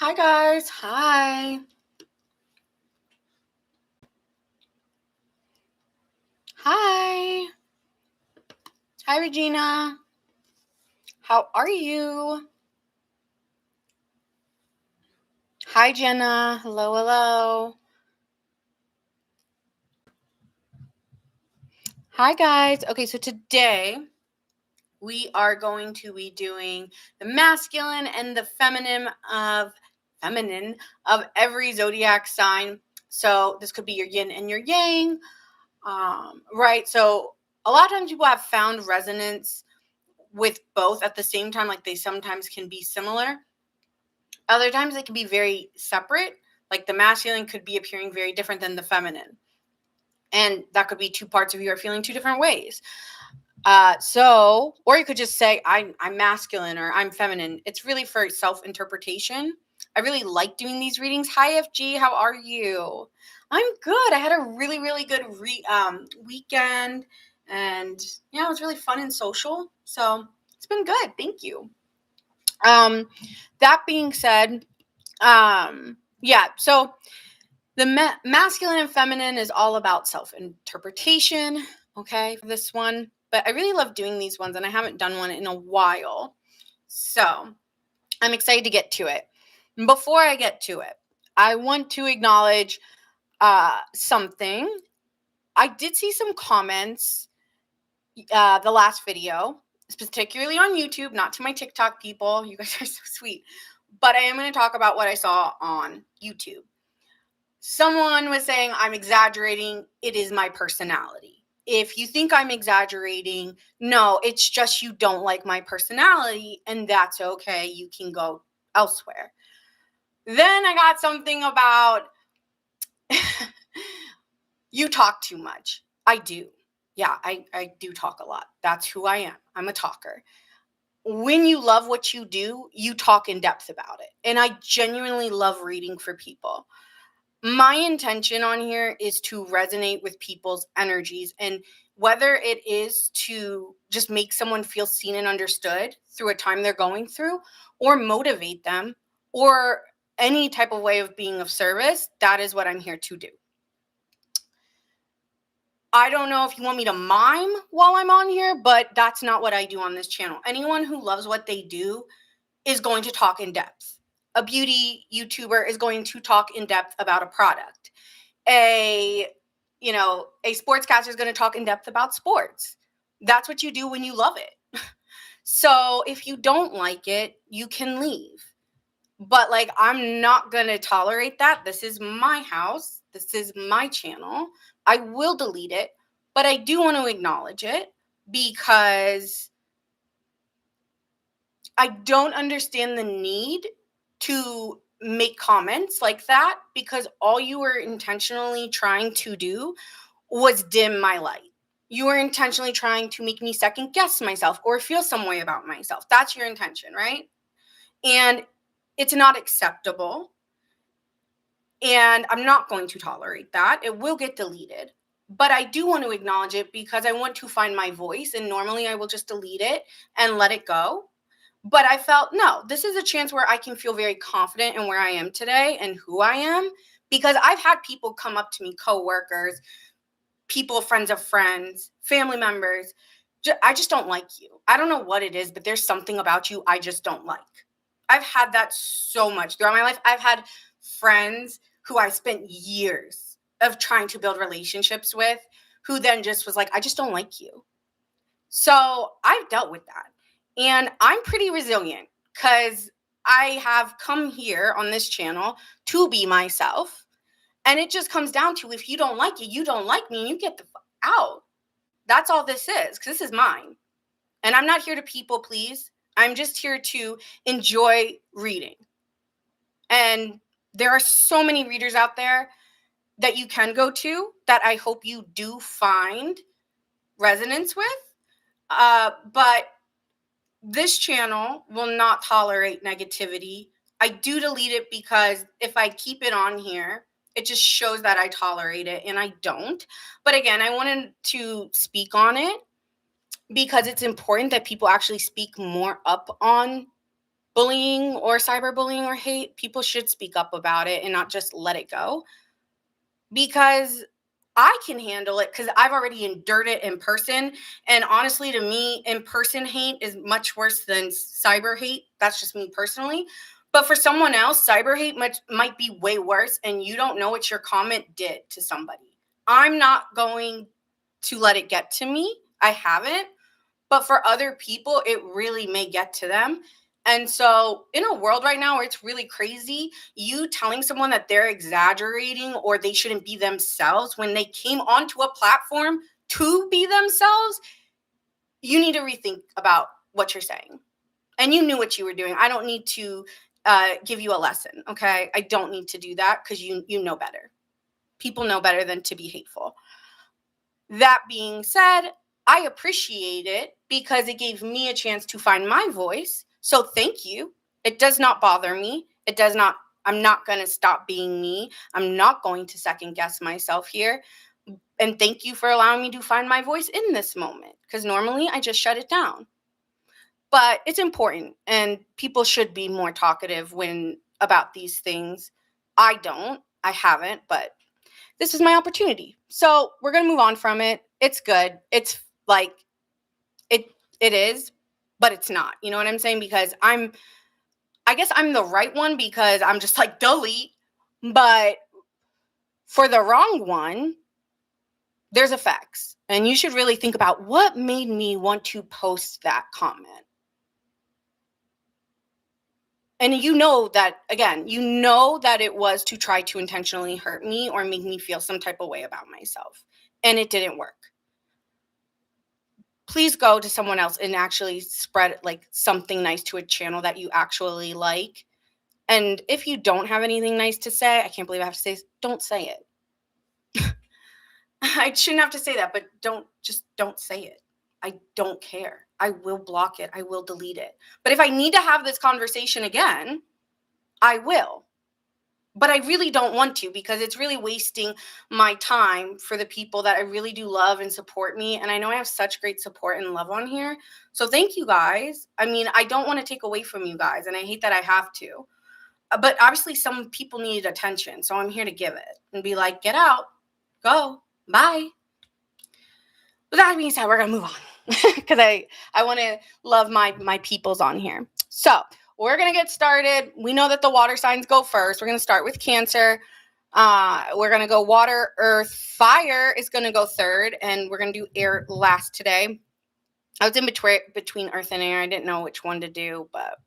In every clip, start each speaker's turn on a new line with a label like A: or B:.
A: Hi guys. Hi. Hi. Hi Regina. How are you? Hi Jenna. Hello, hello. Hi guys. Okay, so today we are going to be doing the masculine and the feminine of every zodiac sign. So this could be your yin and your yang. Right. So a lot of times people have found resonance with both at the same time, like they sometimes can be similar. Other times they can be very separate. Like the masculine could be appearing very different than the feminine. And that could be two parts of you are feeling two different ways. Or you could just say, I'm masculine or I'm feminine. It's really for self-interpretation. I really like doing these readings. Hi, FG. How are you? I'm good. I had a really, really good weekend. And yeah, it was really fun and social. So it's been good. Thank you. That being said, so the masculine and feminine is all about self-interpretation, okay, for this one. But I really love doing these ones, and I haven't done one in a while. So I'm excited to get to it. Before I get to it, I want to acknowledge something. I did see some comments the last video, particularly on YouTube, not to my TikTok people. You guys are so sweet. But I am going to talk about what I saw on YouTube. Someone was saying I'm exaggerating. It is my personality. If you think I'm exaggerating, no, it's just you don't like my personality, and that's okay. You can go elsewhere. Then I got something about you talk too much. I do. Yeah, I do talk a lot. That's who I am. I'm a talker. When you love what you do, you talk in depth about it. And I genuinely love reading for people. My intention on here is to resonate with people's energies, and whether it is to just make someone feel seen and understood through a time they're going through, or motivate them, or any type of way of being of service, that is what I'm here to do. I don't know if you want me to mime while I'm on here, but that's not what I do on this channel. Anyone who loves what they do is going to talk in depth. A beauty YouTuber is going to talk in depth about a product. A sportscaster is going to talk in depth about sports. That's what you do when you love it. So if you don't like it, you can leave. But I'm not going to tolerate that. This is my house. This is my channel. I will delete it, but I do want to acknowledge it because I don't understand the need to make comments like that, because all you were intentionally trying to do was dim my light. You were intentionally trying to make me second guess myself or feel some way about myself. That's your intention, right? And it's not acceptable. And I'm not going to tolerate that. It will get deleted. But I do want to acknowledge it because I want to find my voice. And normally I will just delete it and let it go. But I felt, no, this is a chance where I can feel very confident in where I am today and who I am. Because I've had people come up to me, coworkers, people, friends of friends, family members. I just don't like you. I don't know what it is, but there's something about you I just don't like. I've had that so much throughout my life. I've had friends who I spent years of trying to build relationships with who then just was like, I just don't like you. So I've dealt with that. And I'm pretty resilient because I have come here on this channel to be myself. And it just comes down to, if you don't like it, you don't like me, and you get the fuck out. That's all this is, because this is mine. And I'm not here to people please. I'm just here to enjoy reading. And there are so many readers out there that you can go to that I hope you do find resonance with. But this channel will not tolerate negativity. I do delete it because if I keep it on here, it just shows that I tolerate it, and I don't. But again, I wanted to speak on it because it's important that people actually speak more up on bullying or cyberbullying or hate, people should speak up about it and not just let it go. Because I can handle it because I've already endured it in person. And honestly, to me, in-person hate is much worse than cyber hate. That's just me personally. But for someone else, cyber hate might be way worse, and you don't know what your comment did to somebody. I'm not going to let it get to me. I haven't. But for other people, it really may get to them. And so, in a world right now where it's really crazy, you telling someone that they're exaggerating or they shouldn't be themselves when they came onto a platform to be themselves, you need to rethink about what you're saying. And you knew what you were doing. I don't need to give you a lesson, okay? I don't need to do that because you know better. People know better than to be hateful. That being said, I appreciate it because it gave me a chance to find my voice. So thank you. It does not bother me. I'm not going to stop being me. I'm not going to second guess myself here. And thank you for allowing me to find my voice in this moment because normally I just shut it down. But it's important and people should be more talkative about these things. I haven't, but this is my opportunity. So we're going to move on from it. It's good. It's like, it is, but it's not. You know what I'm saying? Because I guess I'm the right one because I'm just like, delete. But for the wrong one, there's effects. And you should really think about what made me want to post that comment. And you know that it was to try to intentionally hurt me or make me feel some type of way about myself. And it didn't work. Please go to someone else and actually spread like something nice to a channel that you actually like. And if you don't have anything nice to say, I can't believe I have to say this, don't say it. I shouldn't have to say that, but don't say it. I don't care. I will block it. I will delete it. But if I need to have this conversation again, I will. But I really don't want to because it's really wasting my time for the people that I really do love and support me. And I know I have such great support and love on here. So thank you guys. I mean, I don't want to take away from you guys. And I hate that I have to. But obviously some people needed attention. So I'm here to give it and be like, get out, go, bye. But that being said, we're going to move on because I want to love my peoples on here. So we're going to get started. We know that the water signs go first. We're going to start with Cancer. We're going to go water, earth, fire is going to go third. And we're going to do air last today. I was in between earth and air. I didn't know which one to do, but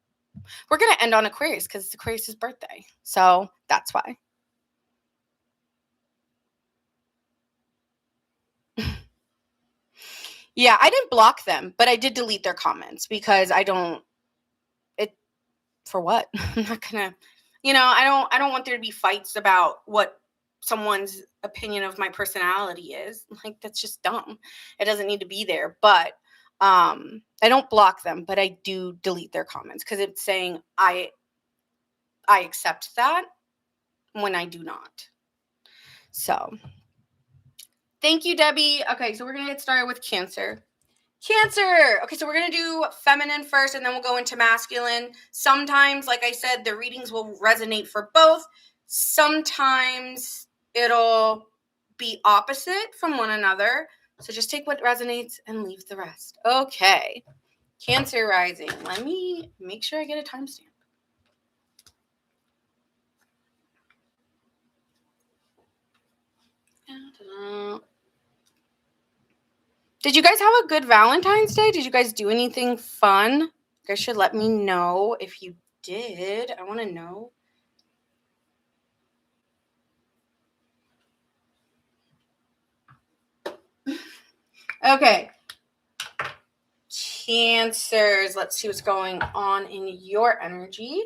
A: we're going to end on Aquarius because it's Aquarius' birthday. So that's why. Yeah, I didn't block them, but I did delete their comments because for what? I'm not gonna, I don't want there to be fights about what someone's opinion of my personality is. Like, that's just dumb. It doesn't need to be there. But I don't block them, but I do delete their comments because it's saying I accept that when I do not. So thank you, Debbie. Okay, so we're gonna get started with Cancer. Cancer. Okay, so we're going to do feminine first, and then we'll go into masculine. Sometimes, like I said, the readings will resonate for both. Sometimes it'll be opposite from one another. So just take what resonates and leave the rest. Okay. Cancer rising. Let me make sure I get a timestamp. Did you guys have a good Valentine's Day? Did you guys do anything fun? You guys should let me know if you did. I want to know. Okay. Cancers. Let's see what's going on in your energy.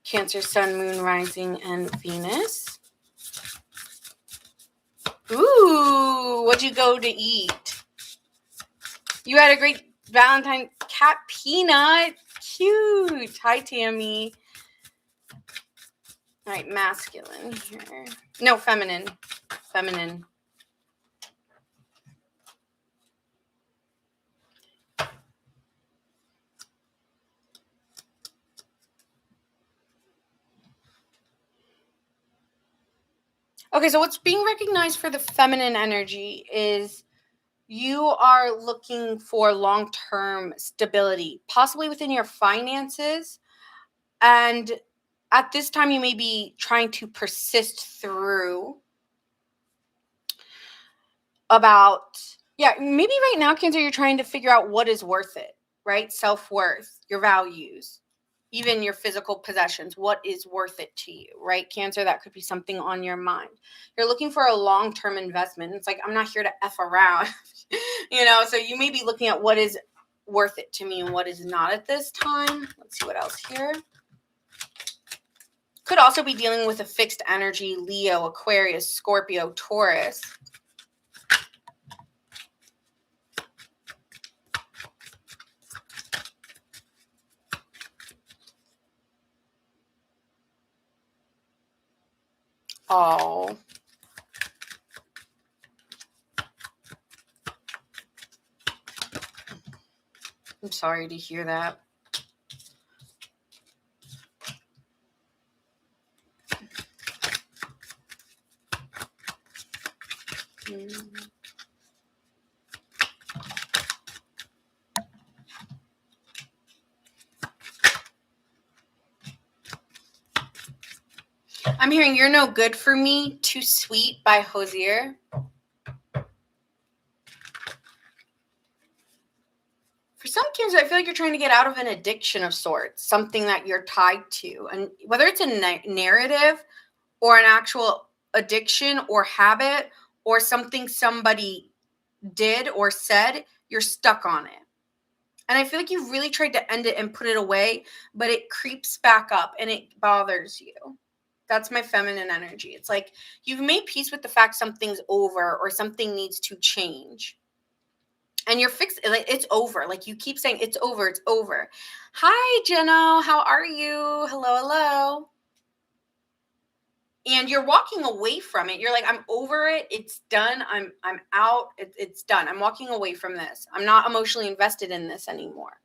A: Cancer, Sun, Moon, Rising, and Venus. Ooh, what'd you go to eat? You had a great Valentine. Cat Peanut. Cute. Hi, Tammy. All right, masculine here. No, feminine. Feminine. Okay, so what's being recognized for the feminine energy is you are looking for long-term stability, possibly within your finances. And at this time, you may be trying to persist through maybe right now, Cancer, you're trying to figure out what is worth it, right? Self-worth, your values, even your physical possessions. What is worth it to you, right? Cancer, that could be something on your mind. You're looking for a long-term investment. It's like, I'm not here to F around, so you may be looking at what is worth it to me and what is not at this time. Let's see what else here. Could also be dealing with a fixed energy, Leo, Aquarius, Scorpio, Taurus. Oh. I'm sorry to hear that. I'm hearing You're No Good for Me, Too Sweet by Hozier. For some kids, I feel like you're trying to get out of an addiction of sorts, something that you're tied to. And whether it's a narrative or an actual addiction or habit or something somebody did or said, you're stuck on it. And I feel like you've really tried to end it and put it away, but it creeps back up and it bothers you. That's my feminine energy. It's like you've made peace with the fact something's over or something needs to change. And you're fixed. Like, it's over. Like, you keep saying it's over. It's over. Hi, Jenna. How are you? Hello. And you're walking away from it. You're like, I'm over it. It's done. I'm out. It's done. I'm walking away from this. I'm not emotionally invested in this anymore.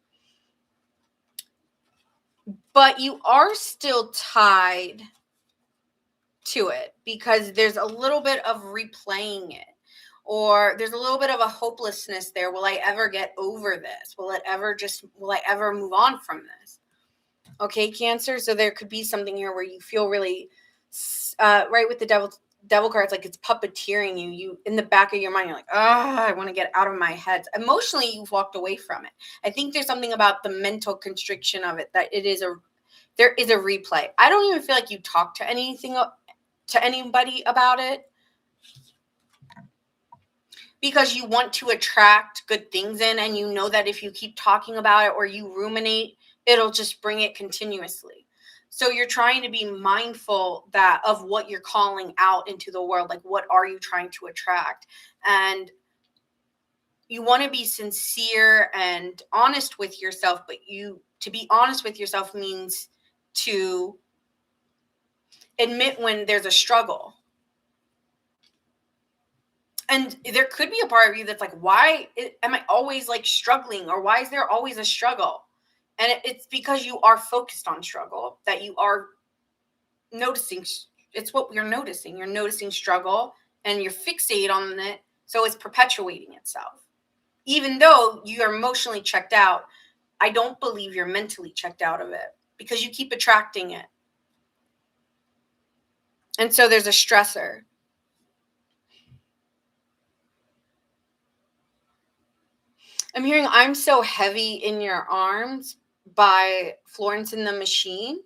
A: But you are still tied to it because there's a little bit of replaying it, or there's a little bit of a hopelessness there. Will I ever get over this? Will I ever move on from this? Okay, Cancer. So there could be something here where you feel really right with the devil cards, like it's puppeteering you in the back of your mind. You're like, I want to get out of my head. Emotionally, you've walked away from it. I think there's something about the mental constriction of it that there is a replay. I don't even feel like you talk to anybody about it because you want to attract good things in, and you know that if you keep talking about it or you ruminate, it'll just bring it continuously. So you're trying to be mindful of what you're calling out into the world. Like, what are you trying to attract? And you want to be sincere and honest with yourself, but to be honest with yourself means to admit when there's a struggle. And there could be a part of you that's like, why am I always like struggling? Or why is there always a struggle? And it's because you are focused on struggle, that you are noticing. It's what you're noticing. You're noticing struggle and you're fixated on it. So it's perpetuating itself. Even though you are emotionally checked out, I don't believe you're mentally checked out of it because you keep attracting it. And so there's a stressor. I'm hearing I'm So Heavy in Your Arms by Florence and the Machine.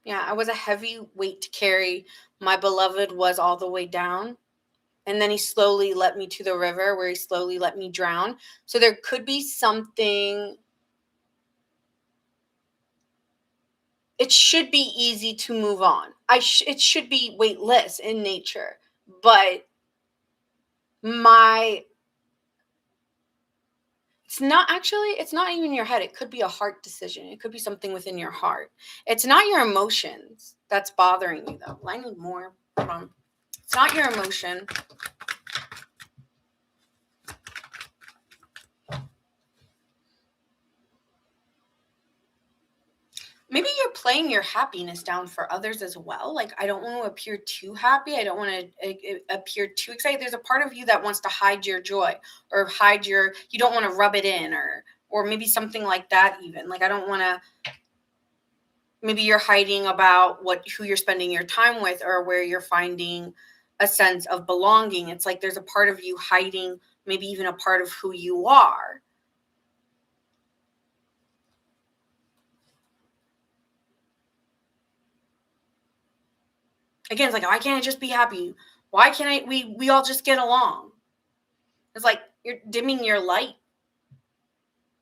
A: Yeah, I was a heavy weight to carry. My beloved was all the way down. And then he slowly let me to the river where he slowly let me drown. So there could be something. It should be easy to move on. It should be weightless in nature. But it's not even your head. It could be a heart decision. It could be something within your heart. It's not your emotions that's bothering you, though. I need more. Hold on. It's not your emotion. Maybe you're playing your happiness down for others as well. Like, I don't want to appear too happy. I don't want to appear too excited. There's a part of you that wants to hide your joy or hide you don't want to rub it in or maybe something like that even. Like, I don't want to, maybe you're hiding about who you're spending your time with or where you're finding a sense of belonging. It's like there's a part of you hiding maybe even a part of who you are. Again, it's like, why can't I just be happy? Why can't we all just get along? It's like you're dimming your light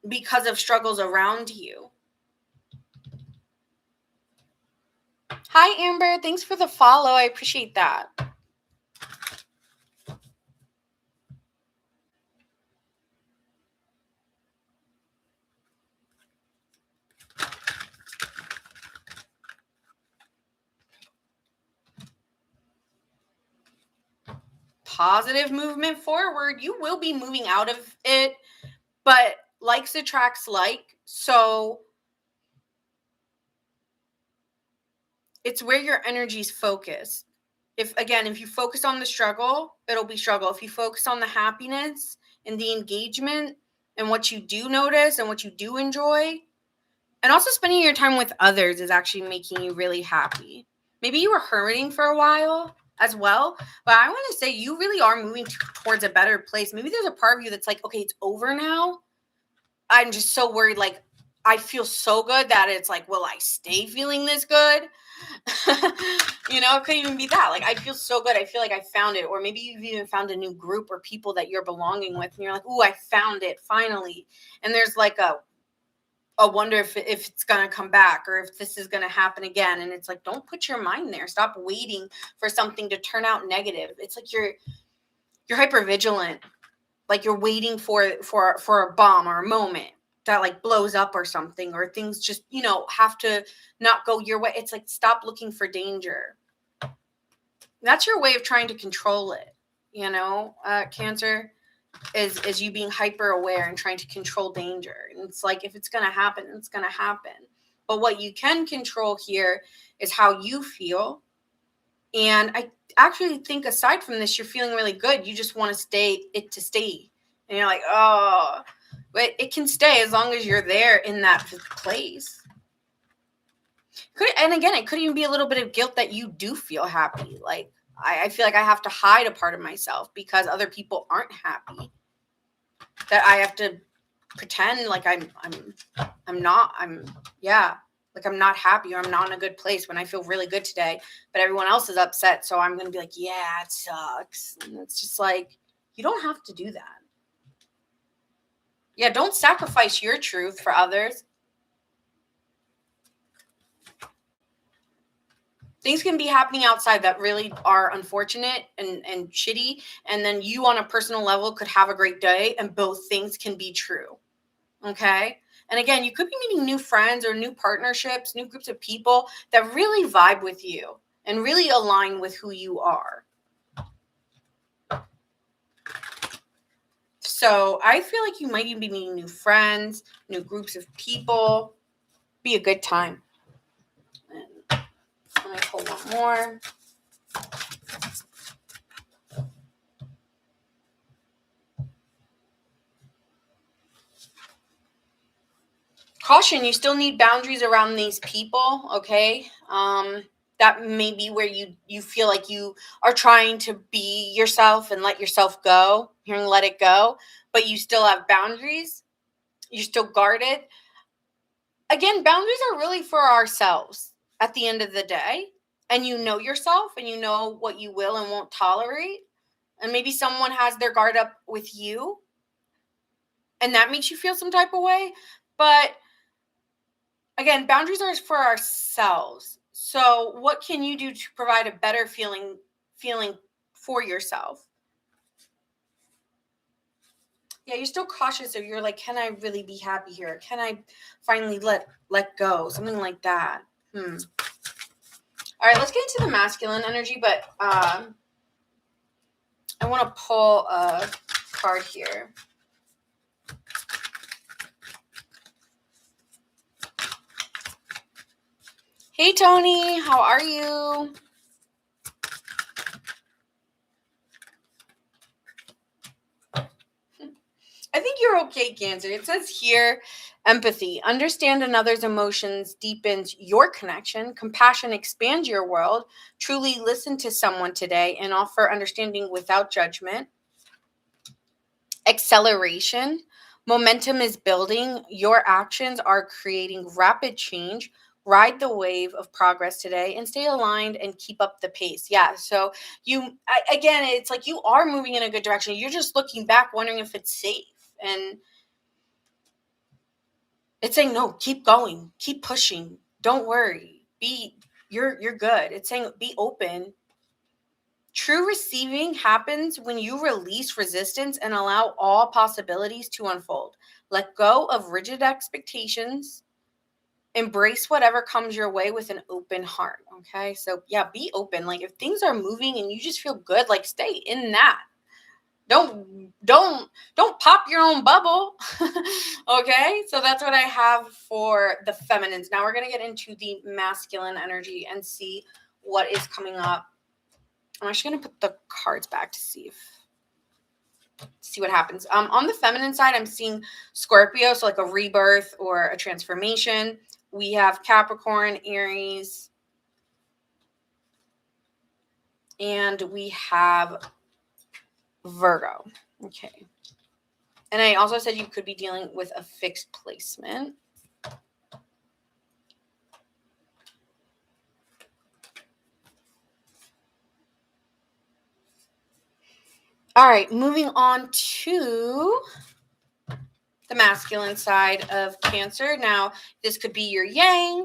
A: because of struggles around you. Hi, Amber. Thanks for the follow. I appreciate that. Positive movement forward. You will be moving out of it, but likes attracts like. So it's where your energy's focused. If you focus on the struggle, it'll be struggle. If you focus on the happiness and the engagement and what you do notice and what you do enjoy, and also spending your time with others is actually making you really happy. Maybe you were hurting for a while as well, but I want to say you really are moving towards a better place. Maybe there's a part of you that's like, okay, it's over now. I'm just so worried. Like, I feel so good that it's like, will I stay feeling this good? It could even be that. Like, I feel so good. I feel like I found it. Or maybe you've even found a new group or people that you're belonging with. And you're like, ooh, I found it finally. And there's like a wonder if it's going to come back or if this is going to happen again. And it's like, don't put your mind there. Stop waiting for something to turn out negative. It's like you're hyper vigilant. Like you're waiting for a bomb or a moment that like blows up or something, or things just, have to not go your way. It's like, stop looking for danger. That's your way of trying to control it. Cancer is you being hyper aware and trying to control danger. And it's like, if it's going to happen, it's going to happen. But what you can control here is how you feel. And I actually think aside from this, you're feeling really good. You just want to stay. And you're like, oh, but it can stay as long as you're there in that place. And again, it could even be a little bit of guilt that you do feel happy. Like, I feel like I have to hide a part of myself because other people aren't happy. That I have to pretend like I'm not happy, or I'm not in a good place when I feel really good today, but everyone else is upset. So I'm going to be like, yeah, it sucks. And it's just like, you don't have to do that. Yeah. Don't sacrifice your truth for others. Things can be happening outside that really are unfortunate and shitty. And then you on a personal level could have a great day, and both things can be true. Okay. And again, you could be meeting new friends or new partnerships, new groups of people that really vibe with you and really align with who you are. So I feel like you might even be meeting new friends, new groups of people. Be a good time. And let me pull one more. Caution, you still need boundaries around these people, okay? That may be where you feel like you are trying to be yourself and let yourself go, hearing let it go, but you still have boundaries. You're still guarded. Again, boundaries are really for ourselves at the end of the day. And you know yourself and you know what you will and won't tolerate. And maybe someone has their guard up with you and that makes you feel some type of way. But again, boundaries are for ourselves. So what can you do to provide a better feeling for yourself? Yeah, you're still cautious if you're like, can I really be happy here? Can I finally let go? Something like that. All right, let's get into the masculine energy, but I want to pull a card here. Hey, Tony, how are you? I think you're okay, Cancer. It says here, empathy. Understand another's emotions deepens your connection. Compassion expands your world. Truly listen to someone today and offer understanding without judgment. Acceleration. Momentum is building. Your actions are creating rapid change. Ride the wave of progress today and stay aligned and keep up the pace. Yeah. So again, it's like you are moving in a good direction. You're just looking back, wondering if it's safe. And it's saying, no, keep going, keep pushing. Don't worry. You're good. It's saying be open. True receiving happens when you release resistance and allow all possibilities to unfold. Let go of rigid expectations. Embrace whatever comes your way with an open heart. Okay. So, yeah, be open. Like, if things are moving and you just feel good, like, stay in that. Don't pop your own bubble. Okay, so that's what I have for the feminines. Now we're going to get into the masculine energy and see what is coming up. I'm actually going to put the cards back to see what happens. On the feminine side, I'm seeing Scorpio, so like a rebirth or a transformation. We have Capricorn, Aries, and we have Virgo. Okay. And I also said you could be dealing with a fixed placement. All right, moving on to the masculine side of Cancer. Now, this could be your yang.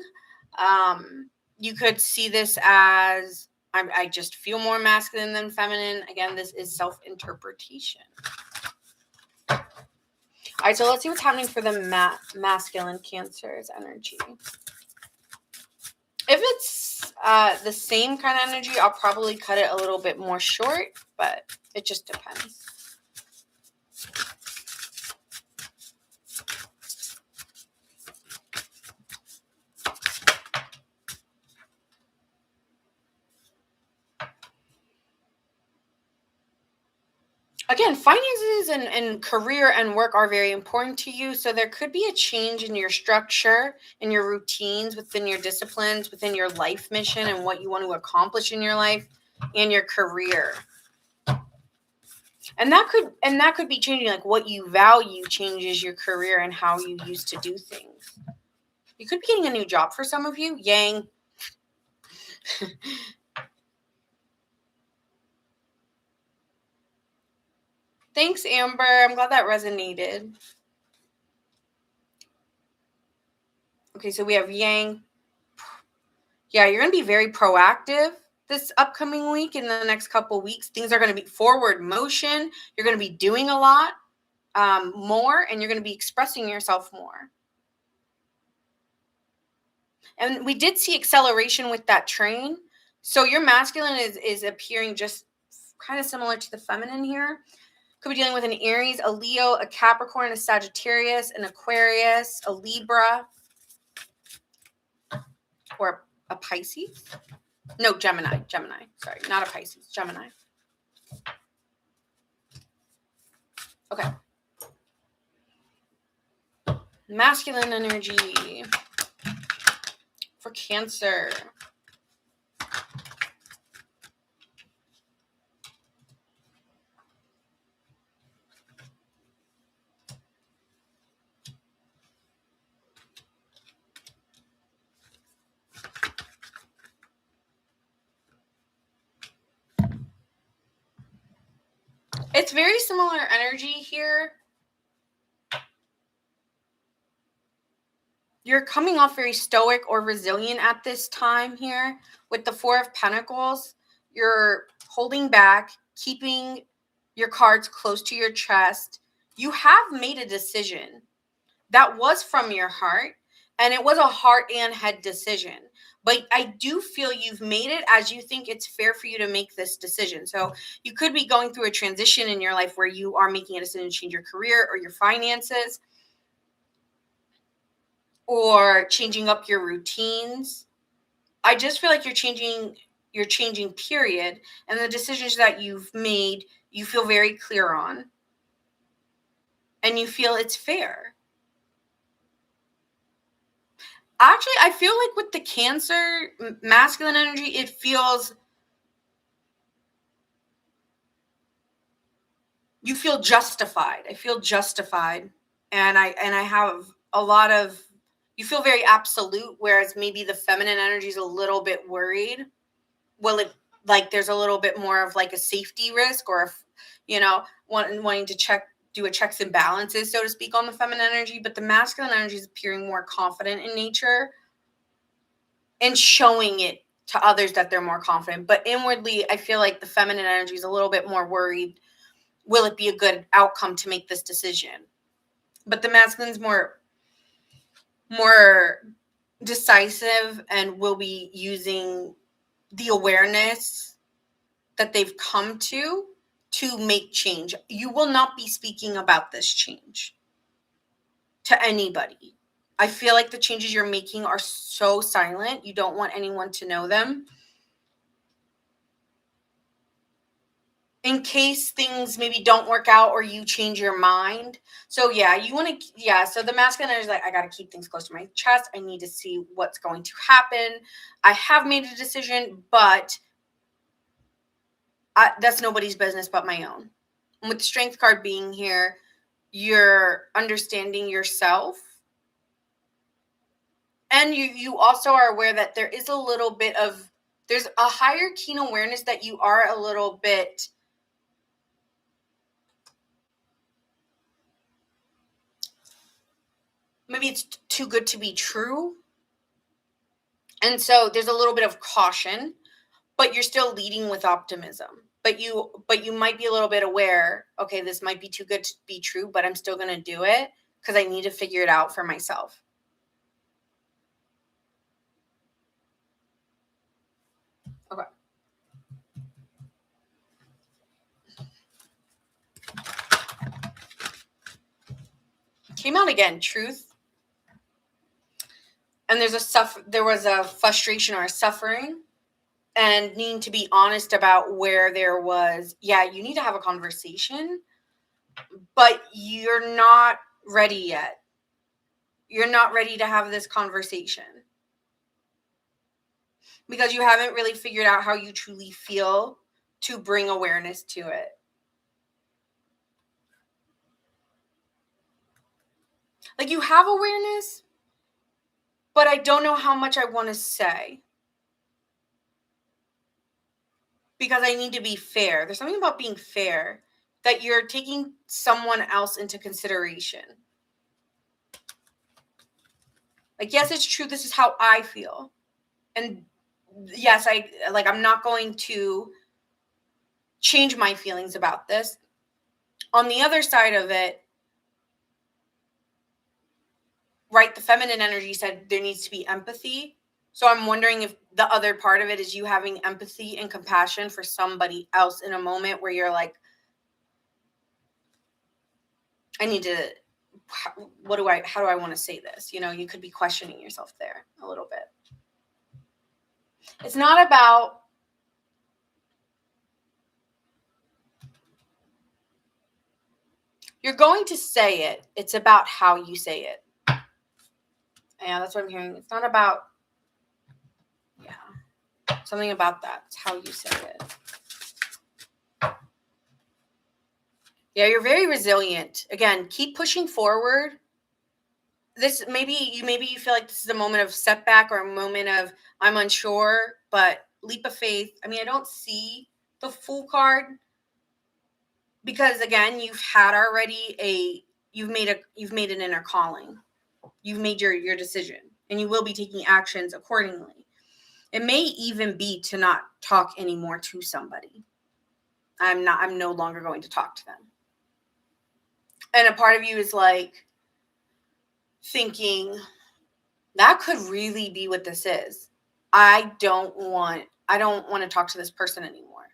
A: You could see this as I just feel more masculine than feminine. Again, this is self-interpretation. All right, so let's see what's happening for the masculine Cancer's energy. If it's the same kind of energy, I'll probably cut it a little bit more short, but it just depends. Again, finances and career and work are very important to you. So there could be a change in your structure, in your routines, within your disciplines, within your life mission and what you want to accomplish in your life and your career. And that could be changing, like what you value changes your career and how you used to do things. You could be getting a new job for some of you. Yang. Thanks, Amber. I'm glad that resonated. Okay, so we have Yang. Yeah, you're going to be very proactive this upcoming week. In the next couple weeks, things are going to be forward motion. You're going to be doing a lot more, and you're going to be expressing yourself more. And we did see acceleration with that train. So your masculine is appearing just kind of similar to the feminine here. Could be dealing with an Aries, a Leo, a Capricorn, a Sagittarius, an Aquarius, a Libra, or a Pisces. No, Gemini. Sorry, not a Pisces. Gemini. Okay. Masculine energy for Cancer. It's very similar energy here. You're coming off very stoic or resilient at this time here with the Four of Pentacles. You're holding back, keeping your cards close to your chest. You have made a decision that was from your heart, and it was a heart and head decision. But I do feel you've made it as you think it's fair for you to make this decision. So you could be going through a transition in your life where you are making a decision to change your career or your finances, or changing up your routines. I just feel like you're changing period, and the decisions that you've made, you feel very clear on, and you feel it's fair. Actually, I feel like with the Cancer masculine energy, it feels, you feel justified. I feel justified, and I have a lot of, you feel very absolute, whereas maybe the feminine energy is a little bit worried. Well, it, like, there's a little bit more of like a safety risk, or wanting to do a checks and balances, so to speak, on the feminine energy. But the masculine energy is appearing more confident in nature and showing it to others that they're more confident. But inwardly, I feel like the feminine energy is a little bit more worried. Will it be a good outcome to make this decision? But the masculine's more decisive, and will be using the awareness that they've come to make change. You will not be speaking about this change to anybody. I feel like the changes you're making are so silent. You don't want anyone to know them, in case things maybe don't work out or you change your mind. So yeah, so the masculine energy is like, I got to keep things close to my chest. I need to see what's going to happen. I have made a decision, but that's nobody's business but my own. And with the strength card being here, you're understanding yourself. And you also are aware that there is a little bit of, there's a higher keen awareness that you are a little bit, maybe it's too good to be true. And so there's a little bit of caution, but you're still leading with optimism. But you might be a little bit aware, okay, this might be too good to be true, but I'm still going to do it because I need to figure it out for myself. Okay. Came out again, truth. And there was a frustration or a suffering, and needing to be honest about where there was, you need to have a conversation, but you're not ready yet. You're not ready to have this conversation because you haven't really figured out how you truly feel to bring awareness to it. Like, you have awareness, but I don't know how much I want to say because I need to be fair. There's something about being fair, that you're taking someone else into consideration. Like, yes, it's true. This is how I feel. And yes, I'm not going to change my feelings about this. On the other side of it, right, the feminine energy said there needs to be empathy. So I'm wondering if the other part of it is you having empathy and compassion for somebody else in a moment where you're like, I need to, how do I want to say this? You could be questioning yourself there a little bit. It's not about, you're going to say it. It's about how you say it. Yeah, that's what I'm hearing. It's not about, something about that. It's how you say it. Yeah, you're very resilient. Again, keep pushing forward. This maybe you feel like this is a moment of setback or a moment of I'm unsure, but leap of faith. I mean, I don't see the Fool card because, again, you've made an inner calling. You've made your decision, and you will be taking actions accordingly. It may even be to not talk anymore to somebody. I'm no longer going to talk to them. And a part of you is like thinking, that could really be what this is. I don't want to talk to this person anymore.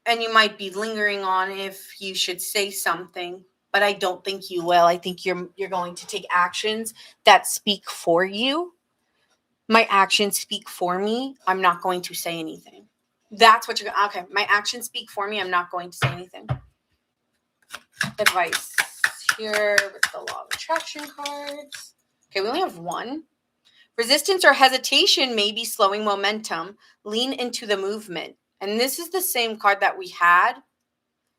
A: And you might be lingering on if you should say something, but I don't think you will. I think you're going to take actions that speak for you. My actions speak for me. I'm not going to say anything. That's what you're going to, okay. My actions speak for me. I'm not going to say anything. Advice here with the law of attraction cards. Okay, we only have one. Resistance or hesitation may be slowing momentum. Lean into the movement. And this is the same card that we had.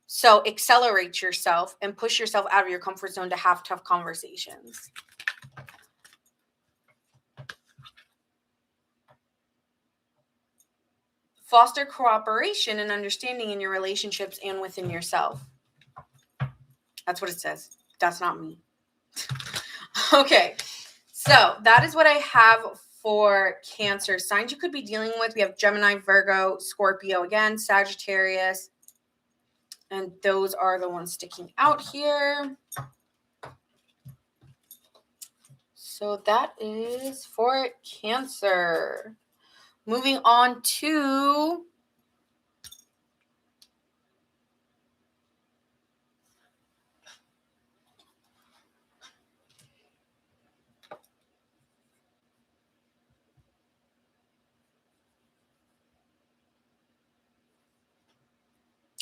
A: So accelerate yourself and push yourself out of your comfort zone to have tough conversations. Foster cooperation and understanding in your relationships and within yourself. That's what it says. That's not me. Okay, so that is what I have for Cancer signs you could be dealing with. We have Gemini, Virgo, Scorpio again, Sagittarius, and those are the ones sticking out here. So that is for Cancer. Moving on to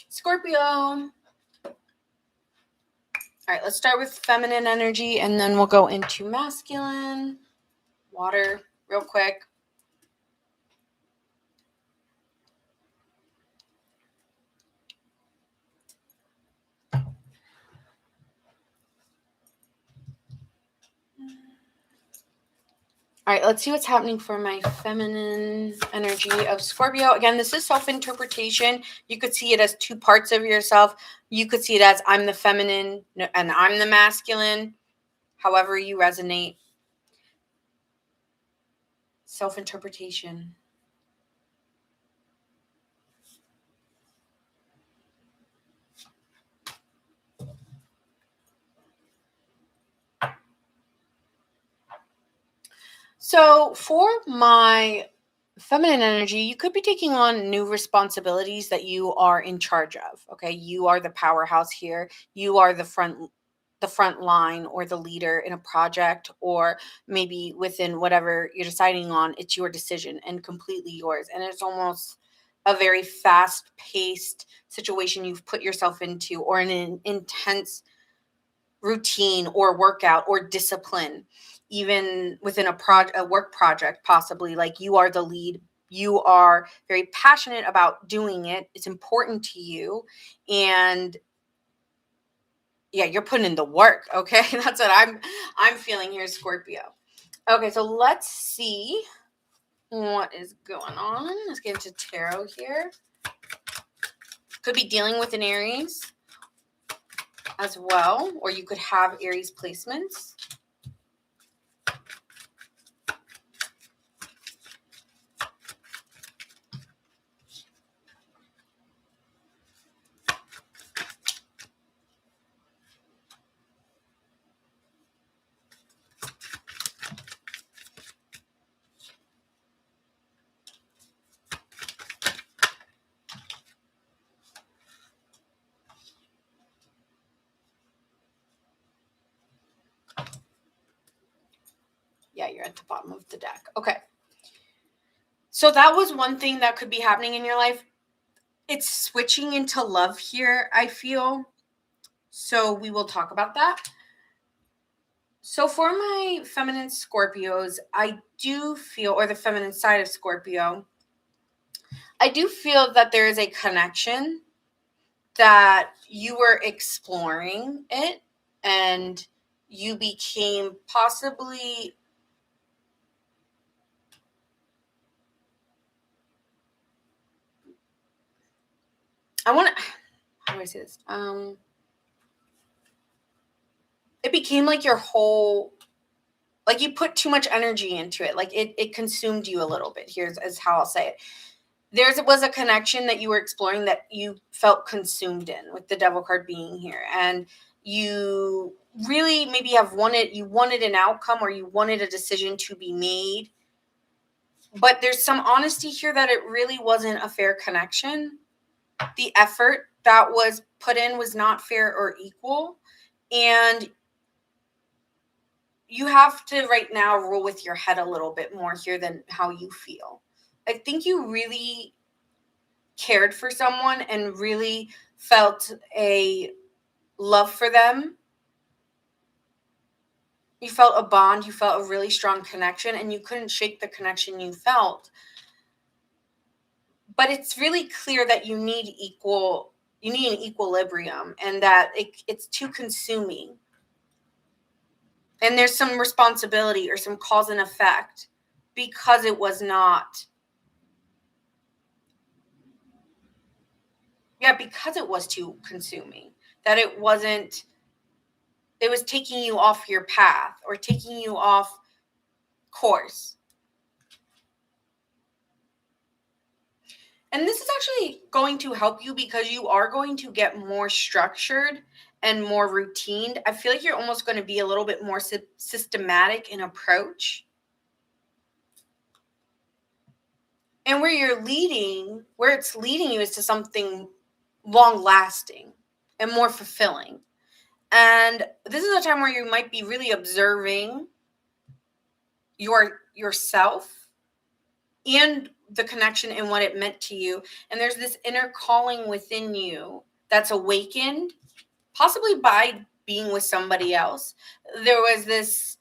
A: Scorpio. All right, let's start with feminine energy and then we'll go into masculine. Water, real quick. All right, let's see what's happening for my feminine energy of Scorpio. Again, this is self-interpretation. You could see it as two parts of yourself. You could see it as I'm the feminine and I'm the masculine. However you resonate. Self-interpretation. So for my feminine energy, you could be taking on new responsibilities that you are in charge of. Okay, you are the powerhouse here. You are the front line or the leader in a project, or maybe within whatever you're deciding on. It's your decision and completely yours. And it's almost a very fast-paced situation you've put yourself into, or an intense routine or workout or discipline, even within a work project, possibly. Like, you are the lead, you are very passionate about doing it, it's important to you, and yeah, you're putting in the work. Okay, that's what I'm feeling here, Scorpio. Okay, so let's see what is going on. Let's get into tarot here. Could be dealing with an Aries as well, or you could have Aries placements. Yeah, you're at the bottom of the deck. Okay. So that was one thing that could be happening in your life. It's switching into love here, I feel. So we will talk about that. So for my feminine Scorpios, I do feel, or the feminine side of Scorpio, I do feel that there is a connection, that you were exploring it and you became possibly, how do I say this? It became like your whole, like you put too much energy into it. Like it consumed you a little bit. Here's is how I'll say it. There was a connection that you were exploring that you felt consumed in, with the Devil card being here. And you really maybe you wanted an outcome, or you wanted a decision to be made. But there's some honesty here that it really wasn't a fair connection. The effort that was put in was not fair or equal. And you have to right now roll with your head a little bit more here than how you feel. I think you really cared for someone and really felt a love for them. You felt a bond, you felt a really strong connection, and you couldn't shake the connection you felt. But it's really clear that you need an equilibrium, and that it's too consuming. And there's some responsibility or some cause and effect because it was not. Yeah, because it was too consuming. That it wasn't, it was taking you off your path or taking you off course. And this is actually going to help you because you are going to get more structured and more routine. I feel like you're almost going to be a little bit more systematic in approach. And where it's leading you is to something long lasting and more fulfilling. And this is a time where you might be really observing yourself and the connection and what it meant to you. And there's this inner calling within you that's awakened, possibly by being with somebody else. There was this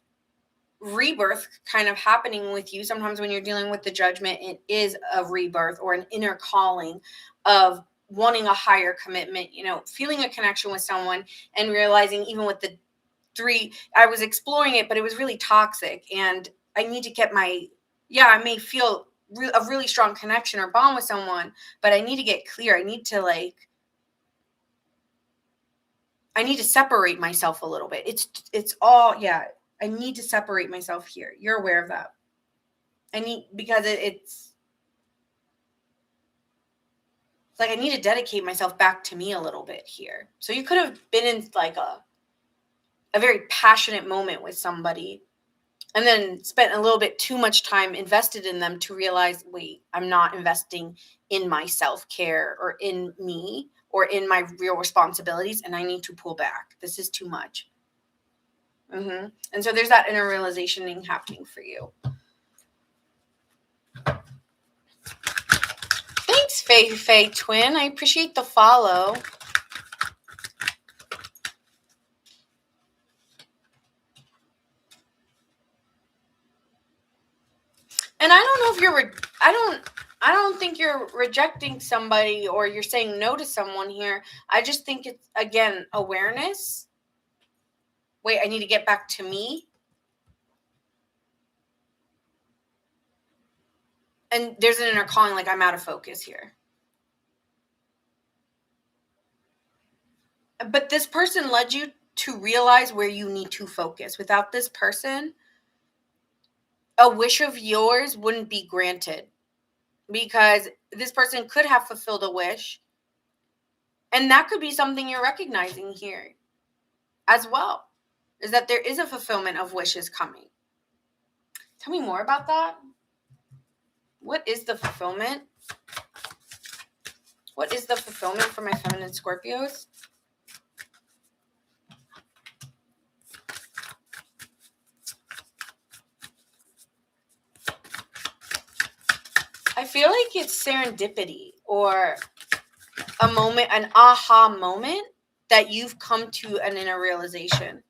A: rebirth kind of happening with you. Sometimes when you're dealing with the judgment, it is a rebirth or an inner calling of wanting a higher commitment, feeling a connection with someone and realizing, even with the 3, I was exploring it, but it was really toxic. And I need to get I may feel a really strong connection or bond with someone, but I need to get clear. I need to separate myself a little bit. It's all, I need to separate myself here. You're aware of that. Because it's like I need to dedicate myself back to me a little bit here. So you could have been in like a very passionate moment with somebody and then spent a little bit too much time invested in them to realize, wait, I'm not investing in my self-care or in me or in my real responsibilities, and I need to pull back. This is too much. And so there's that inner realization happening for you. Thanks, Faye Twin. I appreciate the follow. And I don't know if I don't think you're rejecting somebody or you're saying no to someone here. I just think it's, again, awareness. Wait, I need to get back to me. And there's an inner calling, like I'm out of focus here. But this person led you to realize where you need to focus. Without this person, a wish of yours wouldn't be granted, because this person could have fulfilled a wish. And that could be something you're recognizing here as well, is that there is a fulfillment of wishes coming. Tell me more about that. What is the fulfillment? What is the fulfillment for my feminine Scorpios? I feel like it's serendipity or a moment, an aha moment that you've come to an inner realization.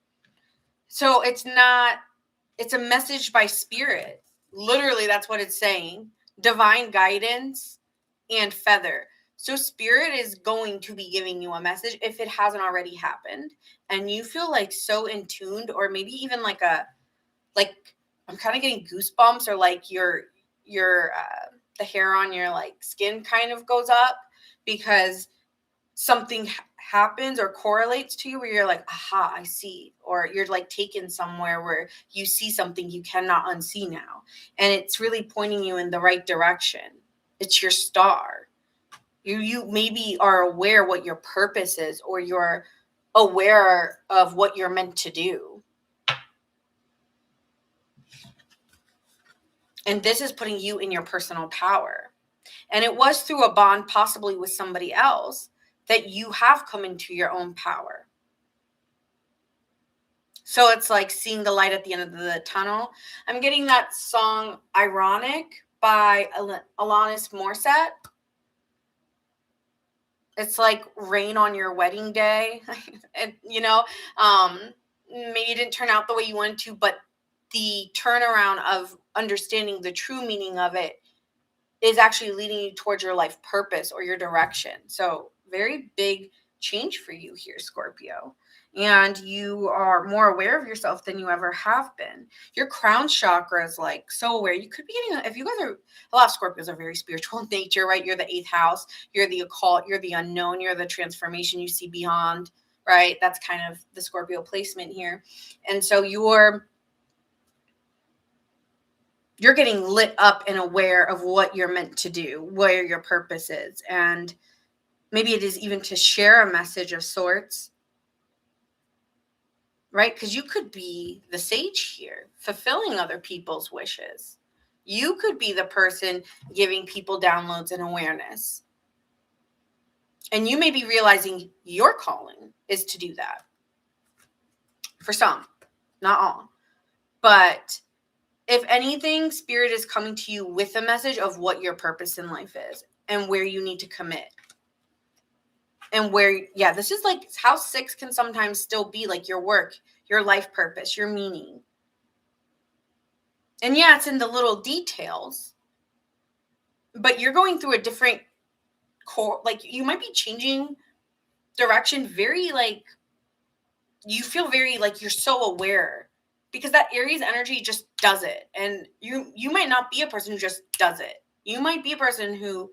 A: So it's a message by spirit. Literally, that's what it's saying. Divine guidance and feather. So spirit is going to be giving you a message if it hasn't already happened. And you feel like so in tuned, or maybe even like I'm kind of getting goosebumps, or like your the hair on your like skin kind of goes up because something happens or correlates to you where you're like, aha, I see. Or you're like taken somewhere where you see something you cannot unsee now. And it's really pointing you in the right direction. It's your star. You maybe are aware what your purpose is, or you're aware of what you're meant to do. And this is putting you in your personal power. And it was through a bond, possibly with somebody else, that you have come into your own power. So it's like seeing the light at the end of the tunnel. I'm getting that song Ironic by Alanis Morissette. It's like rain on your wedding day. And, maybe it didn't turn out the way you wanted to, but the turnaround of understanding the true meaning of it is actually leading you towards your life purpose or your direction. So very big change for you here, Scorpio. And you are more aware of yourself than you ever have been. Your crown chakra is like so aware. You could be getting, if you guys are, a lot of Scorpios are very spiritual in nature, right? You're the 8th house, you're the occult, you're the unknown, you're the transformation you see beyond, right? That's kind of the Scorpio placement here. And so you're getting lit up and aware of what you're meant to do, where your purpose is. And maybe it is even to share a message of sorts, right? Because you could be the sage here, fulfilling other people's wishes. You could be the person giving people downloads and awareness. And you may be realizing your calling is to do that. For some, not all. But if anything, Spirit is coming to you with a message of what your purpose in life is and where you need to commit. And where, this is like house 6 can sometimes still be like your work, your life purpose, your meaning. And it's in the little details, but you're going through a different core, like you might be changing direction very you feel very like you're so aware because that Aries energy just does it. And you might not be a person who just does it. You might be a person who,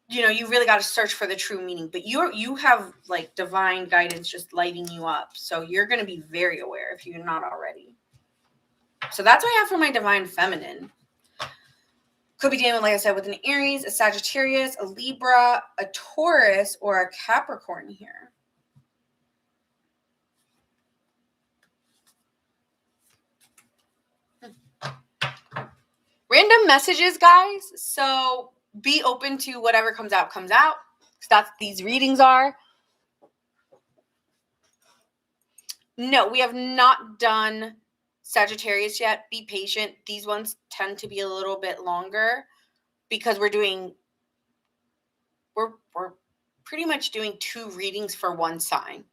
A: you really got to search for the true meaning, but you have like divine guidance just lighting you up. So you're going to be very aware if you're not already. So that's what I have for my divine feminine. Could be dealing with, like I said, with an Aries, a Sagittarius, a Libra, a Taurus, or a Capricorn here. Random messages, guys. So be open to whatever comes out. That's these readings are. No, we have not done Sagittarius yet. Be patient. These ones tend to be a little bit longer because we're pretty much doing 2 readings for one sign.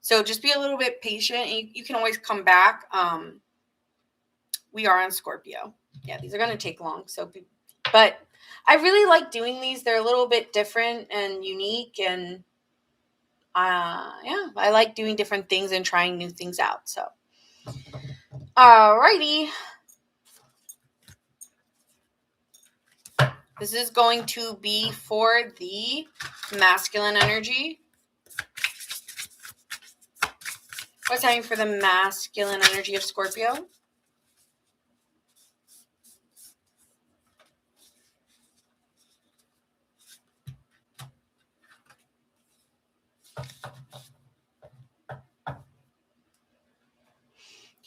A: So just be a little bit patient. You can always come back. We are on Scorpio. Yeah, these are going to take long. But I really like doing these. They're a little bit different and unique. And I like doing different things and trying new things out. So, alrighty. This is going to be for the masculine energy. What's happening for the masculine energy of Scorpio?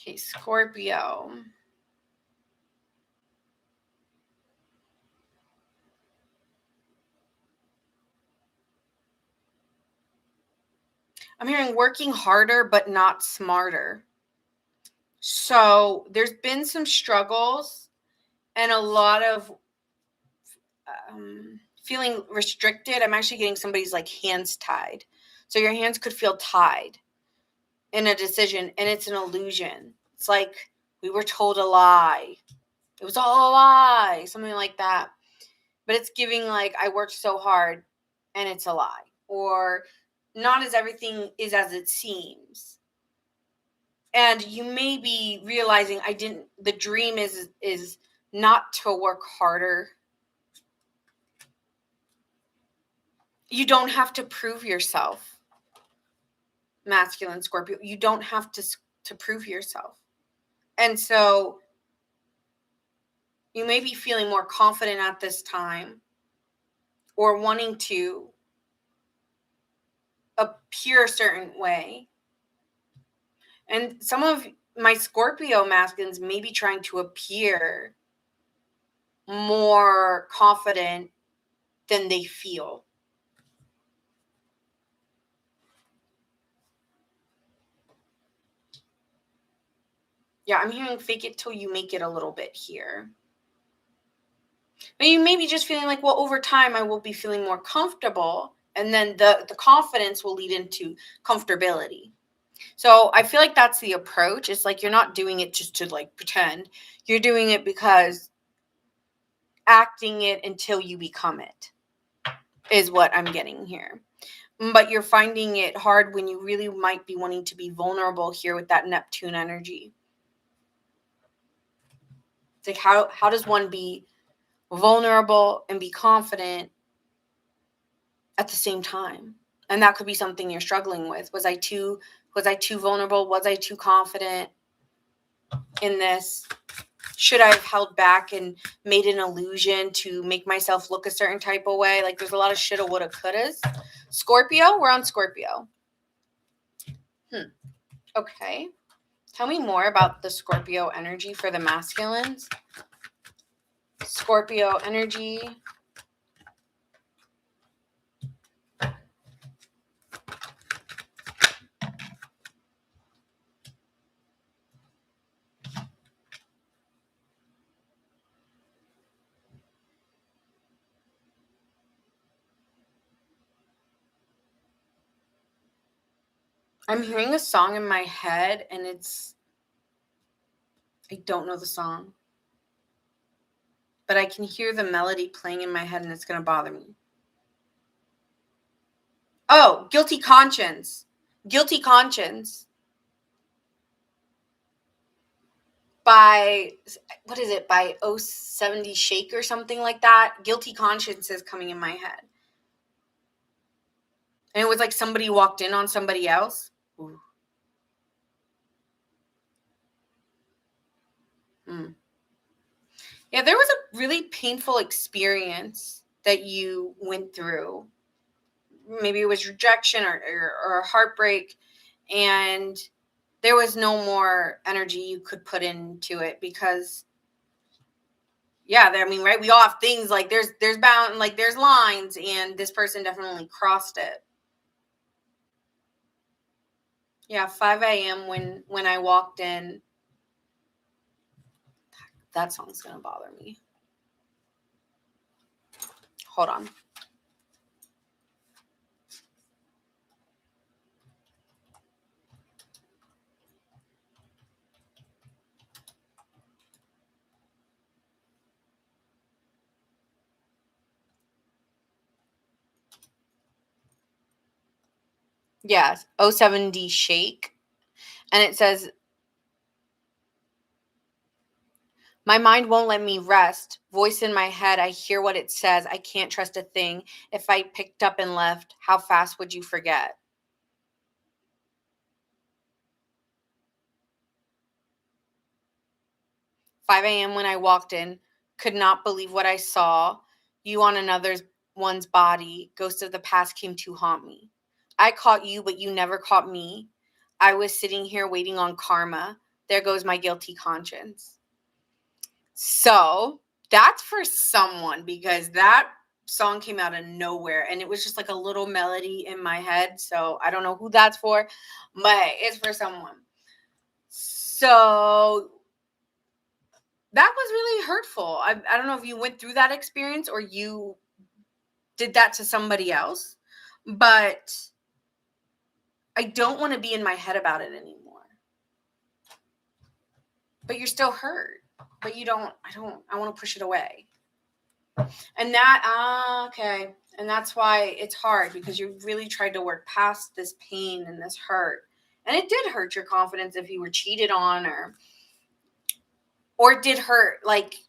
A: Okay, Scorpio. I'm hearing working harder, but not smarter. So there's been some struggles and a lot of feeling restricted. I'm actually getting somebody's like hands tied. So your hands could feel tied in a decision, and it's an illusion. It's like we were told a lie. It was all a lie, something like that. But it's giving like I worked so hard and it's a lie. Or not as everything is as it seems. And you may be realizing the dream is not to work harder. You don't have to prove yourself, masculine Scorpio. You don't have to prove yourself. And so you may be feeling more confident at this time or wanting to appear a certain way. And some of my Scorpio masculines may be trying to appear more confident than they feel. Yeah, I'm hearing fake it till you make it a little bit here. But you may be just feeling like, well, over time I will be feeling more comfortable, and then the confidence will lead into comfortability. So I feel like that's the approach. It's like you're not doing it just to like pretend. You're doing it because acting it until you become it is what I'm getting here. But you're finding it hard when you really might be wanting to be vulnerable here with that Neptune energy. It's like how does one be vulnerable and be confident at the same time? And that could be something you're struggling with. Was I too vulnerable? Was I too confident in this? Should I have held back and made an illusion to make myself look a certain type of way? Like there's a lot of shoulda, woulda, couldas. Scorpio, we're on Scorpio. Okay. Tell me more about the Scorpio energy for the masculines. Scorpio energy. I'm hearing a song in my head and I don't know the song. But I can hear the melody playing in my head and it's going to bother me. Oh, Guilty Conscience. Guilty Conscience. By, what is it? By 070 Shake or something like that. Guilty Conscience is coming in my head. And it was like somebody walked in on somebody else. Ooh. Yeah, there was a really painful experience that you went through. Maybe it was rejection or heartbreak, and there was no more energy you could put into it because, yeah, I mean, right? We all have things like there's bound, like there's lines, and this person definitely crossed it. Yeah, 5 a.m. when I walked in. That song's gonna bother me. Hold on. Yes, 070 Shake. And it says, my mind won't let me rest. Voice in my head, I hear what it says. I can't trust a thing. If I picked up and left, how fast would you forget? "5 a.m. when I walked in, could not believe what I saw. You on another one's body. Ghost of the past came to haunt me. I caught you, but you never caught me. I was sitting here waiting on karma. There goes my guilty conscience." So that's for someone because that song came out of nowhere and it was just like a little melody in my head. So I don't know who that's for, but it's for someone. So that was really hurtful. I don't know if you went through that experience or you did that to somebody else, but I don't want to be in my head about it anymore. But you're still hurt. But I want to push it away. And that, okay. And that's why it's hard because you really tried to work past this pain and this hurt. And it did hurt your confidence if you were cheated on or did hurt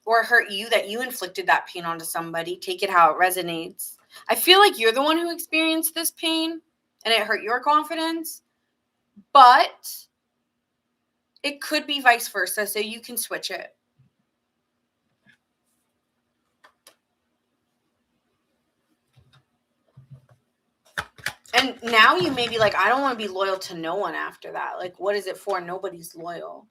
A: or hurt you that you inflicted that pain onto somebody. Take it how it resonates. I feel like you're the one who experienced this pain and it hurt your confidence, but it could be vice versa. So you can switch it. And now you may be like, I don't want to be loyal to no one after that. Like, what is it for? Nobody's loyal.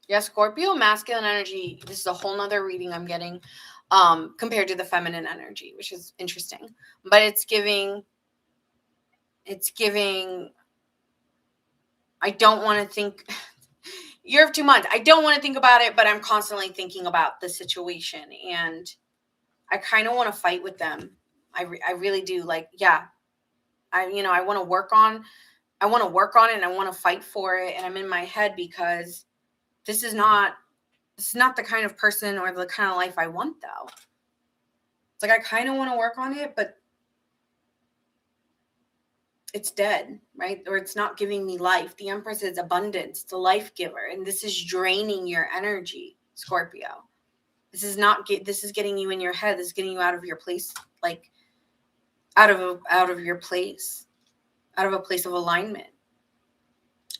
A: Yeah, Scorpio masculine energy. This is a whole nother reading I'm getting. compared to the feminine energy, which is interesting. But it's giving, I don't want to think, year of 2 months. I don't want to think about it, but I'm constantly thinking about the situation, and I kind of want to fight with them. I really do. Like, yeah, I want to work on it, and I want to fight for it. And I'm in my head because this is not the kind of person or the kind of life I want, though. It's like I kind of want to work on it, but it's dead, right? Or it's not giving me life. The Empress is abundance, it's a life giver, and this is draining your energy, Scorpio. This is getting you in your head. This is getting you out of your place, like out of your place, out of a place of alignment.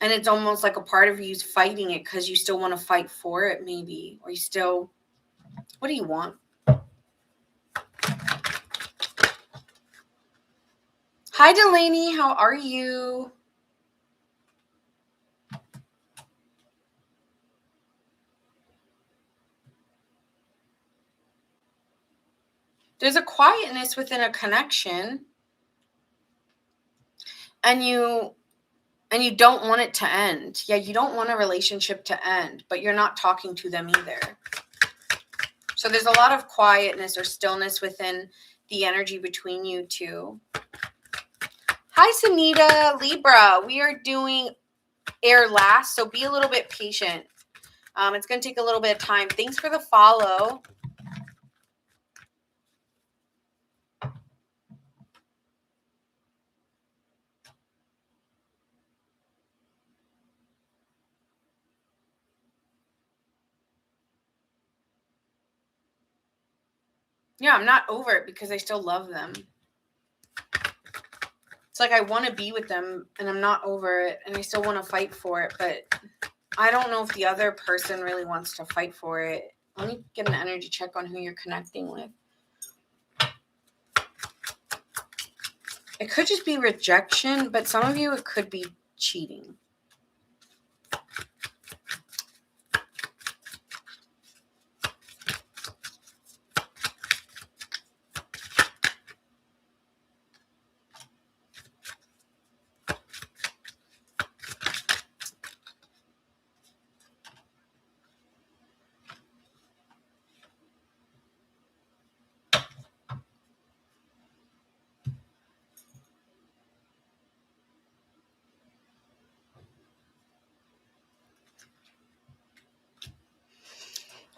A: And it's almost like a part of you is fighting it because you still want to fight for it, maybe, or you still. What do you want? Hi, Delaney. How are you? There's a quietness within a connection, and you don't want it to end. Yeah, you don't want a relationship to end, but you're not talking to them either. So there's a lot of quietness or stillness within the energy between you two. Hi, Sunita. Libra. We are doing air last, so be a little bit patient. It's going to take a little bit of time. Thanks for the follow. Yeah, I'm not over it because I still love them. It's like I want to be with them and I'm not over it and I still want to fight for it, but I don't know if the other person really wants to fight for it. Let me get an energy check on who you're connecting with. It could just be rejection, but some of you, it could be cheating.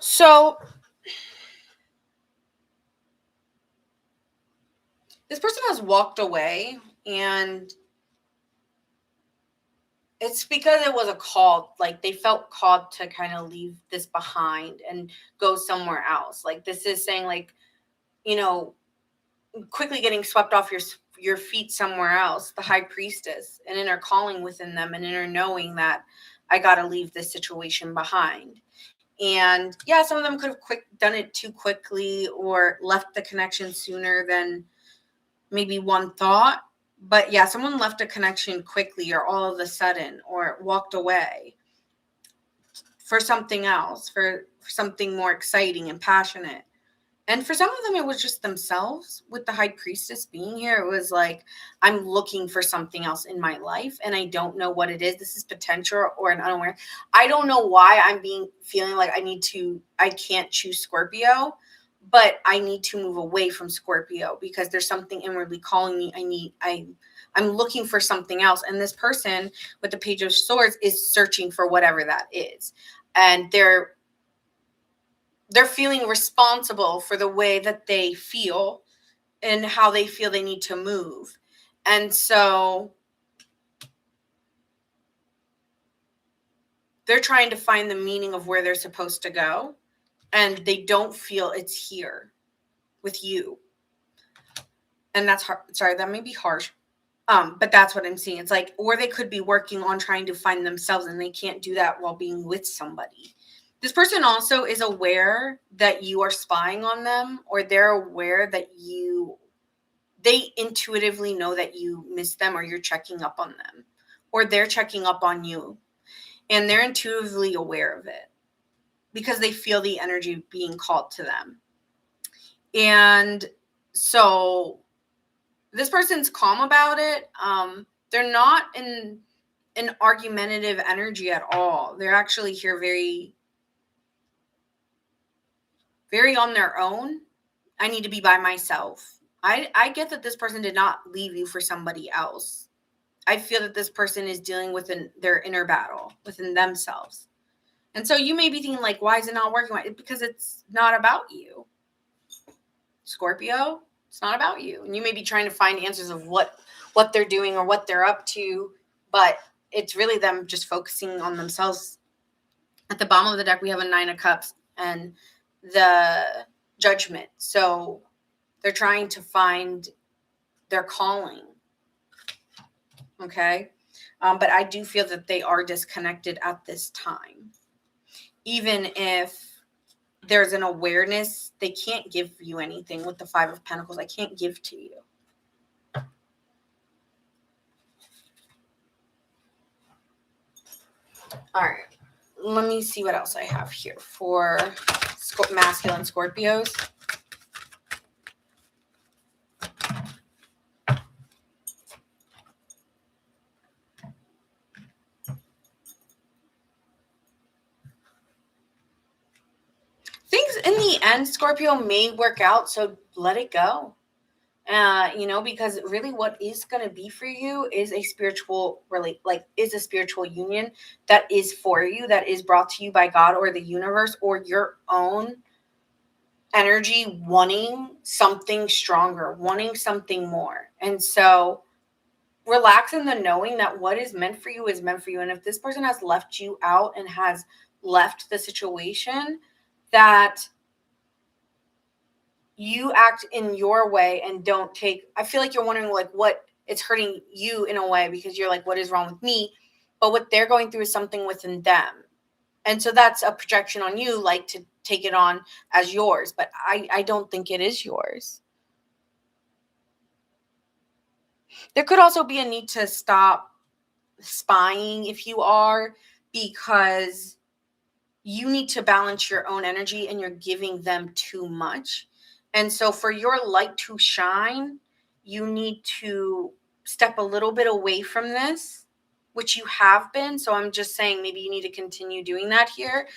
A: So this person has walked away, and it's because it was a call. Like they felt called to kind of leave this behind and go somewhere else. Like this is saying, like, quickly getting swept off your feet somewhere else. The High Priestess, an inner calling within them, an inner knowing that I got to leave this situation behind. And yeah, some of them could have done it too quickly or left the connection sooner than maybe one thought. But yeah, someone left a connection quickly or all of a sudden or walked away for something else, for something more exciting and passionate. And for some of them, it was just themselves. With the High Priestess being here, it was like, I'm looking for something else in my life, and I don't know what it is. This is potential or an unaware. I don't know why I'm feeling like I can't choose Scorpio, but I need to move away from Scorpio because there's something inwardly calling me. I'm looking for something else. And this person with the Page of Swords is searching for whatever that is. And they're feeling responsible for the way that they feel and how they feel they need to move. And so they're trying to find the meaning of where they're supposed to go, and they don't feel it's here with you. And that's hard. Sorry, that may be harsh. But that's what I'm seeing. It's like, or they could be working on trying to find themselves, and they can't do that while being with somebody. This person also is aware that you are spying on them, or they're aware that they intuitively know that you miss them, or you're checking up on them, or they're checking up on you, and they're intuitively aware of it because they feel the energy being called to them. And so this person's calm about it. They're not in an argumentative energy at all. They're actually here very, very on their own. I need to be by myself. I get that this person did not leave you for somebody else. I feel that this person is dealing with their inner battle within themselves. And so you may be thinking, like, why is it not working? Because it's not about you. Scorpio, it's not about you. And you may be trying to find answers of what they're doing or what they're up to, but it's really them just focusing on themselves. At the bottom of the deck, we have a 9 of Cups and the Judgment. So they're trying to find their calling. Okay. But I do feel that they are disconnected at this time. Even if there's an awareness, they can't give you anything with the 5 of Pentacles. I can't give to you. All right. Let me see what else I have here for masculine Scorpios. Things in the end, Scorpio, may work out, so let it go. Because really what is going to be for you is a spiritual union that is for you, that is brought to you by God or the universe or your own energy, wanting something stronger, wanting something more. And so relax in the knowing that what is meant for you is meant for you. And if this person has left you out and has left the situation, that you act in your way and don't take, I feel like you're wondering like what it's hurting you in a way because you're like, what is wrong with me? But what they're going through is something within them. And so that's a projection on you, like to take it on as yours. But I don't think it is yours. There could also be a need to stop spying if you are, because you need to balance your own energy and you're giving them too much. And so for your light to shine, you need to step a little bit away from this, which you have been. So I'm just saying maybe you need to continue doing that here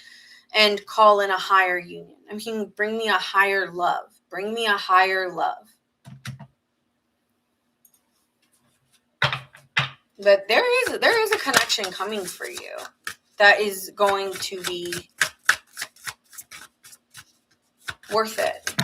A: and call in a higher union. I mean, bring me a higher love. Bring me a higher love. But there is a connection coming for you that is going to be worth it.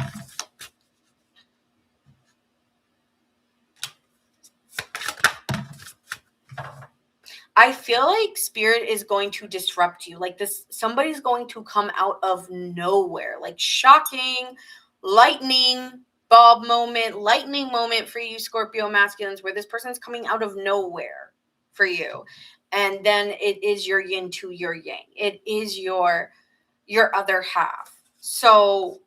A: I feel like spirit is going to disrupt you. Like this, somebody's going to come out of nowhere. Like shocking, lightning moment for you, Scorpio masculines, where this person's coming out of nowhere for you. And then it is your yin to your yang. It is your other half. So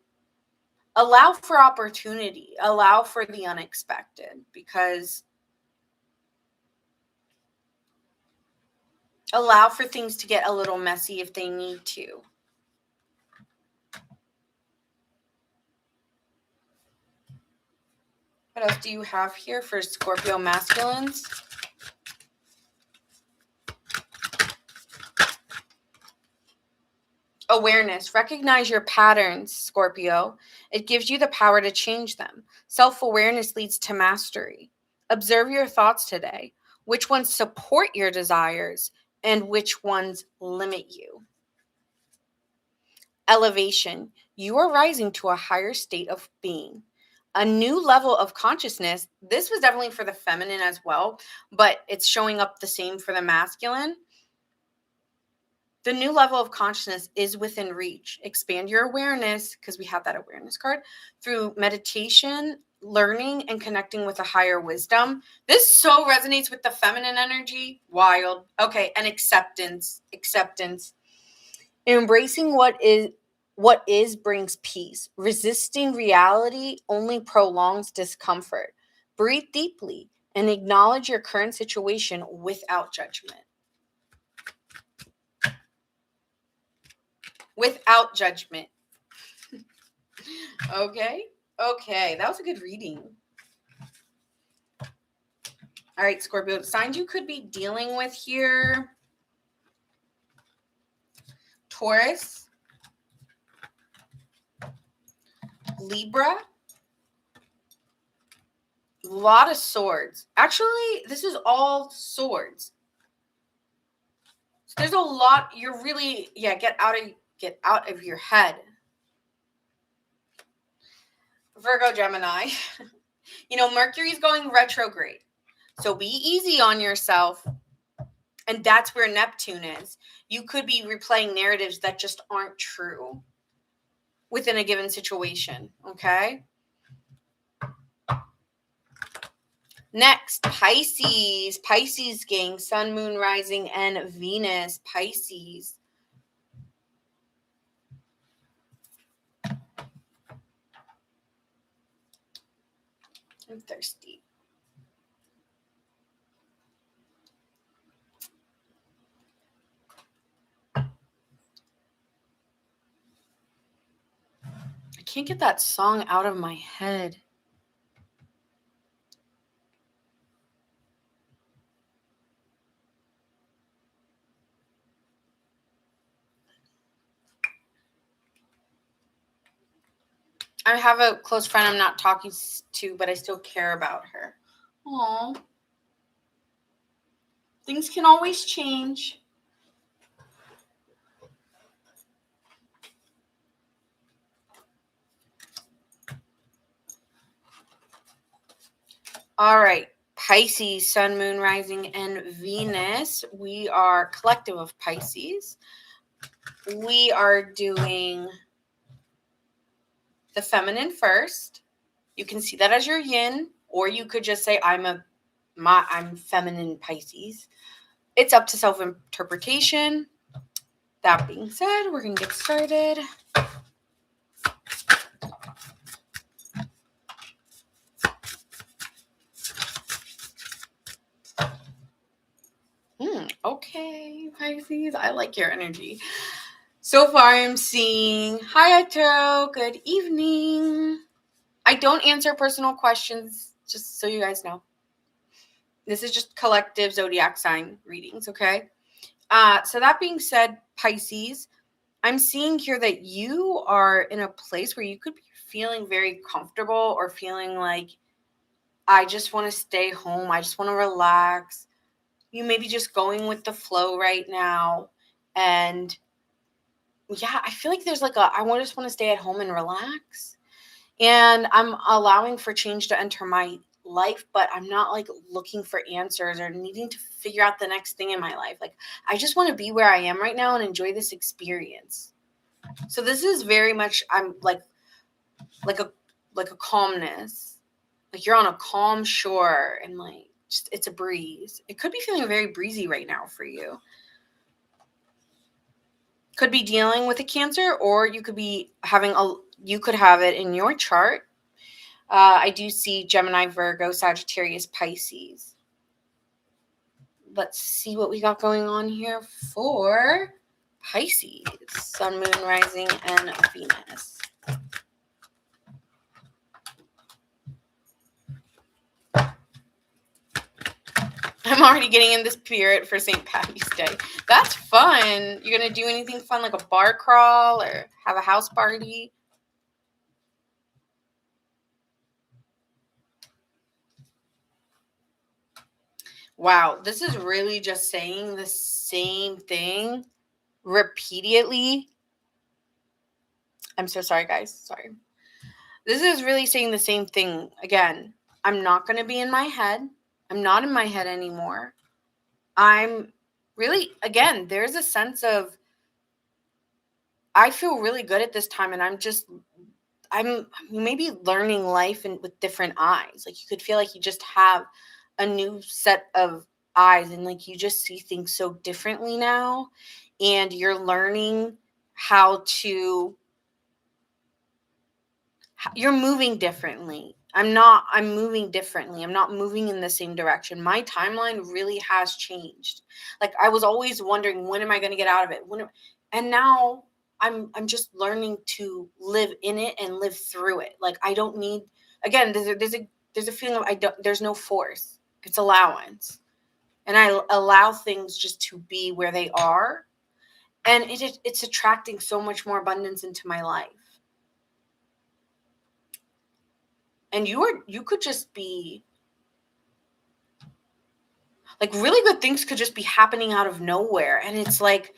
A: allow for opportunity, allow for the unexpected, because allow for things to get a little messy if they need to. What else do you have here for Scorpio masculines? Awareness. Recognize your patterns, Scorpio. It gives you the power to change them. Self-awareness leads to mastery. Observe your thoughts today. Which ones support your desires and which ones limit you? Elevation. You are rising to a higher state of being. A new level of consciousness. This was definitely for the feminine as well, but it's showing up the same for the masculine. The new level of consciousness is within reach. Expand your awareness, because we have that awareness card, through meditation, learning, and connecting with a higher wisdom. This so resonates with the feminine energy. Wild. Okay, and acceptance. Embracing what is brings peace. Resisting reality only prolongs discomfort. Breathe deeply and acknowledge your current situation without judgment. Without judgment. Okay? Okay, that was a good reading. All right, Scorpio, signs you could be dealing with here. Taurus, Libra, a lot of swords. Actually, this is all swords. So there's a lot. You're really, get out of your head. Virgo, Gemini. Mercury's going retrograde. So be easy on yourself. And that's where Neptune is. You could be replaying narratives that just aren't true within a given situation, okay? Next, Pisces. Pisces, gang. Sun, Moon, Rising, and Venus. Pisces. I'm thirsty. I can't get that song out of my head. I have a close friend I'm not talking to, but I still care about her. Aww. Things can always change. All right. Pisces, Sun, Moon, Rising, and Venus. We are collective of Pisces. We are doing the feminine first. You can see that as your yin, or you could just say I'm feminine Pisces. It's up to self-interpretation. That being said, we're going to get started. Okay, Pisces, I like your energy. So far, I'm seeing, hi, Tarot, good evening. I don't answer personal questions, just so you guys know. This is just collective zodiac sign readings, okay? So that being said, Pisces, I'm seeing here that you are in a place where you could be feeling very comfortable or feeling like, I just want to stay home. I just want to relax. You may be just going with the flow right now. And yeah, I feel like there's like I just want to stay at home and relax. And I'm allowing for change to enter my life, but I'm not like looking for answers or needing to figure out the next thing in my life. Like, I just want to be where I am right now and enjoy this experience. So this is very much, I'm like a calmness. Like you're on a calm shore and like just it's a breeze. It could be feeling very breezy right now for you. Could be dealing with a Cancer, or you could be you could have it in your chart. I do see Gemini, Virgo, Sagittarius, Pisces. Let's see what we got going on here for Pisces. Sun, Moon, Rising, and Venus. I'm already getting in the spirit for St. Patty's Day. That's fun. You're going to do anything fun like a bar crawl or have a house party? Wow, this is really just saying the same thing repeatedly. I'm so sorry, guys. Sorry. This is really saying the same thing again. I'm not going to be in my head. I'm not in my head anymore. I'm really, again, there's a sense of, I feel really good at this time, and I'm maybe learning life with different eyes. Like you could feel like you just have a new set of eyes and like you just see things so differently now, and you're learning you're moving differently. I'm moving differently. I'm not moving in the same direction. My timeline really has changed. Like I was always wondering, when am I going to get out of it? And now I'm just learning to live in it and live through it. Like, I don't need, again, there's a feeling of there's no force. It's allowance. And I allow things just to be where they are. And it's attracting so much more abundance into my life. And you could just be like, really good things could just be happening out of nowhere. And it's like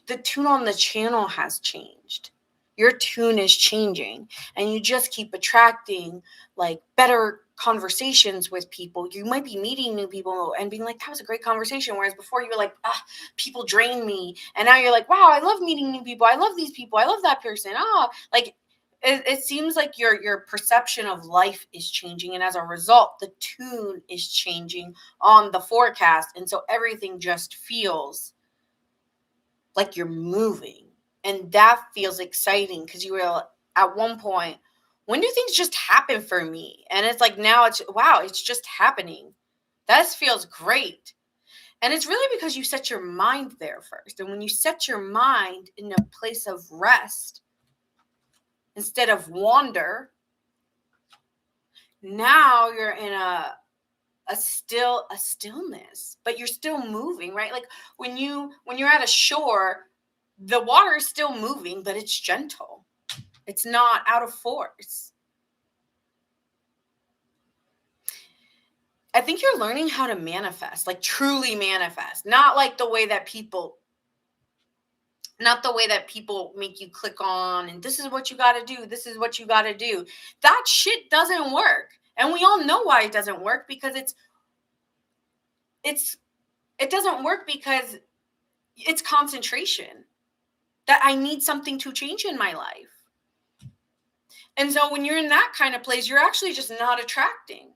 A: the tune on the channel has changed. Your tune is changing, and you just keep attracting like better conversations with people. You might be meeting new people and being like, that was a great conversation. Whereas before you were like, people drain me. And now you're like, wow, I love meeting new people. I love these people. I love that person. Like, it seems like your perception of life is changing, and as a result the tune is changing on the forecast, and so everything just feels like you're moving, and that feels exciting because you were at one point, when do things just happen for me? And it's like, now it's, wow, it's just happening. That feels great. And it's really because you set your mind there first, and when you set your mind in a place of rest instead of wander, now you're in a stillness, but you're still moving, right? Like when you're at a shore, the water is still moving, but it's gentle. It's not out of force. I think you're learning how to manifest, like truly manifest, not the way that people make you click on, and this is what you got to do. This is what you got to do. That shit doesn't work. And we all know why it doesn't work, because it doesn't work because it's concentration. That I need something to change in my life. And so when you're in that kind of place, you're actually just not attracting.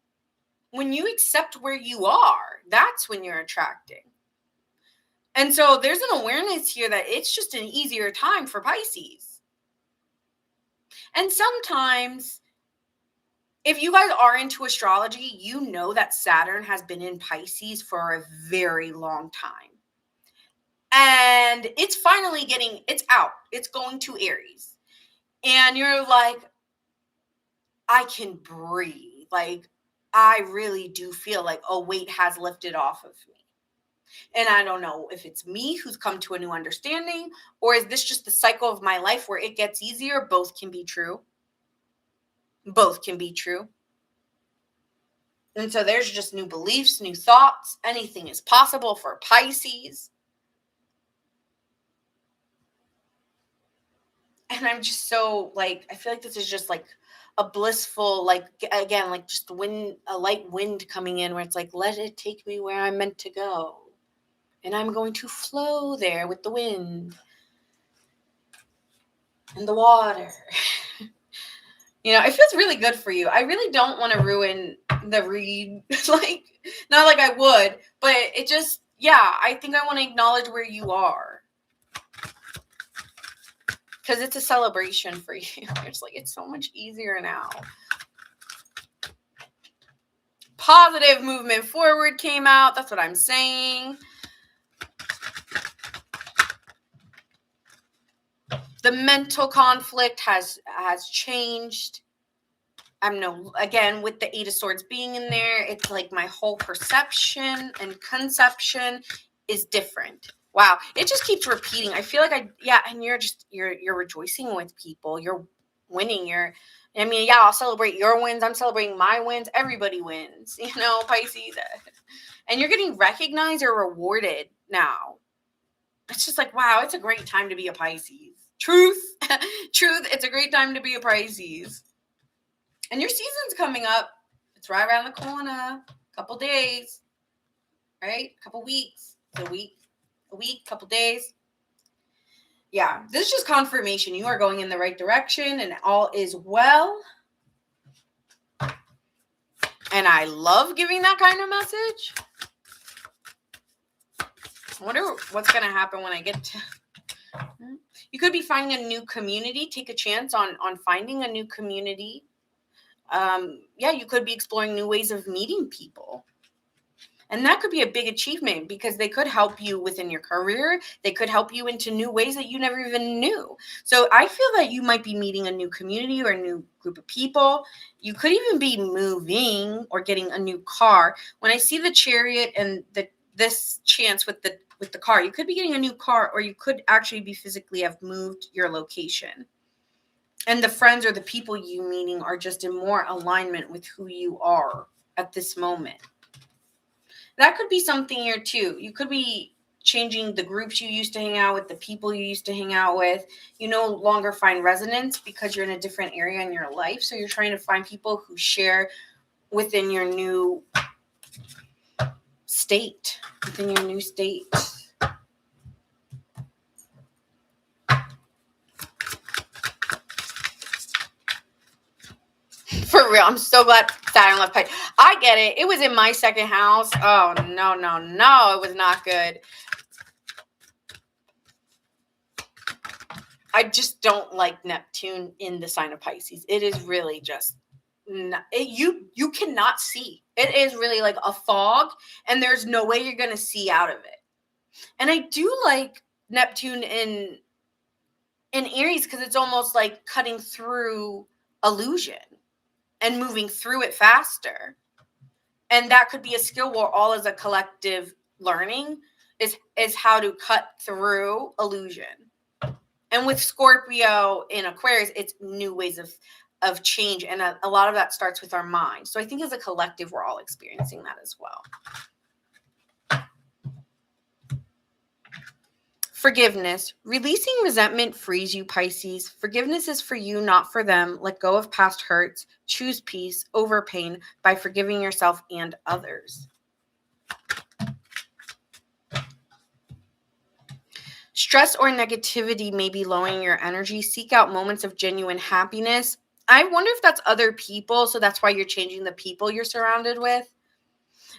A: When you accept where you are, that's when you're attracting. And so there's an awareness here that it's just an easier time for Pisces. And sometimes, if you guys are into astrology, you know that Saturn has been in Pisces for a very long time. And it's finally it's out. It's going to Aries. And you're like, I can breathe. Like, I really do feel like a weight has lifted off of me. And I don't know if it's me who's come to a new understanding, or is this just the cycle of my life where it gets easier? Both can be true. Both can be true. And so there's just new beliefs, new thoughts. Anything is possible for Pisces. And I'm just so I feel like this is just a blissful, again, just wind, a light wind coming in, where it's like, let it take me where I'm meant to go. And I'm going to flow there with the wind and the water. It feels really good for you. I really don't want to ruin the read, not like I would, but it just, I think I want to acknowledge where you are. Because it's a celebration for you. It's so much easier now. Positive movement forward came out. That's what I'm saying. The mental conflict has changed. Again, with the Eight of Swords being in there, it's like my whole perception and conception is different. Wow, it just keeps repeating. I feel like and you're rejoicing with people. You're winning. I'll celebrate your wins. I'm celebrating my wins. Everybody wins, Pisces. And you're getting recognized or rewarded now. It's just like, wow, it's a great time to be a Pisces. Truth, it's a great time to be a Pisces. And your season's coming up. It's right around the corner. A couple days, right? A couple weeks. A week, couple days. Yeah, this is just confirmation. You are going in the right direction and all is well. And I love giving that kind of message. I wonder what's going to happen when I get to... You could be finding a new community. Take a chance on finding a new community. You could be exploring new ways of meeting people. And that could be a big achievement because they could help you within your career. They could help you into new ways that you never even knew. So I feel that you might be meeting a new community or a new group of people. You could even be moving or getting a new car. When I see the Chariot and this chance with the car, you could be getting a new car, or you could actually be physically have moved your location. And the friends or the people you meeting are just in more alignment with who you are at this moment. That could be something here too. You could be changing the groups you used to hang out with, the people you used to hang out with. You no longer find resonance because you're in a different area in your life. So you're trying to find people who share within your new state, within your new state. For real, I'm so glad Saturn left Pisces. I get it. It was in my second house. Oh, no. It was not good. I just don't like Neptune in the sign of Pisces. It is really just, you cannot see. It is really like a fog, and there's no way you're going to see out of it. And I do like Neptune in Aries because it's almost like cutting through illusion and moving through it faster. And that could be a skill we're all as a collective learning is how to cut through illusion. And with Scorpio in Aquarius, it's new ways of change. And a lot of that starts with our mind. So I think as a collective, we're all experiencing that as well. Forgiveness. Releasing resentment frees you, Pisces. Forgiveness is for you, not for them. Let go of past hurts. Choose peace over pain by forgiving yourself and others. Stress or negativity may be lowering your energy. Seek out moments of genuine happiness. I wonder if that's other people, so that's why you're changing the people you're surrounded with.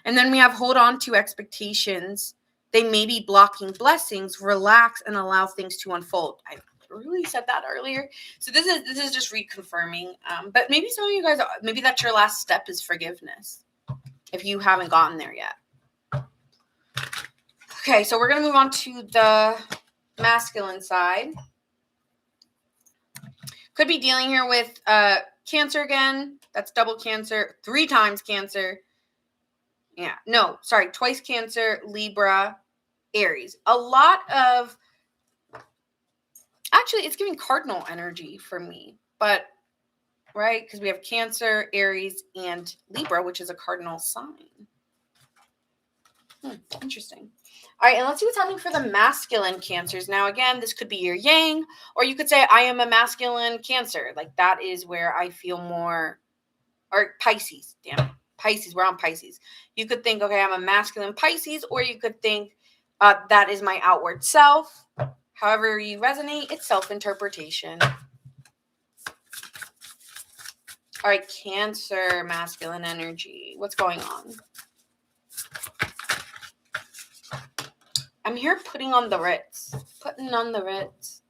A: And then we have hold on to expectations. They may be blocking blessings. Relax and allow things to unfold. I really said that earlier. So this is just reconfirming. But maybe some of you guys, maybe that's your last step is forgiveness, if you haven't gotten there yet. Okay, so we're going to move on to the masculine side. Could be dealing here with Cancer again. That's double Cancer, 3 times Cancer. Yeah, no, sorry, twice Cancer, Libra, Aries. A lot of, actually, it's giving cardinal energy for me, but, right, because we have Cancer, Aries, and Libra, which is a cardinal sign. Interesting. All right, and let's see what's happening for the masculine Cancers. Now, again, this could be your yang, or you could say, I am a masculine Cancer. Like, that is where I feel more, or Pisces, damn it. Pisces, we're on Pisces. You could think, okay, I'm a masculine Pisces, or you could think that is my outward self. However you resonate, it's self-interpretation. All right, Cancer, masculine energy. What's going on? I'm here putting on the Ritz. Putting on the Ritz.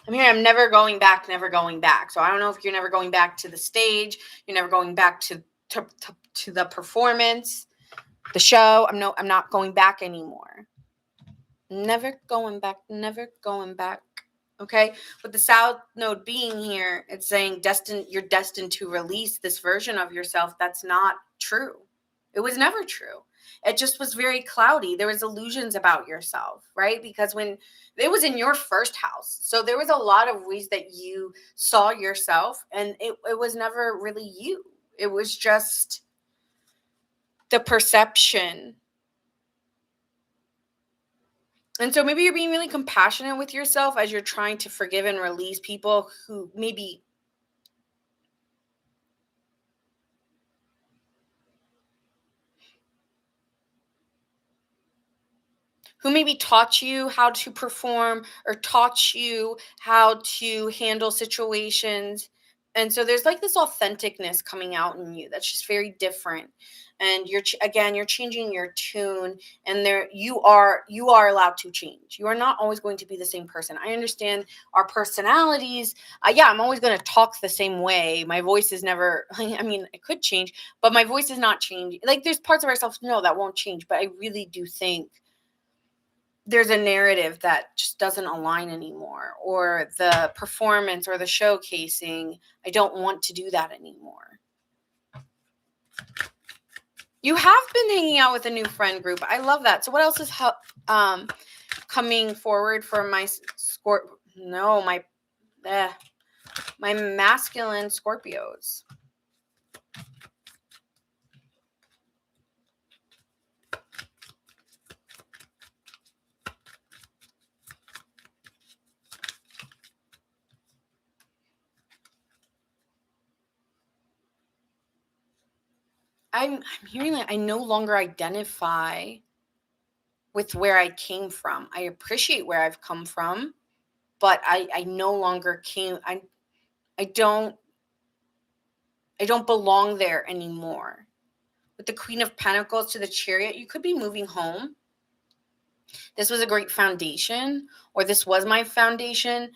A: I'm here. I'm never going back, never going back. So I don't know if you're never going back to the stage. You're never going back to the performance, the show. I'm not going back anymore. Never going back, never going back. Okay. With the South Node being here, it's saying you're destined to release this version of yourself. That's not true. It was never true. It just was very cloudy. There was illusions about yourself, right? Because when it was in your first house, so there was a lot of ways that you saw yourself, and it was never really you. It was just the perception. And so maybe you're being really compassionate with yourself as you're trying to forgive and release people who maybe taught you how to perform or taught you how to handle situations And so there's like this authenticness coming out in you that's just very different. And you're changing your tune, and you are allowed to change. You are not always going to be the same person. I understand our personalities. Yeah, I'm always going to talk the same way. My voice is never, I mean, it could change, but my voice is not changing. Like, there's parts of ourselves, no, that won't change. But I really do think there's a narrative that just doesn't align anymore, or the performance or the showcasing. I don't want to do that anymore. You have been hanging out with a new friend group. I love that. So what else is coming forward for my my masculine Scorpios? I'm hearing that I no longer identify with where I came from. I appreciate where I've come from, but I no longer I don't belong there anymore. With the Queen of Pentacles to the Chariot, you could be moving home. This was a great foundation, or this was my foundation,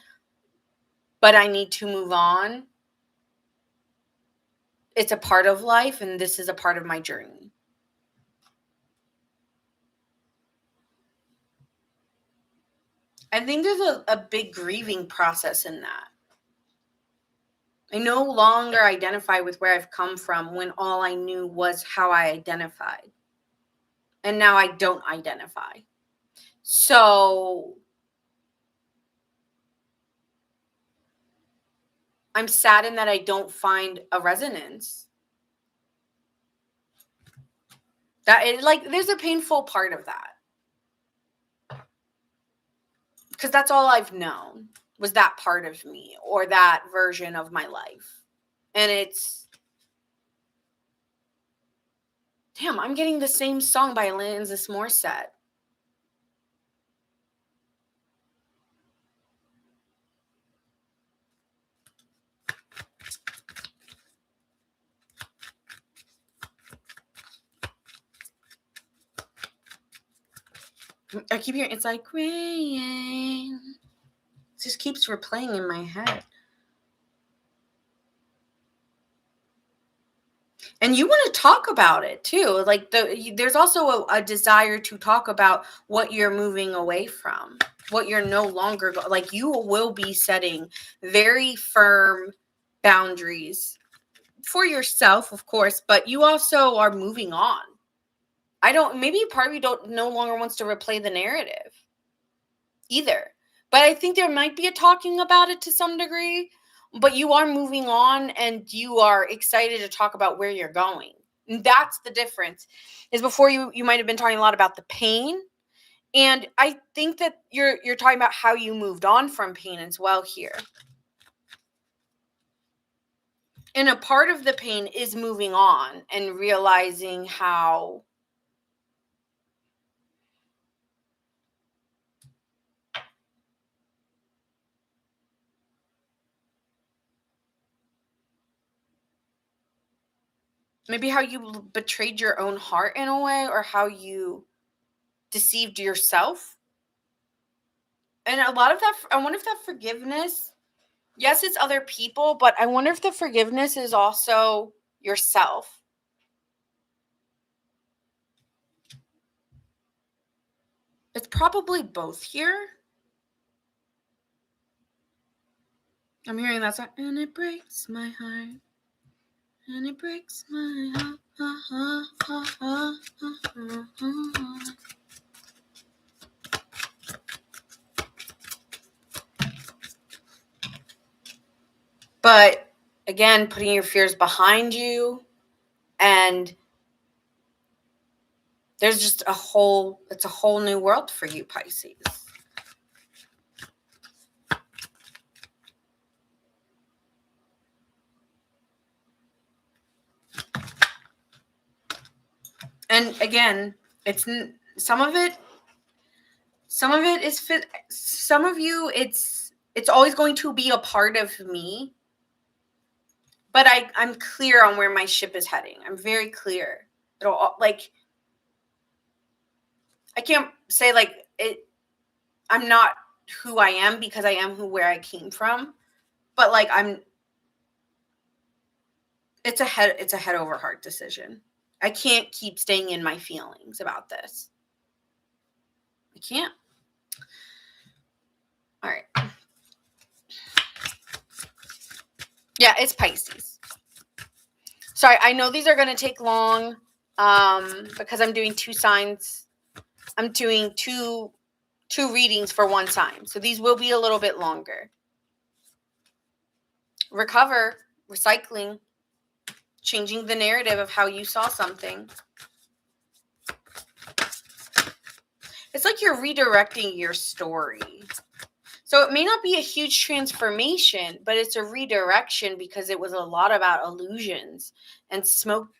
A: but I need to move on. It's a part of life, and this is a part of my journey. I think there's a big grieving process in that. I no longer identify with where I've come from when all I knew was how I identified. And now I don't identify. So I'm saddened that I don't find a resonance. There's a painful part of that. Because that's all I've known was that part of me, or that version of my life. And it's, damn, I'm getting the same song by Alanis Morissette. I keep hearing, it's like rain. It just keeps replaying in my head. And you want to talk about it too. Like there's also a desire to talk about what you're moving away from, what you're no longer like. You will be setting very firm boundaries for yourself, of course, but you also are moving on. Maybe part of you no longer wants to replay the narrative either. But I think there might be a talking about it to some degree, but you are moving on and you are excited to talk about where you're going. And that's the difference. Is before you might have been talking a lot about the pain, and I think that you're talking about how you moved on from pain as well here. And a part of the pain is moving on and realizing how maybe how you betrayed your own heart in a way, or how you deceived yourself. And a lot of that, I wonder if that forgiveness, yes, it's other people, but I wonder if the forgiveness is also yourself. It's probably both here. I'm hearing that song, and it breaks my heart. And it breaks my heart. But again, putting your fears behind you, and there's just it's a whole new world for you, Pisces. And again, it's some of it is fit. Some of you, it's always going to be a part of me. but I'm clear on where my ship is heading. I'm very clear. It'll like, I can't say like it. I'm not who I am because I am where I came from, but like it's a head over heart decision. I can't keep staying in my feelings about this. I can't. All right. Yeah, it's Pisces. Sorry, I know these are going to take long because I'm doing two signs. I'm doing two readings for one sign. So these will be a little bit longer. Recover, recycling, changing the narrative of how you saw something. It's like you're redirecting your story. So it may not be a huge transformation, but it's a redirection because it was a lot about illusions and smoked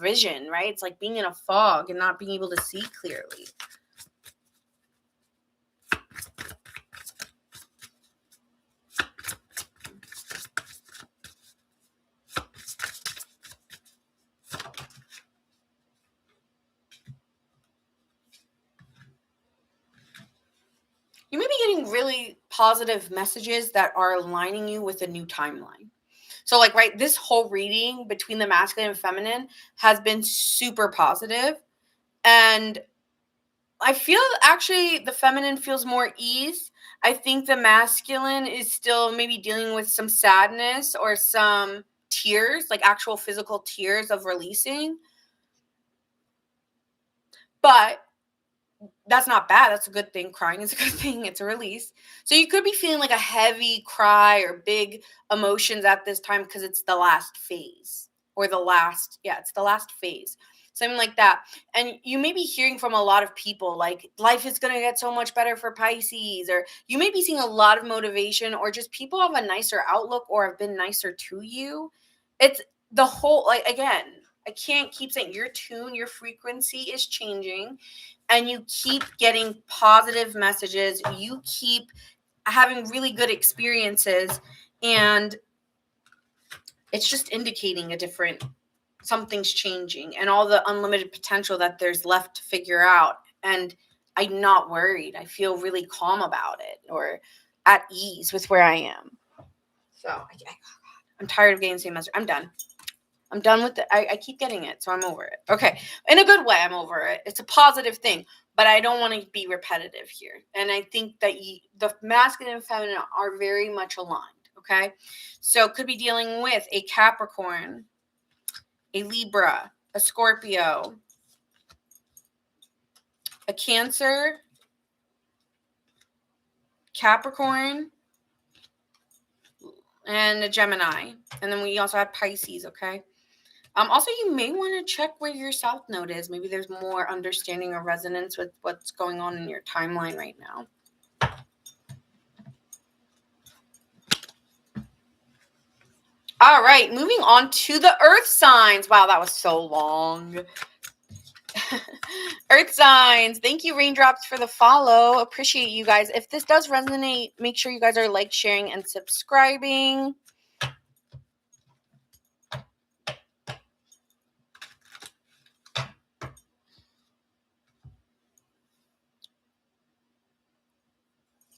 A: vision, right? It's like being in a fog and not being able to see clearly. You may be getting really positive messages that are aligning you with a new timeline. So like, right, this whole reading between the masculine and feminine has been super positive. And I feel actually the feminine feels more ease. I think the masculine is still maybe dealing with some sadness or some tears, like actual physical tears of releasing. But that's not bad. That's a good thing. Crying is a good thing. It's a release. So you could be feeling like a heavy cry or big emotions at this time because it's the last phase or it's the last phase. Something like that. And you may be hearing from a lot of people like life is going to get so much better for Pisces, or you may be seeing a lot of motivation, or just people have a nicer outlook or have been nicer to you. It's the whole, like, again, I can't keep saying your tune, your frequency is changing, and you keep getting positive messages. You keep having really good experiences, and it's just indicating a different, something's changing and all the unlimited potential that there's left to figure out. And I'm not worried. I feel really calm about it, or at ease with where I am. So I'm tired of getting the same message. I'm done with it. I keep getting it, so I'm over it. Okay. In a good way, I'm over it. It's a positive thing, but I don't want to be repetitive here. And I think that the masculine and feminine are very much aligned, okay? So could be dealing with a Capricorn, a Libra, a Scorpio, a Cancer, Capricorn, and a Gemini. And then we also have Pisces, okay? Also, you may want to check where your South Node is. Maybe there's more understanding or resonance with what's going on in your timeline right now. All right, moving on to the Earth signs. Wow, that was so long. Earth signs. Thank you, Raindrops, for the follow. Appreciate you guys. If this does resonate, make sure you guys are like, sharing, and subscribing.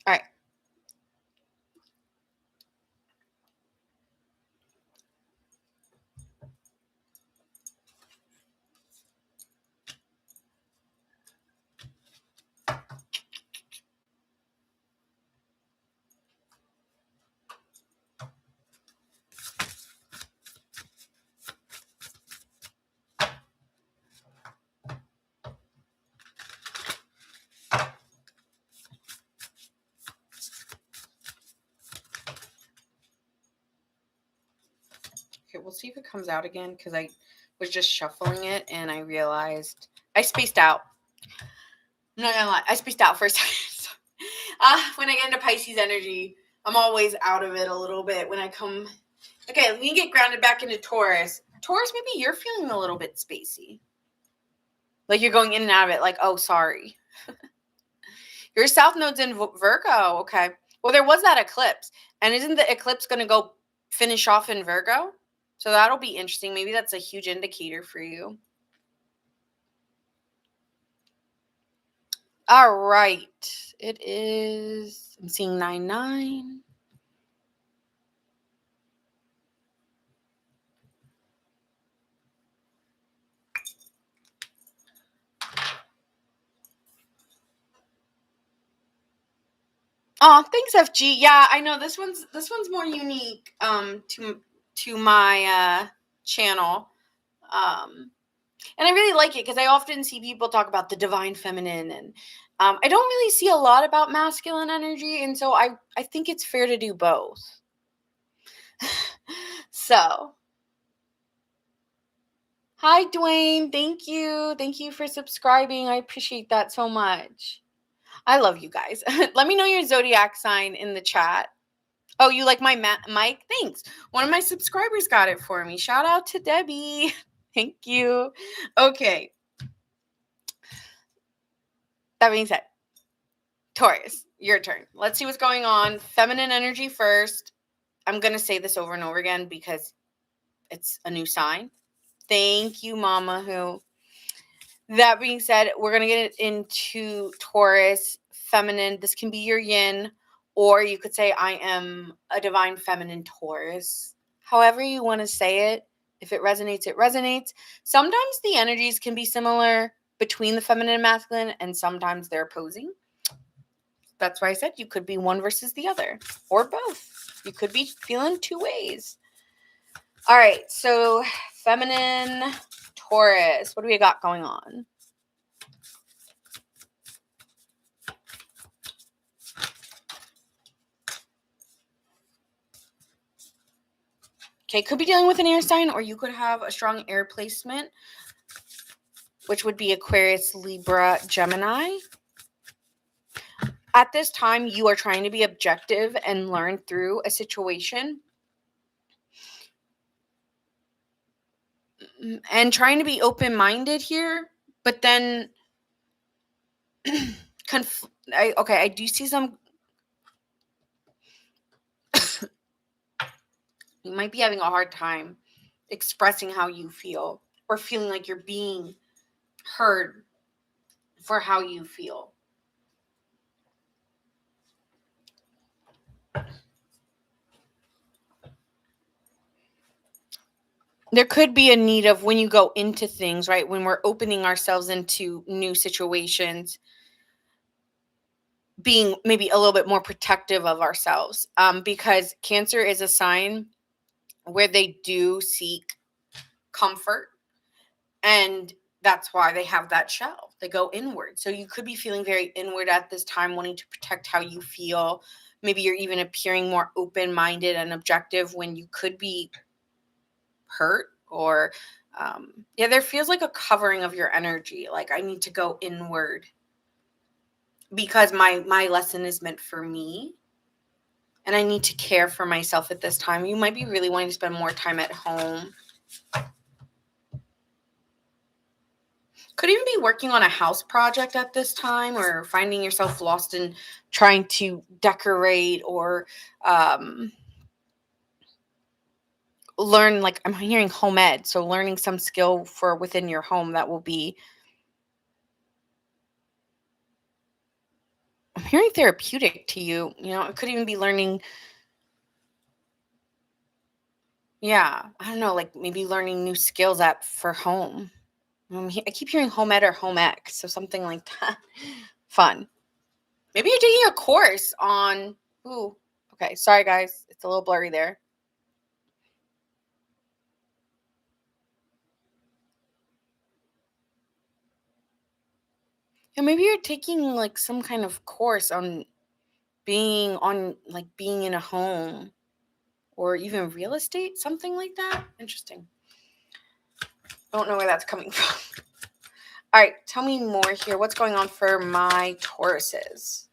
A: All right. Okay, we'll see if it comes out again, because I was just shuffling it and I realized I spaced out. I'm not gonna lie, I spaced out for a second. When I get into Pisces energy, I'm always out of it a little bit when I come. Okay, let me get grounded back into Taurus. Taurus, maybe you're feeling a little bit spacey. Like you're going in and out of it, like, oh, sorry. Your South Node's in Virgo, okay. Well, there was that eclipse. And isn't the eclipse going to go finish off in Virgo. So that'll be interesting. Maybe that's a huge indicator for you. All right. It is, I'm seeing 9-9. Oh, thanks, FG. Yeah, I know this one's more unique to my channel. And I really like it because I often see people talk about the divine feminine, and I don't really see a lot about masculine energy, and so I think it's fair to do both. So, hi Dwayne, thank you for subscribing. I appreciate that so much. I love you guys. Let me know your zodiac sign in the chat. Oh, you like my mic? Thanks. One of my subscribers got it for me. Shout out to Debbie. Thank you. Okay. That being said, Taurus, your turn. Let's see what's going on. Feminine energy first. I'm going to say this over and over again because it's a new sign. Thank you, Mama Who. That being said, we're going to get into Taurus, feminine. This can be your yin, or you could say, I am a divine feminine Taurus. However you want to say it. If it resonates, it resonates. Sometimes the energies can be similar between the feminine and masculine, and sometimes they're opposing. That's why I said you could be one versus the other, or both. You could be feeling two ways. All right, so feminine Taurus. What do we got going on? Okay, could be dealing with an air sign, or you could have a strong air placement, which would be Aquarius, Libra, Gemini. At this time, you are trying to be objective and learn through a situation and trying to be open-minded here, but then I do see some you might be having a hard time expressing how you feel or feeling like you're being heard for how you feel. There could be a need of when you go into things, right? When we're opening ourselves into new situations, being maybe a little bit more protective of ourselves, because Cancer is a sign where they do seek comfort, and that's why they have that shell. They go inward. So you could be feeling very inward at this time, wanting to protect how you feel. Maybe you're even appearing more open-minded and objective when you could be hurt, or there feels like a covering of your energy. Like, I need to go inward because my lesson is meant for me, and I need to care for myself at this time. You might be really wanting to spend more time at home. Could even be working on a house project at this time, or finding yourself lost in trying to decorate, or learn, like I'm hearing home ed. So learning some skill for within your home that will be, I'm hearing therapeutic to you. You know, it could even be learning. Yeah, I don't know, like maybe learning new skills for home. I keep hearing home ed or home ec, so something like that. Fun. Maybe you're taking a course on. Ooh, okay. Sorry, guys. It's a little blurry there. Yeah, maybe you're taking like some kind of course on being in a home, or even real estate, something like that. Interesting. I don't know where that's coming from. All right, tell me more here. What's going on for my Tauruses?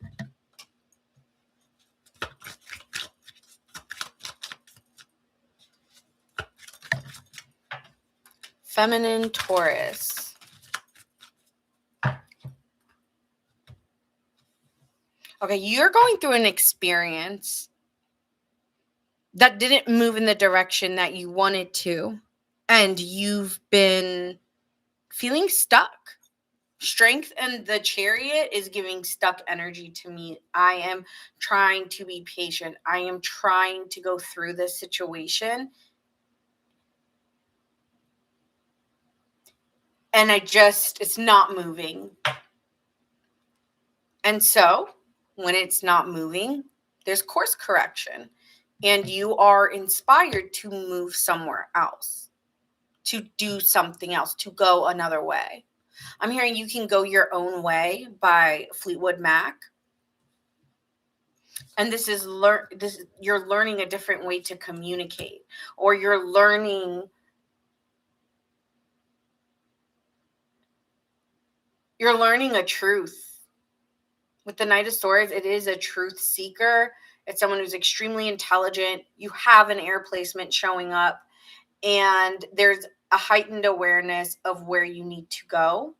A: Feminine Taurus. Okay, you're going through an experience that didn't move in the direction that you wanted to, and you've been feeling stuck. Strength and the Chariot is giving stuck energy to me. I am trying to be patient. I am trying to go through this situation. And it's not moving. And so when it's not moving, there's course correction. And you are inspired to move somewhere else, to do something else, to go another way. I'm hearing You Can Go Your Own Way by Fleetwood Mac. And this is you're learning a different way to communicate, or you're learning a truth. With the Knight of Swords, it is a truth seeker. It's someone who's extremely intelligent. You have an air placement showing up, and there's a heightened awareness of where you need to go.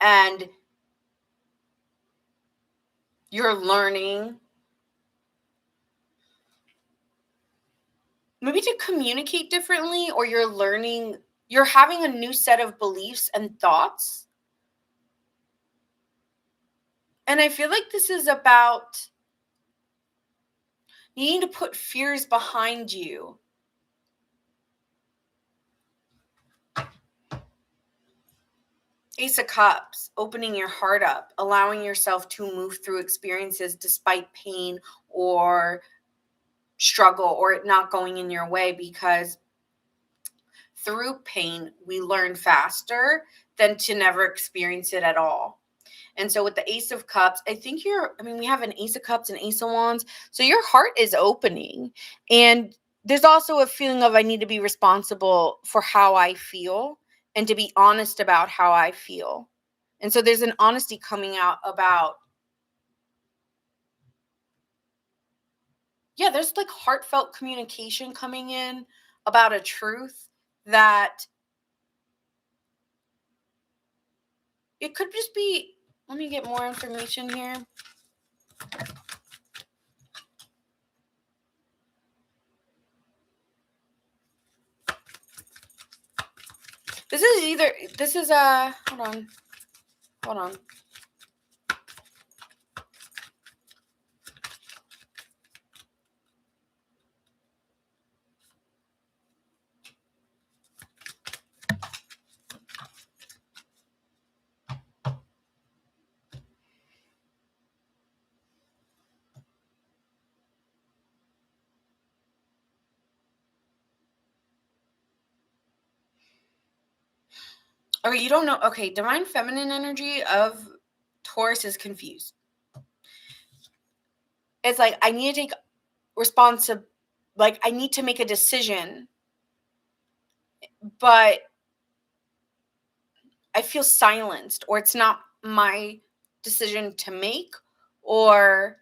A: And you're learning maybe to communicate differently, or you're having a new set of beliefs and thoughts. And I feel like this is about needing to put fears behind you. Ace of Cups, opening your heart up, allowing yourself to move through experiences despite pain or struggle or it not going in your way, because through pain, we learn faster than to never experience it at all. And so with the Ace of Cups, I think we have an Ace of Cups and Ace of Wands. So your heart is opening. And there's also a feeling of I need to be responsible for how I feel and to be honest about how I feel. And so there's an honesty coming out about, there's like heartfelt communication coming in about a truth that it could just be, let me get more information here. Hold on. Okay, you don't know. Okay, divine feminine energy of Taurus is confused. It's like, I need to take I need to make a decision, but I feel silenced, or it's not my decision to make, or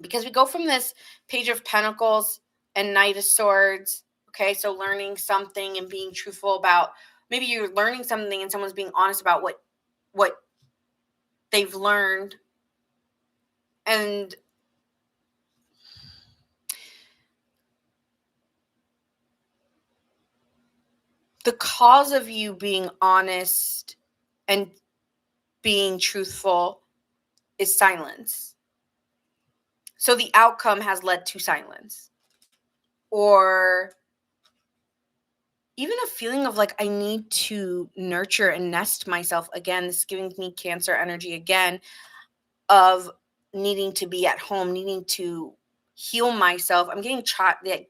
A: because we go from this Page of Pentacles and Knight of Swords. Okay, so learning something and being truthful about, maybe you're learning something and someone's being honest about what they've learned, and the cause of you being honest and being truthful is silence. So the outcome has led to silence, or even a feeling of like, I need to nurture and nest myself again. This is giving me Cancer energy again, of needing to be at home, needing to heal myself. I'm getting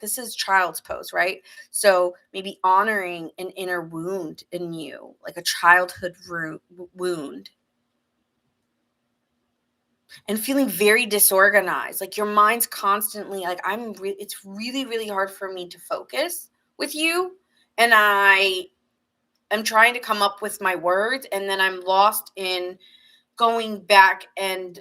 A: this is child's pose, right? So maybe honoring an inner wound in you, like a childhood wound, and feeling very disorganized. Like your mind's constantly like, it's really, really hard for me to focus with you. And I am trying to come up with my words, and then I'm lost in going back and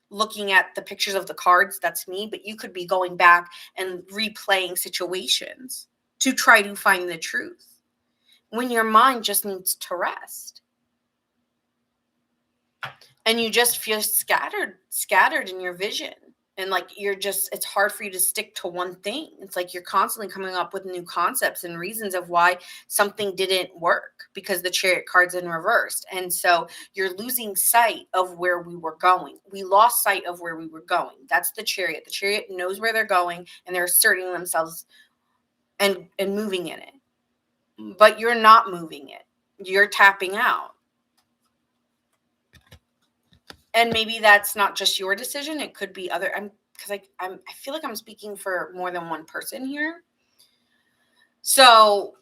A: looking at the pictures of the cards. That's me, but you could be going back and replaying situations to try to find the truth when your mind just needs to rest. And you just feel scattered in your vision. And like it's hard for you to stick to one thing. It's like you're constantly coming up with new concepts and reasons of why something didn't work because the Chariot card's in reversed. And so you're losing sight of where we were going. We lost sight of where we were going. That's the Chariot. The Chariot knows where they're going and they're asserting themselves and moving in it. But you're not moving it. You're tapping out. And maybe that's not just your decision. It could be other. I feel like I'm speaking for more than one person here. So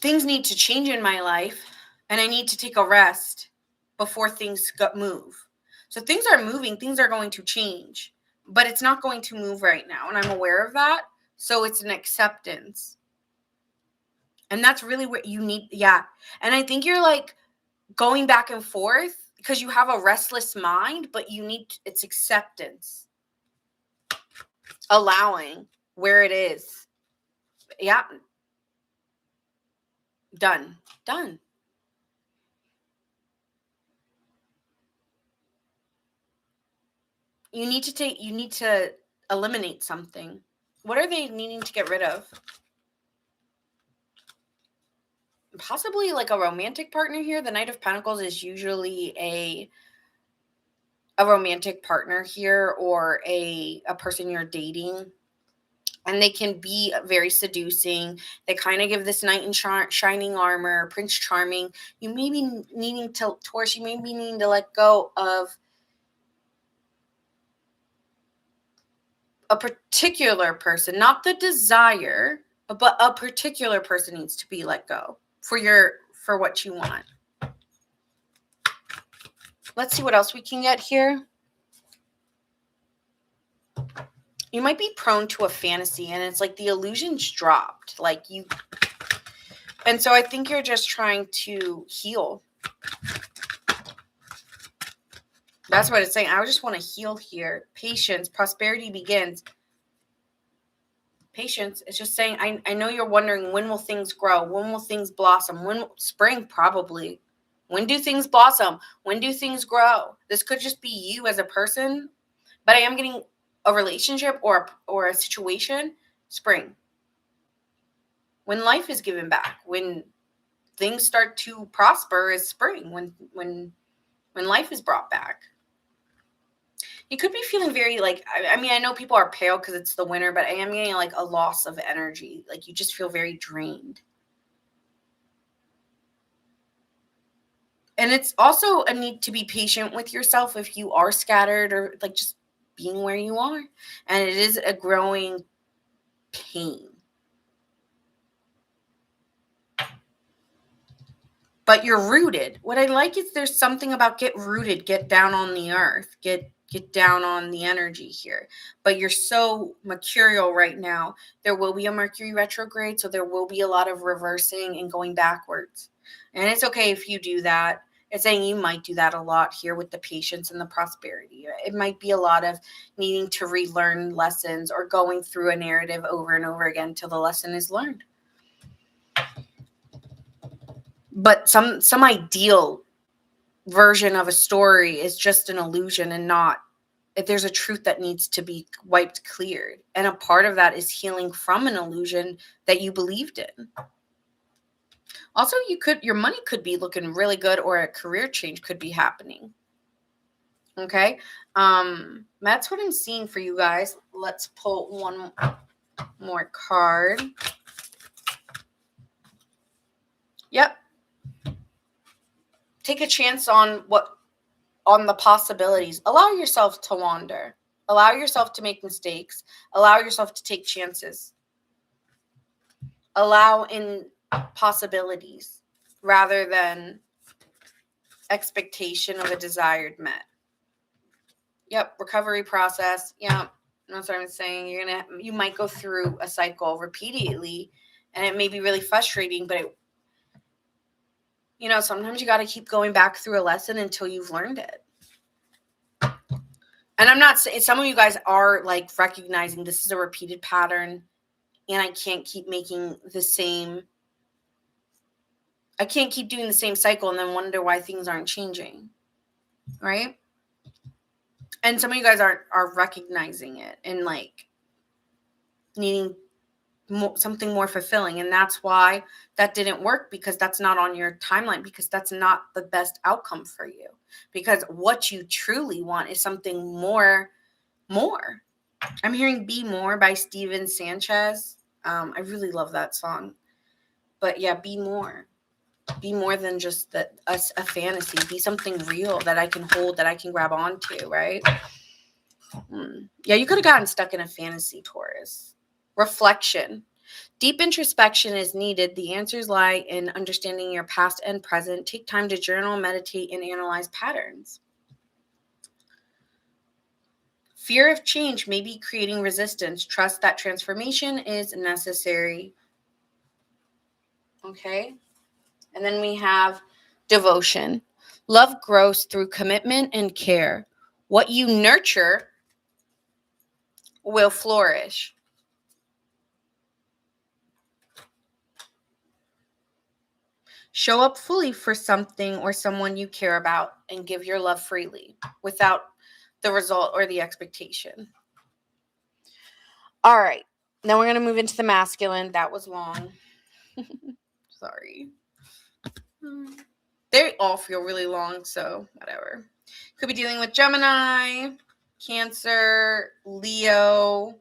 A: things need to change in my life, and I need to take a rest before things move. So things are moving. Things are going to change, but it's not going to move right now, and I'm aware of that. So it's an acceptance. And that's really what you need. Yeah. And I think you're like going back and forth because you have a restless mind, but it's acceptance. Allowing where it is. Yeah. Done. You need to eliminate something. What are they needing to get rid of? Possibly like a romantic partner here. The Knight of Pentacles is usually a romantic partner here, or a person you're dating. And they can be very seducing. They kind of give this knight in shining armor, Prince Charming. You may be needing to, Taurus, you may be needing to let go of a particular person, not the desire, but a particular person needs to be let go for what you want. Let's see what else we can get here. You might be prone to a fantasy, and it's like the illusion's dropped. And so I think you're just trying to heal. That's what it's saying. I just want to heal here. Patience, prosperity begins. Patience. It's just saying, I know you're wondering, when will things grow? When will things blossom? Spring, probably. When do things blossom? When do things grow? This could just be you as a person, but I am getting a relationship or a situation. Spring. When life is given back, when things start to prosper, is spring. When life is brought back. You could be feeling very I know people are pale because it's the winter, but I am getting like a loss of energy. Like you just feel very drained. And it's also a need to be patient with yourself if you are scattered, or like just being where you are. And it is a growing pain. But you're rooted. What I like is there's something about get rooted, get down on the earth, get down on the energy here. But you're so mercurial right now. There will be a Mercury retrograde, so there will be a lot of reversing and going backwards. And it's okay if you do that. It's saying you might do that a lot here with the patience and the prosperity. It might be a lot of needing to relearn lessons or going through a narrative over and over again till the lesson is learned. But some ideal version of a story is just an illusion, and not, if there's a truth that needs to be wiped cleared. And a part of that is healing from an illusion that you believed in. Also, your money could be looking really good, or a career change could be happening. Okay. That's what I'm seeing for you guys. Let's pull one more card. Yep. Take a chance on the possibilities. Allow yourself to wander. Allow yourself to make mistakes. Allow yourself to take chances. Allow in possibilities rather than expectation of a desired met. Yep, recovery process. Yeah, that's what I'm saying. You might go through a cycle repeatedly, and it may be really frustrating, but sometimes you got to keep going back through a lesson until you've learned it. And I'm not saying, some of you guys are like recognizing this is a repeated pattern, and I can't keep making the same I can't keep doing the same cycle and then wonder why things aren't changing, right? And some of you guys are recognizing it and like needing something more fulfilling. And that's why that didn't work, because that's not on your timeline, because that's not the best outcome for you. Because what you truly want is something more. I'm hearing Be More by Steven Sanchez. I really love that song. But yeah, be more. Be more than just a fantasy. Be something real that I can hold, that I can grab onto, right? Yeah, you could have gotten stuck in a fantasy, Taurus. Reflection. Deep introspection is needed. The answers lie in understanding your past and present. Take time to journal, meditate, and analyze patterns. Fear of change may be creating resistance. Trust that transformation is necessary. Okay. And then we have devotion. Love grows through commitment and care. What you nurture will flourish. Show up fully for something or someone you care about and give your love freely without the result or the expectation. All right. Now we're going to move into the masculine. That was long. Sorry. They all feel really long, so whatever. Could be dealing with Gemini, Cancer, Leo,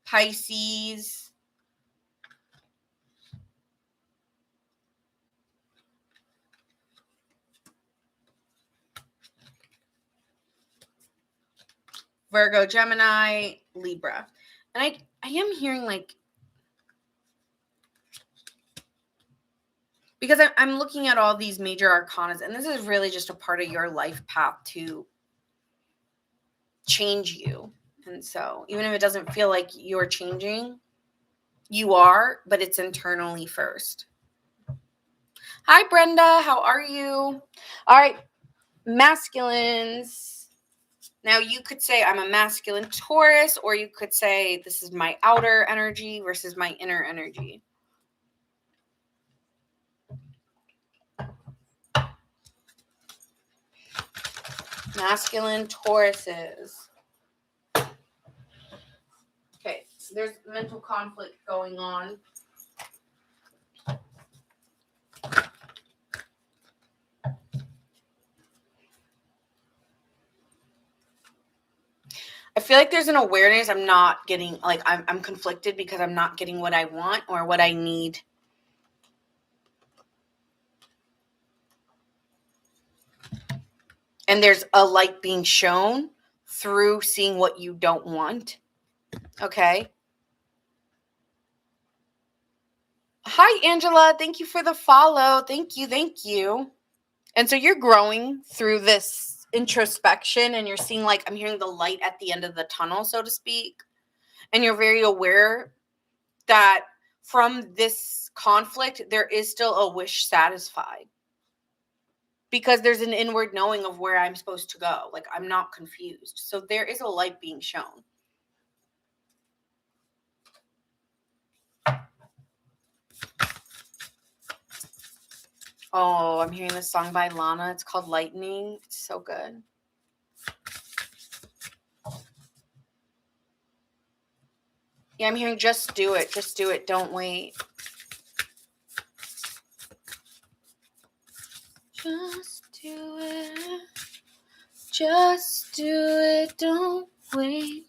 A: Pisces. Virgo, Gemini, Libra. And I am hearing like, because I'm looking at all these major arcanas, and this is really just a part of your life path to change you. And so even if it doesn't feel like you're changing, you are, but it's internally first. Hi, Brenda. How are you? All right. Masculines. Now, you could say I'm a masculine Taurus, or you could say this is my outer energy versus my inner energy. Masculine Tauruses. Okay, so there's mental conflict going on. I feel like there's an awareness I'm not getting, like I'm conflicted because I'm not getting what I want or what I need. And there's a light being shown through seeing what you don't want. Okay. Hi, Angela. Thank you for the follow. Thank you. Thank you. And so you're growing through this introspection, and you're seeing, like, I'm hearing the light at the end of the tunnel, so to speak. And you're very aware that from this conflict, there is still a wish satisfied. Because there's an inward knowing of where I'm supposed to go. Like, I'm not confused. So there is a light being shown. Oh, I'm hearing this song by Lana. It's called Lightning. It's so good. Yeah, I'm hearing just do it. Just do it. Don't wait. Just do it. Just do it. Don't wait.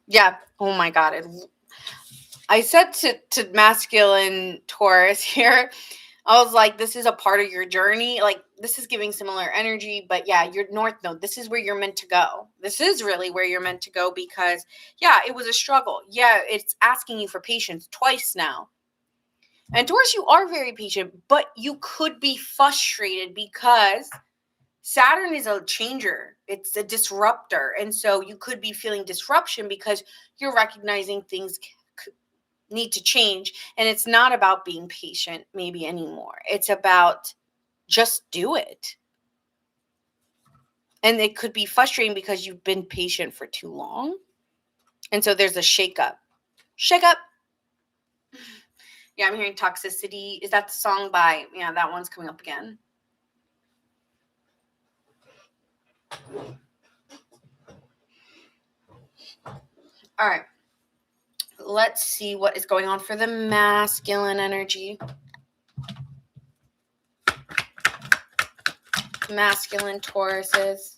A: Yeah. Oh my God. I said to masculine Taurus here, I was like, this is a part of your journey. Like, this is giving similar energy, but yeah, your North Node, this is where you're meant to go. This is really where you're meant to go, because yeah, it was a struggle. Yeah, it's asking you for patience twice now. And Taurus, you are very patient, but you could be frustrated because Saturn is a changer. It's a disruptor. And so you could be feeling disruption because you're recognizing things need to change. And it's not about being patient maybe anymore. It's about just do it. And it could be frustrating because you've been patient for too long. And so there's a shake up. Shake up. Yeah, I'm hearing toxicity. Is that the song by, yeah, that one's coming up again. All right. Let's see what is going on for the masculine energy. Masculine Tauruses.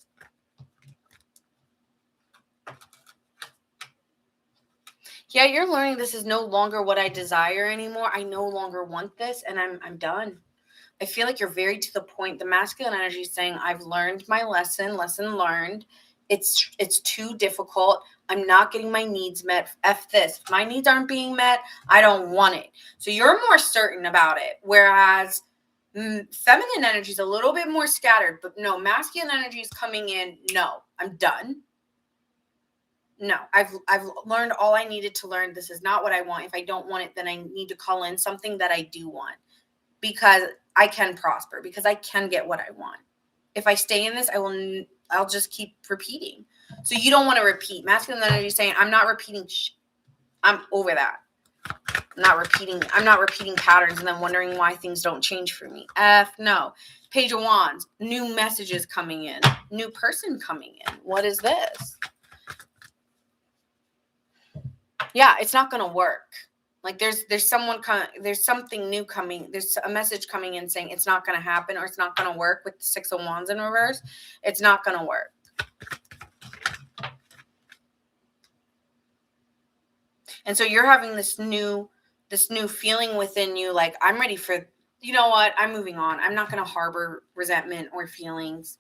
A: Yeah, you're learning this is no longer what I desire anymore. I no longer want this, and I'm done. I feel like you're very to the point. The masculine energy is saying, I've learned my lesson learned. It's too difficult. I'm not getting my needs met. F this. If my needs aren't being met, I don't want it. So you're more certain about it. Whereas feminine energy is a little bit more scattered, but no, masculine energy is coming in. No, I'm done. No, I've learned all I needed to learn. This is not what I want. If I don't want it, then I need to call in something that I do want, because I can prosper, because I can get what I want. If I stay in this, I'll just keep repeating. So you don't want to repeat. Masculine energy is saying, I'm not repeating. I'm over that. I'm not repeating patterns and then wondering why things don't change for me. No. Page of Wands, new messages coming in, new person coming in. What is this? Yeah, it's not going to work. Like there's something new coming. There's a message coming in saying it's not going to happen, or it's not going to work with the Six of Wands in reverse. It's not going to work. And so you're having this new feeling within you, like, I'm ready for, you know what? I'm moving on. I'm not going to harbor resentment or feelings.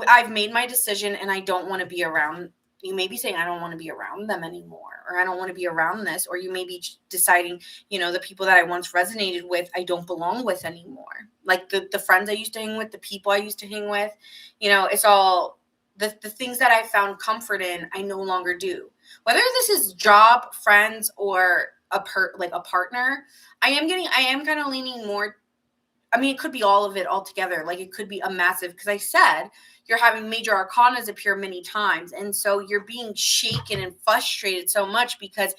A: I've made my decision and I don't want to be around. You may be saying, I don't want to be around them anymore, or I don't want to be around this. Or you may be deciding, the people that I once resonated with, I don't belong with anymore. Like the friends I used to hang with, the people I used to hang with, it's all the things that I found comfort in, I no longer do. Whether this is job, friends, or a partner, I am kind of leaning more. I mean, it could be all of it all together. Like it could be a massive, because I said you're having major arcanas appear many times. And so you're being shaken and frustrated so much because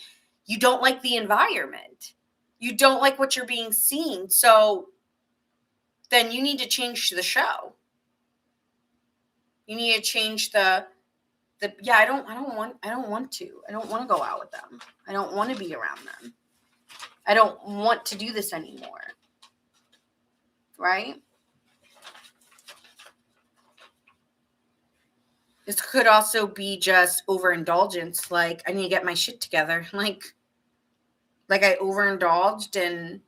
A: you don't like the environment. You don't like what you're being seen. So then you need to change the show. You need to change I don't want to go out with them. I don't want to be around them. I don't want to do this anymore. Right? This could also be just overindulgence. Like, I need to get my shit together. Like I overindulged and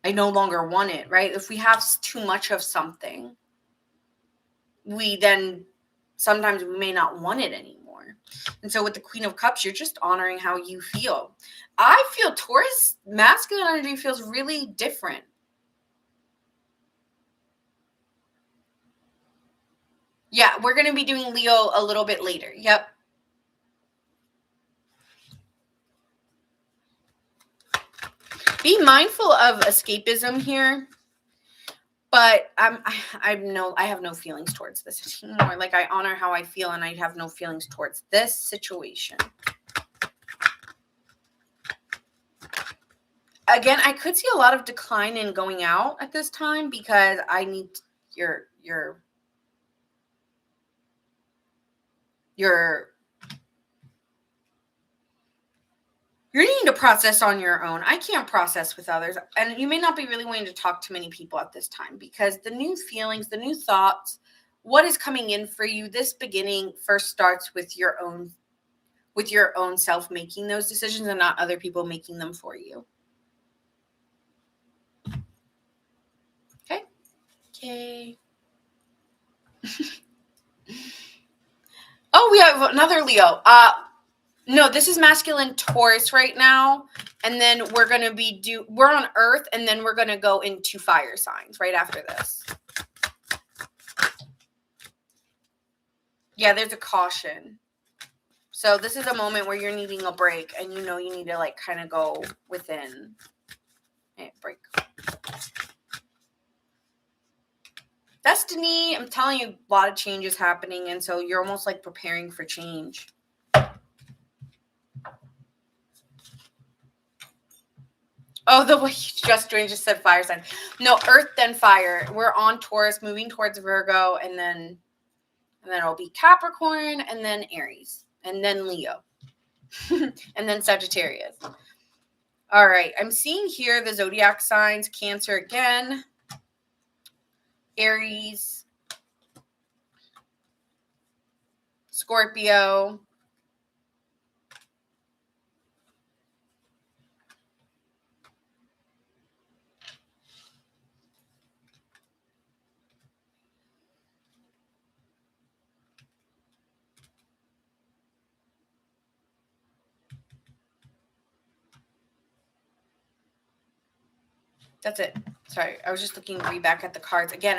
A: I no longer want it, right? If we have too much of something, sometimes we may not want it anymore. And so with the Queen of Cups, you're just honoring how you feel. I feel Taurus masculine energy feels really different. Yeah, we're going to be doing Leo a little bit later. Yep. Be mindful of escapism here, but I have no feelings towards this anymore. Like, I honor how I feel, and I have no feelings towards this situation. Again, I could see a lot of decline in going out at this time, because I need you're needing to process on your own. I can't process with others. And you may not be really wanting to talk to many people at this time, because the new feelings, the new thoughts, what is coming in for you, this beginning first starts with your own self making those decisions, and not other people making them for you. Okay. Oh, we have another Leo. No, this is masculine Taurus right now. And then we're going to we're on Earth, and then we're going to go into fire signs right after this. Yeah, there's a caution. So this is a moment where you're needing a break, and you need to kind of go within. Okay, break. Destiny, I'm telling you, a lot of change is happening, and so you're almost like preparing for change. Oh, the way you just said fire sign. No, earth then fire. We're on Taurus, moving towards Virgo, and then it'll be Capricorn, and then Aries, and then Leo, and then Sagittarius. All right, I'm seeing here the zodiac signs: Cancer again, Aries, Scorpio, that's it. Sorry, I was just looking way back at the cards. Again,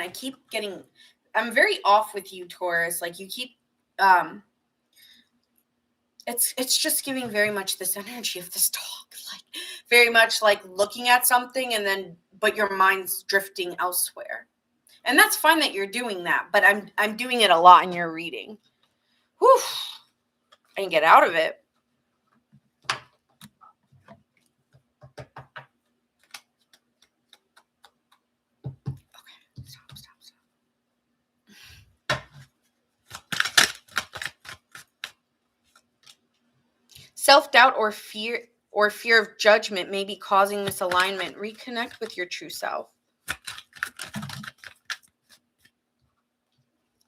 A: I'm very off with you, Taurus. Like, you keep, it's just giving very much this energy of this talk, like very much like looking at something but your mind's drifting elsewhere. And that's fine that you're doing that, but I'm doing it a lot in your reading. Whew. I can get out of it. Self-doubt or fear of judgment may be causing misalignment. Reconnect with your true self.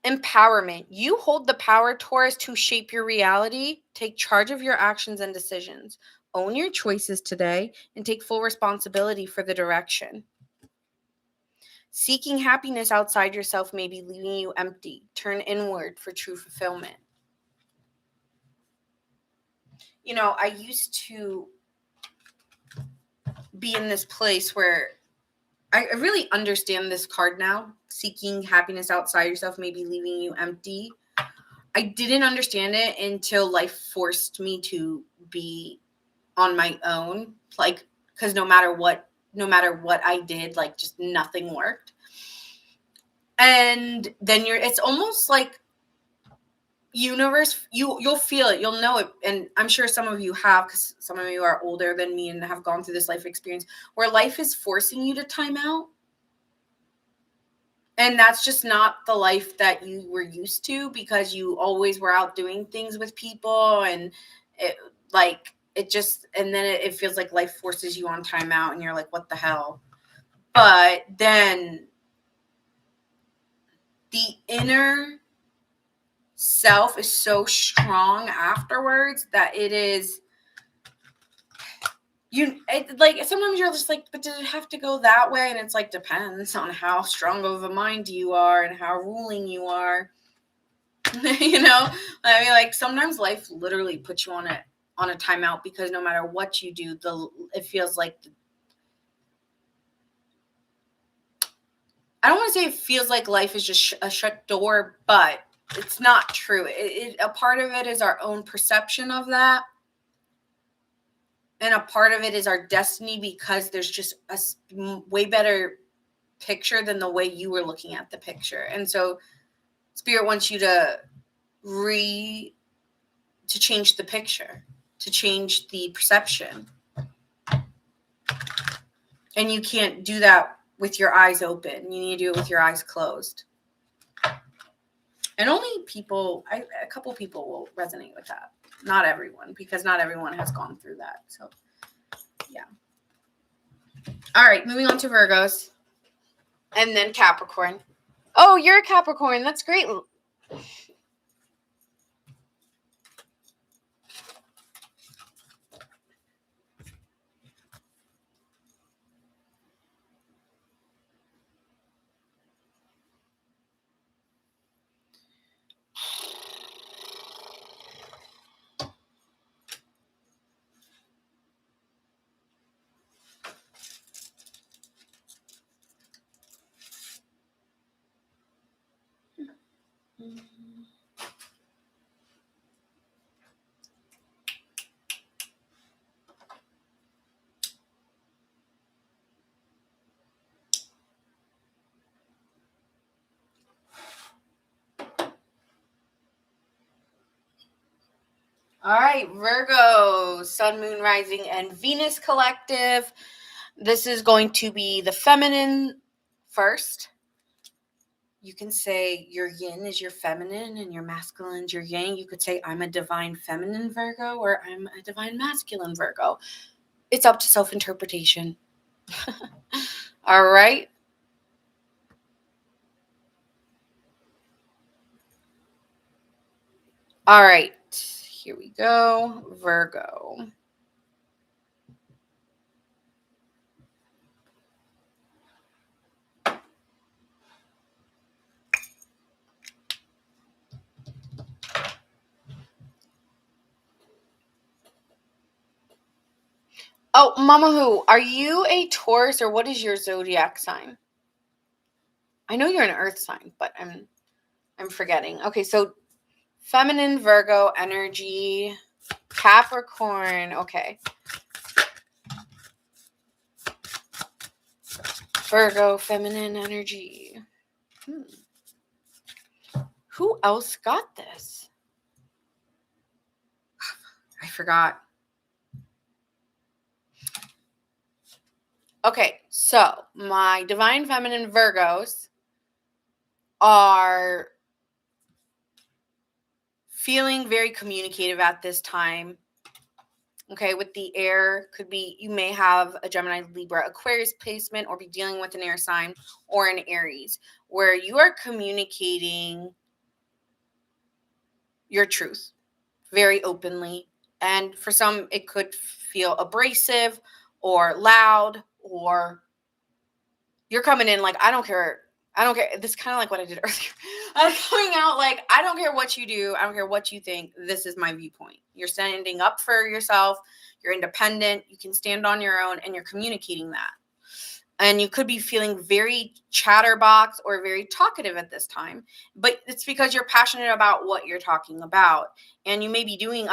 A: Empowerment. You hold the power, Taurus, to shape your reality. Take charge of your actions and decisions. Own your choices today and take full responsibility for the direction. Seeking happiness outside yourself may be leaving you empty. Turn inward for true fulfillment. You know, I used to be in this place where I really understand this card now. Seeking happiness outside yourself may be leaving you empty. I didn't understand it until life forced me to be on my own. Like, because no matter what I did, like, just nothing worked. And then it's almost like universe, you'll feel it, you'll know it. And I'm sure some of you have, because some of you are older than me and have gone through this life experience where life is forcing you to time out. And that's just not the life that you were used to, because you always were out doing things with people, and it feels like life forces you on timeout and you're like, what the hell? But then the inner self is so strong afterwards that it is sometimes you're just like, but did it have to go that way? And it's like, depends on how strong of a mind you are and how ruling you are. You know, I mean, like, sometimes life literally puts you on a timeout, because no matter what you do, it feels like, I don't want to say it feels like life is just a shut door, but it's not true. A part of it is our own perception of that. And a part of it is our destiny, because there's just a way better picture than the way you were looking at the picture. And so Spirit wants you to change the picture, to change the perception. And you can't do that with your eyes open. You need to do it with your eyes closed. And only a couple people will resonate with that. Not everyone, because not everyone has gone through that. So, yeah. All right, moving on to Virgos. And then Capricorn. Oh, you're a Capricorn. That's great. All right, Virgo, Sun, Moon, Rising, and Venus collective. This is going to be the feminine first. You can say your yin is your feminine and your masculine is your yang. You could say I'm a divine feminine Virgo or I'm a divine masculine Virgo. It's up to self-interpretation. All right. All right. Here we go. Virgo. Oh, Mama Who, are you a Taurus or what is your zodiac sign? I know you're an earth sign, but I'm forgetting. Okay, so feminine Virgo energy, Capricorn. Okay. Virgo feminine energy. Who else got this? I forgot. Okay, so my divine feminine Virgos are feeling very communicative at this time. Okay, with the air, could be you may have a Gemini, Libra, Aquarius placement, or be dealing with an air sign or an Aries, where you are communicating your truth very openly. And for some, it could feel abrasive or loud, or you're coming in like, I don't care. I don't care. This is kind of like what I did earlier. I'm coming out like, I don't care what you do. I don't care what you think. This is my viewpoint. You're standing up for yourself. You're independent. You can stand on your own, and you're communicating that. And you could be feeling very chatterbox or very talkative at this time, but it's because you're passionate about what you're talking about. And you may be doing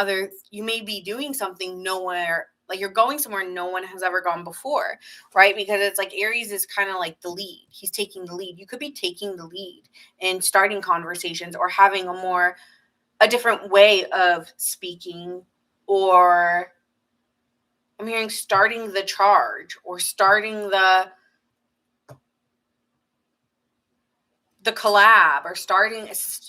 A: something nowhere, like you're going somewhere no one has ever gone before, right? Because it's like Aries is kind of like the lead. He's taking the lead. You could be taking the lead and starting conversations or having a different way of speaking, or I'm hearing starting the charge or starting the collab, or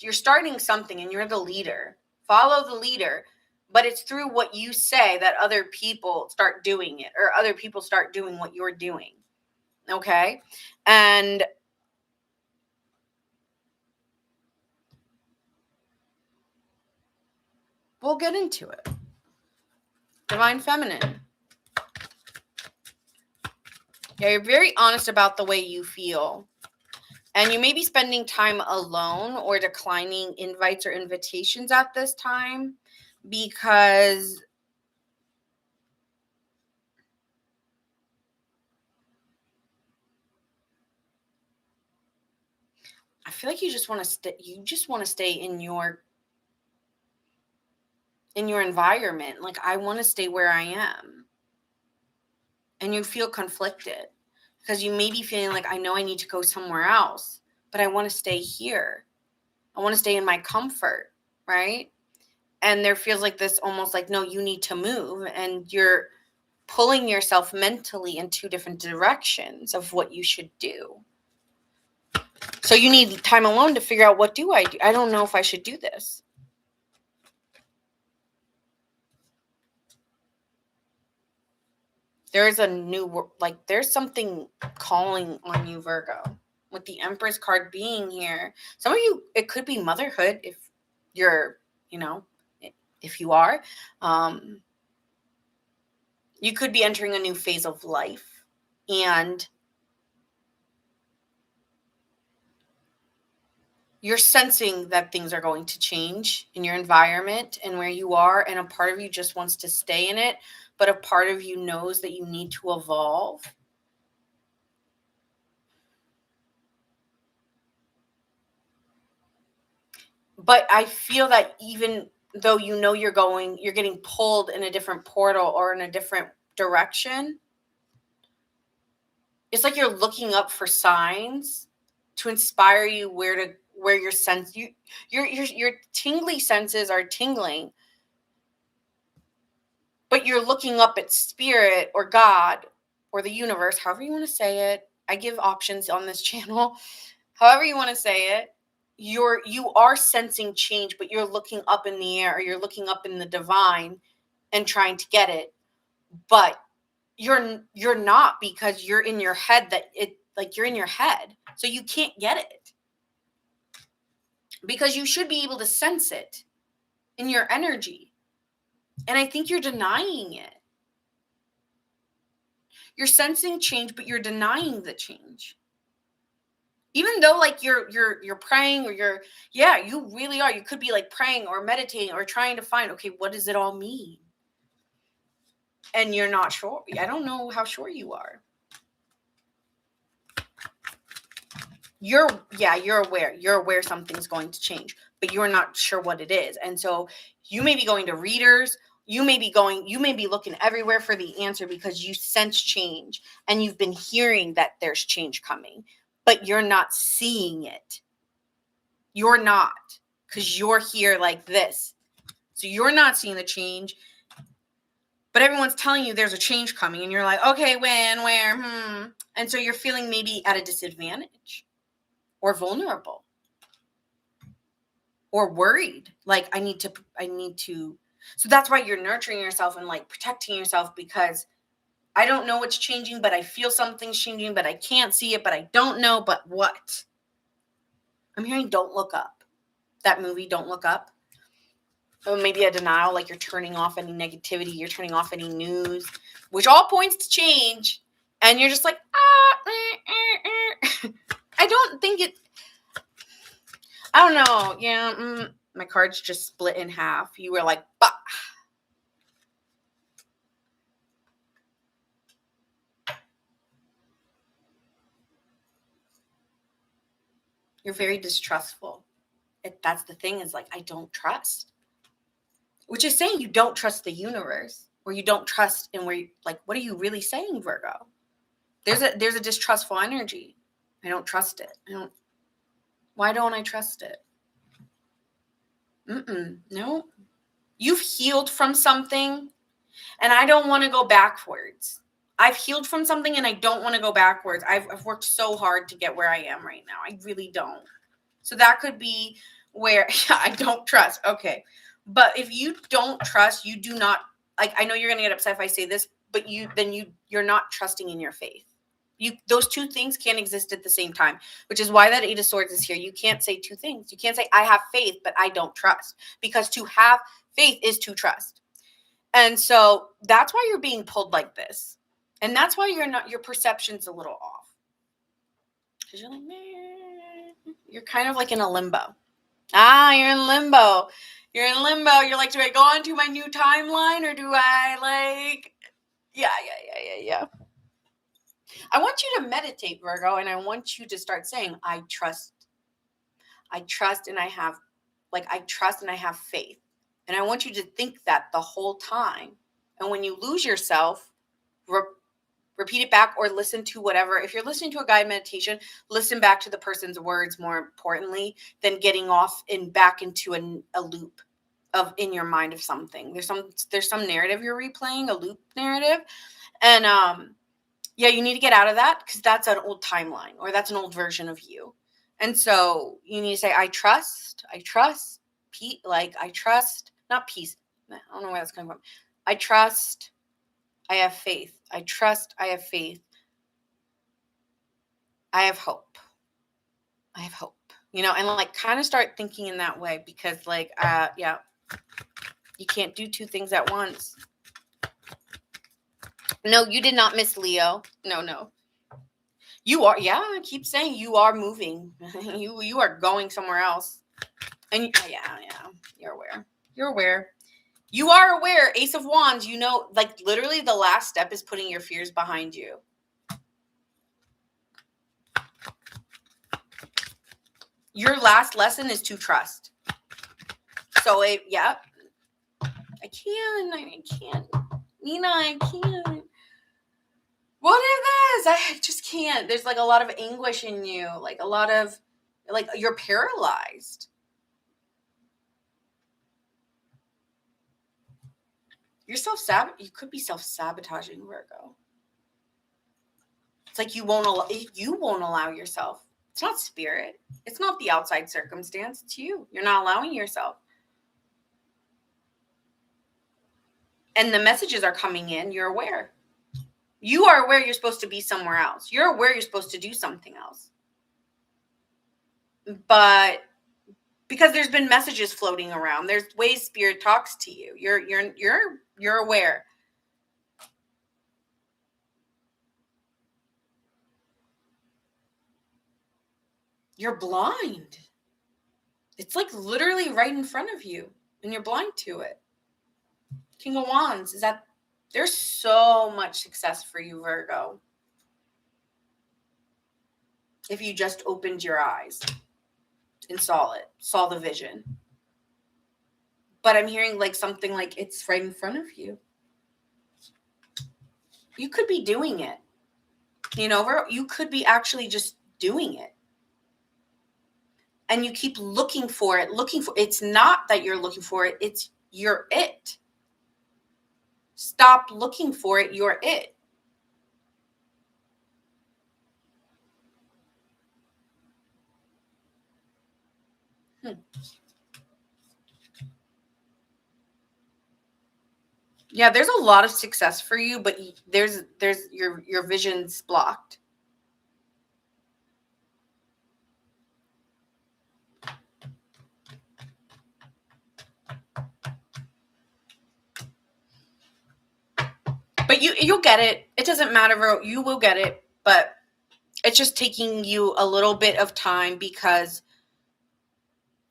A: you're starting something and you're the leader. Follow the leader, but it's through what you say that other people start doing it, or other people start doing what you're doing. Okay? And we'll get into it. Divine feminine. Yeah, you're very honest about the way you feel. And you may be spending time alone or declining invites or invitations at this time because I feel like you just want to stay in your environment. Like, I want to stay where I am. And you feel conflicted because you may be feeling like, I know I need to go somewhere else, but I want to stay here. I want to stay in my comfort, right? And there feels like this almost like, no, you need to move. And you're pulling yourself mentally in two different directions of what you should do. So you need time alone to figure out, what do? I don't know if I should do this. There's there's something calling on you, Virgo, with the Empress card being here. Some of you, it could be motherhood if you're, if you are. You could be entering a new phase of life, and you're sensing that things are going to change in your environment and where you are, and a part of you just wants to stay in it, but a part of you knows that you need to evolve. But I feel that even though you're getting pulled in a different portal or in a different direction, it's like you're looking up for signs to inspire you where your sense your tingly senses are tingling, but you're looking up at spirit or God or the universe, however you want to say it. I give options on this channel. However you want to say it, you are sensing change, but you're looking up in the air, or you're looking up in the divine and trying to get it. But you're not, because you're in your head, you're in your head. So you can't get it. Because you should be able to sense it in your energy. And I think you're denying it. You're sensing change, but you're denying the change. Even though like you're praying, or you really are. You could be like praying or meditating or trying to find, okay, what does it all mean? And you're not sure. I don't know how sure you are. You're aware. You're aware something's going to change, but you're not sure what it is. And so you may be going to readers. You may be looking everywhere for the answer, because you sense change and you've been hearing that there's change coming, but you're not seeing it. You're not, because you're here like this. So you're not seeing the change, but everyone's telling you there's a change coming, and you're like, okay, when, where, And so you're feeling maybe at a disadvantage, or vulnerable, or worried. Like, I need to. So that's why you're nurturing yourself and like protecting yourself, because I don't know what's changing, but I feel something's changing, but I can't see it, but I don't know, but what? I'm hearing Don't Look Up. That movie, Don't Look Up. Or maybe a denial, like you're turning off any negativity, you're turning off any news, which all points to change. And you're just like, I don't think it, I don't know. Yeah, my cards just split in half. You were like, bah. You're very distrustful. That's the thing, is like, I don't trust. Which is saying you don't trust the universe, or you don't trust in where, like, what are you really saying, Virgo? There's a distrustful energy. I don't trust it. Why don't I trust it? No. You've healed from something, and I don't want to go backwards. I've healed from something, and I don't want to go backwards. I've worked so hard to get where I am right now. I really don't. So that could be where I don't trust. Okay. But if you don't trust, you do not, like, I know you're going to get upset if I say this, but you're not trusting in your faith. Those two things can't exist at the same time, which is why that Eight of Swords is here. You can't say two things. You can't say I have faith, but I don't trust, because to have faith is to trust. And so that's why you're being pulled like this. And that's why your perception's a little off. Because you're like, man, you're kind of like in a limbo. You're in limbo. You're in limbo. You're like, do I go on to my new timeline, or do I like, yeah. I want you to meditate, Virgo, and I want you to start saying, I trust, and I have faith. And I want you to think that the whole time. And when you lose yourself, repeat it back, or listen to whatever. If you're listening to a guided meditation, listen back to the person's words more importantly than getting off and back into a loop of in your mind of something. There's some narrative you're replaying, a loop narrative. And you need to get out of that, because that's an old timeline, or that's an old version of you. And so you need to say, I trust, not peace. I don't know where that's coming from. I trust, I have faith. I trust, I have faith. I have hope. I have hope. And like kind of start thinking in that way, because like, you can't do two things at once. No, you did not miss Leo. No. You are, I keep saying you are moving. you are going somewhere else. And you're aware. You are aware. Ace of Wands, like literally the last step is putting your fears behind you. Your last lesson is to trust. So I can't. Nina, I can't. What is this? I just can't. There's like a lot of anguish in you. Like a lot of, like, you're paralyzed. You could be self-sabotaging, Virgo. like you won't allow yourself. It's not spirit. It's not the outside circumstance. It's you. You're not allowing yourself. And the messages are coming in. You're aware. You are aware you're supposed to be somewhere else. You're aware you're supposed to do something else. But because there's been messages floating around, there's ways spirit talks to you. You're aware. You're blind. It's like literally right in front of you, and you're blind to it. King of Wands is that there's so much success for you, Virgo. If you just opened your eyes and saw the vision. But I'm hearing like something like it's right in front of you. You could be doing it. You could be actually just doing it. And you keep looking for it. It's not that you're looking for it. It's you're it. Stop looking for it. You're it. Yeah, there's a lot of success for you, but there's your vision's blocked. But you'll get it. It doesn't matter. You will get it, but it's just taking you a little bit of time because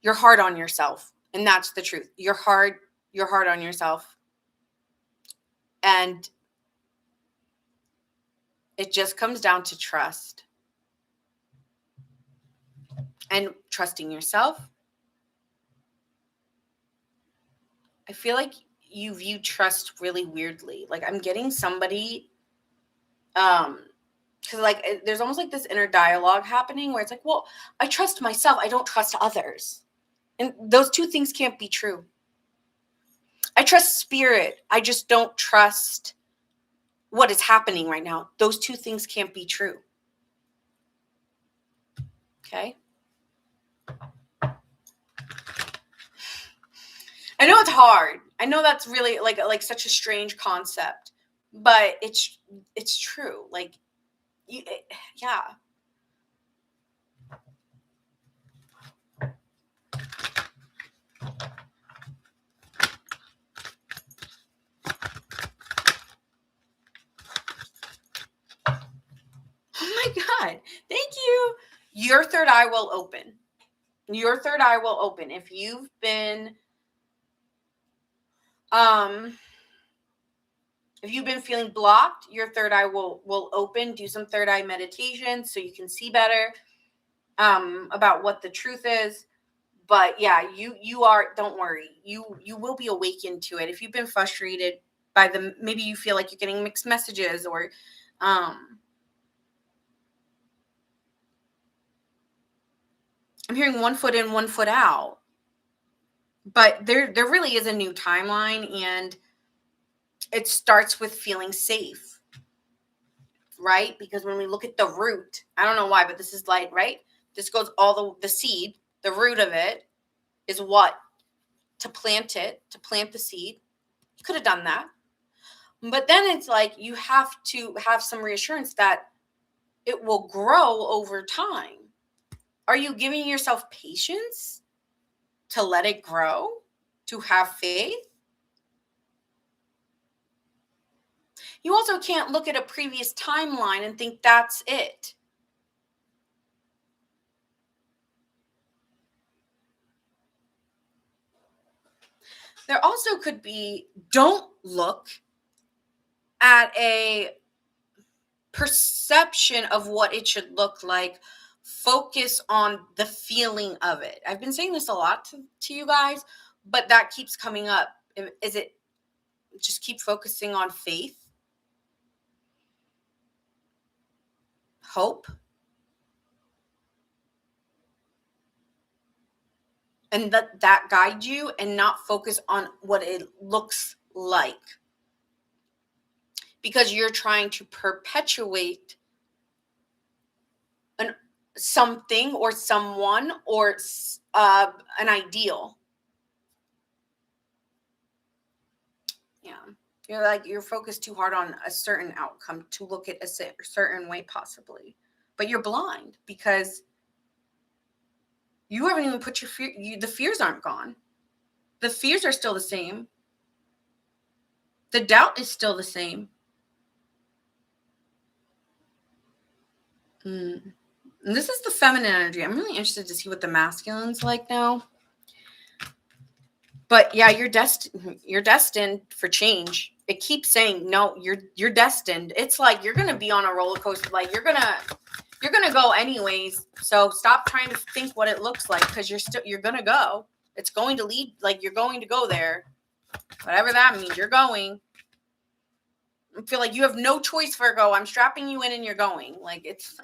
A: you're hard on yourself, and that's the truth. You're hard on yourself, and it just comes down to trust and trusting yourself. I feel like you view trust really weirdly. Like I'm getting somebody, because like there's almost like this inner dialogue happening where it's like, well, I trust myself, I don't trust others, and those two things can't be true. I trust spirit, I just don't trust what is happening right now. Those two things can't be true. Okay. I know it's hard. I know that's really like such a strange concept, but it's true. Like, yeah. Oh my God. Thank you. Your third eye will open. Your third eye will open. If you've been feeling blocked, your third eye will open. Do some third eye meditation so you can see better about what the truth is. But yeah, you are, don't worry. You will be awakened to it. If you've been frustrated by maybe you feel like you're getting mixed messages, or I'm hearing 1 foot in, 1 foot out. But there really is a new timeline, and it starts with feeling safe, right? Because when we look at the root, I don't know why, but this is light, right? This goes all the seed, the root of it is what? To plant the seed. You could have done that. But then it's like you have to have some reassurance that it will grow over time. Are you giving yourself patience to let it grow, to have faith? You also can't look at a previous timeline and think that's it. There also could be, don't look at a perception of what it should look like. Focus on the feeling of it. I've been saying this a lot to you guys, but that keeps coming up. Is it just keep focusing on faith, hope, and that guide you, and not focus on what it looks like, because you're trying to perpetuate something or someone or an ideal. Yeah. You're focused too hard on a certain outcome to look at a certain way possibly. But you're blind because you haven't even put your the fears aren't gone. The fears are still the same. The doubt is still the same. And this is the feminine energy. I'm really interested to see what the masculine's like now. But yeah, you're destined for change. It keeps saying, no, you're destined. It's like you're gonna be on a roller coaster. Like you're gonna go anyways. So stop trying to think what it looks like, because you're gonna go. It's going to lead, like you're going to go there. Whatever that means, you're going. I feel like you have no choice, Virgo. I'm strapping you in and you're going. Like it's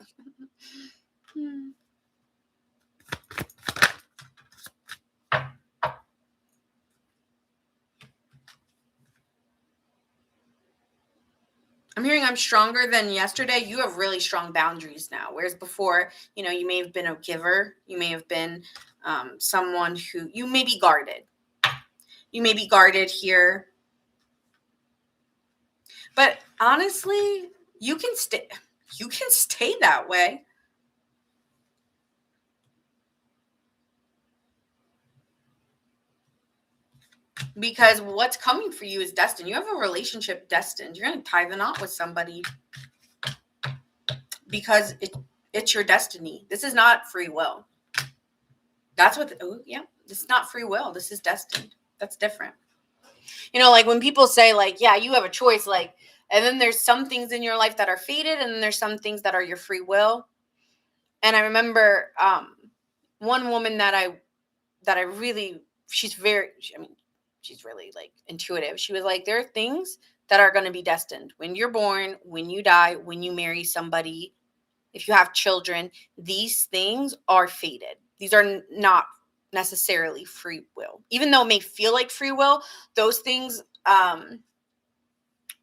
A: I'm hearing I'm stronger than yesterday. You have really strong boundaries now. Whereas before, you may have been a giver. You may have been someone who you may be guarded. You may be guarded here. But honestly, you can stay that way. Because what's coming for you is destined. You have a relationship destined. You're going to tie the knot with somebody because it's your destiny. This is not free will. That's what, this is not free will. This is destined. That's different. Like when people say like, yeah, you have a choice, like, and then there's some things in your life that are fated, and then there's some things that are your free will. And I remember one woman that I really, she's really like intuitive. She was like, there are things that are going to be destined when you're born, when you die, when you marry somebody, if you have children. These things are fated. These are not necessarily free will. Even though it may feel like free will, those things are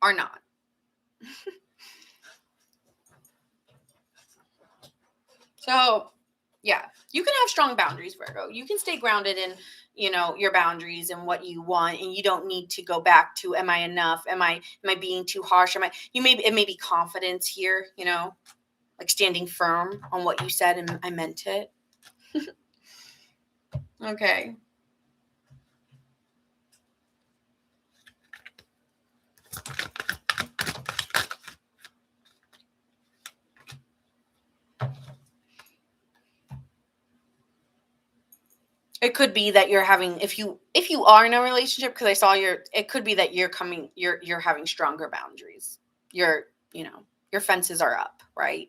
A: not. So, yeah, you can have strong boundaries, Virgo. You can stay grounded in, your boundaries and what you want, and you don't need to go back to, am I enough? Am I being too harsh? It may be confidence here, like standing firm on what you said and I meant it. Okay. It could be that you're having, if you are in a relationship, because I saw it could be that you're having stronger boundaries. Your fences are up, right?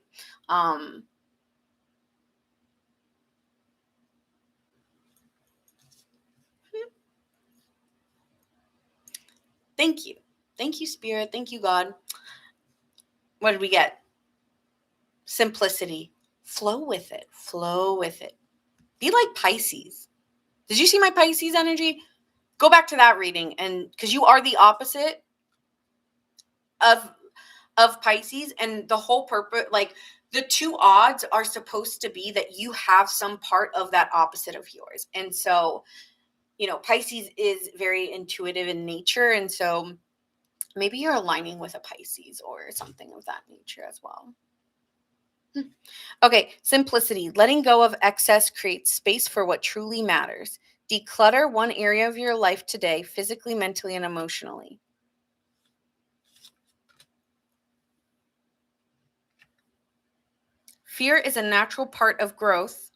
A: Thank you. Thank you, Spirit. Thank you, God. What did we get? Simplicity. Flow with it. Flow with it. Be like Pisces. Did you see my Pisces energy? Go back to that reading, and because you are the opposite of Pisces, and the whole purpose, like the two odds are supposed to be that you have some part of that opposite of yours. And so, Pisces is very intuitive in nature, and so maybe you're aligning with a Pisces or something of that nature as well. Okay, simplicity. Letting go of excess creates space for what truly matters. Declutter one area of your life today, physically, mentally, and emotionally. Fear is a natural part of growth.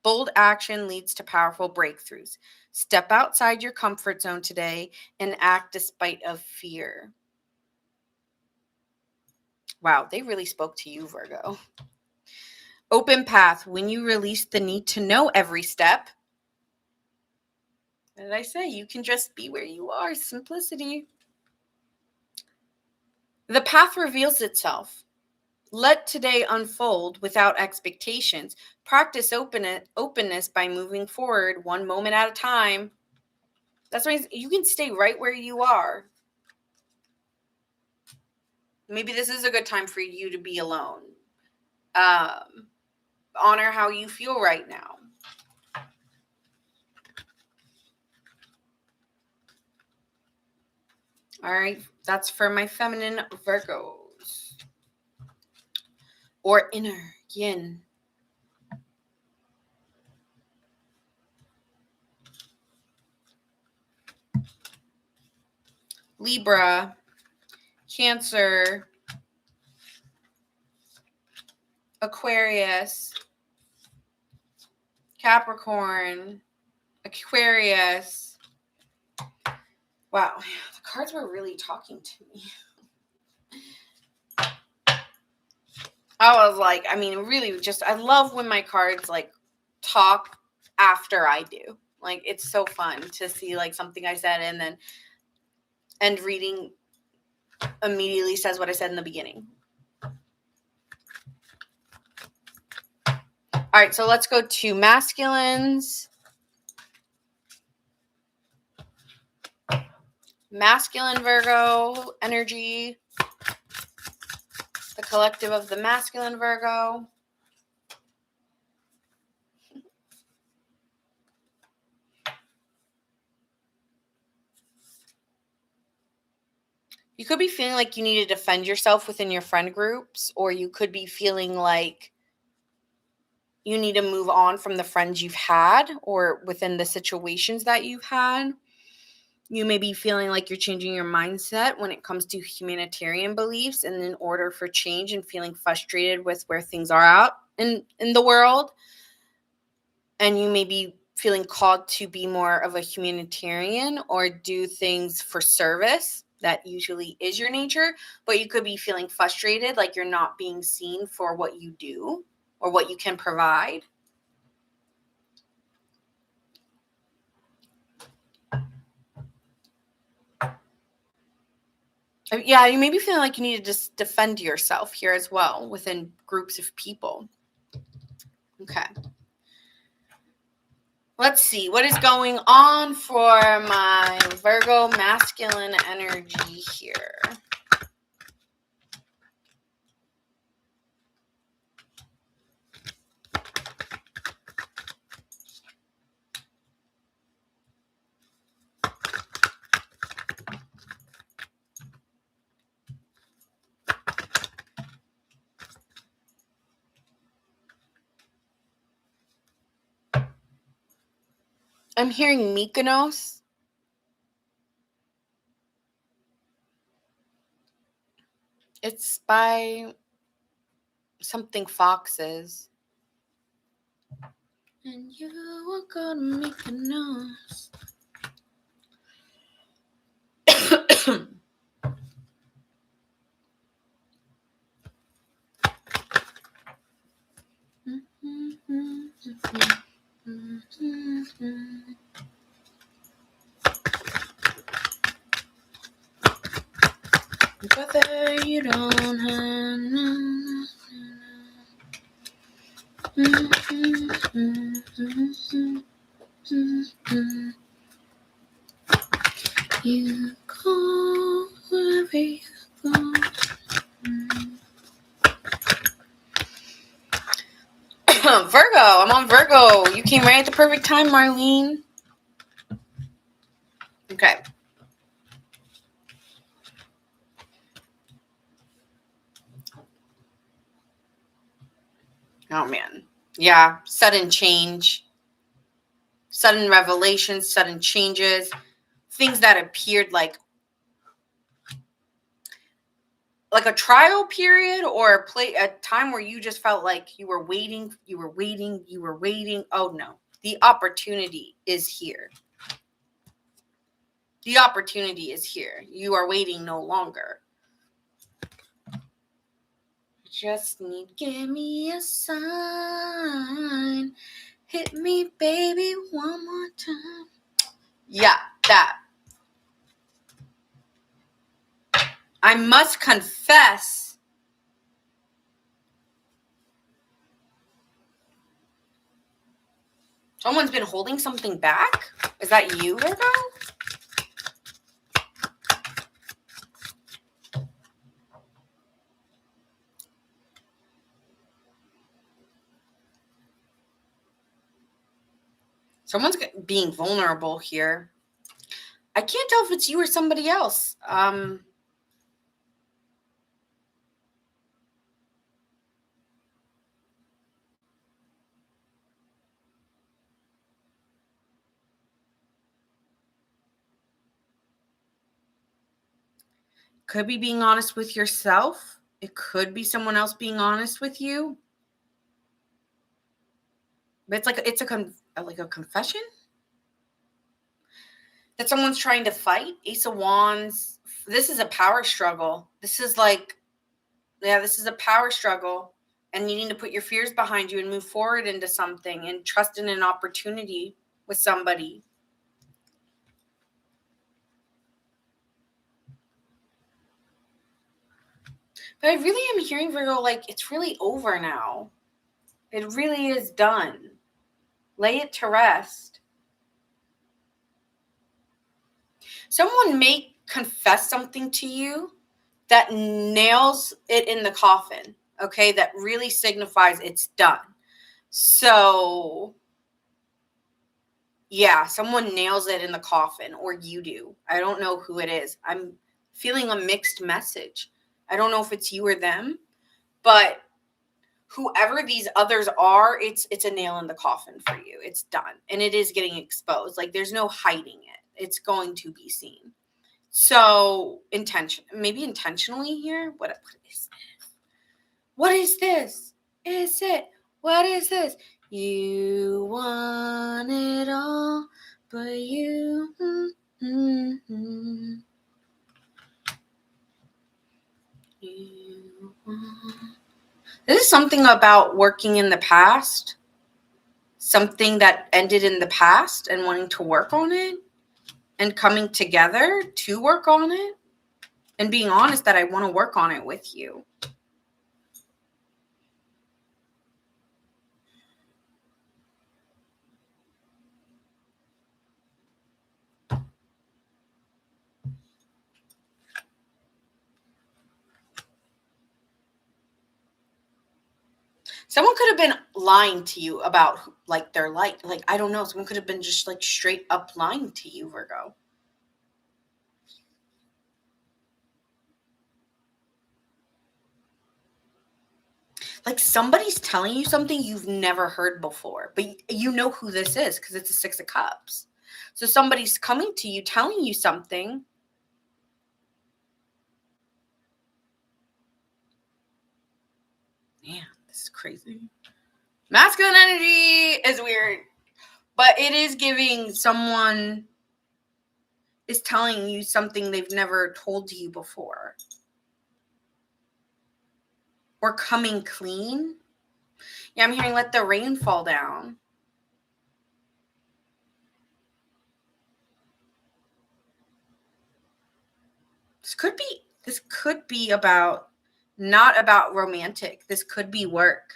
A: Bold action leads to powerful breakthroughs. Step outside your comfort zone today and act despite of fear. Wow, they really spoke to you, Virgo. Open path. When you release the need to know every step, what did I say? You can just be where you are. Simplicity. The path reveals itself. Let today unfold without expectations. Practice openness by moving forward one moment at a time. That's why you can stay right where you are. Maybe this is a good time for you to be alone. honor how you feel right now. All right, that's for my feminine Virgos. Or inner yin. Libra, Cancer, Aquarius, Capricorn, Aquarius. Wow, the cards were really talking to me. I was like, I mean, really just, I love when my cards like talk after I do. Like, it's so fun to see like something I said and then end reading immediately says what I said in the beginning. All right, so let's go to masculines. Masculine Virgo energy. The collective of the masculine Virgo. You could be feeling like you need to defend yourself within your friend groups, or you could be feeling like you need to move on from the friends you've had or within the situations that you've had. You may be feeling like you're changing your mindset when it comes to humanitarian beliefs and in order for change, and feeling frustrated with where things are out in the world. And you may be feeling called to be more of a humanitarian or do things for service. That usually is your nature, but you could be feeling frustrated, like you're not being seen for what you do or what you can provide. Yeah, you may be feeling like you need to just defend yourself here as well within groups of people. Okay. Let's see what is going on for my Virgo masculine energy here. I'm hearing Mykonos. It's by something Foxes. And you are gonna Mykonos. Brother, you don't have you go wherever you go. Virgo, I'm on Virgo. You came right at the perfect time, Marlene. Okay. Oh, man. Yeah. Sudden change. Sudden revelations, sudden changes. Things that appeared like a trial period or a time where you just felt like you were waiting. Oh, no. The opportunity is here. The opportunity is here. You are waiting no longer. Just need, give me a sign. Hit me, baby, one more time. Yeah, that. I must confess. Someone's been holding something back? Is that you, Virgo? Someone's being vulnerable here. I can't tell if it's you or somebody else. Could be being honest with yourself. It could be someone else being honest with you. But it's like like a confession that someone's trying to fight. Ace of Wands. This is a power struggle. This is this is a power struggle, and needing to put your fears behind you and move forward into something and trust in an opportunity with somebody. But I really am hearing, Virgo, like it's really over now. It really is done. Lay it to rest. Someone may confess something to you that nails it in the coffin, okay? That really signifies it's done. So, yeah, someone nails it in the coffin, or you do. I don't know who it is. I'm feeling a mixed message. I don't know if it's you or them, but whoever these others are, it's a nail in the coffin for you. It's done, and it is getting exposed. Like there's no hiding it. It's going to be seen. So maybe intentionally here. What is this? What is this? Is it? What is this? You want it all, but you. You want. This is something about working in the past, something that ended in the past and wanting to work on it and coming together to work on it and being honest that I want to work on it with you. Someone could have been lying to you about like their life. Like, I don't know. Someone could have been just like straight up lying to you, Virgo. Like somebody's telling you something you've never heard before, but you know who this is because it's a Six of Cups. So somebody's coming to you, telling you something. Man, this is crazy. Masculine energy is weird, but it is giving someone is telling you something they've never told you before. Or coming clean. Yeah, I'm hearing let the rain fall down. This could be about not about romantic. This could be work.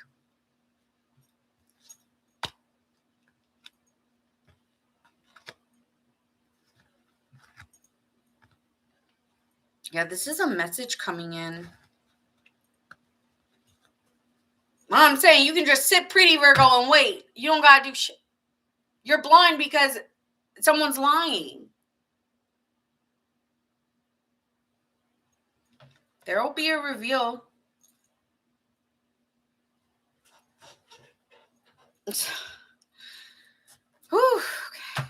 A: Yeah, this is a message coming in. Well, I'm saying you can just sit pretty, Virgo, and wait. You don't gotta do shit. You're blind because someone's lying. There will be a reveal. Whew, okay.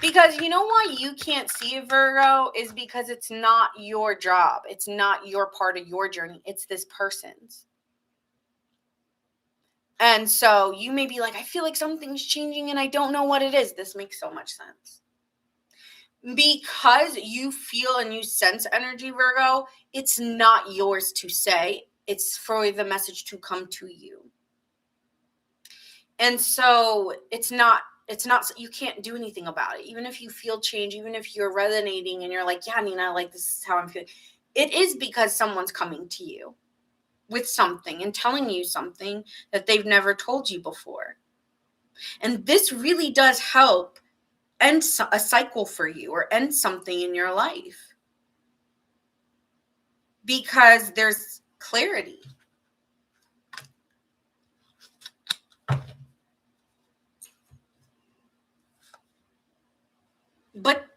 A: Because you know why you can't see it, Virgo, is because it's not your job. It's not your part of your journey. It's this person's. And so you may be like, I feel like something's changing and I don't know what it is. This makes so much sense. Because you feel and you sense energy, Virgo, it's not yours to say. It's for the message to come to you. And so it's not, you can't do anything about it. Even if you feel change, even if you're resonating and you're like, yeah, Nina, like this is how I'm feeling. It is because someone's coming to you with something and telling you something that they've never told you before. And this really does help end a cycle for you or end something in your life because there's clarity.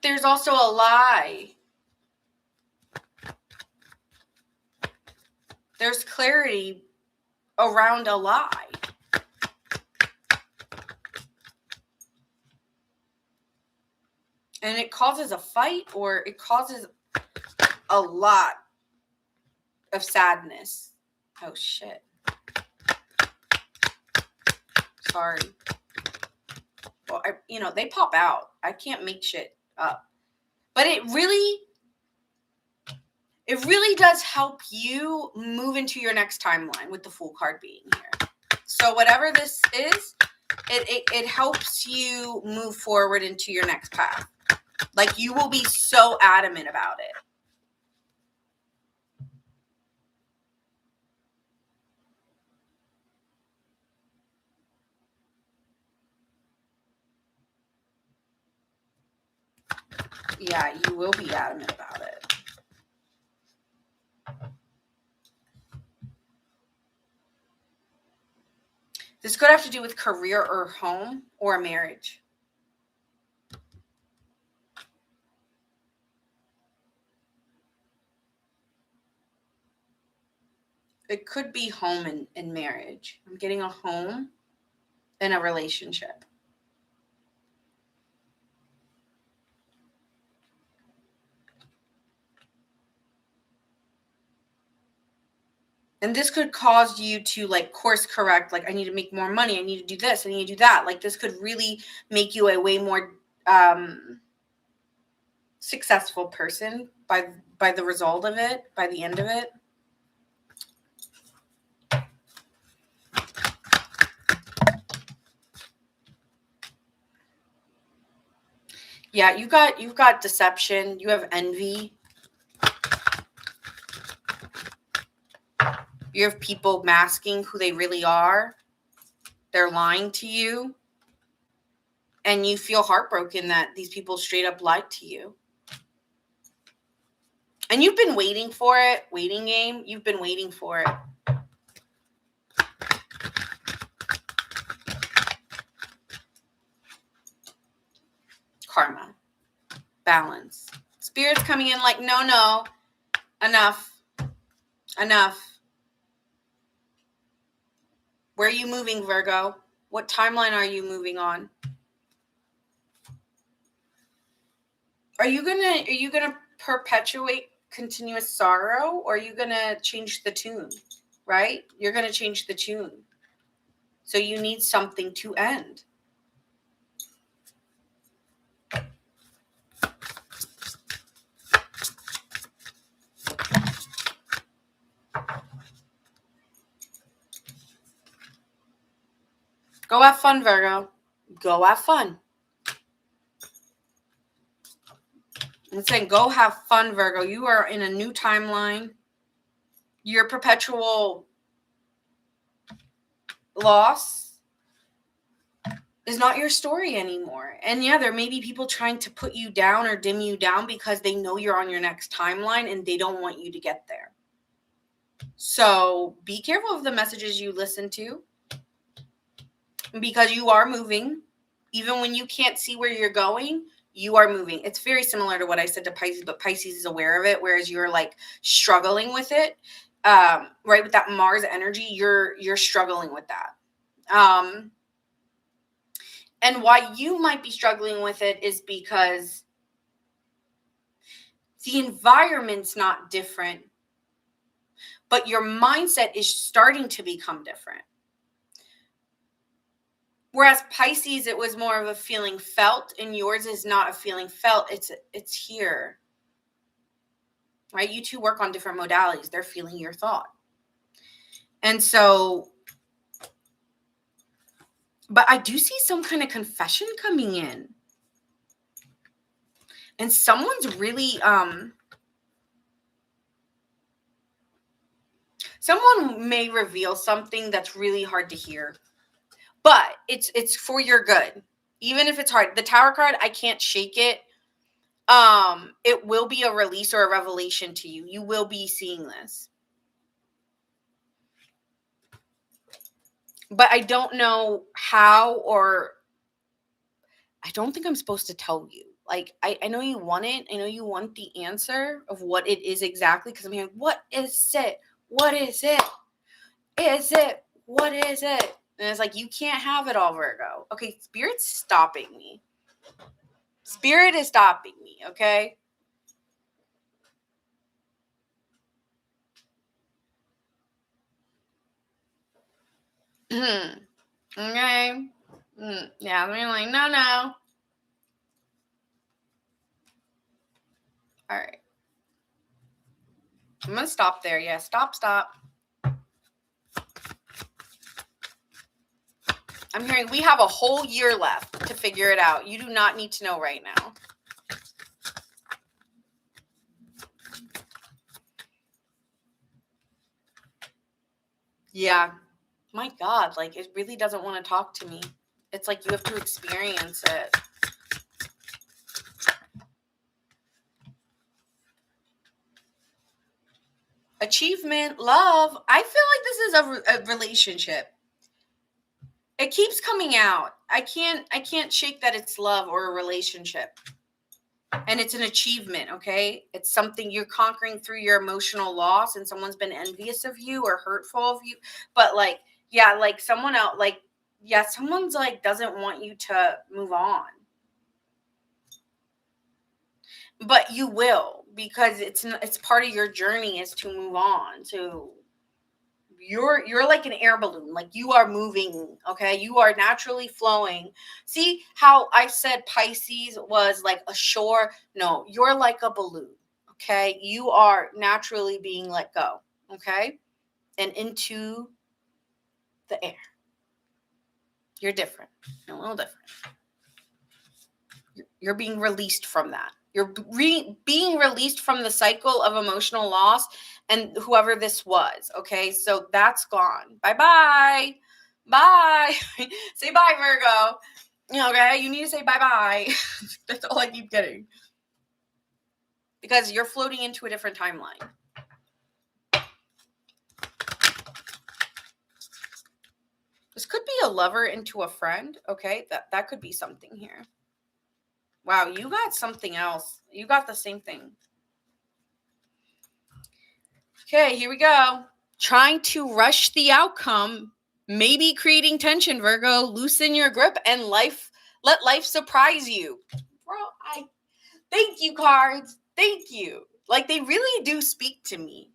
A: there's also a lie. There's clarity around a lie. And it causes a fight, or it causes a lot of sadness. Oh, shit. Sorry. Well, they pop out. I can't make shit up. But it really does help you move into your next timeline with the Fool card being here. So whatever this is, it helps you move forward into your next path. Like, you will be so adamant about it. Yeah, you will be adamant about it. This could have to do with career or home or marriage. It could be home and marriage. I'm getting a home and a relationship. And this could cause you to course correct. Like, I need to make more money. I need to do this. I need to do that. Like, this could really make you a way more successful person by the result of it, by the end of it. Yeah, you've got deception. You have envy. You have people masking who they really are. They're lying to you. And you feel heartbroken that these people straight up lied to you. And you've been waiting for it. Waiting game. You've been waiting for it. Karma. Balance. Spirit's coming in like, no. Enough. Where are you moving, Virgo? What timeline are you moving on? Are you gonna perpetuate continuous sorrow, or are you gonna change the tune? Right? You're gonna change the tune. So you need something to end. Go have fun, Virgo. Go have fun. I'm saying go have fun, Virgo. You are in a new timeline. Your perpetual loss is not your story anymore. And yeah, there may be people trying to put you down or dim you down because they know you're on your next timeline and they don't want you to get there. So be careful of the messages you listen to, because you are moving. Even when you can't see where you're going, you are moving. It's very similar to what I said to Pisces, but Pisces is aware of it, whereas you're struggling with it. Right, with that Mars energy, you're struggling with that. And why you might be struggling with it is because the environment's not different, but your mindset is starting to become different. Whereas Pisces, it was more of a feeling felt, and yours is not a feeling felt. It's here. Right? You two work on different modalities. They're feeling your thought. And so, but I do see some kind of confession coming in. And someone's really, someone may reveal something that's really hard to hear, but it's for your good. Even if it's hard. The Tower card, I can't shake it. It will be a release or a revelation to you. You will be seeing this. But I don't know how, or I don't think I'm supposed to tell you. Like, I know you want it. I know you want the answer of what it is exactly, because I'm hearing, what is it? What is it? Is it? What is it? And it's like, you can't have it all, Virgo. Okay, Spirit's stopping me. Spirit is stopping me, okay? Okay. Yeah, I'm like, no. All right. I'm going to stop there. Yeah, stop. I'm hearing we have a whole year left to figure it out. You do not need to know right now. Yeah. My God, like, it really doesn't want to talk to me. It's like you have to experience it. Achievement, love. I feel like this is a relationship. It keeps coming out. I can't shake that it's love or a relationship. And it's an achievement, okay? It's something you're conquering through your emotional loss, and someone's been envious of you or hurtful of you. But like, yeah, like someone else, like, yeah, someone's like doesn't want you to move on. But you will, because it's part of your journey is to move on. So you're like an air balloon, like you are moving, okay? You are naturally flowing. See how I said Pisces was like a shore? No, you're like a balloon, okay? You are naturally being let go, okay? And into the air. You're different. You're a little different. You're being released from that. You're being released from the cycle of emotional loss and whoever this was. Okay, so that's gone. Bye. Say bye, Virgo. Okay, you need to say bye. That's all I keep getting. Because you're floating into a different timeline. This could be a lover into a friend. Okay, that could be something here. Wow, you got something else. You got the same thing. Okay, here we go. Trying to rush the outcome, maybe creating tension, Virgo. Loosen your grip and let life surprise you. Bro, thank you, cards. Thank you. Like, they really do speak to me.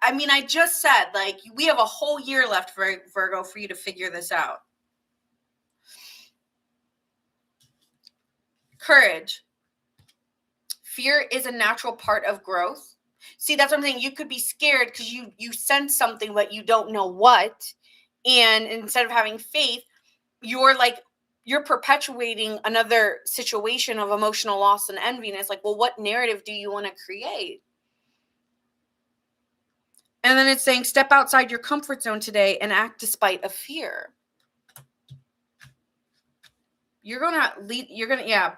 A: I mean, I just said, like, we have a whole year left, Virgo, for you to figure this out. Courage. Fear is a natural part of growth. See, that's what I'm saying. You could be scared because you sense something, but you don't know what. And instead of having faith, you're perpetuating another situation of emotional loss and envy. And it's like, well, what narrative do you want to create? And then it's saying, step outside your comfort zone today and act despite a fear.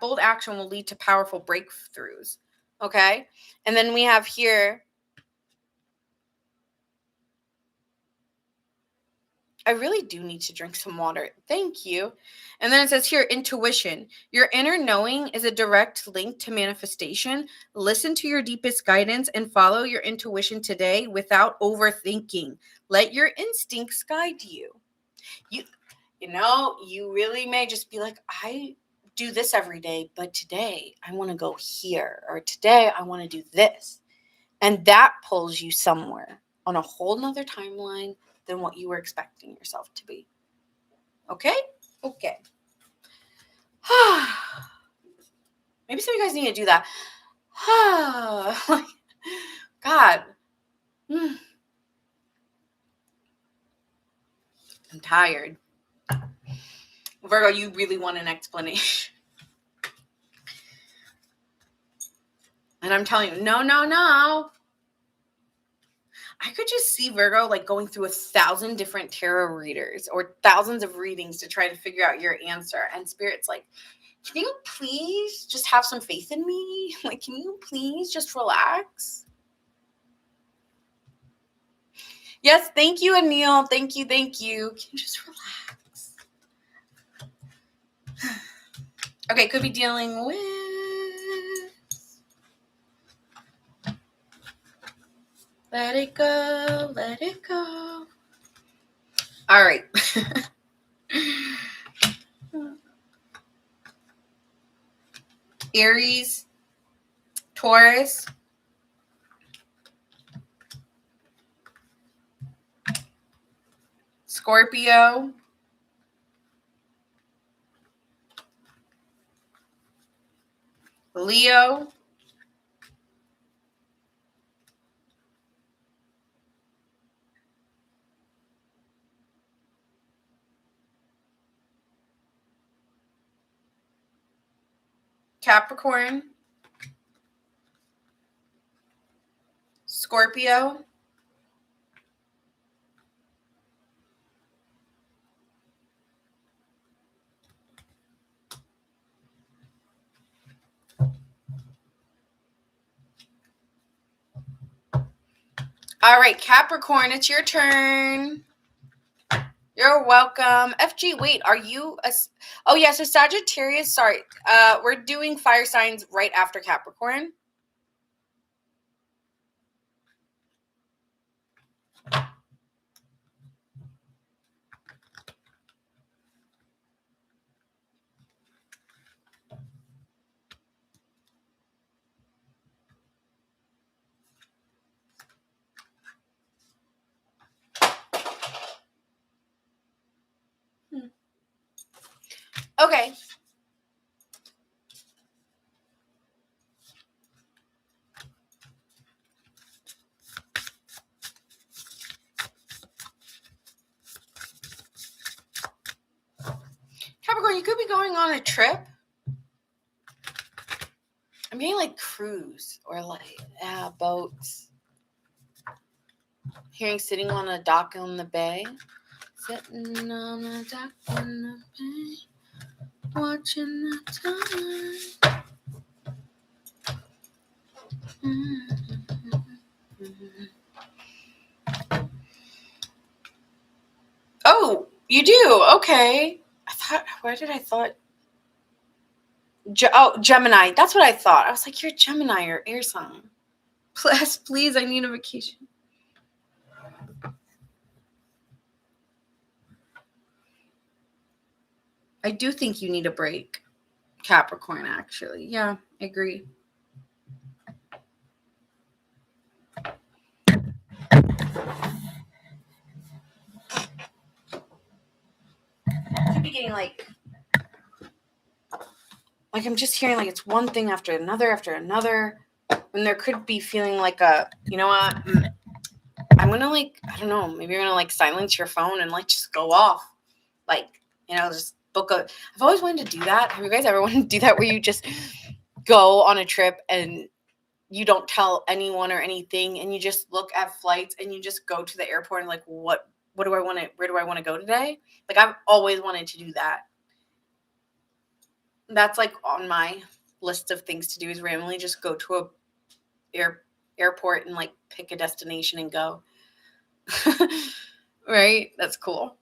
A: Bold action will lead to powerful breakthroughs. Okay. And then we have here, I really do need to drink some water. Thank you. And then it says here, intuition. Your inner knowing is a direct link to manifestation. Listen to your deepest guidance and follow your intuition today without overthinking. Let your instincts guide you. You really may just be like, I do this every day, but today I want to go here, or today I want to do this. And that pulls you somewhere on a whole nother timeline than what you were expecting yourself to be. Okay? Okay. Maybe some of you guys need to do that. God. I'm tired. Virgo, you really want an explanation. And I'm telling you, no. I could just see Virgo like going through 1,000 different tarot readers or thousands of readings to try to figure out your answer. And Spirit's like, can you please just have some faith in me? Like, can you please just relax? Yes, thank you, Anil. Thank you. Can you just relax? Okay, could be dealing with Let it go, let it go. All right. Aries, Taurus, Scorpio, Leo, Capricorn, Scorpio, all right, Capricorn, it's your turn. You're welcome. FG, wait, are you oh yeah, so Sagittarius, sorry. We're doing fire signs right after Capricorn. Okay. Capricorn, you could be going on a trip. I'm getting like cruise or like boats. Hearing sitting on a dock in the bay. Sitting on a dock in the bay. Watching the tide. Oh, you do? Okay. Where did I thought? Gemini. That's what I thought. I was like, you're Gemini or air sign. Please, I need a vacation. I do think you need a break. Capricorn, actually. Yeah, I agree. Could be getting like I'm just hearing like it's one thing after another, and there could be feeling like you know what, I'm gonna I don't know, maybe you're gonna silence your phone and just go off, just book a. I've always wanted to do that. Have you guys ever wanted to do that where you just go on a trip and you don't tell anyone or anything, and you just look at flights and you just go to the airport and what do I want to, where do I want to go today? I've always wanted to do that. That's on my list of things to do, is randomly just go to a airport and pick a destination and go. Right? That's cool.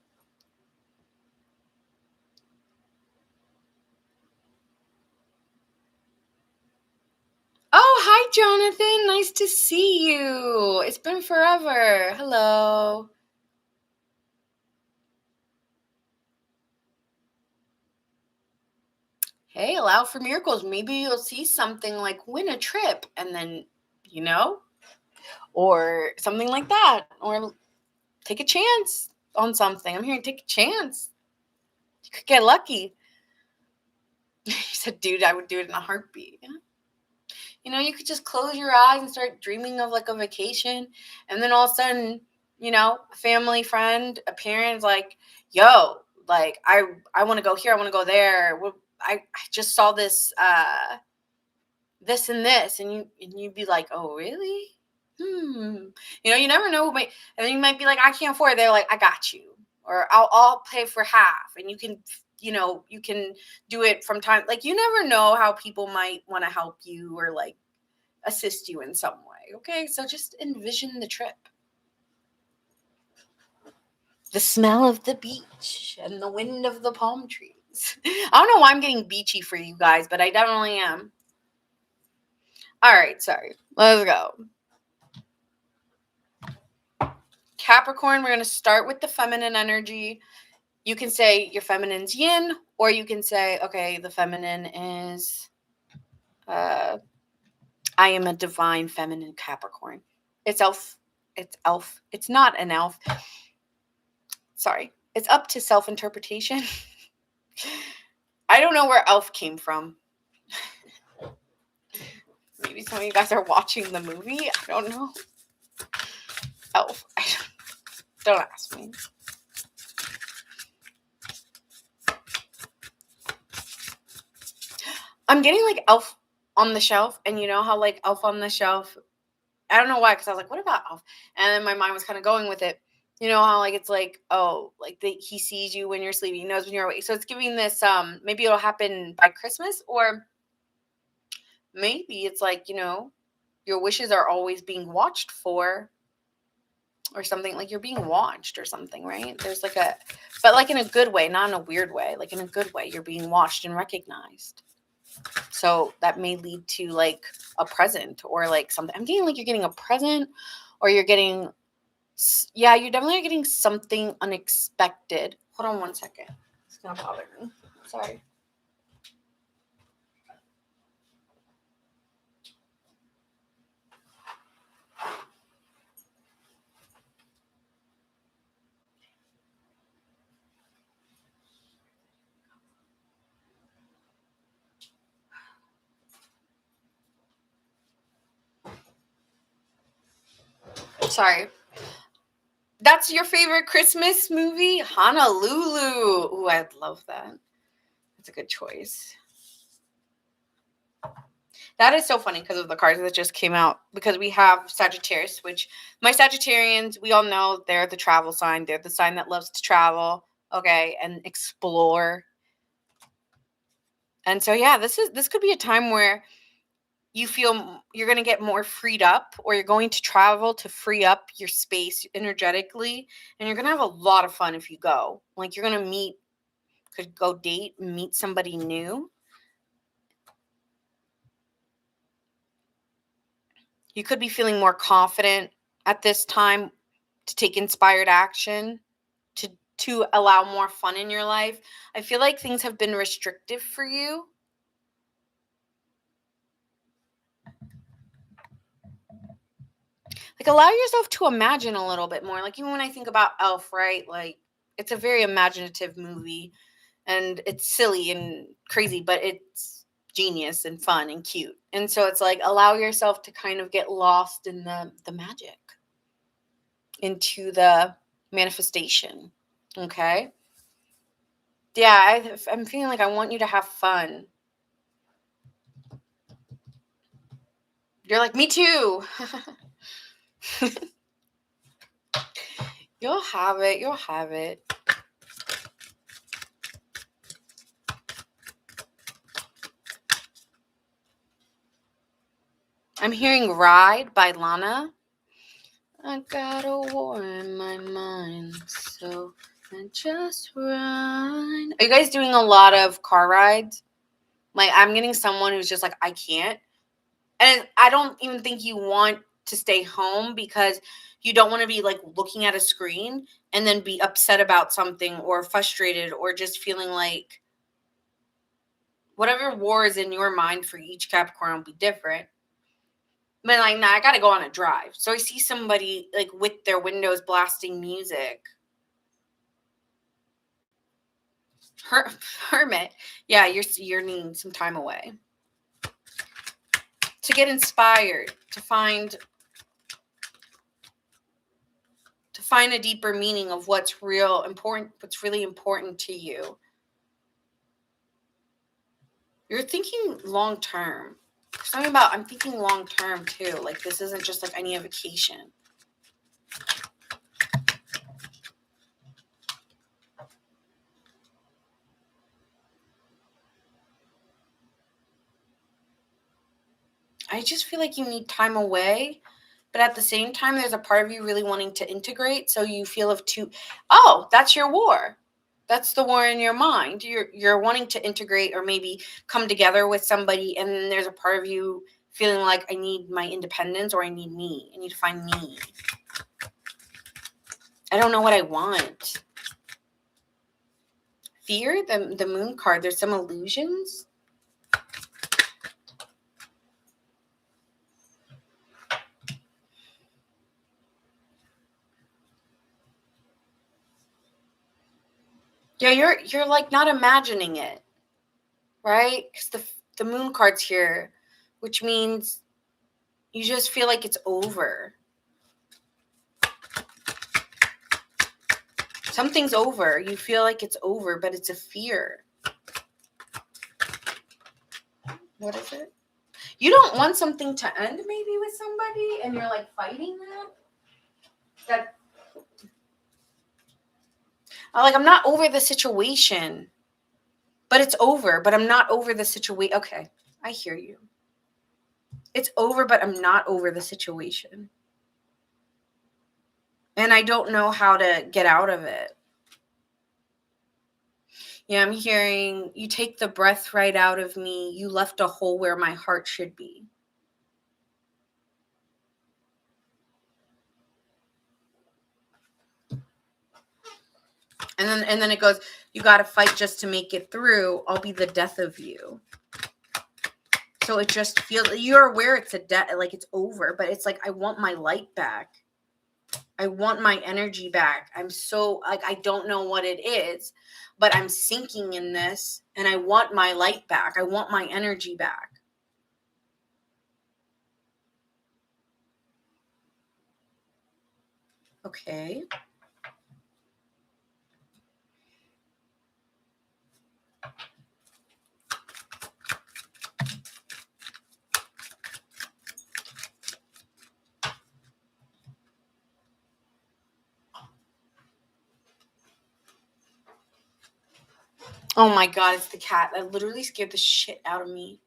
A: Oh, hi, Jonathan. Nice to see you. It's been forever. Hello. Hey, allow for miracles. Maybe you'll see something win a trip and then, or something like that. Or take a chance on something. I'm hearing take a chance. You could get lucky. He said, dude, I would do it in a heartbeat. You could just close your eyes and start dreaming of a vacation. And then all of a sudden, a family, friend, a parent's yo, I want to go here. I want to go there. I just saw this, this and this. And you'd be like, oh, really? You never know. And then you might be like, I can't afford it. They're like, I got you. Or I'll pay for half. And you can, you can do it from time. You never know how people might want to help you or assist you in some way. Okay. So just envision the trip. The smell of the beach and the wind of the palm trees. I don't know why I'm getting beachy for you guys, but I definitely am. All right. Sorry. Let's go. Capricorn, we're going to start with the feminine energy. You can say your feminine's yin, or you can say, okay, the feminine is, I am a divine feminine Capricorn. It's elf. It's elf. It's not an elf. Sorry. It's up to self-interpretation. I don't know where elf came from. Maybe some of you guys are watching the movie. I don't know. Elf. Don't ask me. I'm getting like Elf on the Shelf, and you know how like Elf on the Shelf, I don't know why, because I was like, what about Elf? And then my mind was kind of going with it. You know how like it's like, oh, like he sees you when you're sleeping, he knows when you're awake. So it's giving this, maybe it'll happen by Christmas, or maybe it's like, you know, your wishes are always being watched for, or something, like you're being watched or something, right? There's like but like in a good way, not in a weird way, like in a good way, you're being watched and recognized. So that may lead to like a present or like something. I'm getting like you're getting a present, or you're getting, yeah, you're definitely getting something unexpected. Hold on one second. It's gonna bother me. Sorry. Sorry. That's your favorite Christmas movie? Honolulu. Ooh, I love that. That's a good choice. That is so funny because of the cards that just came out, because we have Sagittarius, which my Sagittarians, we all know they're the travel sign. They're the sign that loves to travel, okay, and explore. And so, yeah, this could be a time where you feel you're going to get more freed up, or you're going to travel to free up your space energetically, and you're going to have a lot of fun if you go. Like you're going to could go date, meet somebody new. You could be feeling more confident at this time to take inspired action, to allow more fun in your life. I feel like things have been restrictive for you. Like allow yourself to imagine a little bit more. Like even when I think about Elf, right? Like it's a very imaginative movie, and it's silly and crazy, but it's genius and fun and cute. And so it's like allow yourself to kind of get lost in the magic, into the manifestation. Okay? Yeah, I'm feeling like I want you to have fun. You're like, me too. You'll have it. You'll have it. I'm hearing Ride by Lana. I got a war in my mind, so I just ride. Are you guys doing a lot of car rides? Like, I'm getting someone who's just like, I can't. And I don't even think you want to stay home, because you don't want to be like looking at a screen and then be upset about something, or frustrated, or just feeling like whatever war is in your mind for each Capricorn will be different. But like, nah, I gotta go on a drive. So I see somebody like with their windows blasting music. Hermit. Yeah, you're needing some time away to get inspired, to find a deeper meaning of what's really important to you. You're thinking long term. Something about I'm thinking long term too. Like this isn't just like any vacation. I just feel like you need time away, but at the same time, there's a part of you really wanting to integrate. So you feel that's your war. That's the war in your mind. You're wanting to integrate, or maybe come together with somebody, and then there's a part of you feeling like I need my independence, or I need me. I need to find me. I don't know what I want. Fear, the moon card, there's some illusions. Yeah, you're like not imagining it, right? Because the moon card's here, which means you just feel like it's over. Something's over. You feel like it's over, but it's a fear. What is it? You don't want something to end maybe with somebody and you're like fighting that. I'm not over the situation, but it's over, but I'm not over the situation. Okay, I hear you. It's over, but I'm not over the situation. And I don't know how to get out of it. Yeah, I'm hearing you take the breath right out of me. You left a hole where my heart should be. And then it goes, you got to fight just to make it through. I'll be the death of you. So it just feels, you're aware it's a death, like it's over, but it's like, I want my light back. I want my energy back. I'm so, like, I don't know what it is, but I'm sinking in this and I want my light back. I want my energy back. Okay. Oh my God, it's the cat. That literally scared the shit out of me.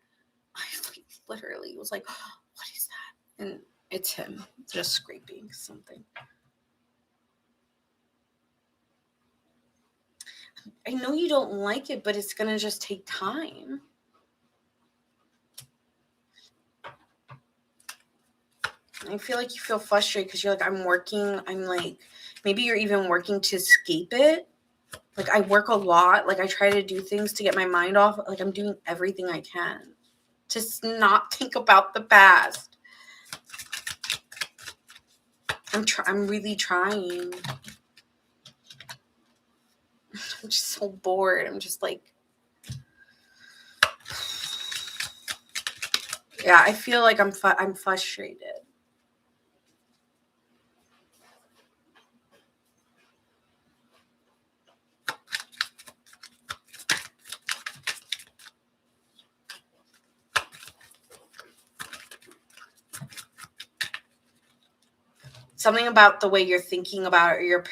A: I literally was like, what is that? And it's him just scraping something. I know you don't like it, but it's going to just take time. I feel like you feel frustrated because you're like, I'm working. I'm like, maybe you're even working to escape it. Like, I work a lot. Like, I try to do things to get my mind off. Like, I'm doing everything I can to not think about the past. I'm really trying. I'm just so bored. I'm just like, yeah, I feel like I'm frustrated. Something about the way you're thinking about it or your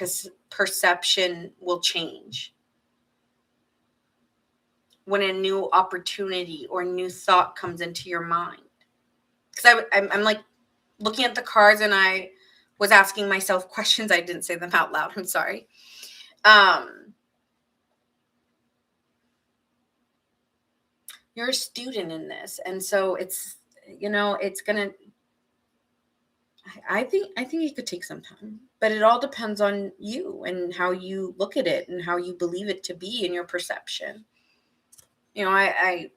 A: perception will change when a new opportunity or new thought comes into your mind. Because I'm like looking at the cards and I was asking myself questions. I didn't say them out loud. I'm sorry. You're a student in this. And so it's, it's going to, I think it could take some time, but it all depends on you and how you look at it and how you believe it to be in your perception. I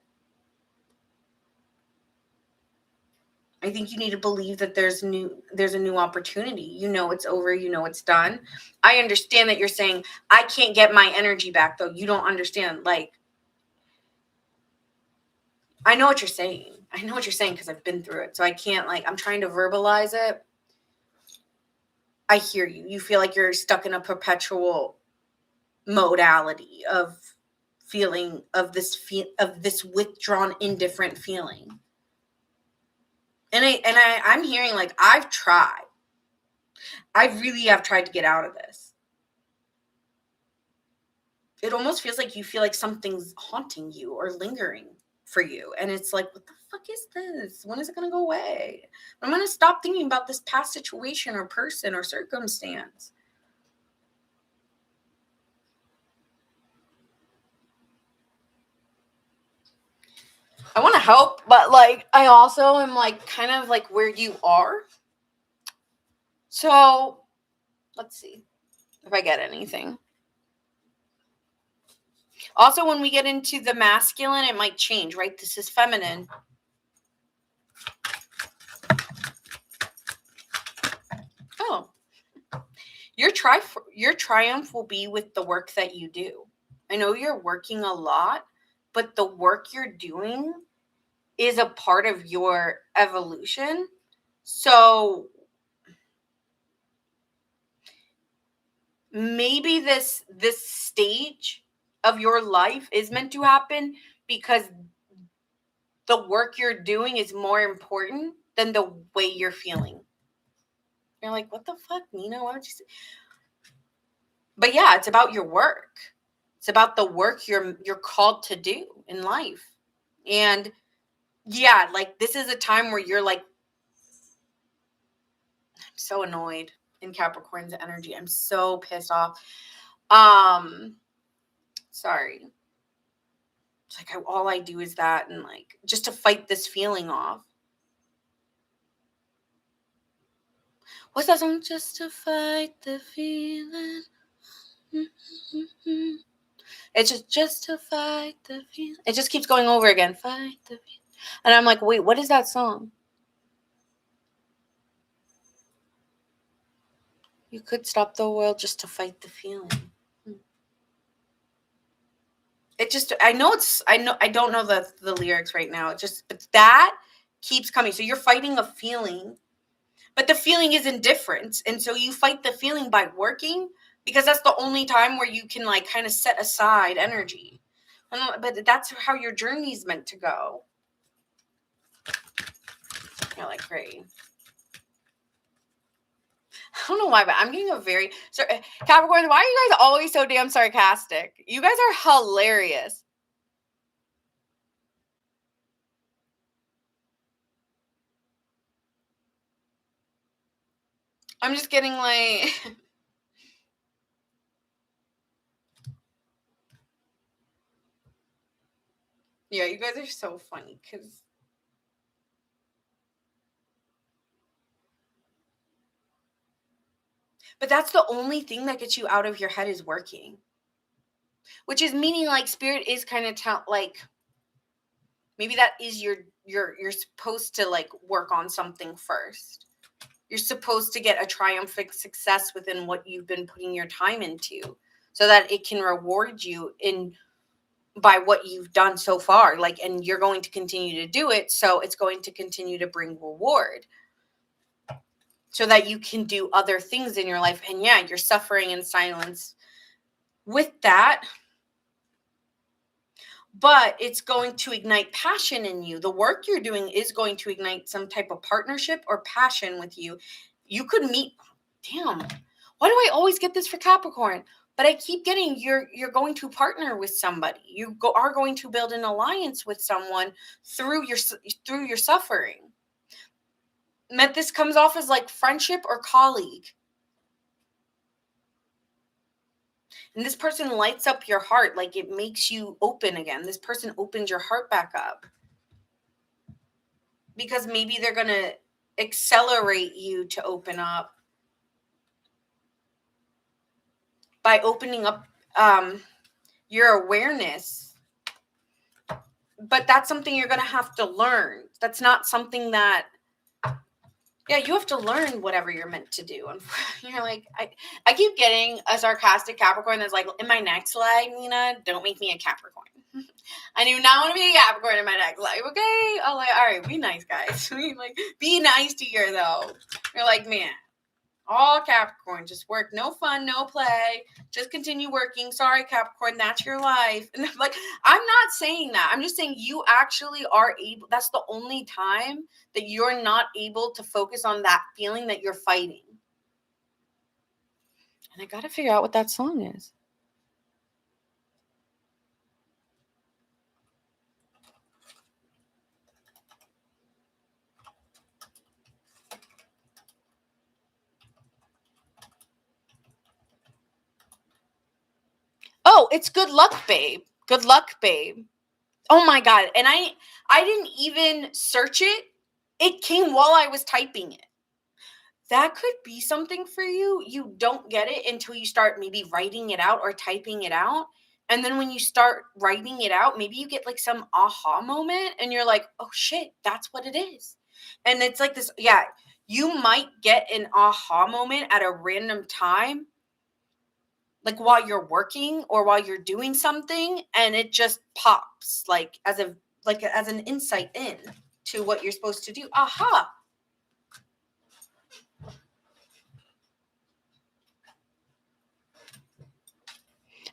A: think you need to believe that there's a new opportunity. It's over. It's done. I understand that you're saying, I can't get my energy back, though. You don't understand. Like, I know what you're saying. Because I've been through it. So I can't, I'm trying to verbalize it. I hear you. You feel like you're stuck in a perpetual modality of feeling of this withdrawn, indifferent feeling. And I'm hearing like I've tried. I really have tried to get out of this. It almost feels like you feel like something's haunting you or lingering for you. And it's like, what the fuck is this? When is it going to go away? I'm going to stop thinking about this past situation or person or circumstance. I want to help, but I also am kind of where you are. So let's see. if I get anything. Also, when we get into the masculine, it might change, right? This is feminine. Oh, your triumph will be with the work that you do. I know you're working a lot, but the work you're doing is a part of your evolution. So maybe this stage of your life is meant to happen because the work you're doing is more important than the way you're feeling. You're like, what the fuck, Nina? Why would you say? But yeah, it's about your work. It's about the work you're called to do in life. And yeah, like this is a time where you're like, I'm so annoyed in Capricorn's energy. I'm so pissed off. Sorry. It's like all I do is that, and like just to fight this feeling off. What's that song? Just to fight the feeling. It's just to fight the feeling. It just keeps going over again. Fight the feeling. And I'm like, wait, what is that song? You could stop the world just to fight the feeling. It just, I don't know the lyrics right now. But that keeps coming. So you're fighting a feeling, but the feeling is indifference. And so you fight the feeling by working, because that's the only time where you can like kind of set aside energy. But that's how your journey's meant to go. You're like, great. I don't know why, but I'm getting a very Capricorn. Why are you guys always so damn sarcastic? You guys are hilarious. I'm just getting like yeah, you guys are so funny because but that's the only thing that gets you out of your head is working. Which is meaning like spirit is kind of like maybe that is you're supposed to like work on something first. You're supposed to get a triumphant success within what you've been putting your time into so that it can reward you in by what you've done so far, like, and you're going to continue to do it, so it's going to continue to bring reward so that you can do other things in your life. And yeah, you're suffering in silence with that, but it's going to ignite passion in you. The work you're doing is going to ignite some type of partnership or passion with you. You could meet, damn, why do I always get this for Capricorn? But I keep getting you're going to partner with somebody. You are going to build an alliance with someone through your suffering. This comes off as like friendship or colleague. And this person lights up your heart, like it makes you open again. This person opens your heart back up. Because maybe they're going to accelerate you to open up by opening up your awareness. But that's something you're going to have to learn. That's not something that, yeah, you have to learn whatever you're meant to do. And you're like, I keep getting a sarcastic Capricorn that's like, in my next life, Nina, don't make me a Capricorn. I do not want to be a Capricorn in my next life, okay? I'm like, all right, be nice, guys. Like, be nice to her, though. You're like, man, all Capricorn, just work. No fun, no play. Just continue working. Sorry, Capricorn, that's your life. And I'm like, I'm not saying that. I'm just saying you actually are able. That's the only time that you're not able to focus on that feeling that you're fighting. And I got to figure out what that song is. Oh, it's Good Luck, Babe. Good Luck, Babe. Oh my God. And I didn't even search it. It came while I was typing it. that could be something for you. You don't get it until you start maybe writing it out or typing it out. And then when you start writing it out, maybe you get like some aha moment and you're like, oh shit, that's what it is. And it's like this, yeah, you might get an aha moment at a random time, like while you're working or while you're doing something, and it just pops as an insight in to what you're supposed to do. Aha.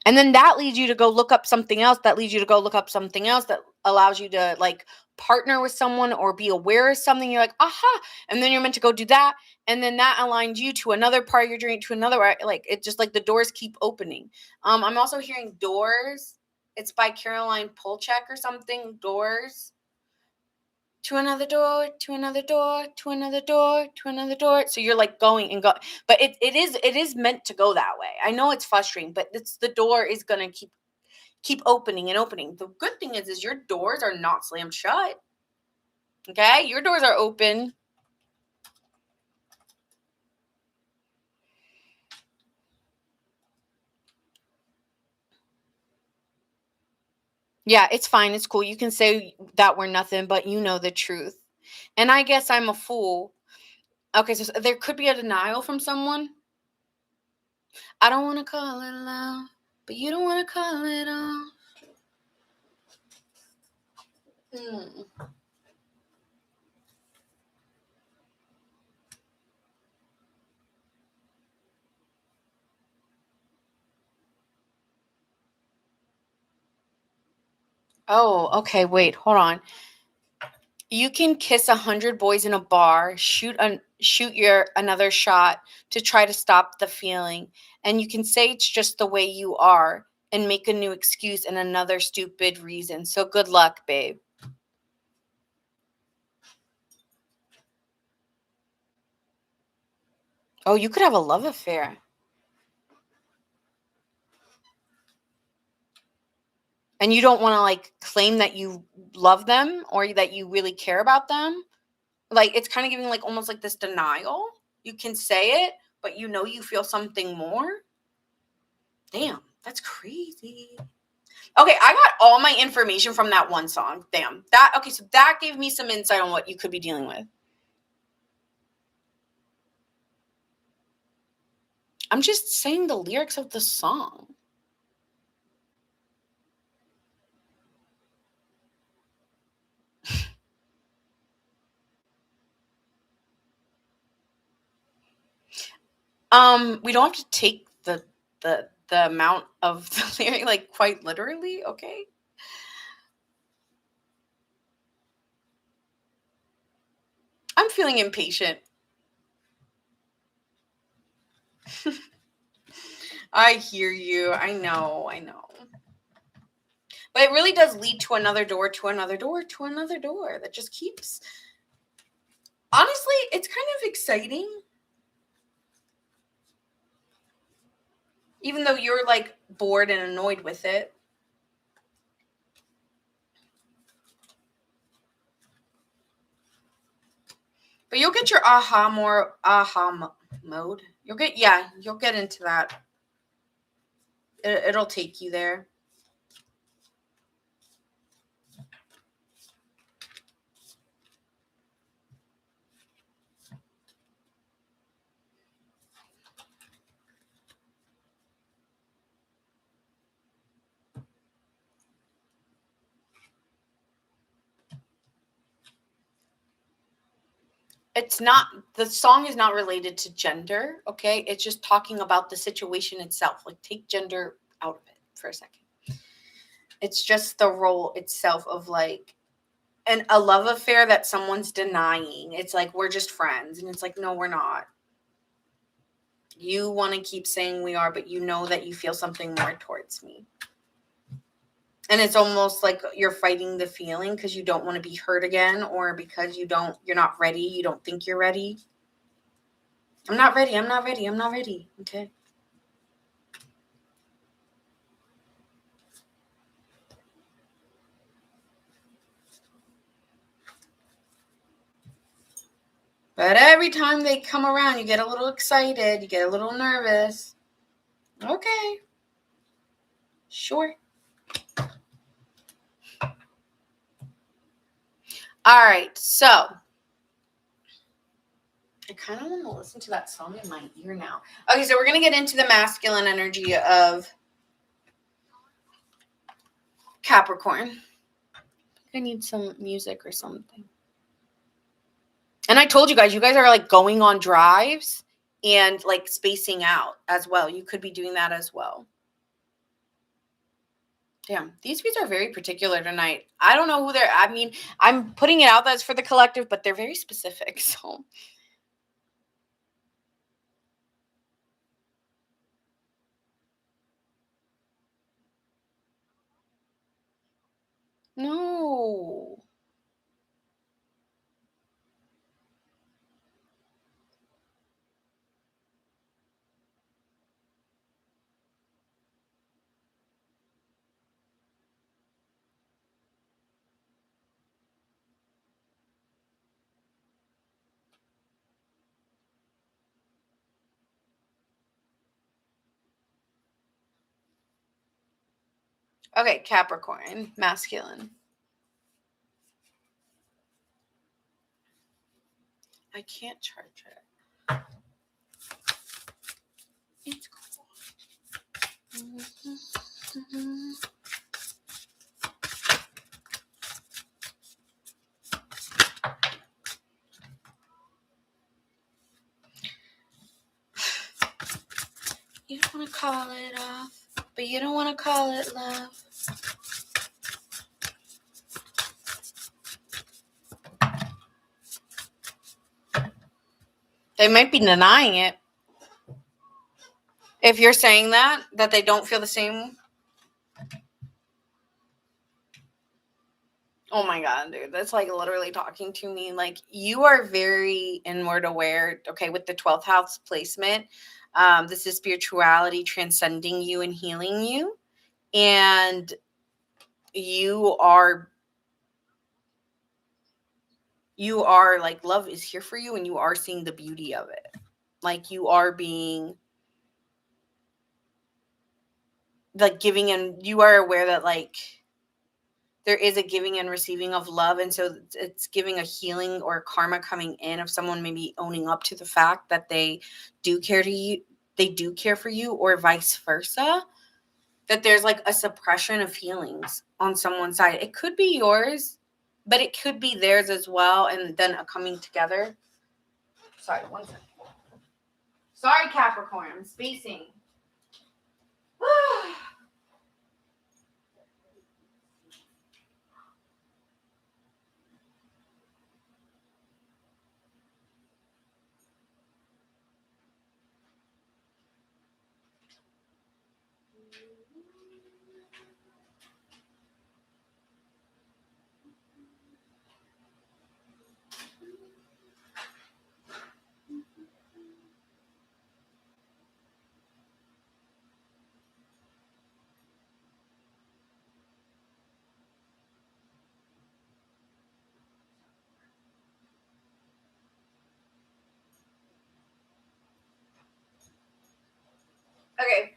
A: And then that leads you to go look up something else, that leads you to go look up something else, that allows you to like partner with someone or be aware of something. You're like, aha. And then you're meant to go do that. And then that aligns you to another part of your journey, to another, like it just like the doors keep opening. I'm also hearing Doors. It's by Caroline Polchak or something. Doors. To another door, to another door, to another door, to another door. So you're like going and go, but it is meant to go that way. I know it's frustrating, but it's the door is gonna keep opening and opening. The good thing is your doors are not slammed shut. Okay, your doors are open. Yeah, it's fine. It's cool. You can say that we're nothing, but you know the truth. And I guess I'm a fool. Okay, so there could be a denial from someone. I don't want to call it love, but you don't want to call it off. Hmm. Oh, okay. Wait, hold on. You can kiss 100 boys in a bar, shoot your another shot to try to stop the feeling, and you can say it's just the way you are and make a new excuse and another stupid reason. So good luck, babe. Oh, you could have a love affair. And you don't want to like claim that you love them or that you really care about them. Like it's kind of giving like almost like this denial. You can say it, but you know you feel something more. Damn, that's crazy. Okay, I got all my information from that one song. Damn. That okay, so that gave me some insight on what you could be dealing with. I'm just saying the lyrics of the song. We don't have to take the amount of the lyric like quite literally, okay? I'm feeling impatient. I hear you. I know, I know. But it really does lead to another door, to another door, to another door that just keeps. Honestly, it's kind of exciting. Even though you're like bored and annoyed with it. But you'll get your mode. You'll get into that. It'll take you there. It's not, the song is not related to gender, okay? It's just talking about the situation itself. Like take gender out of it for a second. It's just the role itself of like a love affair that someone's denying. It's like we're just friends and it's like no, we're not. You want to keep saying we are, but you know that you feel something more towards me. And it's almost like you're fighting the feeling because you don't want to be hurt again, or because you're not ready, you don't think you're ready. I'm not ready, I'm not ready, I'm not ready. Okay. But every time they come around, you get a little excited, you get a little nervous. Okay. Sure. All right, so I kind of want to listen to that song in my ear now. Okay, so we're going to get into the masculine energy of Capricorn. I need some music or something. And I told you guys are like going on drives and like spacing out as well. You could be doing that as well. Damn, these beats are very particular tonight. I don't know who they're, I mean, I'm putting it out that's for the collective, but they're very specific, so. No. Okay, Capricorn, masculine. I can't charge it. It's cool. You don't want to call it off, but you don't want to call it love. They might be denying it. If you're saying that they don't feel the same. Oh my God, dude. That's like literally talking to me. Like, you are very inward aware. Okay, with the 12th house placement, this is spirituality transcending you and healing you. And you are like, love is here for you, and you are seeing the beauty of it. Like, you are being like giving, and you are aware that like there is a giving and receiving of love. And so it's giving a healing or karma coming in of someone maybe owning up to the fact that they do care to you, they do care for you, or vice versa, that there's like a suppression of feelings on someone's side. It could be yours, but it could be theirs as well. And then a coming together. Sorry, one second. Sorry, Capricorn, I'm spacing. Okay,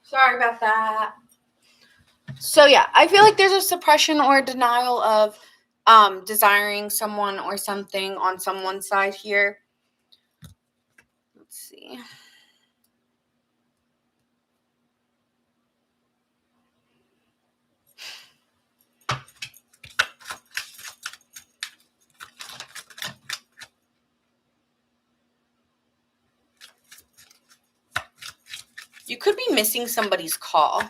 A: sorry about that. So yeah, I feel like there's a suppression or a denial of desiring someone or something on someone's side here. Let's see. You could be missing somebody's call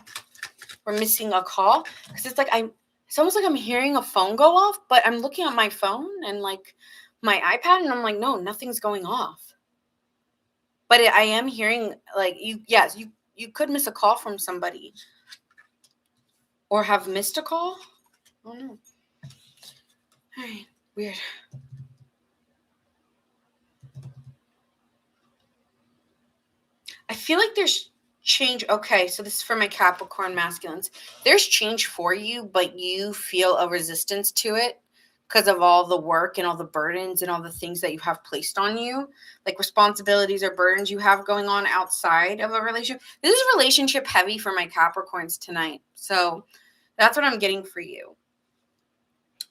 A: or missing a call, because it's like it's almost like I'm hearing a phone go off, but I'm looking at my phone and like my iPad, and I'm like, no, nothing's going off. But I am hearing like you could miss a call from somebody or have missed a call. Oh no. All right, weird. I feel like there's change. Okay, so this is for my Capricorn masculines. There's change for you, but you feel a resistance to it because of all the work and all the burdens and all the things that you have placed on you, like responsibilities or burdens you have going on outside of a relationship. This is relationship heavy for my Capricorns tonight. So that's what I'm getting for you.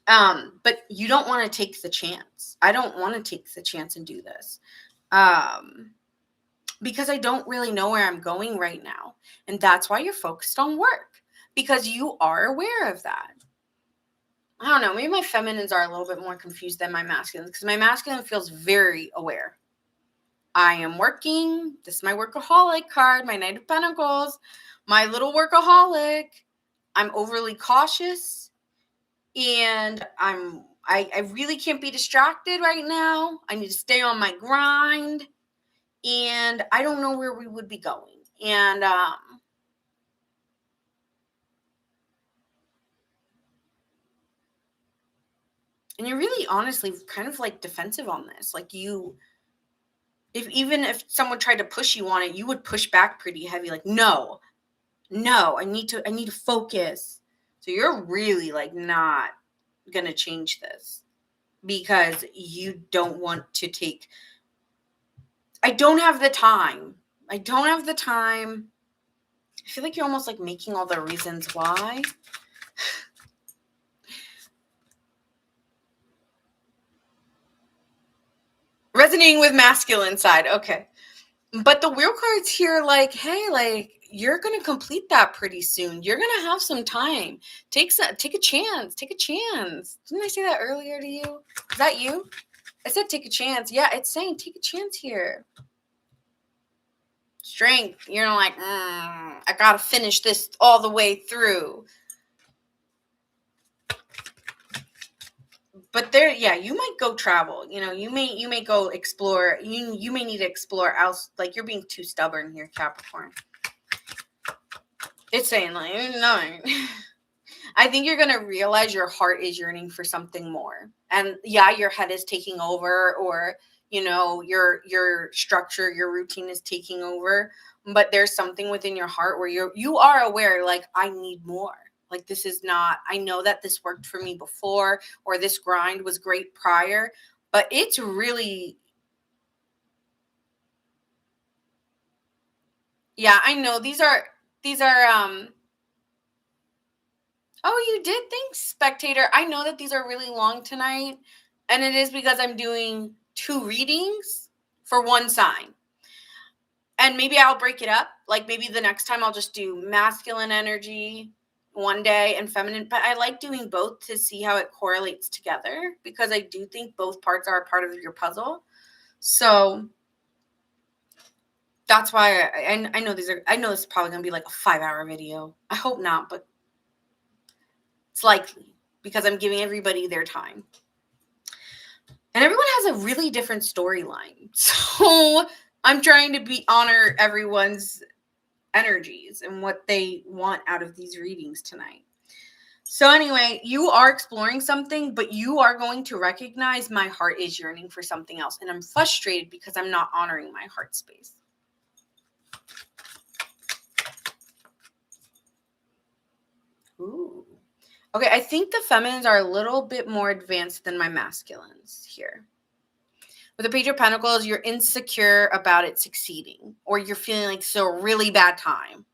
A: But you don't want to take the chance. I don't want to take the chance and do this. Because I don't really know where I'm going right now. And that's why you're focused on work, because you are aware of that. I don't know. Maybe my feminines are a little bit more confused than my masculines, because my masculine feels very aware. I am working. This is my workaholic card, my Knight of Pentacles, my little workaholic. I'm overly cautious, and I really can't be distracted right now. I need to stay on my grind, and I don't know where we would be going. And you're really honestly kind of like defensive on this. Like even if someone tried to push you on it, you would push back pretty heavy. Like, no, I need to focus. So you're really like not going to change this because you don't want to take, I don't have the time. I feel like you're almost like making all the reasons why. Resonating with masculine side. Okay. But the wheel cards here, like, hey, like, you're going to complete that pretty soon. You're going to have some time. Take a chance. Take a chance. Didn't I say that earlier to you? Is that you? I said take a chance. Yeah, it's saying take a chance here. Strength. You're like, I got to finish this all the way through. But there, yeah, you might go travel. You know, you may go explore. You may need to explore else. Like, you're being too stubborn here, Capricorn. It's saying like, no. I think you're gonna realize your heart is yearning for something more, and yeah, your head is taking over, or you know, your structure, your routine is taking over. But there's something within your heart where you are aware, like, I need more. Like, this is not, I know that this worked for me before, or this grind was great prior, but it's really, yeah, I know these are, oh, you did? Thanks, spectator. I know that these are really long tonight, and it is because I'm doing 2 readings for one sign. And maybe I'll break it up. Like, maybe the next time I'll just do masculine energy one day and feminine, but I like doing both to see how it correlates together, because I do think both parts are a part of your puzzle. So that's why I know this is probably going to be like a 5-hour video. I hope not, but it's likely, because I'm giving everybody their time. And everyone has a really different storyline. So I'm trying to honor everyone's energies and what they want out of these readings tonight. So anyway, you are exploring something, but you are going to recognize my heart is yearning for something else. And I'm frustrated because I'm not honoring my heart space. Ooh. Okay, I think the feminines are a little bit more advanced than my masculines here. With the Page of Pentacles, you're insecure about it succeeding, or you're feeling like it's a really bad time.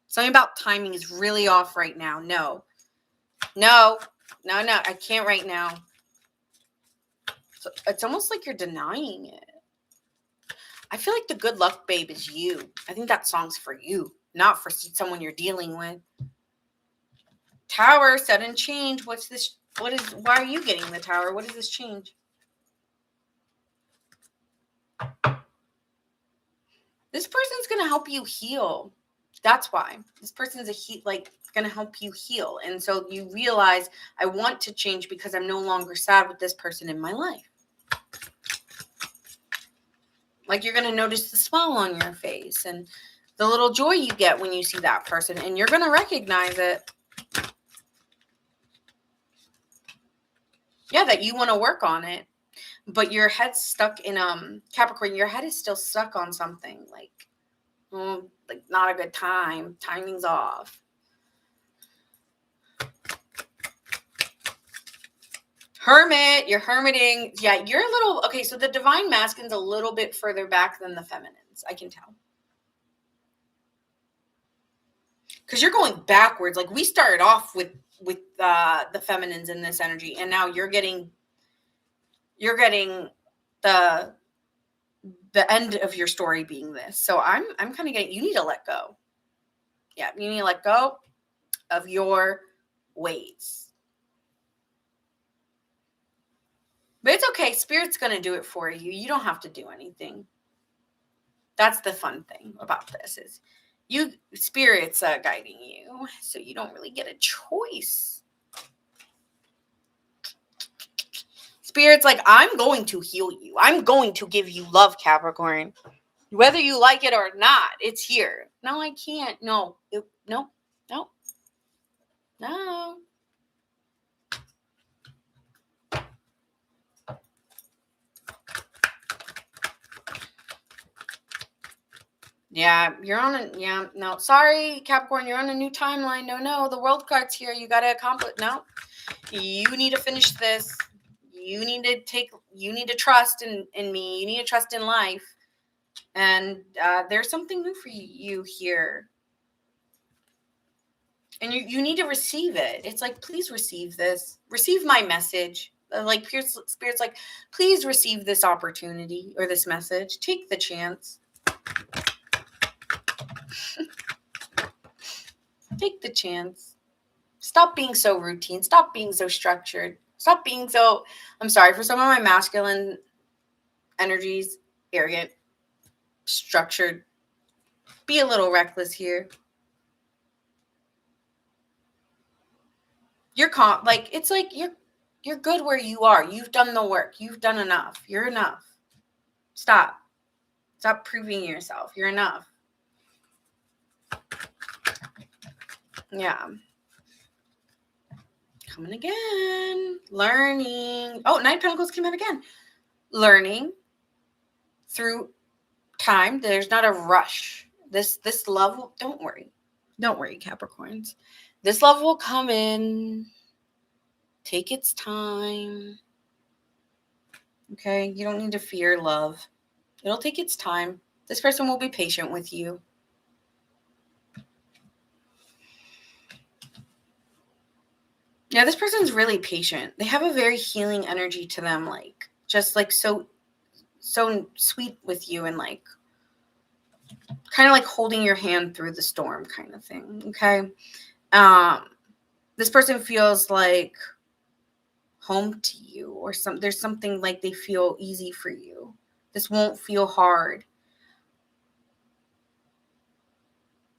A: Something about timing is really off right now. No, I can't right now. So it's almost like you're denying it. I feel like the good luck babe is you. I think that song's for you, not for someone you're dealing with. Tower, sudden change. What's this? Why are you getting the Tower? What is this change? This person's going to help you heal. That's why. This person's going to help you heal. And so you realize, I want to change because I'm no longer sad with this person in my life. Like, you're going to notice the smile on your face and the little joy you get when you see that person, and you're going to recognize it. Yeah, that you want to work on it, but your head's stuck in Capricorn. Your head is still stuck on something like not a good time. Timing's off. Hermit, you're hermiting. Yeah, you're a little, okay, so the divine masculine's a little bit further back than the feminines, I can tell. Because you're going backwards. Like, we started off with the feminines in this energy, and now you're getting the end of your story being this. So I'm kind of getting, you need to let go. Yeah, you need to let go of your ways. But it's okay. Spirit's going to do it for you. You don't have to do anything. That's the fun thing about this, is Spirit's guiding you, so you don't really get a choice. Spirit's like, I'm going to heal you. I'm going to give you love, Capricorn. Whether you like it or not, it's here. No, I can't. No. No. Yeah, you're on a, yeah, no, sorry, Capricorn, you're on a new timeline. No, the world card's here. You got to accomplish. No, you need to finish this. You need to trust in me. You need to trust in life. And there's something new for you here. And you need to receive it. It's like, please receive this. Receive my message. Like, Spirit's like, please receive this opportunity or this message. Take the chance. Take the chance. Stop being so routine. Stop being so structured. Stop being so, I'm sorry, for some of my masculine energies, arrogant, structured. Be a little reckless here. It's like you're good where you are. You've done the work. You've done enough. You're enough. Stop proving yourself. You're enough. Yeah. Coming again. Learning. Oh, Nine of Pentacles came out again. Learning through time. There's not a rush. This love, don't worry, Capricorns. This love will come in. Take its time. Okay, you don't need to fear love. It'll take its time. This person will be patient with you. Yeah, this person's really patient. They have a very healing energy to them, like just like so sweet with you, and like kind of like holding your hand through the storm kind of thing. Okay. This person feels like home to you, or there's something like they feel easy for you. This won't feel hard.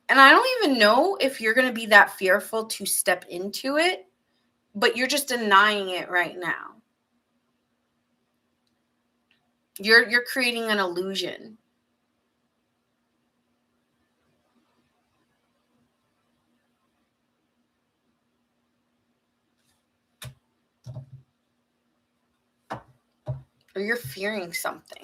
A: And I don't even know if you're going to be that fearful to step into it, but you're just denying it right now. You're creating an illusion. Or you're fearing something.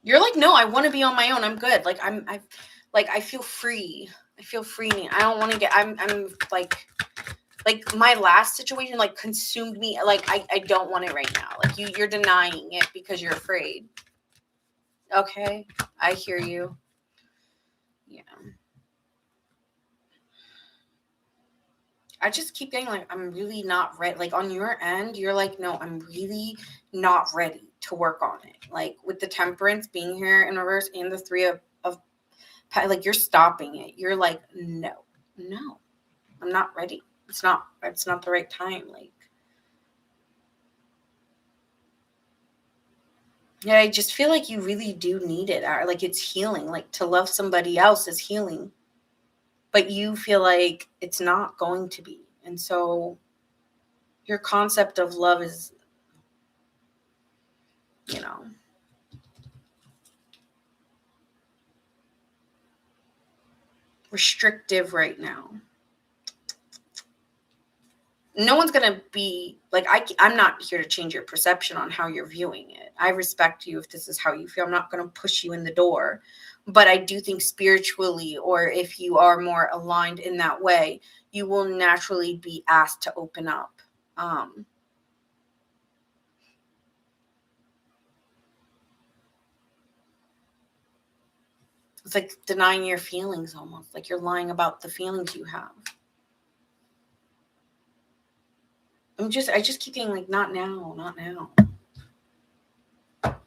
A: You're like, no, I want to be on my own. I'm good. Like I feel free. I feel free. I don't want to get, I'm like my last situation like consumed me. Like I don't want it right now. Like you're denying it because you're afraid. Okay. I hear you. Yeah. I just keep getting like, I'm really not ready. Like on your end, you're like, no, I'm really not ready to work on it. Like with the Temperance being here in reverse and the Three of like you're stopping it. You're like, no, I'm not ready. It's not the right time. Like, yeah, I just feel like you really do need it. Or like it's healing. Like to love somebody else is healing. But you feel like it's not going to be. And so your concept of love is, restrictive right now. No one's going to be like, I'm not here to change your perception on how you're viewing it. I respect you if this is how you feel. I'm not going to push you in the door. But I do think spiritually, or if you are more aligned in that way, you will naturally be asked to open up. It's like denying your feelings almost, like you're lying about the feelings you have. I just keep getting like, not now, not now.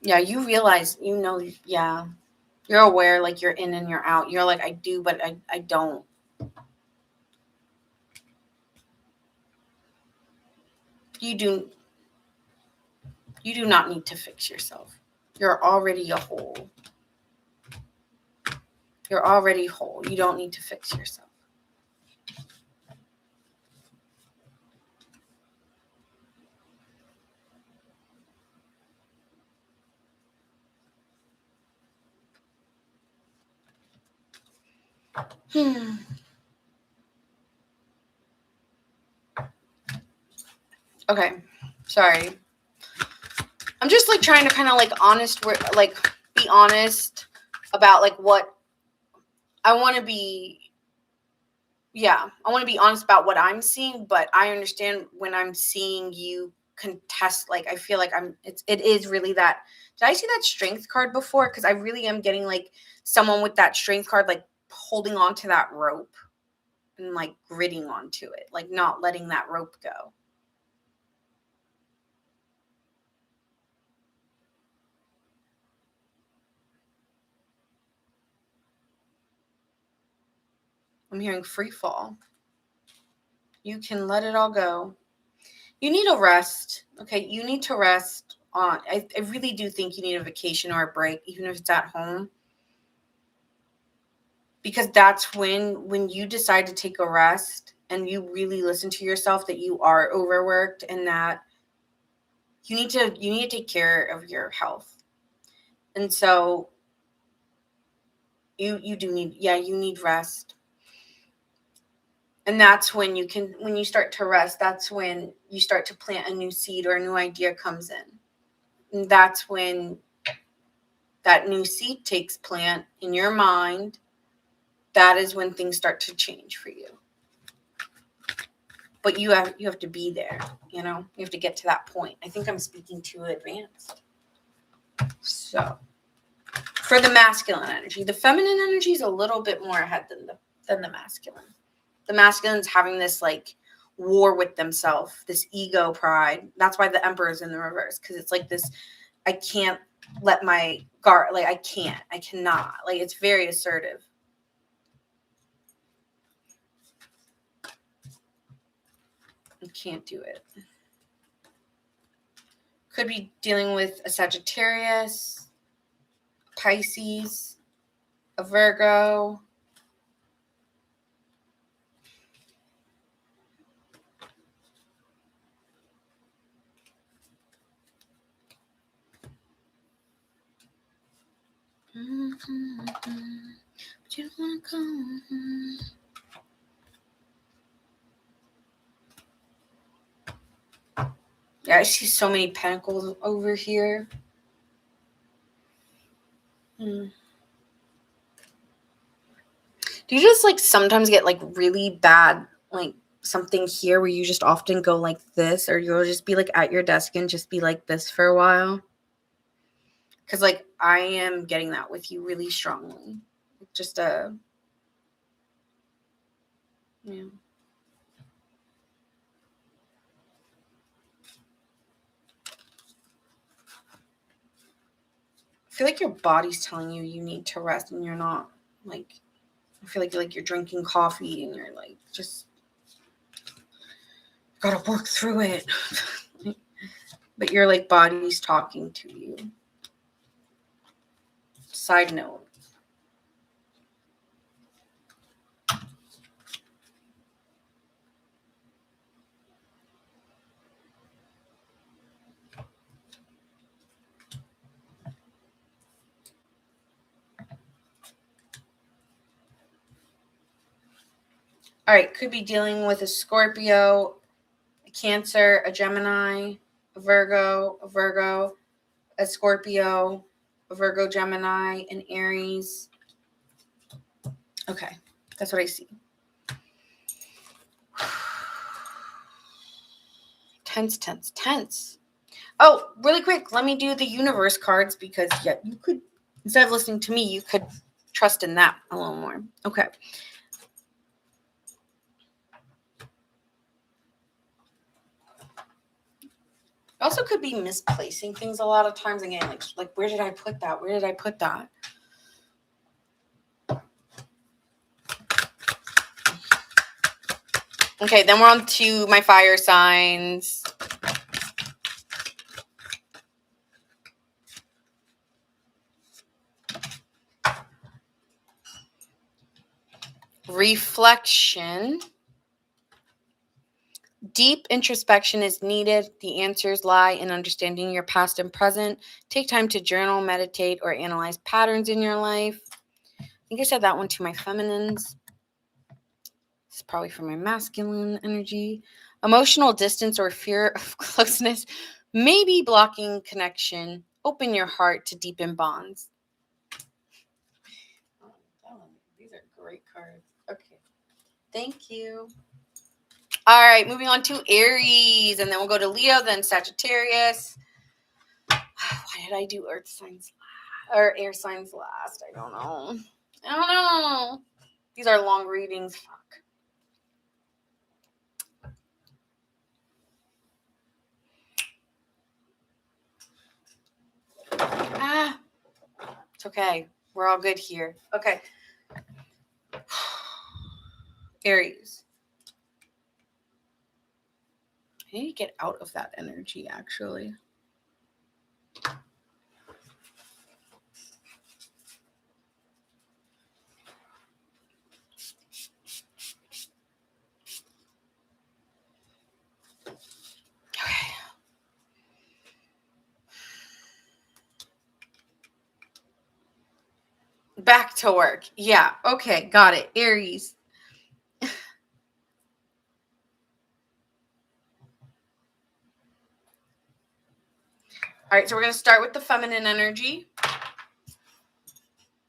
A: Yeah, you realize, yeah, you're aware, like you're in and you're out. You're like, I do, but I don't. You do not need to fix yourself. You're already a whole. You're already whole. You don't need to fix yourself. Okay, sorry. I'm just like trying to kind of like be honest about like what I want to be. Yeah, I want to be honest about what I'm seeing, but I understand when I'm seeing you contest. Like I feel like it is really that. Did I see that strength card before? Because I really am getting like someone with that strength card, like holding on to that rope and like gritting onto it, like not letting that rope go. I'm hearing free fall. You can let it all go. You need a rest. Okay, you need to rest on. I really do think you need a vacation or a break, even if it's at home. Because that's when you decide to take a rest and you really listen to yourself that you are overworked and that you need to take care of your health. And so you do need, yeah, you need rest. And that's when when you start to rest, that's when you start to plant a new seed or a new idea comes in. And that's when that new seed takes plant in your mind. That is when things start to change for you. But you have to be there, you have to get to that point. I think I'm speaking too advanced. So for the masculine energy, the feminine energy is a little bit more ahead than the masculine. The masculine's having this like war with themselves, this ego pride. That's why the Emperor is in the reverse, because it's like this, I can't let my guard, like I cannot, like it's very assertive. I can't do it. Could be dealing with a Sagittarius, Pisces, a Virgo. But you don't want to come. Yeah, I see so many pentacles over here. Do you just like sometimes get like really bad, like something here where you just often go like this, or you'll just be like at your desk and just be like this for a while? Because like I am getting that with you really strongly. Just yeah. I feel like your body's telling you need to rest, and you're not. Like I feel like you're drinking coffee and you're like just gotta work through it. But your like body's talking to you. Side note. All right, could be dealing with a Scorpio, a Cancer, a Gemini, a Virgo, a Scorpio, a Virgo, Gemini, an Aries, Okay, that's what I see. Tense, tense, tense. Oh, really quick, let me do the universe cards because, yeah, you could, instead of listening to me, you could trust in that a little more. Okay. I also could be misplacing things a lot of times again, like where did I put that? Where did I put that? Okay, then we're on to my fire signs. Reflection. Deep introspection is needed. The answers lie in understanding your past and present. Take time to journal, meditate, or analyze patterns in your life. I think I said that one to my feminines. This is probably for my masculine energy. Emotional distance or fear of closeness may be blocking connection. Open your heart to deepen bonds. These are great cards. Okay. Thank you. All right, moving on to Aries, and then we'll go to Leo, then Sagittarius. Why did I do earth signs or air signs last? I don't know. These are long readings. Fuck. It's okay. We're all good here. Okay. Aries. I need to get out of that energy, actually. Okay. Back to work. Yeah. Okay. Got it. Aries. All right. So we're going to start with the feminine energy.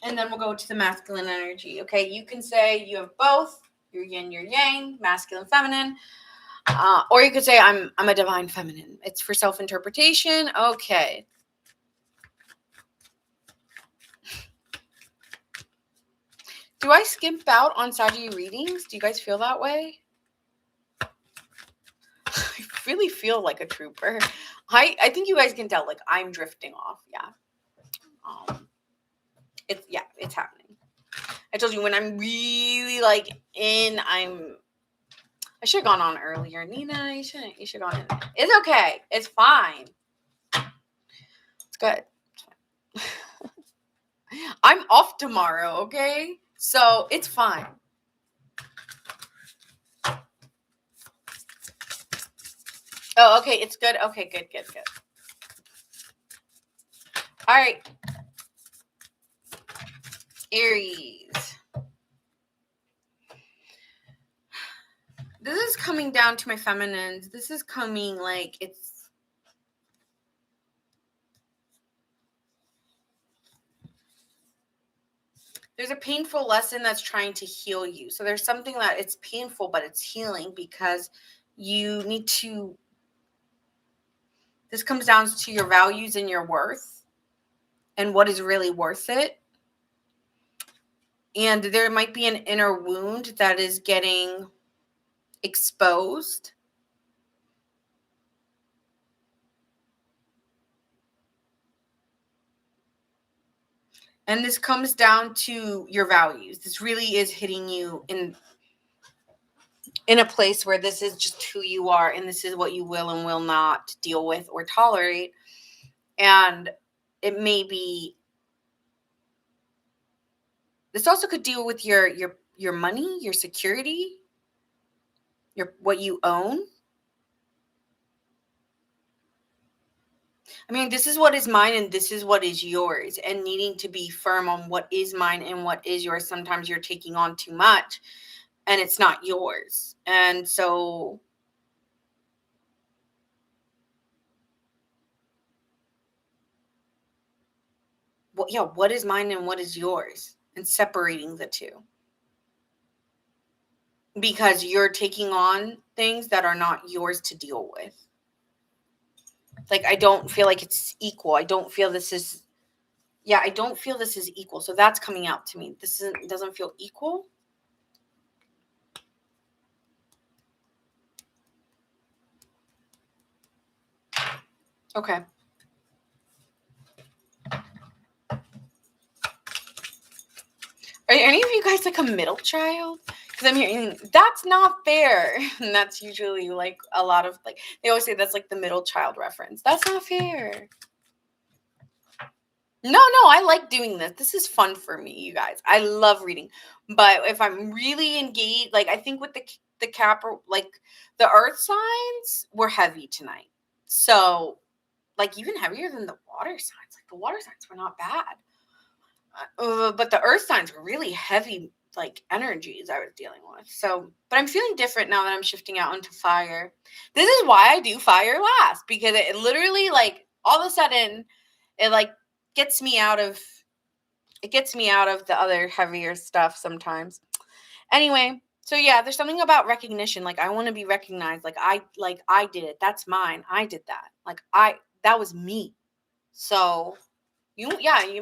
A: And then we'll go to the masculine energy. Okay. You can say you have both. Your yin, your yang, masculine, feminine. Or you could say I'm a divine feminine. It's for self-interpretation. Okay. Do I skimp out on Saggy readings? Do you guys feel that way? I really feel like a trooper. I think you guys can tell, like, I'm drifting off. Yeah. It's happening. I told you when I'm really like in, I should have gone on earlier. Nina, you should have gone in. It's okay. It's fine. It's good. It's fine. I'm off tomorrow, okay? So it's fine. Oh, okay, it's good. Okay, good. All right. Aries. This is coming down to my feminines. This is coming like there's a painful lesson that's trying to heal you. So there's something that it's painful, but it's healing because you need to, this comes down to your values and your worth and what is really worth it. And there might be an inner wound that is getting exposed. And this comes down to your values. This really is hitting you in a place where this is just who you are and this is what you will and will not deal with or tolerate. And it may be, this also could deal with your money, your security, your what you own. I mean, this is what is mine and this is what is yours, and needing to be firm on what is mine and what is yours. Sometimes you're taking on too much and it's not yours. And so what is mine and what is yours, and separating the two. because you're taking on things that are not yours to deal with. Like, I don't feel like it's equal. I don't feel this is, yeah, I don't feel this is equal. So that's coming out to me. This doesn't feel equal. Okay. Are any of you guys like a middle child? Because I'm hearing that's not fair. And that's usually like a lot of like, they always say that's like the middle child reference. That's not fair. No, I like doing this. This is fun for me, you guys. I love reading. But if I'm really engaged, like I think with the cap, like the earth signs were heavy tonight. So like even heavier than the water signs. Like the water signs were not bad. But the earth signs were really heavy, like energies I was dealing with. So, but I'm feeling different now that I'm shifting out into fire. This is why I do fire last, because it literally like all of a sudden it like gets me out of the other heavier stuff sometimes. Anyway, so yeah, there's something about recognition. Like I want to be recognized. Like I did it. That's mine. I did that. That was me. So you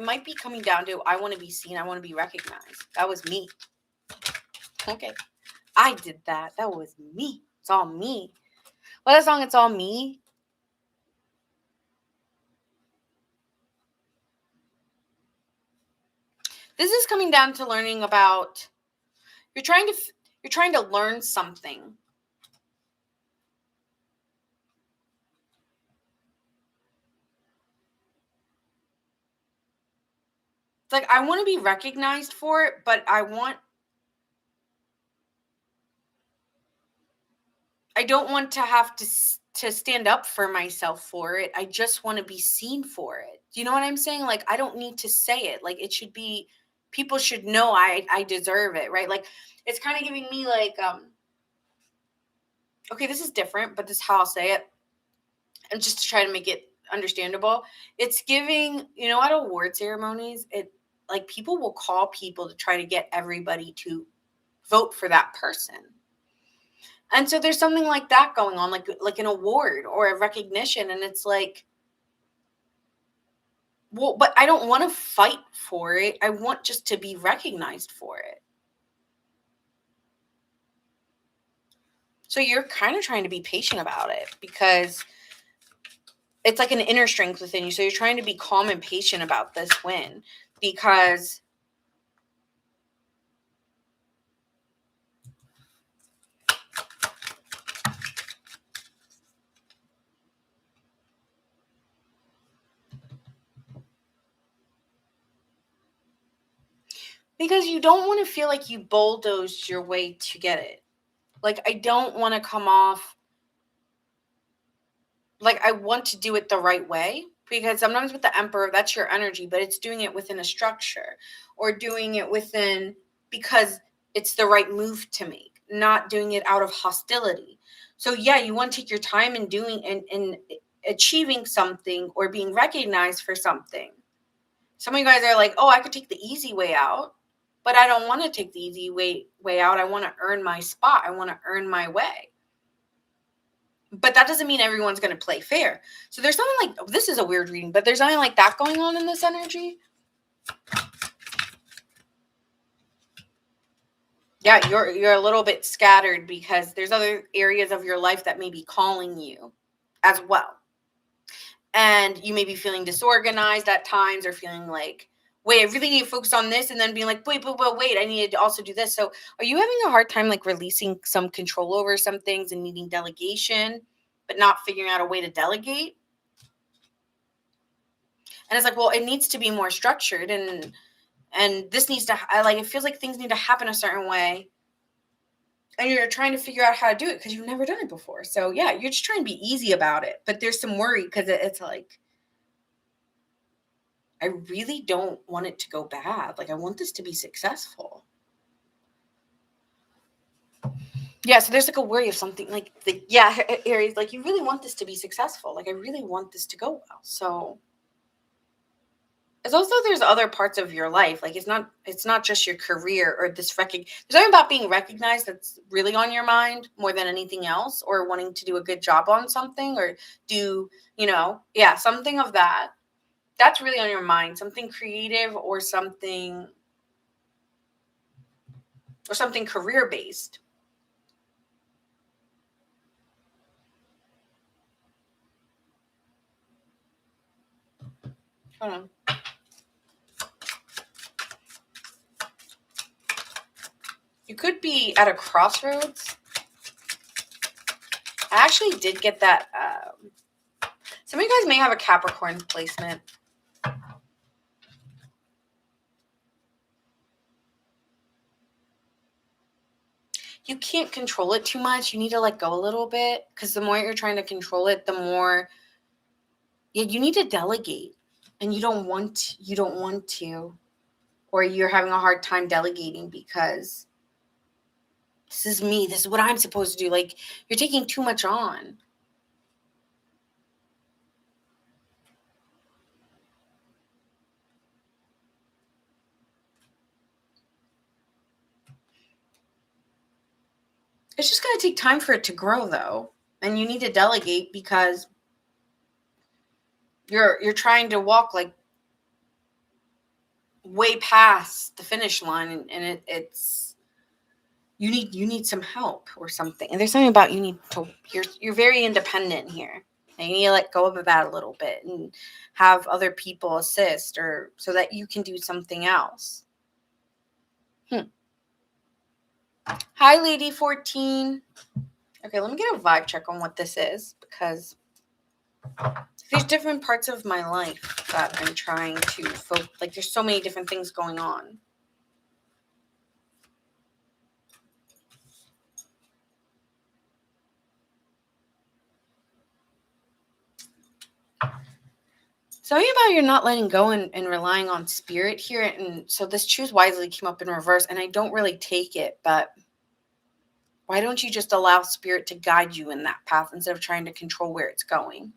A: might be coming down to I want to be seen. I want to be recognized. That was me. Okay. I did that. That was me. It's all me. Well, that song, It's All Me. This is coming down to learning about you're trying to learn something. It's like I want to be recognized for it, but I don't want to have to stand up for myself for it. I just want to be seen for it. Do you know what I'm saying? Like I don't need to say it. Like it should be, people should know I deserve it, right? Like it's kind of giving me like okay, this is different, but this is how I'll say it. And just to try to make it understandable, it's giving, at award ceremonies, it like people will call people to try to get everybody to vote for that person. And so there's something like that going on, like an award or a recognition. And it's like, well, but I don't want to fight for it. I want just to be recognized for it. So you're kind of trying to be patient about it because it's like an inner strength within you. So you're trying to be calm and patient about this win because you don't want to feel like you bulldozed your way to get it. Like I don't want to come off like I want to do it the right way, because sometimes with the emperor, that's your energy, but it's doing it within a structure or doing it within because it's the right move to make, not doing it out of hostility. So yeah, you want to take your time in doing and achieving something or being recognized for something. Some of you guys are like, oh, I could take the easy way out, but I don't want to take the easy way out. I want to earn my spot. I want to earn my way. But that doesn't mean everyone's going to play fair. So there's something like, this is a weird reading, but there's something like that going on in this energy. Yeah, you're a little bit scattered because there's other areas of your life that may be calling you as well. And you may be feeling disorganized at times or feeling like, wait, I really need to focus on this, and then being like, wait, I need to also do this. So are you having a hard time like releasing some control over some things and needing delegation, but not figuring out a way to delegate? And it's like, well, it needs to be more structured, and this needs to like, it feels like things need to happen a certain way, and you're trying to figure out how to do it because you've never done it before. So yeah, you're just trying to be easy about it, but there's some worry because it's like, I really don't want it to go bad. Like I want this to be successful. Yeah, so there's like a worry of something like yeah, Aries, like you really want this to be successful. Like I really want this to go well. So It's also there's other parts of your life. Like it's not just your career or this there's something about being recognized that's really on your mind more than anything else, or wanting to do a good job on something, or do, yeah, something of that. That's really on your mind. Something creative, or something career based. Hold on. You could be at a crossroads. I actually did get that. Some of you guys may have a Capricorn placement. You can't control it too much. You need to let go a little bit, because the more you're trying to control it, the more you need to delegate, and you don't want to, or you're having a hard time delegating because this is me. This is what I'm supposed to do. Like, you're taking too much on. It's just going to take time for it to grow, though. And you need to delegate because you're trying to walk like way past the finish line, and it's you need some help or something. And there's something about you're very independent here. And you need to let go of that a little bit and have other people assist, or so that you can do something else. Hi, Lady 14. Okay, let me get a vibe check on what this is, because there's different parts of my life that I'm trying to focus. Like, there's so many different things going on. Something about you're not letting go and relying on spirit here. And so this choose wisely came up in reverse, and I don't really take it, but why don't you just allow spirit to guide you in that path instead of trying to control where it's going?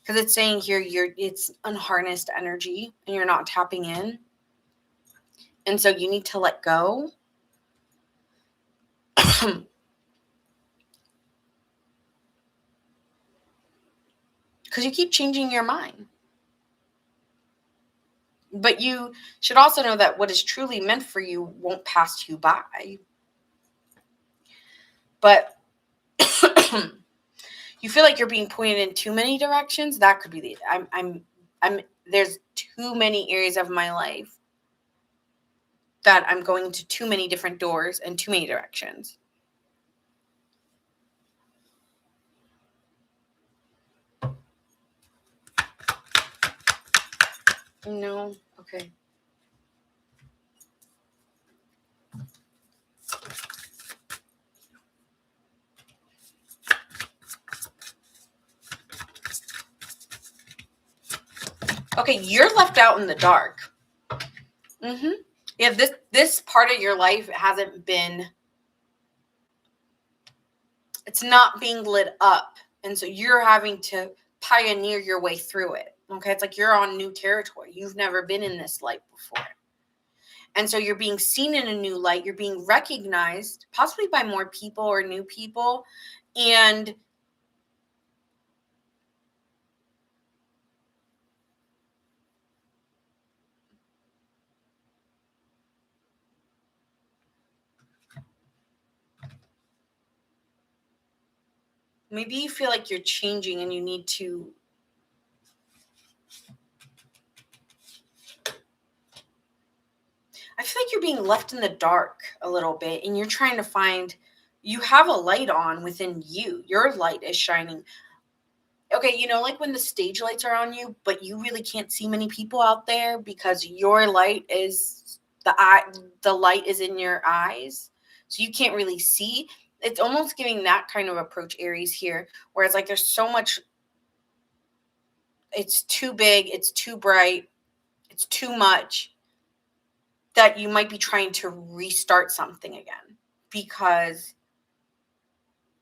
A: Because it's saying here it's unharnessed energy and you're not tapping in. And so you need to let go. Because you keep changing your mind. But you should also know that what is truly meant for you won't pass you by. But you feel like you're being pointed in too many directions. That could be I'm there's too many areas of my life that I'm going to too many different doors and too many directions. No, okay. Okay, you're left out in the dark. Yeah, this part of your life hasn't been. It's not being lit up, and so you're having to pioneer your way through it. Okay, it's like you're on new territory. You've never been in this light before, and so you're being seen in a new light. You're being recognized, possibly by more people or new people, and maybe you feel like you're changing and you need to. I feel like you're being left in the dark a little bit, and you're trying to find. You have a light on within you. Your light is shining. Okay, like when the stage lights are on you, but you really can't see many people out there because your light is the light is in your eyes. So you can't really see. It's almost giving that kind of approach, Aries, here, where it's like there's so much, it's too big, it's too bright, it's too much, that you might be trying to restart something again because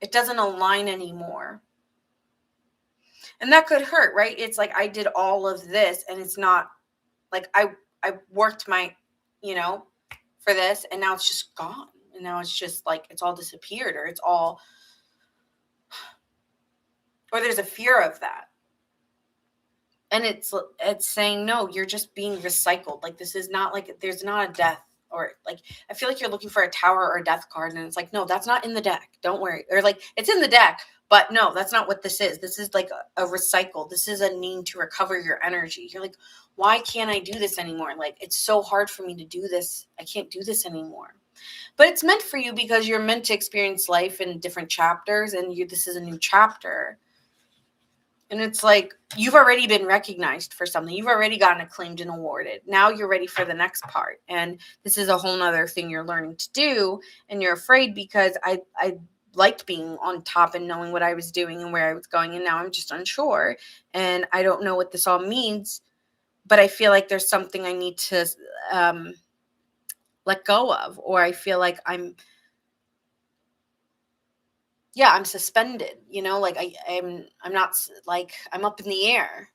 A: it doesn't align anymore. And that could hurt, right? It's like I did all of this and it's not Like I worked my, for this, and now it's just gone. And now it's just like, it's all disappeared, or or there's a fear of that. And it's saying, no, you're just being recycled. Like, this is not like, there's not a death, or like, I feel like you're looking for a tower or a death card. And it's like, no, that's not in the deck. Don't worry. Or like, it's in the deck, but no, that's not what this is. This is like a recycle. This is a need to recover your energy. You're like, why can't I do this anymore? Like, it's so hard for me to do this. I can't do this anymore. But it's meant for you, because you're meant to experience life in different chapters, and this is a new chapter. And it's like, you've already been recognized for something. You've already gotten acclaimed and awarded. Now you're ready for the next part. And this is a whole nother thing you're learning to do. And you're afraid, because I liked being on top and knowing what I was doing and where I was going. And now I'm just unsure. And I don't know what this all means. But I feel like there's something I need to let go of. Or I feel like I'm suspended, like I'm not, like, I'm up in the air.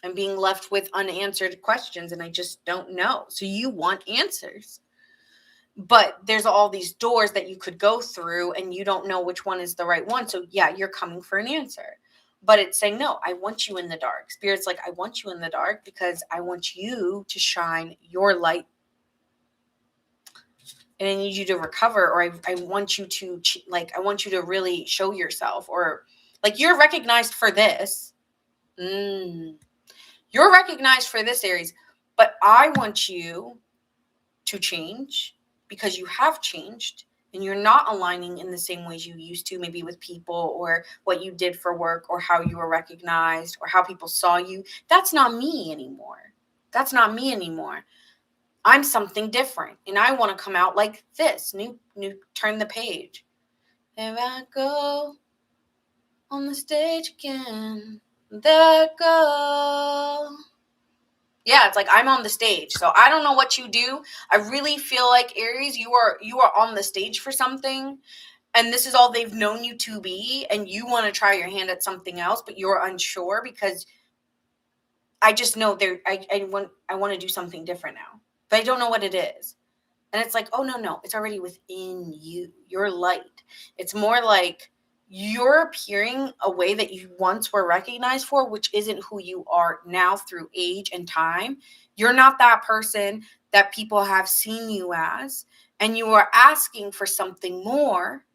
A: I'm being left with unanswered questions, and I just don't know. So you want answers, but there's all these doors that you could go through, and you don't know which one is the right one. So yeah, you're coming for an answer, but it's saying, no, I want you in the dark. Spirit's like, I want you in the dark because I want you to shine your light. And I need you to recover, or I want you to, like, I want you to really show yourself, or like, you're recognized for this. You're recognized for this, Aries, but I want you to change, because you have changed, and you're not aligning in the same ways you used to, maybe with people, or what you did for work, or how you were recognized, or how people saw you. That's not me anymore. That's not me anymore. I'm something different, and I want to come out like this. New, turn the page. There I go on the stage again. There I go. Yeah, it's like, I'm on the stage. So I don't know what you do. I really feel like, Aries, you are on the stage for something, and this is all they've known you to be, and you want to try your hand at something else, but you're unsure, because I just know I want to do something different now. But I don't know what it is. And it's like, oh, no, it's already within you, your light. It's more like you're appearing a way that you once were recognized for, which isn't who you are now through age and time. You're not that person that people have seen you as, and you are asking for something more.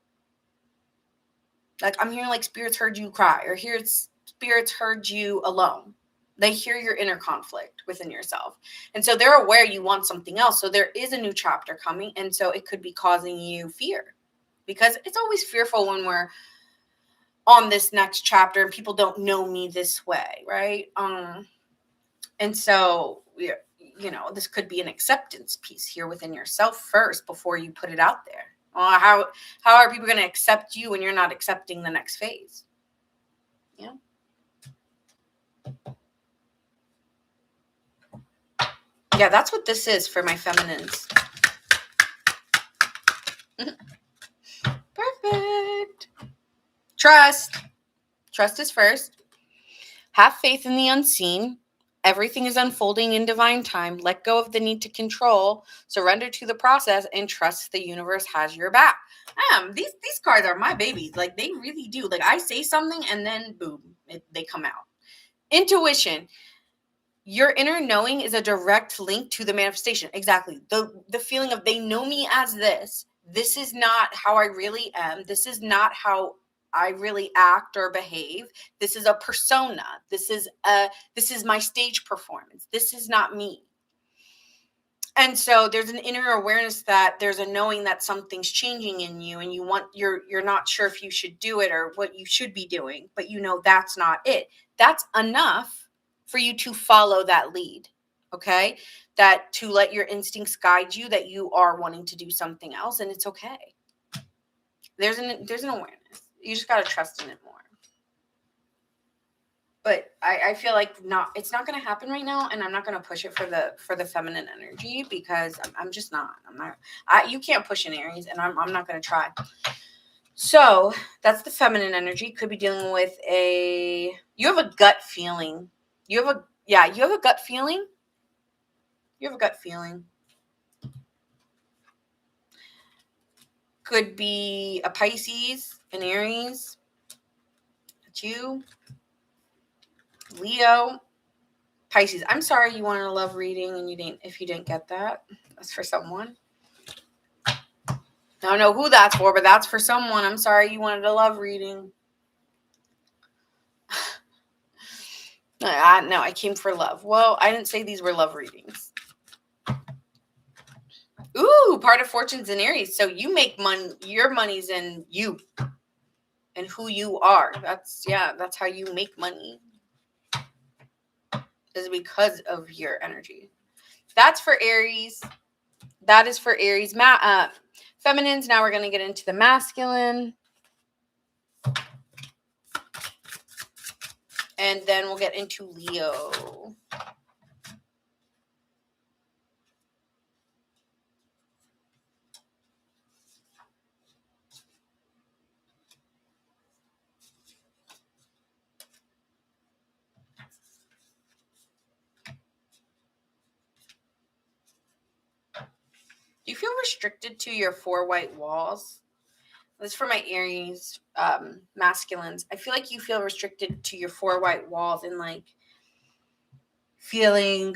A: Like, I'm hearing like spirits heard you cry, or here spirits heard you alone. They hear your inner conflict within yourself. And so they're aware you want something else. So there is a new chapter coming. And so it could be causing you fear, because it's always fearful when we're on this next chapter and people don't know me this way. Right. And so, this could be an acceptance piece here within yourself first, before you put it out there. How are people going to accept you when you're not accepting the next phase? Yeah. Yeah, that's what this is for my feminines. Perfect. Trust. Trust is first. Have faith in the unseen. Everything is unfolding in divine time. Let go of the need to control. Surrender to the process, and trust the universe has your back. These cards are my babies. Like, they really do. Like, I say something, and then boom, they come out. Intuition. Your inner knowing is a direct link to the manifestation. Exactly. The feeling of, they know me as this. This is not how I really am. This is not how I really act or behave. This is a persona. This is my stage performance. This is not me. And so there's an inner awareness that there's a knowing that something's changing in you, and you're not sure if you should do it or what you should be doing, but that's not it. That's enough for you to follow that lead, okay? That to let your instincts guide you, that you are wanting to do something else, and it's okay. There's an awareness. You just got to trust in it more. But I feel like it's not going to happen right now, and I'm not going to push it for the feminine energy, because I'm just not. You can't push an Aries, and I'm not going to try. So that's the feminine energy. Could be dealing with you have a gut feeling. You have a gut feeling You have a gut feeling. Could be a Pisces, an Aries. That's you. Leo. Pisces. I'm sorry you wanted a love reading and if you didn't get that. That's for someone. I don't know who that's for, but that's for someone. I'm sorry you wanted a love reading. No, I came for love. Well, I didn't say these were love readings. Ooh, part of fortune's in Aries. So you make money. Your money's in you and who you are. That's how you make money. Is because of your energy. That's for Aries. That is for Aries. Feminines. Now we're going to get into the masculine. And then we'll get into Leo. Do you feel restricted to your 4 white walls? This is for my Aries masculines. I feel like you feel restricted to your 4 white walls and like feeling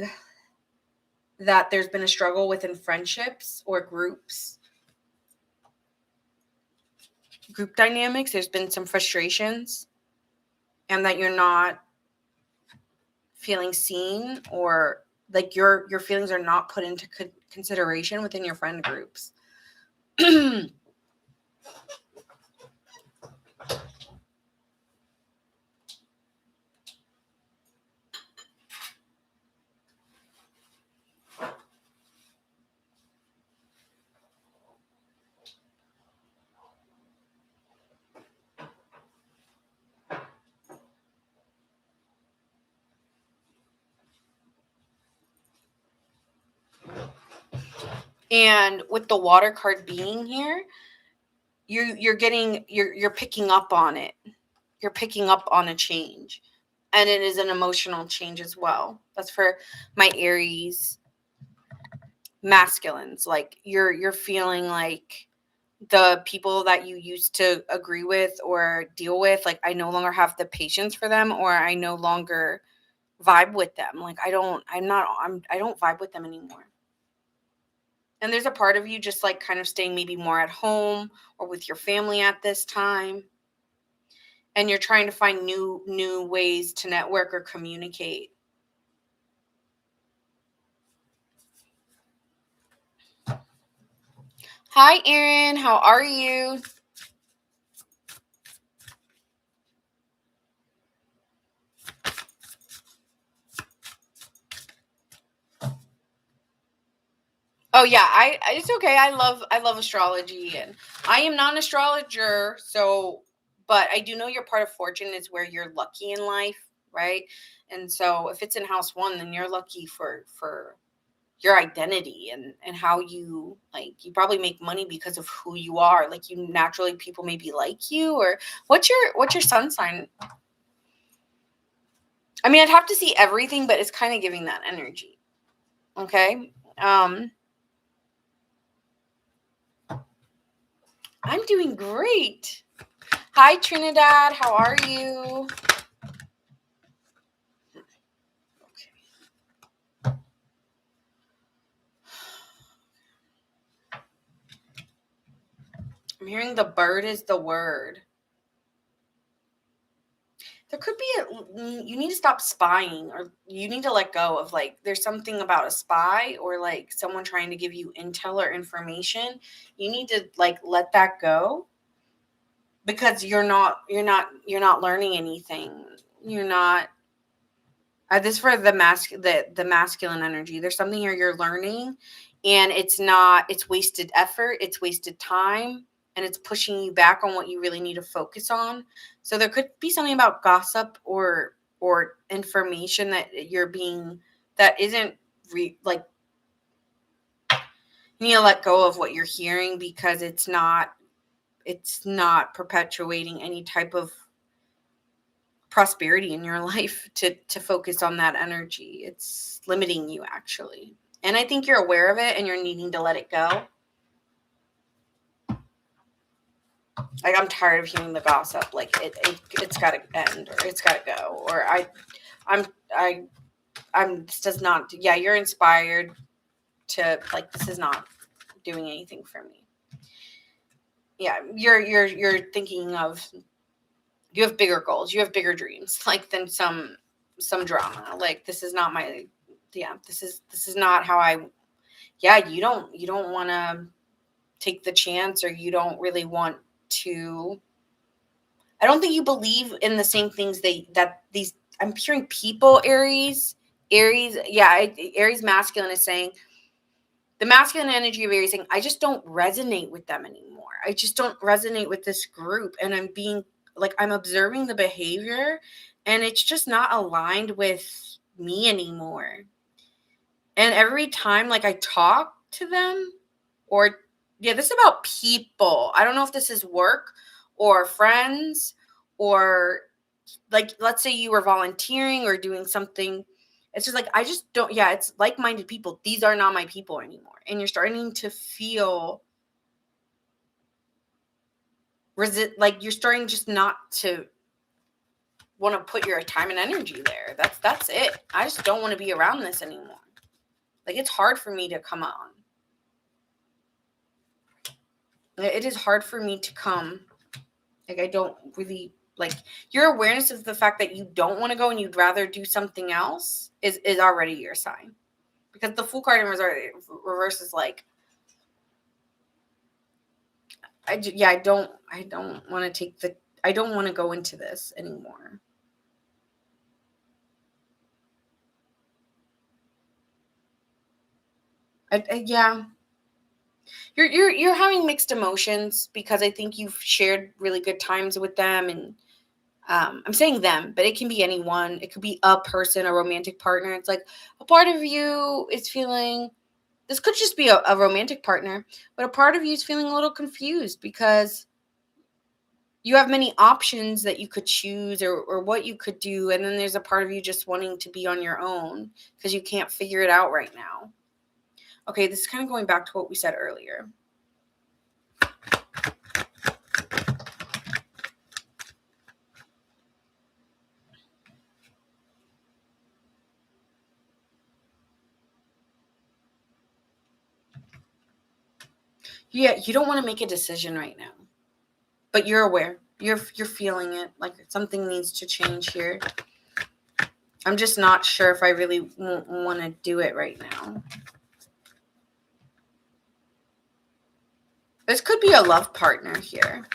A: that there's been a struggle within friendships or group dynamics. There's been some frustrations and that you're not feeling seen, or like your feelings are not put into consideration within your friend groups. And with the water card being here, you're picking up on it. You're picking up on a change. And it is an emotional change as well. That's for my Aries masculines. Like you're feeling like the people that you used to agree with or deal with, like I no longer have the patience for them, or I no longer vibe with them. Like I don't vibe with them anymore. And there's a part of you just like kind of staying maybe more at home or with your family at this time. And you're trying to find new ways to network or communicate. Hi, Erin. How are you? Oh yeah, it's okay. I love astrology, and I am not an astrologer, so but I do know your part of fortune is where you're lucky in life, right? And so if it's in house 1, then you're lucky for your identity and how you like you probably make money because of who you are. Like you naturally people maybe like you, or what's your sun sign? I mean, I'd have to see everything, but it's kind of giving that energy. Okay? I'm doing great. Hi, Trinidad. How are you? Okay. I'm hearing the bird is the word. There could be you need to stop spying, or you need to let go of like there's something about a spy or like someone trying to give you intel or information. You need to like let that go, because you're not learning anything. You're not this for the the masculine energy. There's something here you're learning, and it's wasted effort, it's wasted time, and it's pushing you back on what you really need to focus on. So there could be something about gossip or information that that isn't like you need to let go of what you're hearing, because it's not perpetuating any type of prosperity in your life to focus on that energy. It's limiting you, actually. And I think you're aware of it and you're needing to let it go. Like, I'm tired of hearing the gossip. Like, it's got to end, or it's got to go, or this does not. Yeah, you're inspired to, like, this is not doing anything for me. Yeah, you're thinking of, you have bigger goals, you have bigger dreams, like, than some drama. Like, this is not my, yeah, this is not how I, yeah, you don't want to take the chance, or you don't really want to, I don't think you believe in the same things that these, I'm hearing people, Aries, yeah, Aries masculine is saying, the masculine energy of Aries saying, I just don't resonate with them anymore. I just don't resonate with this group. And I'm being, like, I'm observing the behavior and it's just not aligned with me anymore. And every time, like, I talk to them, or, yeah, this is about people. I don't know if this is work or friends, or, like, let's say you were volunteering or doing something. It's just like, I just don't, yeah, it's like-minded people. These are not my people anymore. And you're starting to feel like you're starting just not to want to put your time and energy there. That's it. I just don't want to be around this anymore. Like, it's hard for me to come on. It is hard for me to come. Like, I don't really, like, your awareness of the fact that you don't want to go and you'd rather do something else is already your sign. Because the Fool card in reverse is like, I don't want to I don't want to go into this anymore. Yeah. You're having mixed emotions, because I think you've shared really good times with them, and I'm saying them, but it can be anyone. It could be a person, a romantic partner. It's like, a part of you is feeling, this could just be a romantic partner, but a part of you is feeling a little confused because you have many options that you could choose, or what you could do. And then there's a part of you just wanting to be on your own because you can't figure it out right now. Okay, this is kind of going back to what we said earlier. Yeah, you don't want to make a decision right now, but you're aware. You're feeling it, like something needs to change here. I'm just not sure if I really want to do it right now. This could be a love partner here.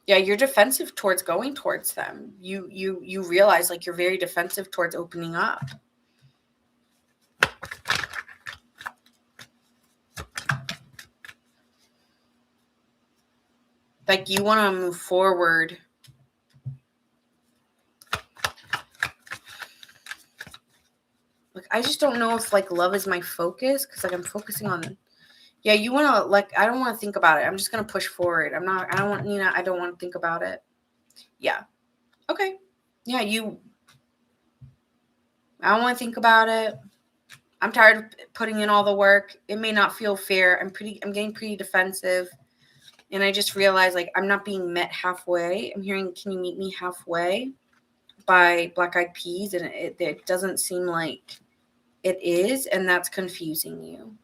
A: Yeah, you're defensive towards going towards them. You realize, like, you're very defensive towards opening up. Like, you want to move forward. Like, I just don't know if, like, love is my focus, because, like, I'm focusing on, yeah, you want to, like, I don't want to think about it. I'm just going to push forward. I don't want to think about it. Yeah. Okay. Yeah, I don't want to think about it. I'm tired of putting in all the work. It may not feel fair. I'm getting pretty defensive. And I just realized, like, I'm not being met halfway. I'm hearing, can you meet me halfway, by Black Eyed Peas? And it doesn't seem like it is. And that's confusing you.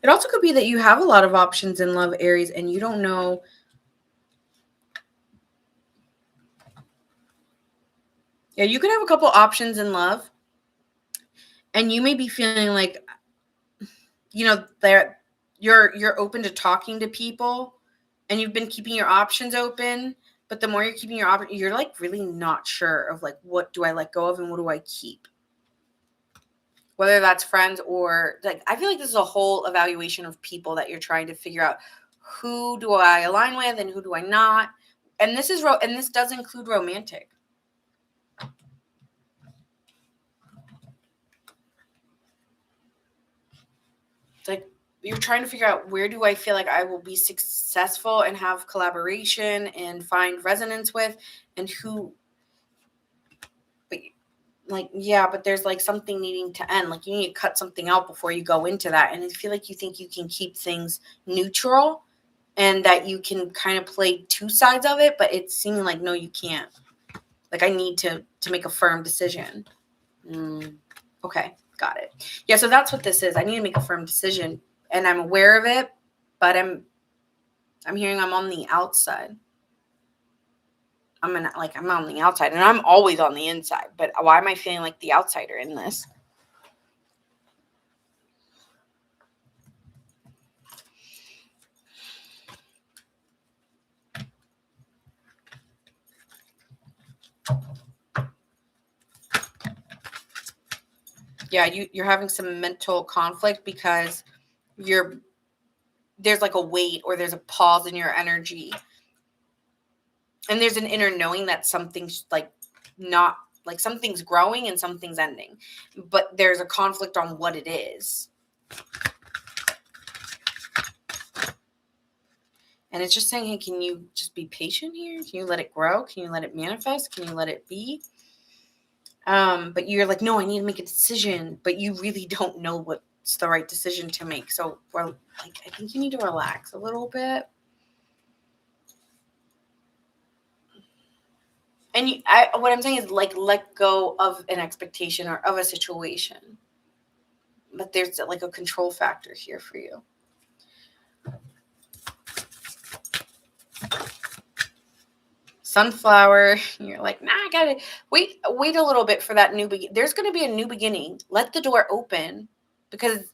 A: It also could be that you have a lot of options in love, Aries, and you don't know. Yeah, you could have a couple options in love, and you may be feeling like, you're open to talking to people, and you've been keeping your options open. But the more you're keeping your options, you're, like, really not sure of, like, what do I let go of and what do I keep? Whether that's friends, or, like, I feel like this is a whole evaluation of people that you're trying to figure out, who do I align with and who do I not. And this does include romantic. like you're trying to figure out, where do I feel like I will be successful and have collaboration and find resonance with, and who, but like, yeah, but there's like something needing to end. Like, you need to cut something out before you go into that. And I feel like you think you can keep things neutral and that you can kind of play two sides of it, but it's seeming like, no, you can't. Like, I need to make a firm decision. Okay, got it. Yeah, so that's what this is. I need to make a firm decision, and I'm aware of it, but I'm hearing I'm on the outside. I'm on the outside, and I'm always on the inside. But why am I feeling like the outsider in this? Yeah, you're having some mental conflict because there's like a weight, or there's a pause in your energy. And there's an inner knowing that something's like not, like something's growing and something's ending. But there's a conflict on what it is. And it's just saying, hey, can you just be patient here? Can you let it grow? Can you let it manifest? Can you let it be? But you're like, no, I need to make a decision. But you really don't know what's the right decision to make. So I think you need to relax a little bit. And what I'm saying is, like, let go of an expectation or of a situation. But there's like a control factor here for you. Sunflower, you're like, nah, I gotta wait a little bit for that new beginning. There's going to be a new beginning. Let the door open, because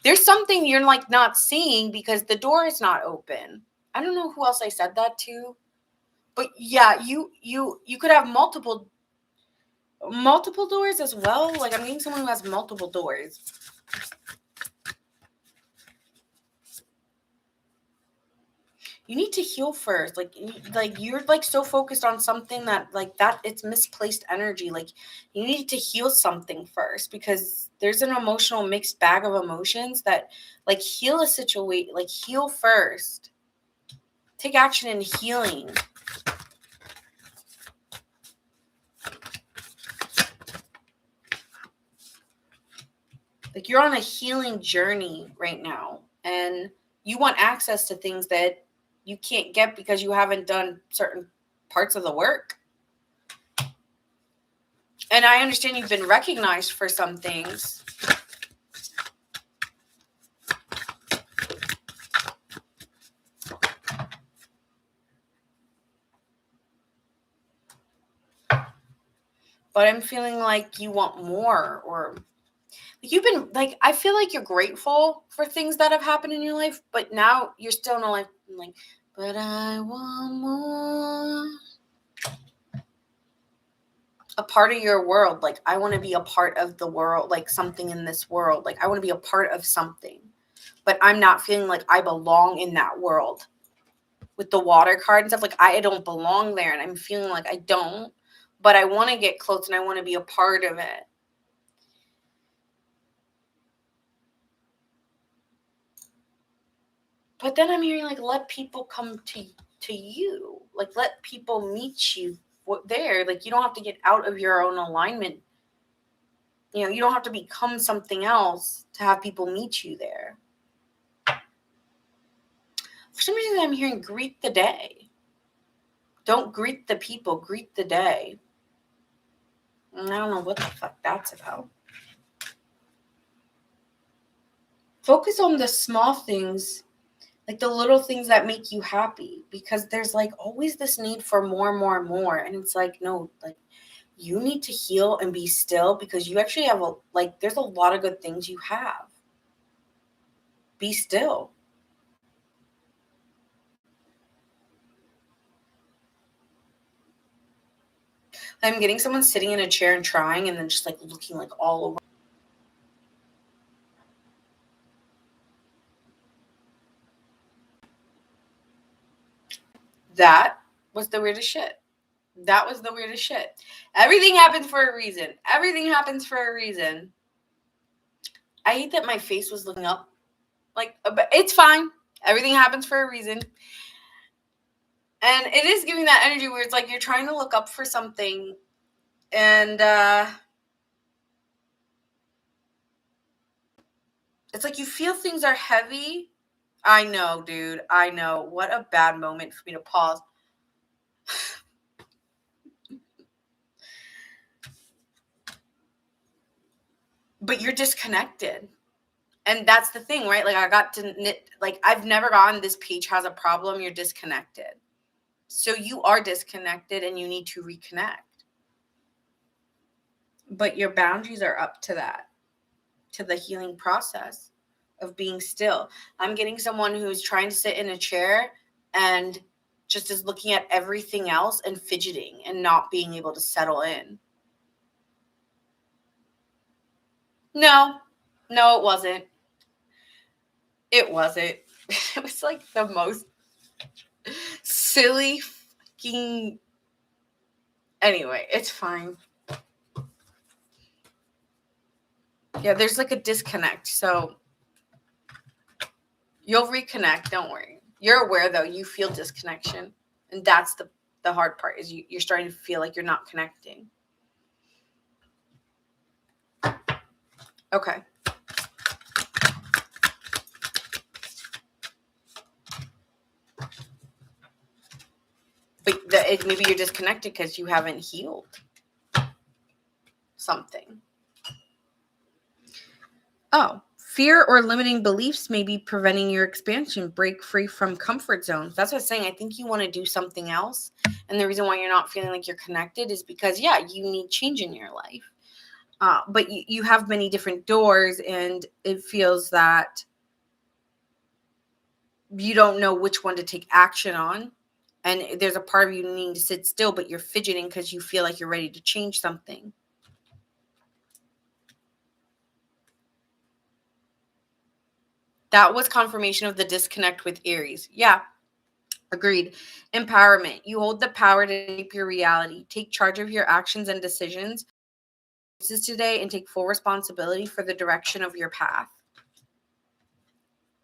A: there's something you're like not seeing because the door is not open. I don't know who else I said that to, but yeah, you could have multiple doors as well. Like, I'm getting someone who has multiple doors. You need to heal first. Like you're like so focused on something that it's misplaced energy. Like, you need to heal something first, because there's an emotional mixed bag of emotions that, like, heal a situation, like heal first. Take action in healing. Like, you're on a healing journey right now, and you want access to things that you can't get because you haven't done certain parts of the work. And I understand you've been recognized for some things. But I'm feeling like you want more, or you've been like, I feel like you're grateful for things that have happened in your life, but now you're still in a life like, but I want more. A part of your world. Like, I want to be a part of the world, like something in this world. Like, I want to be a part of something, but I'm not feeling like I belong in that world. With the water card and stuff, like, I don't belong there, and I'm feeling like I don't, but I want to get close and I want to be a part of it. But then I'm hearing, like, let people come to you. Like, let people meet you there. Like, you don't have to get out of your own alignment. You know, you don't have to become something else to have people meet you there. For some reason, I'm hearing greet the day. Don't greet the people, greet the day. And I don't know what the fuck that's about. Focus on the small things, like the little things that make you happy, because there's like always this need for more and more and more. And it's like, no, like, you need to heal and be still, because you actually have there's a lot of good things you have. Be still. I'm getting someone sitting in a chair and trying, and then just like looking like all over. That was the weirdest shit. That was the weirdest shit. Everything happens for a reason. Everything happens for a reason. I hate that my face was looking up. Like, but it's fine. Everything happens for a reason. And it is giving that energy where it's like you're trying to look up for something. And it's like you feel things are heavy. I know, dude. I know. What a bad moment for me to pause. But you're disconnected. And that's the thing, right? Like I got to knit, like I've never gotten this page has a problem. You're disconnected. So you are disconnected and you need to reconnect. But your boundaries are up to that, to the healing process of being still. I'm getting someone who's trying to sit in a chair and just is looking at everything else and fidgeting and not being able to settle in. No, it wasn't. It wasn't. It was like the most silly fucking. Anyway, it's fine. Yeah, there's like a disconnect. So you'll reconnect. Don't worry. You're aware though. You feel disconnection. And that's the hard part is you're starting to feel like you're not connecting. Okay. But maybe you're disconnected because you haven't healed something. Oh, fear or limiting beliefs may be preventing your expansion. Break free from comfort zones. That's what I was saying. I think you want to do something else. And the reason why you're not feeling like you're connected is because, yeah, you need change in your life. But you have many different doors and it feels that you don't know which one to take action on. And there's a part of you needing to sit still, but you're fidgeting because you feel like you're ready to change something. That was confirmation of the disconnect with Aries. Yeah, agreed. Empowerment. You hold the power to shape your reality. Take charge of your actions and decisions today and take full responsibility for the direction of your path.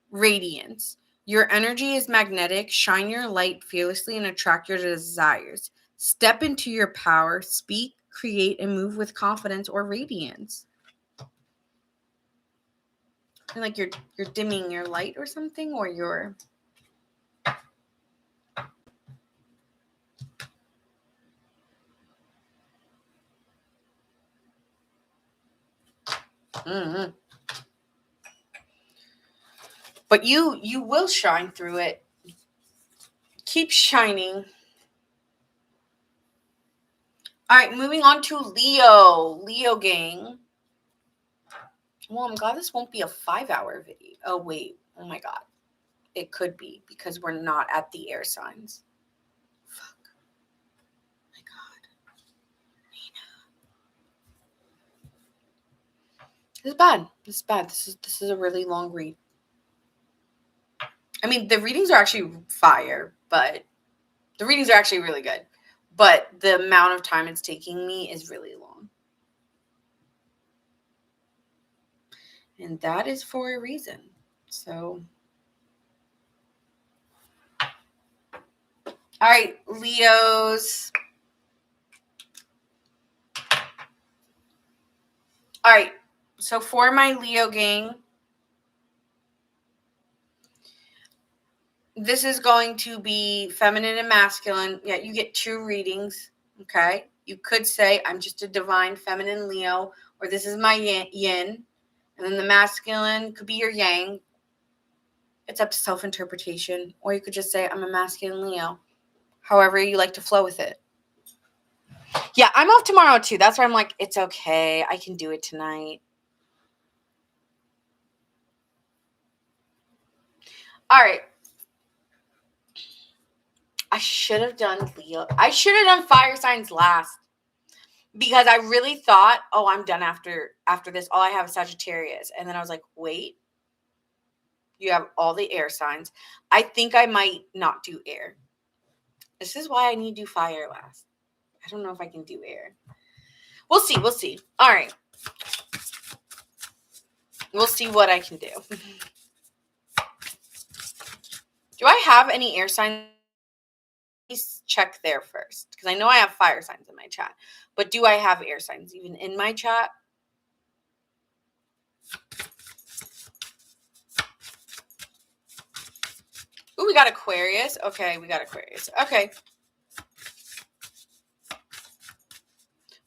A: Radiance. Your energy is magnetic. Shine your light fearlessly and attract your desires. Step into your power. Speak, create, and move with confidence or radiance. And like you're dimming your light or something, or you're But you will shine through it. Keep shining. All right, moving on to Leo gang. Well, I'm glad this won't be a 5-hour video. Oh wait, oh my god, it could be because we're not at the air signs. Fuck. Oh my god, Nina. This is bad. This is bad. This is a really long read. I mean, the readings are actually fire, but the readings are actually really good. But the amount of time it's taking me is really long. And that is for a reason. So, all right, Leos. All right, so for my Leo gang, this is going to be feminine and masculine. Yeah, you get 2 readings, okay? You could say, I'm just a divine feminine Leo, or this is my yin. And then the masculine could be your yang. It's up to self-interpretation. Or you could just say, I'm a masculine Leo. However you like to flow with it. Yeah, I'm off tomorrow too. That's why I'm like, it's okay. I can do it tonight. All right. I should have done Leo. I should have done fire signs last. Because I really thought, oh, I'm done after this. All I have is Sagittarius. And then I was like, wait. You have all the air signs. I think I might not do air. This is why I need to do fire last. I don't know if I can do air. We'll see. We'll see. All right. We'll see what I can do. have any air signs? Please check there first, because I know I have fire signs in my chat, but do I have air signs even in my chat? Ooh, we got Aquarius. Okay, we got Aquarius. Okay.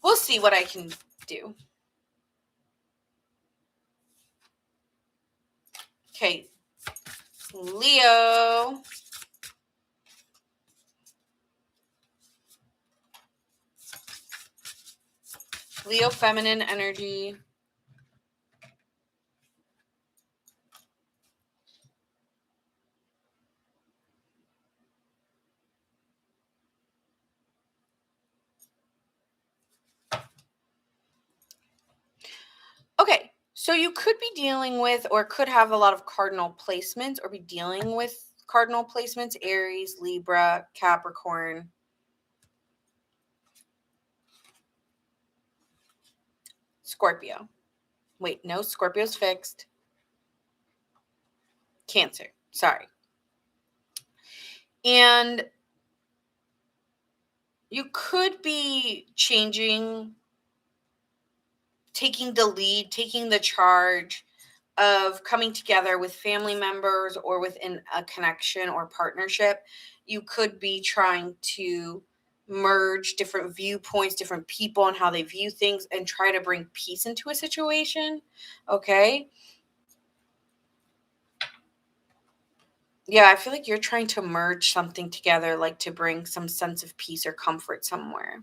A: We'll see what I can do. Okay. Leo. Leo feminine energy. Okay, so you could be dealing with or could have a lot of cardinal placements or be dealing with cardinal placements: Aries, Libra, Capricorn. Scorpio. Wait, no, Scorpio's fixed. Cancer. Sorry. And you could be changing, taking the lead, taking the charge of coming together with family members or within a connection or partnership. You could be trying to merge different viewpoints, different people, and how they view things, and try to bring peace into a situation. Okay. Yeah, I feel like you're trying to merge something together, like to bring some sense of peace or comfort somewhere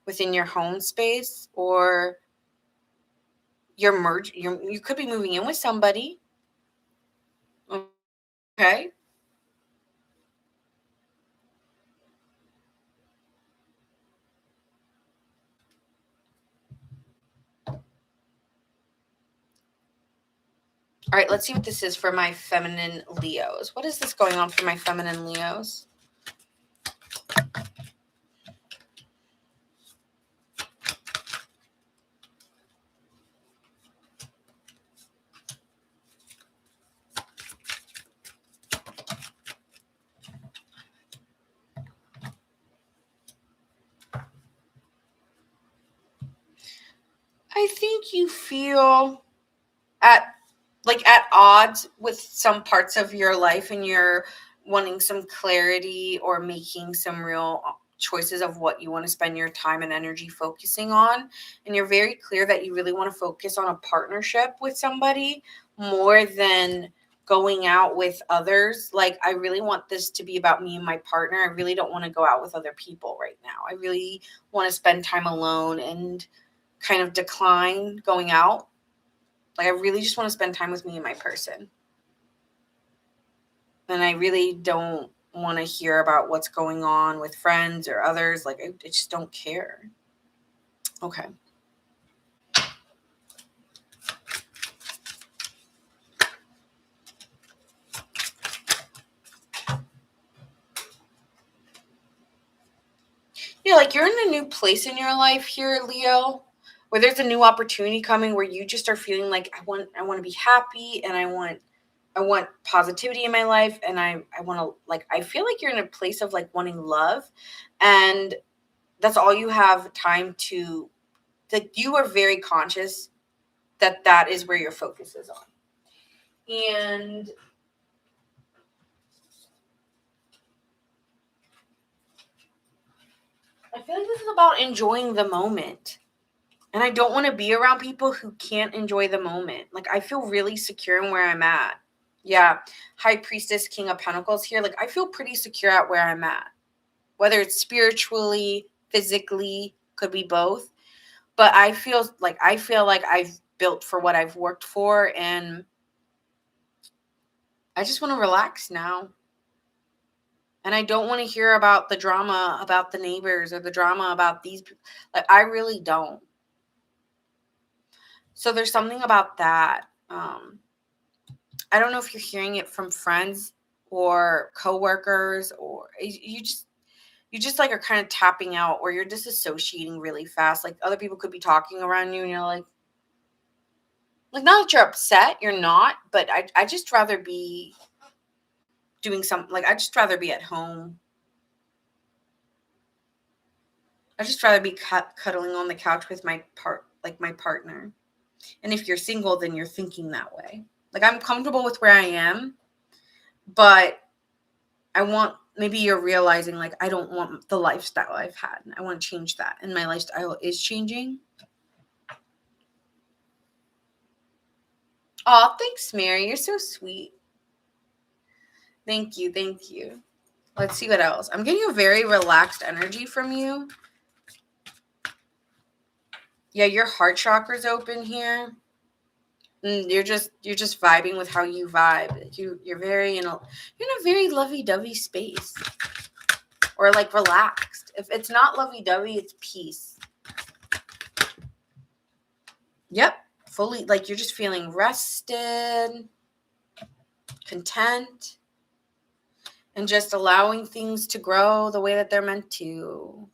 A: within your home space, or you could be moving in with somebody. Okay. All right, let's see what this is for my feminine Leos. What is this going on for my feminine Leos? I think you feel at at odds with some parts of your life, and you're wanting some clarity or making some real choices of what you want to spend your time and energy focusing on. And you're very clear that you really want to focus on a partnership with somebody more than going out with others. Like, I really want this to be about me and my partner. I really don't want to go out with other people right now. I really want to spend time alone and kind of decline going out. Like, I really just want to spend time with me and my person. And I really don't want to hear about what's going on with friends or others. Like, I just don't care. Okay. Yeah, like you're in a new place in your life here, Leo, where there's a new opportunity coming where you just are feeling like I want to be happy, and I want positivity in my life, and I want to, like, I feel like you're in a place of like wanting love, and that's all you have time to, that you are very conscious that that is where your focus is on. And I feel like this is about enjoying the moment. And I don't want to be around people who can't enjoy the moment. Like, I feel really secure in where I'm at. Yeah. High Priestess, King of Pentacles here. Like, I feel pretty secure at where I'm at. Whether it's spiritually, physically, could be both. But I feel like I've built for what I've worked for, and I just want to relax now. And I don't want to hear about the drama about the neighbors or the drama about these people. Like, I really don't. So there's something about that. I don't know if you're hearing it from friends or coworkers, or you just like are kind of tapping out, or you're disassociating really fast. Like, other people could be talking around you and you're like, not that you're upset, you're not, but I just rather be doing something. Like, I'd just rather be at home. I'd just rather be cuddling on the couch with my partner. And if you're single, then you're thinking that way. Like, I'm comfortable with where I am, but maybe you're realizing, like, I don't want the lifestyle I've had. I want to change that. And my lifestyle is changing. Oh, thanks, Mary. You're so sweet. Thank you. Thank you. Let's see what else. I'm getting a very relaxed energy from you. Yeah, your heart chakra's open here. You're just vibing with how you vibe. You're in a very lovey-dovey space. Or like relaxed. If it's not lovey-dovey, it's peace. Yep. Fully, like, you're just feeling rested, content, and just allowing things to grow the way that they're meant to.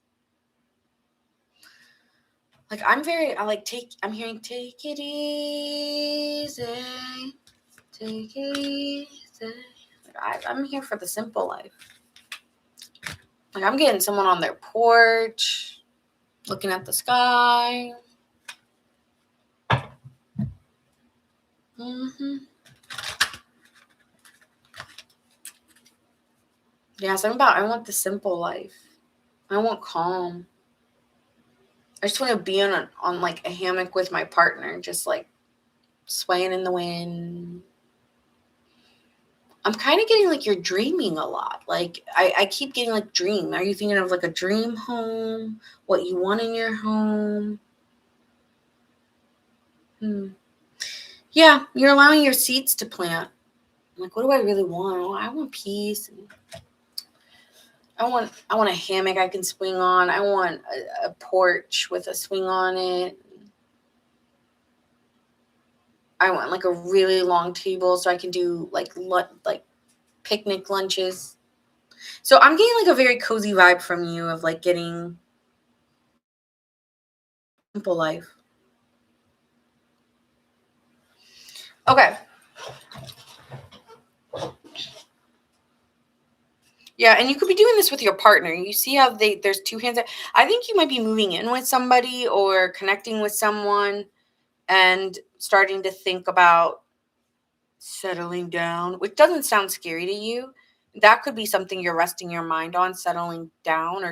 A: Like, I'm hearing take it easy. Take it easy. Like, I'm here for the simple life. Like, I'm getting someone on their porch, looking at the sky. Yeah, something about I want the simple life. I want calm. I just want to be on like a hammock with my partner, just like swaying in the wind. I'm kind of getting like you're dreaming a lot. Like, I keep getting like dream. Are you thinking of like a dream home? What you want in your home? Yeah, you're allowing your seeds to plant. Like, what do I really want? Oh, I want peace. I want a hammock I can swing on. I want a porch with a swing on it. I want like a really long table so I can do like picnic lunches. So I'm getting like a very cozy vibe from you of like getting simple life. Okay. Yeah, and you could be doing this with your partner. You see how there's two hands. I think you might be moving in with somebody or connecting with someone and starting to think about settling down, which doesn't sound scary to you. That could be something you're resting your mind on, settling down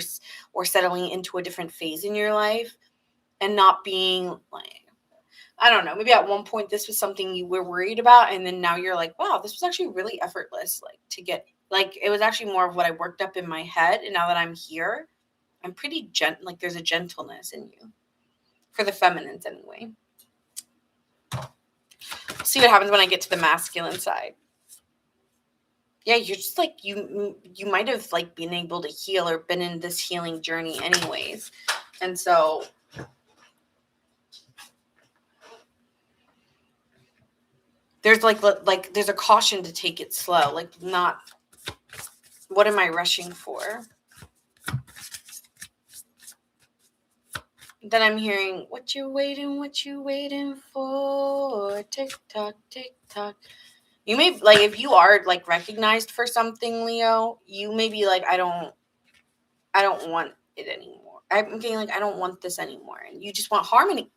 A: or settling into a different phase in your life and not being like, I don't know, maybe at one point this was something you were worried about and then now you're like, wow, this was actually really effortless, like to get, like, it was actually more of what I worked up in my head. And now that I'm here, I'm pretty like there's a gentleness in you for the feminines anyway. See what happens when I get to the masculine side. Yeah, you're just like you might have like been able to heal or been in this healing journey anyways. And so there's like there's a caution to take it slow, like not what am I rushing for? Then I'm hearing what you waiting for, tick tock, tick tock. You may like if you are like recognized for something, Leo, you may be like, I don't want it anymore. I'm getting like I don't want this anymore. And you just want harmony.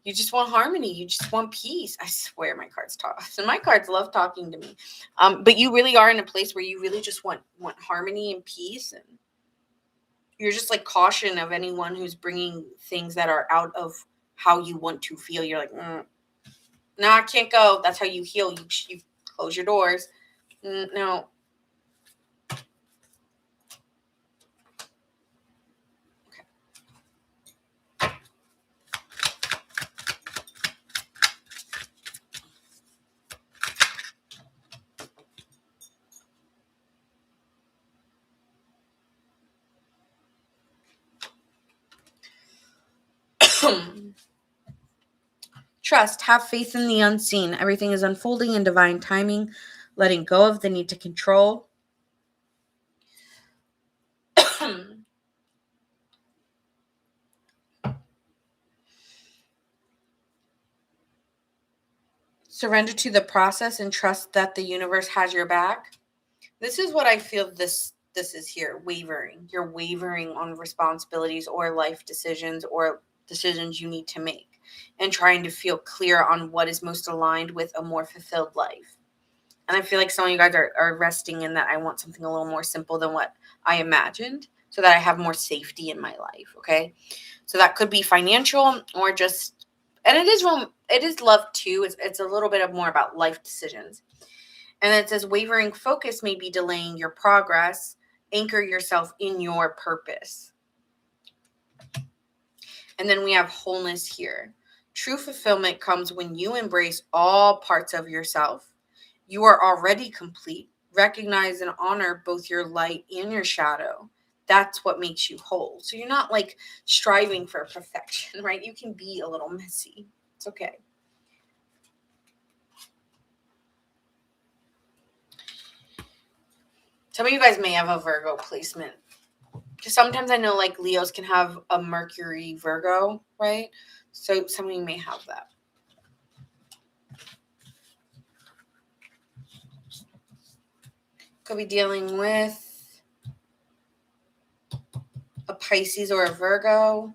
A: You just want harmony. You just want peace. I swear my cards talk. So my cards love talking to me. But you really are in a place where you really just want harmony and peace. And you're just like caution of anyone who's bringing things that are out of how you want to feel. You're like, no, I can't go. That's how you heal. You close your doors. No. Trust, have faith in the unseen. Everything is unfolding in divine timing, letting go of the need to control. Surrender to the process and trust that the universe has your back. This is what I feel this is here, wavering. You're wavering on responsibilities or life decisions or decisions you need to make and trying to feel clear on what is most aligned with a more fulfilled life. And I feel like some of you guys are resting in that I want something a little more simple than what I imagined so that I have more safety in my life, okay? So that could be financial or just, and it is love too. It's a little bit of more about life decisions. And then it says wavering focus may be delaying your progress. Anchor yourself in your purpose. And then we have wholeness here. True fulfillment comes when you embrace all parts of yourself. You are already complete. Recognize and honor both your light and your shadow. That's what makes you whole. So you're not like striving for perfection, right? You can be a little messy. It's okay. Some of you guys may have a Virgo placement. Because sometimes I know like Leos can have a Mercury Virgo, right? So some of you may have that. Could be dealing with a Pisces or a Virgo.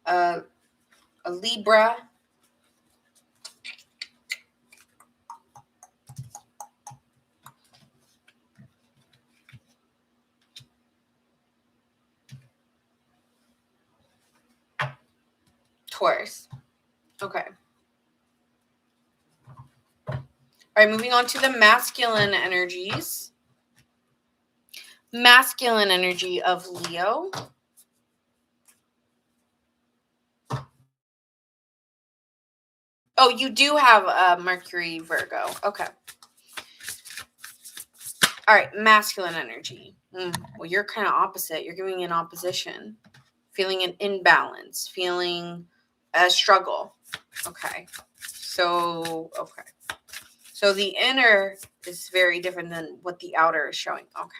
A: A Libra. Taurus. Okay. All right, moving on to the masculine energies. Masculine energy of Leo. Oh, you do have a Mercury Virgo. Okay. All right, masculine energy. Well, you're kind of opposite. You're giving an opposition. Feeling an imbalance. Feeling a struggle. Okay. So the inner is very different than what the outer is showing. Okay.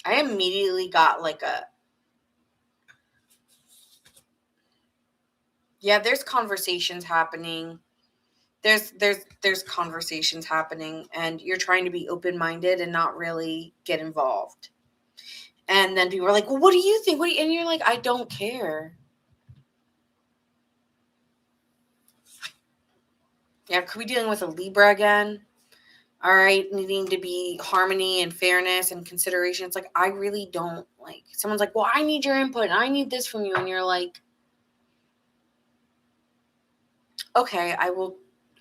A: I immediately got like there's conversations happening. There's conversations happening and you're trying to be open-minded and not really get involved. And then people are like, well, what do you think? And you're like, I don't care. Yeah, could be dealing with a Libra again. All right, needing to be harmony and fairness and consideration. It's like, I really don't like, someone's like, well, I need your input and I need this from you. And you're like, okay,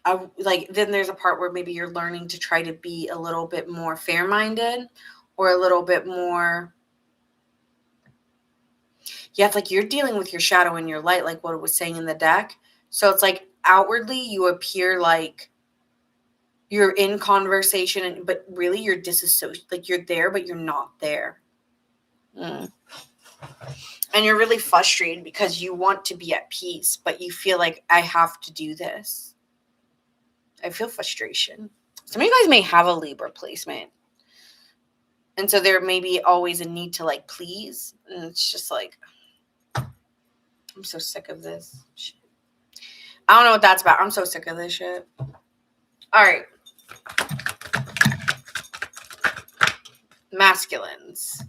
A: then there's a part where maybe you're learning to try to be a little bit more fair-minded or a little bit more. Yeah, it's like you're dealing with your shadow and your light, like what it was saying in the deck. So it's like outwardly you appear like you're in conversation, but really you're disassociated. Like you're there, but you're not there. And you're really frustrated because you want to be at peace, but you feel like I have to do this. I feel frustration. Some of you guys may have a Libra placement. And so there may be always a need to like please. And it's just like, I'm so sick of this shit. I don't know what that's about. I'm so sick of this shit. All right. Masculines.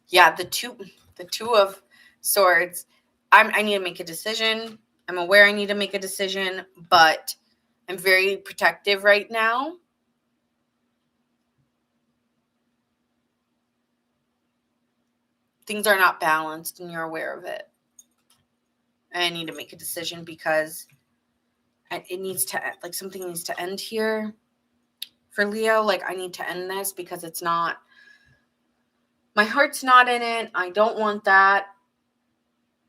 A: Yeah, the two of swords. I need to make a decision. I'm aware I need to make a decision, but I'm very protective right now. Things are not balanced and you're aware of it. I need to make a decision because it needs to, like, something needs to end here for Leo. Like, I need to end this because it's not, my heart's not in it. I don't want that.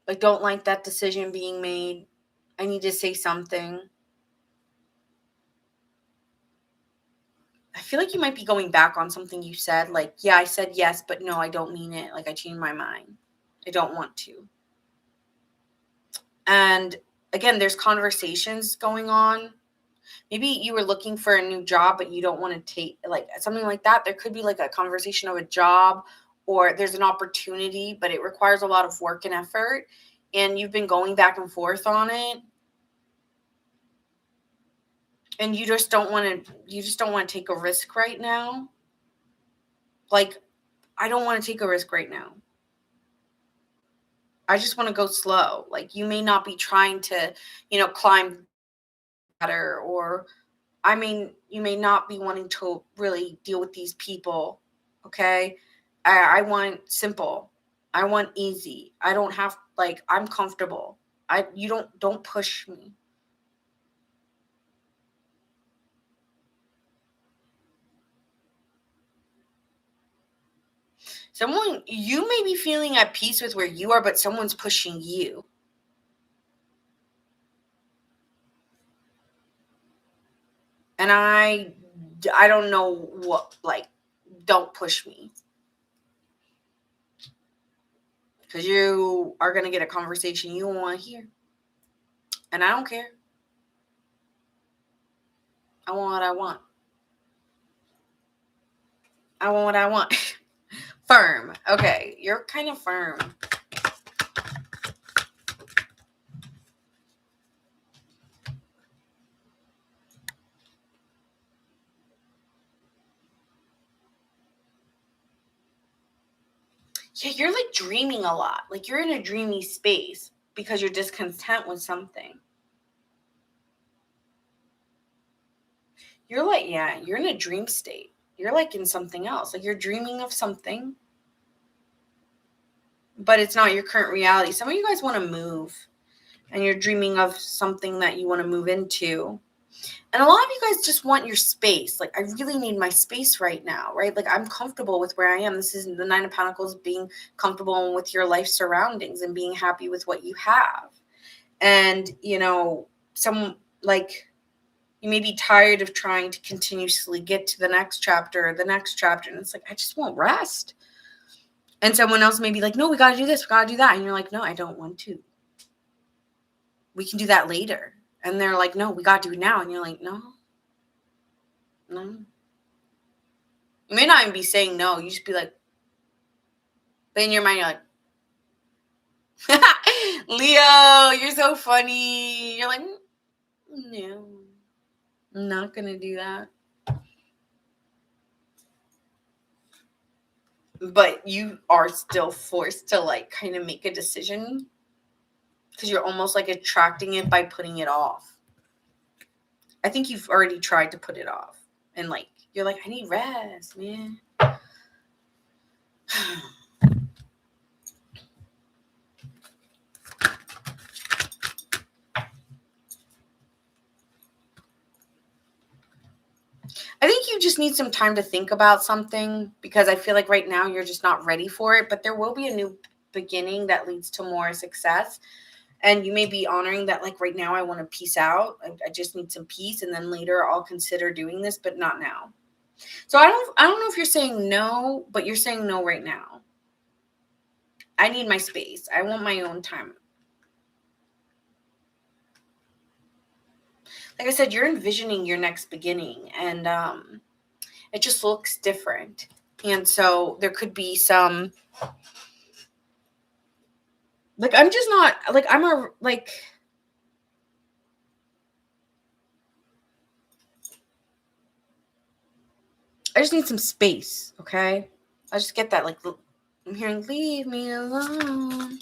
A: I don't like that decision being made. I need to say something. I feel like you might be going back on something you said. Like, yeah, I said yes, but no, I don't mean it. Like, I changed my mind. I don't want to. And again, there's conversations going on. Maybe you were looking for a new job, but you don't want to take, like, something like that. There could be like a conversation of a job or there's an opportunity, but it requires a lot of work and effort, and you've been going back and forth on it, and you just don't want to take a risk right now. Like, I don't want to take a risk right now. I just want to go slow. Like, you may not be trying to, climb ladder, or you may not be wanting to really deal with these people. Okay. I want simple. I want easy. I don't have, I'm comfortable. Don't push me. You may be feeling at peace with where you are, but someone's pushing you. And I don't know what, don't push me. Because you are going to get a conversation you don't want to hear. And I don't care. I want what I want. I want what I want. Firm. Okay, you're kind of firm. Yeah, you're like dreaming a lot. Like, you're in a dreamy space because you're discontent with something. You're like, yeah, you're in a dream state. You're like in something else. Like, you're dreaming of something, but it's not your current reality. Some of you guys want to move, and you're dreaming of something that you want to move into. And a lot of you guys just want your space. Like, I really need my space right now, right? Like, I'm comfortable with where I am. This is the Nine of Pentacles, being comfortable with your life surroundings and being happy with what you have. And, you may be tired of trying to continuously get to the next chapter or the next chapter. And it's like, I just won't rest. And someone else may be like, no, we got to do this. We got to do that. And you're like, no, I don't want to. We can do that later. And they're like, no, we got to do it now. And you're like, no. You may not even be saying no. You just be like, but in your mind, you're like, Leo, you're so funny. You're like, no, I'm not going to do that. But you are still forced to kind of make a decision, because you're almost like attracting it by putting it off. I think you've already tried to put it off. And you're like, I need rest, man. I think you just need some time to think about something, because I feel like right now you're just not ready for it. But there will be a new beginning that leads to more success. And you may be honoring that, right now I want to peace out. I just need some peace. And then later I'll consider doing this, but not now. So I don't know if you're saying no, but you're saying no right now. I need my space. I want my own time. Like I said, you're envisioning your next beginning, and it just looks different. And so there could be some, I'm just not, I just need some space, okay? I just get that, I'm hearing, leave me alone.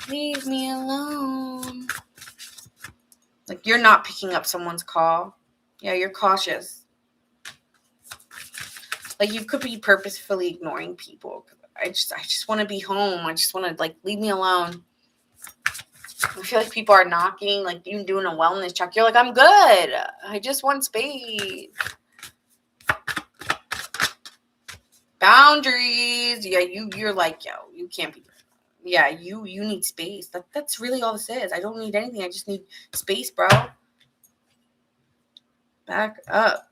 A: Leave me alone. You're not picking up someone's call. Yeah, you're cautious. You could be purposefully ignoring people. I just want to be home. I just want to, leave me alone. I feel like people are knocking, you doing a wellness check. You're like, I'm good. I just want space. Boundaries. Yeah, you're like, yo, you can't be. Yeah, you need space. That's really all this is. I don't need anything. I just need space, bro. Back up.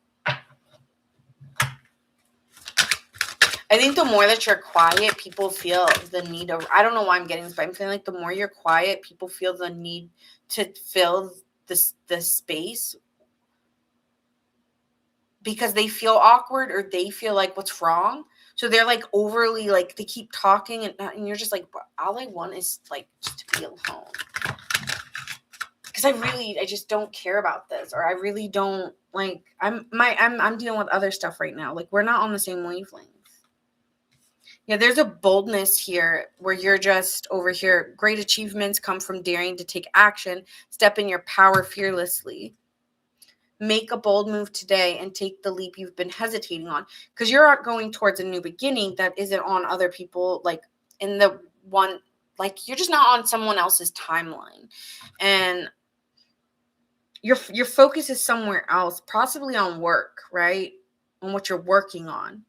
A: I think the more that you're quiet, people feel the need of, I don't know why I'm getting this, but I'm feeling like the more you're quiet, people feel the need to fill the space, because they feel awkward or they feel like, what's wrong? So they're like overly, like they keep talking and you're just like, all I want is like just to be alone. Because I just don't care about this, or I really don't like, I'm dealing with other stuff right now. Like we're not on the same wavelength. Yeah, there's a boldness here where you're just over here. Great achievements come from daring to take action, step in your power fearlessly. Make a bold move today and take the leap you've been hesitating on, because you're going towards a new beginning that isn't on other people, like in the one, like you're just not on someone else's timeline, and your focus is somewhere else, possibly on work, right? On what you're working on.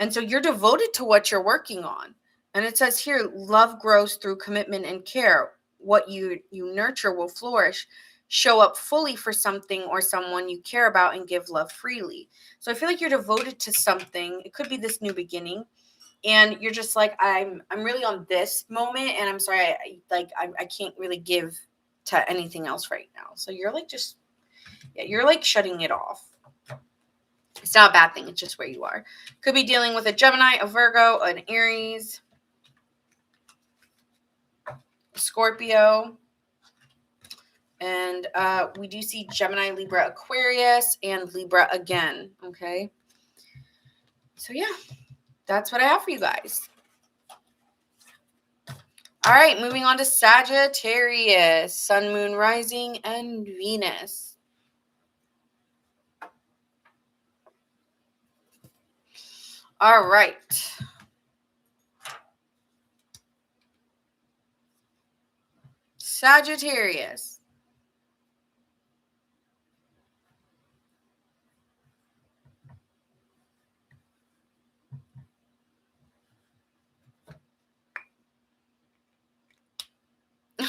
A: And so you're devoted to what you're working on. And it says here, love grows through commitment and care. What you nurture will flourish. Show up fully for something or someone you care about and give love freely. So I feel like you're devoted to something. It could be this new beginning. And you're just like, I'm really on this moment. And I'm sorry, I can't really give to anything else right now. So you're like you're like shutting it off. It's not a bad thing. It's just where you are. Could be dealing with a Gemini, a Virgo, an Aries, a Scorpio. And we do see Gemini, Libra, Aquarius, and Libra again. Okay. So yeah, that's what I have for you guys. All right, moving on to Sagittarius, Sun, Moon, Rising, and Venus. All right. Sagittarius.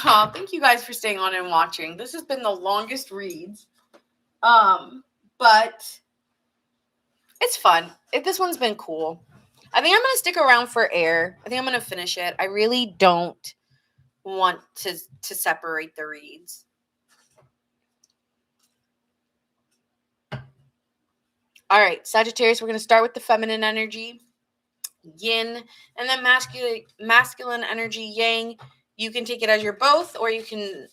A: Oh, thank you guys for staying on and watching. This has been the longest reads. But it's fun. This one's been cool. I think I'm going to stick around for air. I think I'm going to finish it. I really don't want to separate the reads. All right, Sagittarius, we're going to start with the feminine energy, yin, and then masculine energy, yang. You can take it as you're both, or you can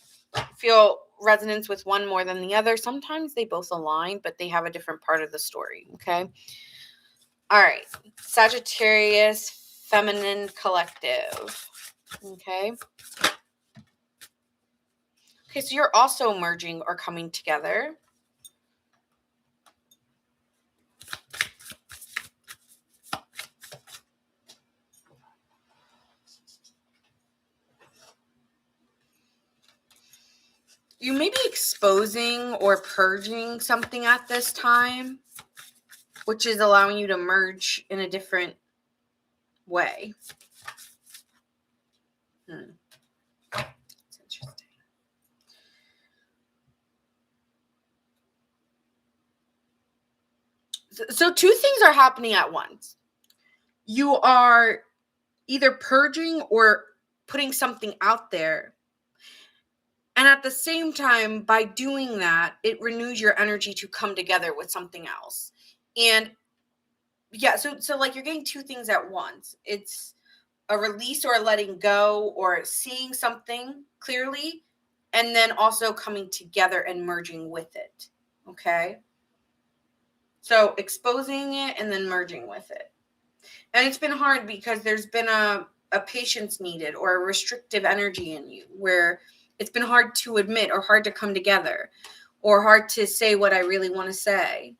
A: feel resonance with one more than the other. Sometimes they both align, but they have a different part of the story, okay? All right, Sagittarius, feminine collective, okay? Okay, so you're also merging or coming together. You may be exposing or purging something at this time, which is allowing you to merge in a different way. That's interesting. So two things are happening at once. You are either purging or putting something out there. And at the same time, by doing that, it renews your energy to come together with something else. And yeah, so like you're getting two things at once. It's a release or a letting go or seeing something clearly, and then also coming together and merging with it. Okay? So exposing it and then merging with it. And it's been hard because there's been a patience needed or a restrictive energy in you where it's been hard to admit or hard to come together or hard to say what I really want to say.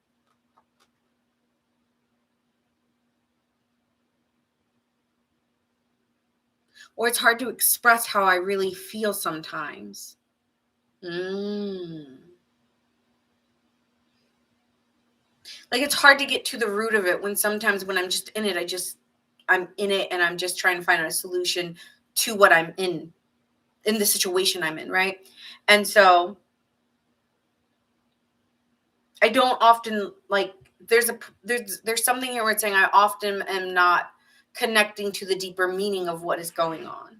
A: Or it's hard to express how I really feel sometimes. Like it's hard to get to the root of it when sometimes when I'm just in it, I'm in it and I'm just trying to find a solution to what I'm in the situation I'm in, right? And so I don't often like there's something here where it's saying I often am not connecting to the deeper meaning of what is going on.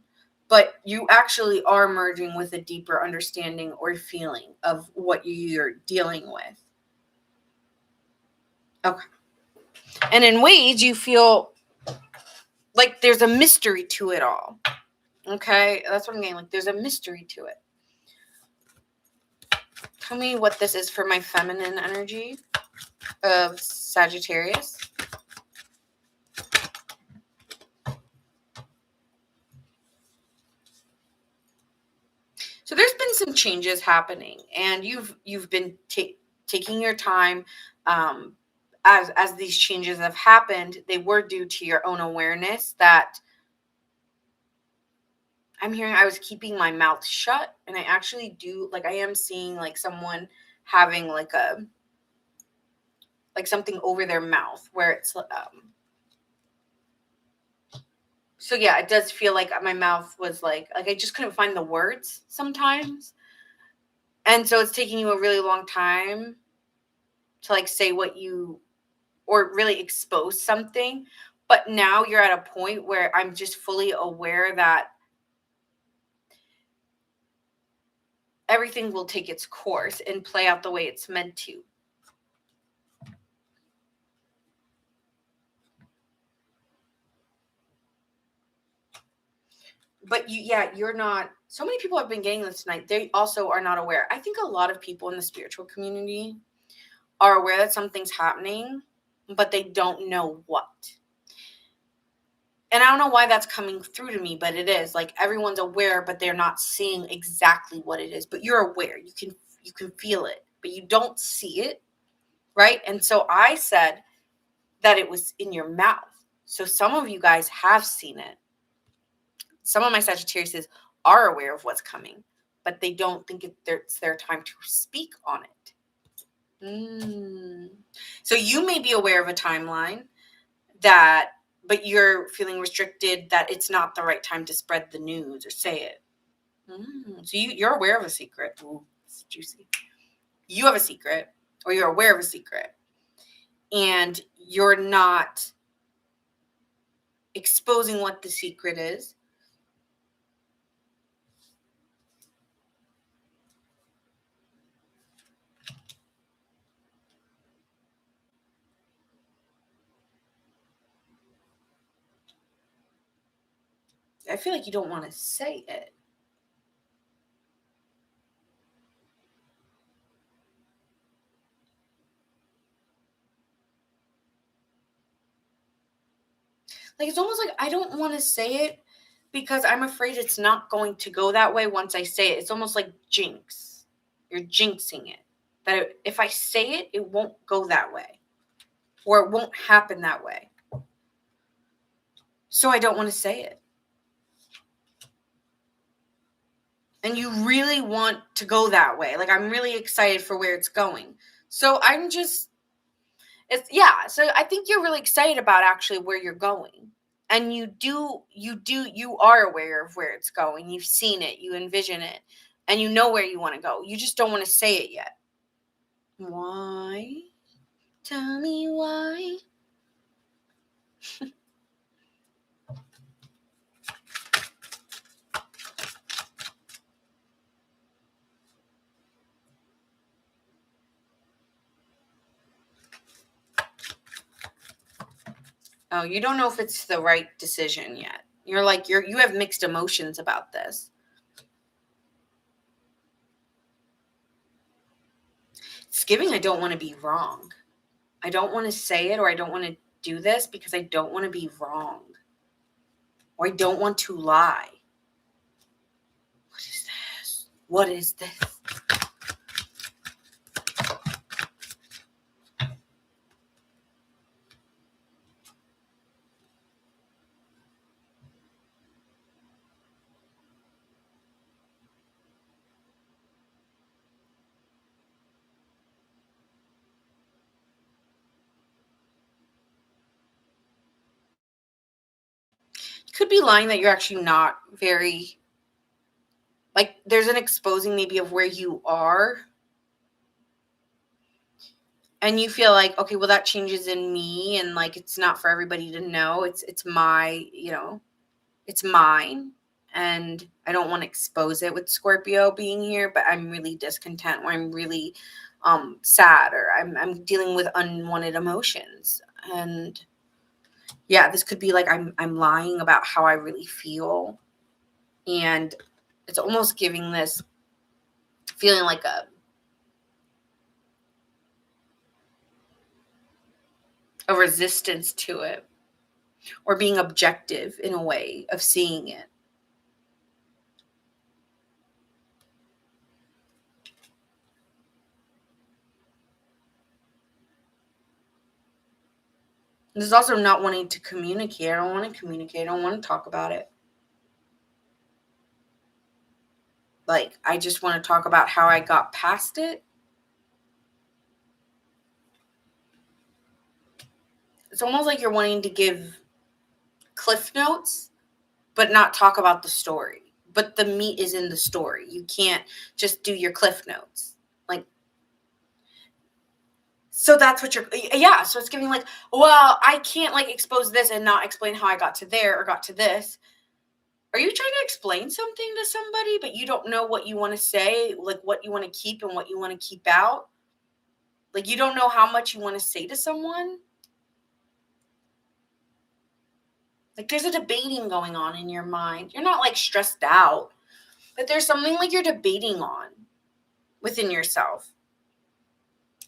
A: But you actually are merging with a deeper understanding or feeling of what you're dealing with. Okay. And in ways, you feel like there's a mystery to it all. Okay? That's what I'm getting. Like, there's a mystery to it. Tell me what this is for my feminine energy of Sagittarius. So there's been some changes happening, and you've been taking your time. As these changes have happened, they were due to your own awareness that I'm hearing I was keeping my mouth shut, and I actually do, like, I am seeing like someone having like something over their mouth where it's so yeah, it does feel like my mouth was like I just couldn't find the words sometimes. And so it's taking you a really long time to like say what you or really expose something. But now you're at a point where I'm just fully aware that everything will take its course and play out the way it's meant to. But you're not. So many people have been getting this tonight. They also are not aware. I think a lot of people in the spiritual community are aware that something's happening, but they don't know what. And I don't know why that's coming through to me, but it is. Like, everyone's aware, but they're not seeing exactly what it is. But you're aware. You can feel it, but you don't see it, right? And so I said that it was in your mouth. So some of you guys have seen it. Some of my Sagittariuses are aware of what's coming, but they don't think it's their time to speak on it. So you may be aware of a timeline but you're feeling restricted that it's not the right time to spread the news or say it. So you're aware of a secret. Ooh, it's juicy. You have a secret, or you're aware of a secret, and you're not exposing what the secret is. I feel like you don't want to say it. Like, it's almost like I don't want to say it because I'm afraid it's not going to go that way once I say it. It's almost like jinx. You're jinxing it. That if I say it, it won't go that way. Or it won't happen that way. So I don't want to say it. And you really want to go that way. Like, I'm really excited for where it's going. So I'm just, so I think you're really excited about actually where you're going. And you are aware of where it's going. You've seen it, you envision it, and you know where you want to go. You just don't want to say it yet. Why? Tell me why. Oh, you don't know if it's the right decision yet. You're like, you have mixed emotions about this. It's giving I don't want to be wrong. I don't want to say it, or I don't want to do this because I don't want to be wrong. Or I don't want to lie. What is this? What is this? Could be lying that you're actually not very, like, there's an exposing maybe of where you are, and you feel like, okay, well, that changes in me, and like it's not for everybody to know. It's my, it's mine, and I don't want to expose it with Scorpio being here, but I'm really discontent, or I'm really sad, or I'm dealing with unwanted emotions, And yeah, this could be like I'm lying about how I really feel. And it's almost giving this feeling like a resistance to it, or being objective in a way of seeing it. There's also not wanting to communicate. I don't want to communicate. I don't want to talk about it. Like, I just want to talk about how I got past it. It's almost like you're wanting to give cliff notes, but not talk about the story. But the meat is in the story. You can't just do your cliff notes. Like, so that's what you're, yeah. So it's giving like, well, I can't like expose this and not explain how I got to there or got to this. Are you trying to explain something to somebody, but you don't know what you want to say, like what you want to keep and what you want to keep out? Like, you don't know how much you want to say to someone? Like, there's a debating going on in your mind. You're not like stressed out, but there's something like you're debating on within yourself.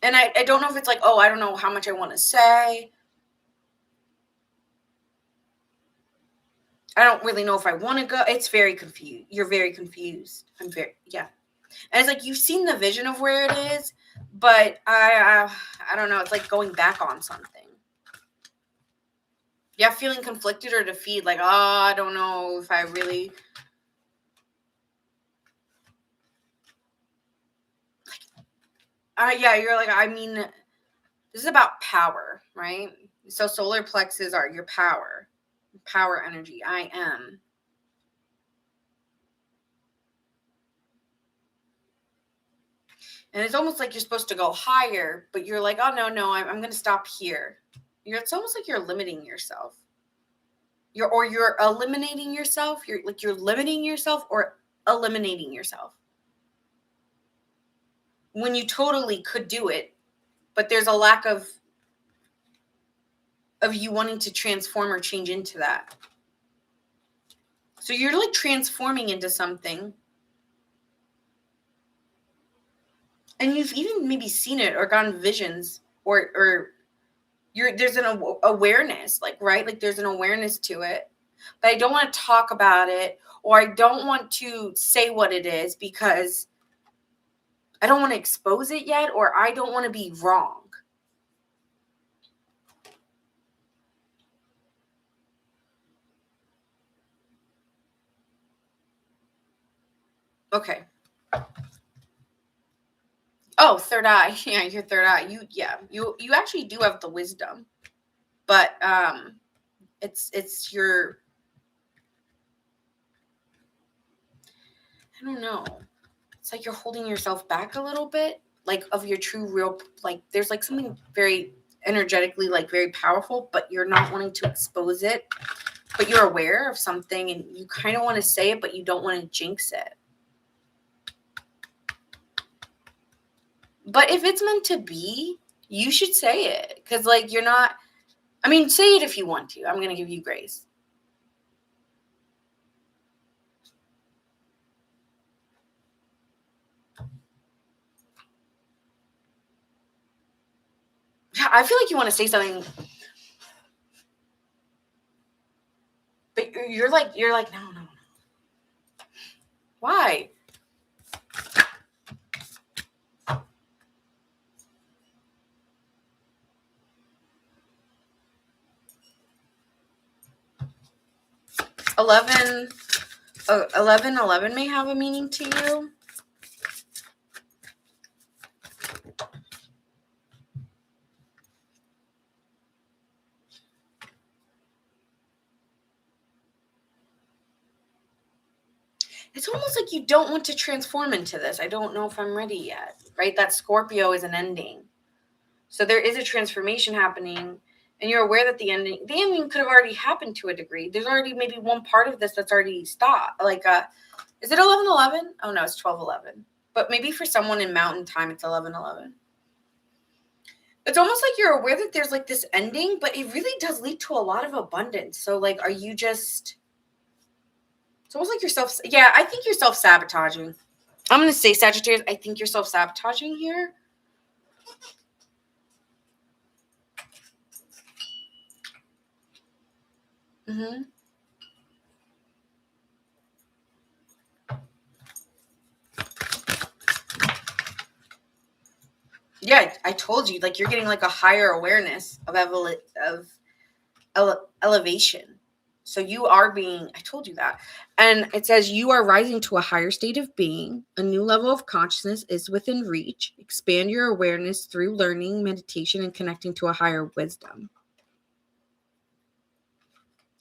A: And I don't know if it's like, oh, I don't know how much I want to say. I don't really know if I want to go. It's very confused. You're very confused. Yeah. And it's like, you've seen the vision of where it is, but I don't know. It's like going back on something. Yeah, feeling conflicted or defeated. Like, oh, I don't know if I really. Yeah, you're like, I mean, this is about power, right? So solar plexus are your power energy. I am. And it's almost like you're supposed to go higher, but you're like, oh, no, I'm going to stop here. It's almost like you're limiting yourself. You're eliminating yourself. You're limiting yourself or eliminating yourself. When you totally could do it, but there's a lack of you wanting to transform or change into that. So you're like transforming into something. And you've even maybe seen it or gotten visions or there's an awareness, like, right? Like, there's an awareness to it, but I don't want to talk about it, or I don't want to say what it is because I don't want to expose it yet, or I don't want to be wrong. Okay. Oh, third eye. Yeah, your third eye. You actually do have the wisdom, but it's your, I don't know. It's like you're holding yourself back a little bit, like, of your true real, like, there's like something very energetically, like, very powerful, but you're not wanting to expose it, but you're aware of something and you kind of want to say it, but you don't want to jinx it. But if it's meant to be, you should say it, because, like, you're not, I mean, say it if you want to. I'm going to give you grace. I feel like you want to say something, but you're like, no. Why? Eleven may have a meaning to you. It's almost like you don't want to transform into this. I don't know if I'm ready yet, right? That Scorpio is an ending. So there is a transformation happening, and you're aware that the ending could have already happened to a degree. There's already maybe one part of this that's already stopped. Like, is it 11:11? Oh no, it's 12:11. But maybe for someone in mountain time, it's 11:11. It's almost like you're aware that there's like this ending, but it really does lead to a lot of abundance. So like, are you just, it's almost like I think you're self-sabotaging. I'm going to say, Sagittarius, I think you're self-sabotaging here. Mm-hmm. Yeah, I told you, like, you're getting like a higher awareness of elevation. So you are being, I told you that. And it says you are rising to a higher state of being. A new level of consciousness is within reach. Expand your awareness through learning, meditation, and connecting to a higher wisdom.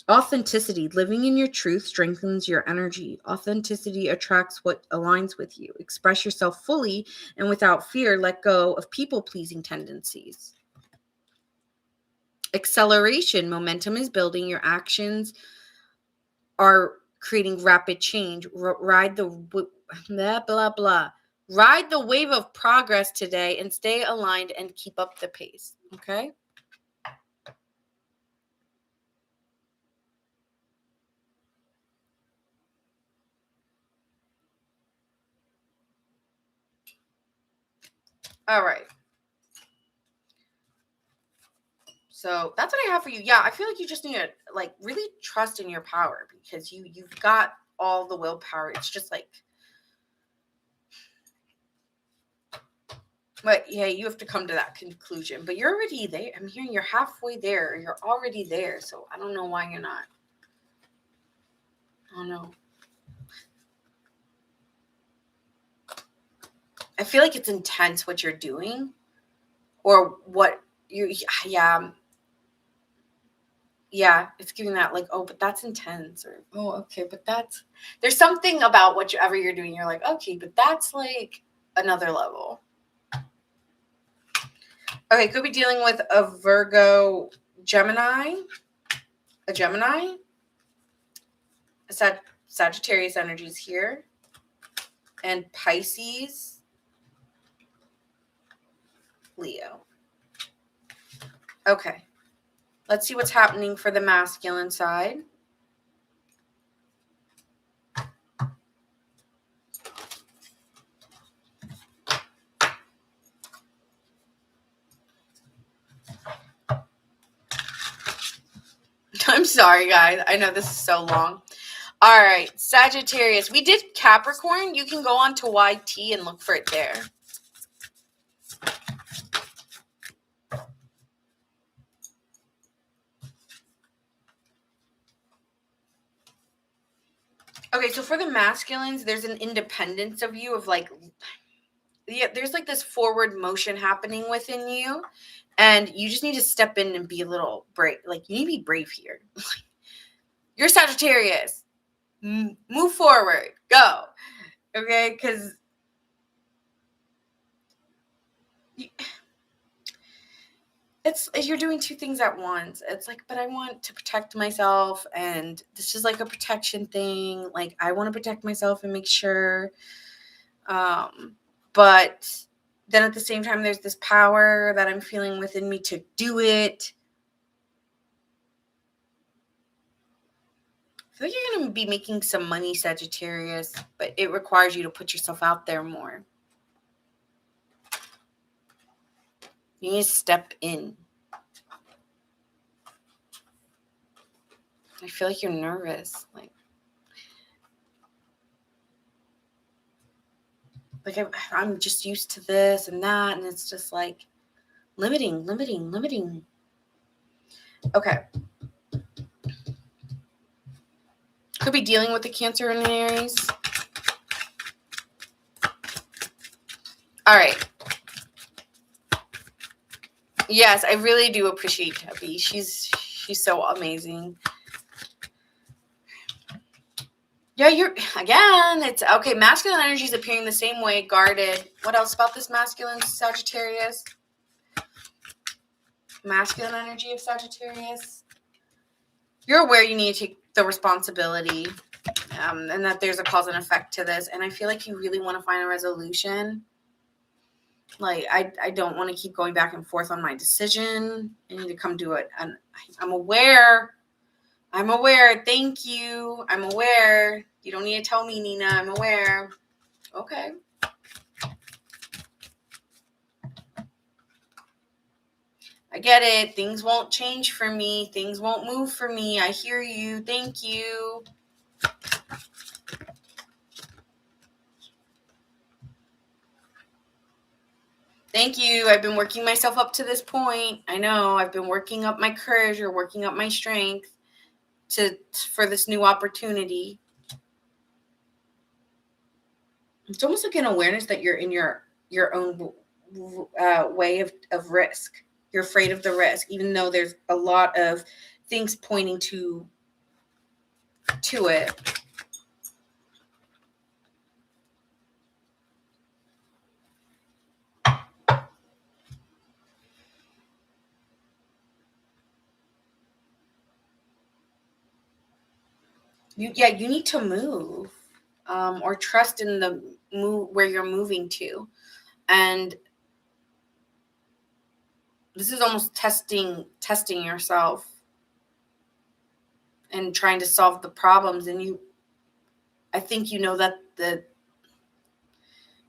A: Authenticity. Living in your truth strengthens your energy. Authenticity attracts what aligns with you. Express yourself fully and without fear. Let go of people-pleasing tendencies. Acceleration. Momentum is building. Your actions are creating rapid change. Ride the blah, blah, blah. Ride the wave of progress today and stay aligned and keep up the pace. Okay? All right. So that's what I have for you. Yeah, I feel like you just need to like really trust in your power because you've got all the willpower. It's just like, but yeah, you have to come to that conclusion. But you're already there. I'm hearing you're halfway there. You're already there. So I don't know why you're not. I don't know. I feel like it's intense what you're doing, or what you. Yeah, it's giving that like, oh, but that's intense, or oh, okay, but that's, there's something about whatever you're doing. You're like, okay, but that's like another level. Okay, could be dealing with a Virgo, Gemini, a Gemini, Sagittarius energies here, and Pisces, Leo. Okay, let's see what's happening for the masculine side. I'm sorry, guys. I know this is so long. All right, Sagittarius. We did Capricorn. You can go on to YT and look for it there. Okay, so for the masculines, there's an independence of you of like, yeah, there's like this forward motion happening within you, and you just need to step in and be a little brave. Like, you need to be brave here. You're Sagittarius. Move forward. Go. Okay, because it's you're doing two things at once. It's like, but I want to protect myself, and this is like a protection thing. Like, I want to protect myself and make sure. But then at the same time, there's this power that I'm feeling within me to do it. I feel like you're going to be making some money, Sagittarius, but it requires you to put yourself out there more. You need to step in. I feel like you're nervous. Like I'm just used to this and that, and it's just like limiting. Okay. Could be dealing with the Cancer and Aries. All right. Yes, I really do appreciate Debbie. She's so amazing. Yeah, it's okay. Masculine energy is appearing the same way, guarded. What else about this masculine Sagittarius? Masculine energy of Sagittarius. You're aware you need to take the responsibility, and that there's a cause and effect to this. And I feel like you really want to find a resolution. Like, I don't want to keep going back and forth on my decision. I need to come to it. And I'm aware. I'm aware. Thank you. I'm aware. You don't need to tell me, Nina. I'm aware. Okay. I get it. Things won't change for me. Things won't move for me. I hear you. Thank you. Thank you. I've been working myself up to this point. I know. I've been working up my courage or working up my strength for this new opportunity. It's almost like an awareness that you're in your own way of risk. You're afraid of the risk, even though there's a lot of things pointing to it. You need to move, or trust in the move where you're moving to, and this is almost testing yourself and trying to solve the problems. And I think you know that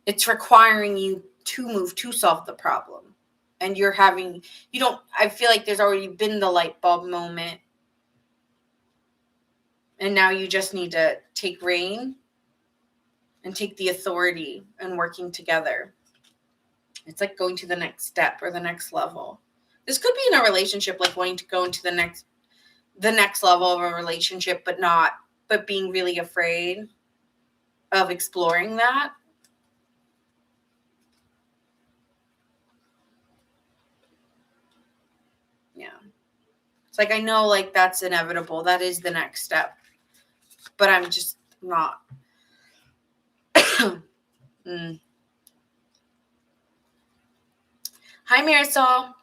A: it's requiring you to move to solve the problem, and I feel like there's already been the light bulb moment. And now you just need to take reign and take the authority and working together. It's like going to the next step or the next level. This could be in a relationship, like wanting to go into the next level of a relationship, but being really afraid of exploring that. Yeah. It's like, I know, like, that's inevitable. That is the next step. But I'm just not. Mm. Hi, Marisol.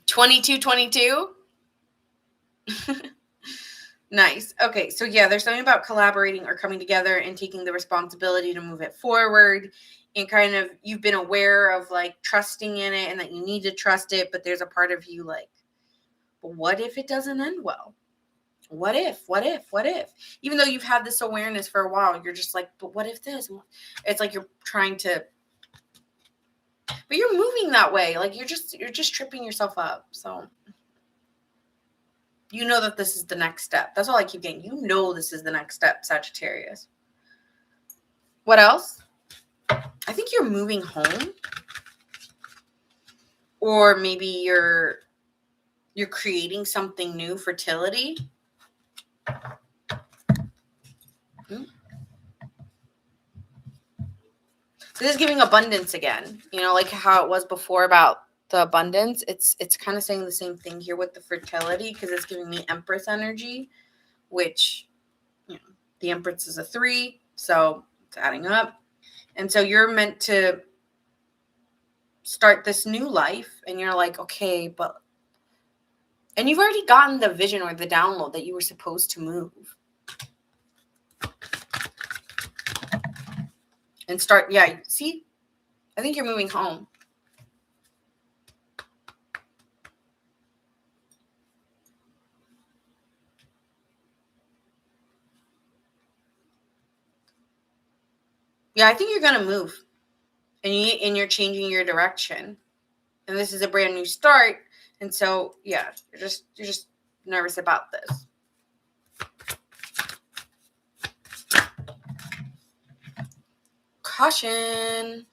A: 2222. Nice. Okay, so yeah, there's something about collaborating or coming together and taking the responsibility to move it forward. And kind of, you've been aware of like trusting in it and that you need to trust it, but there's a part of you like, but what if it doesn't end well? What if? Even though you've had this awareness for a while, you're just like, but what if this? It's like you're trying to, but you're moving that way. Like you're just tripping yourself up. So you know that this is the next step. That's all I keep getting. You know this is the next step, Sagittarius. What else? I think you're moving home. Or maybe you're creating something new, fertility. This is giving abundance again. You know, like how it was before about the abundance. It's kind of saying the same thing here with the fertility, because it's giving me Empress energy, which, you know, the Empress is a 3, so it's adding up. And so you're meant to start this new life, and you're like, okay, and you've already gotten the vision or the download that you were supposed to move. And start, yeah, see? I think you're moving home. Yeah, I think you're going to move. And you're changing your direction. And this is a brand new start. And so, yeah, you're just nervous about this. Caution.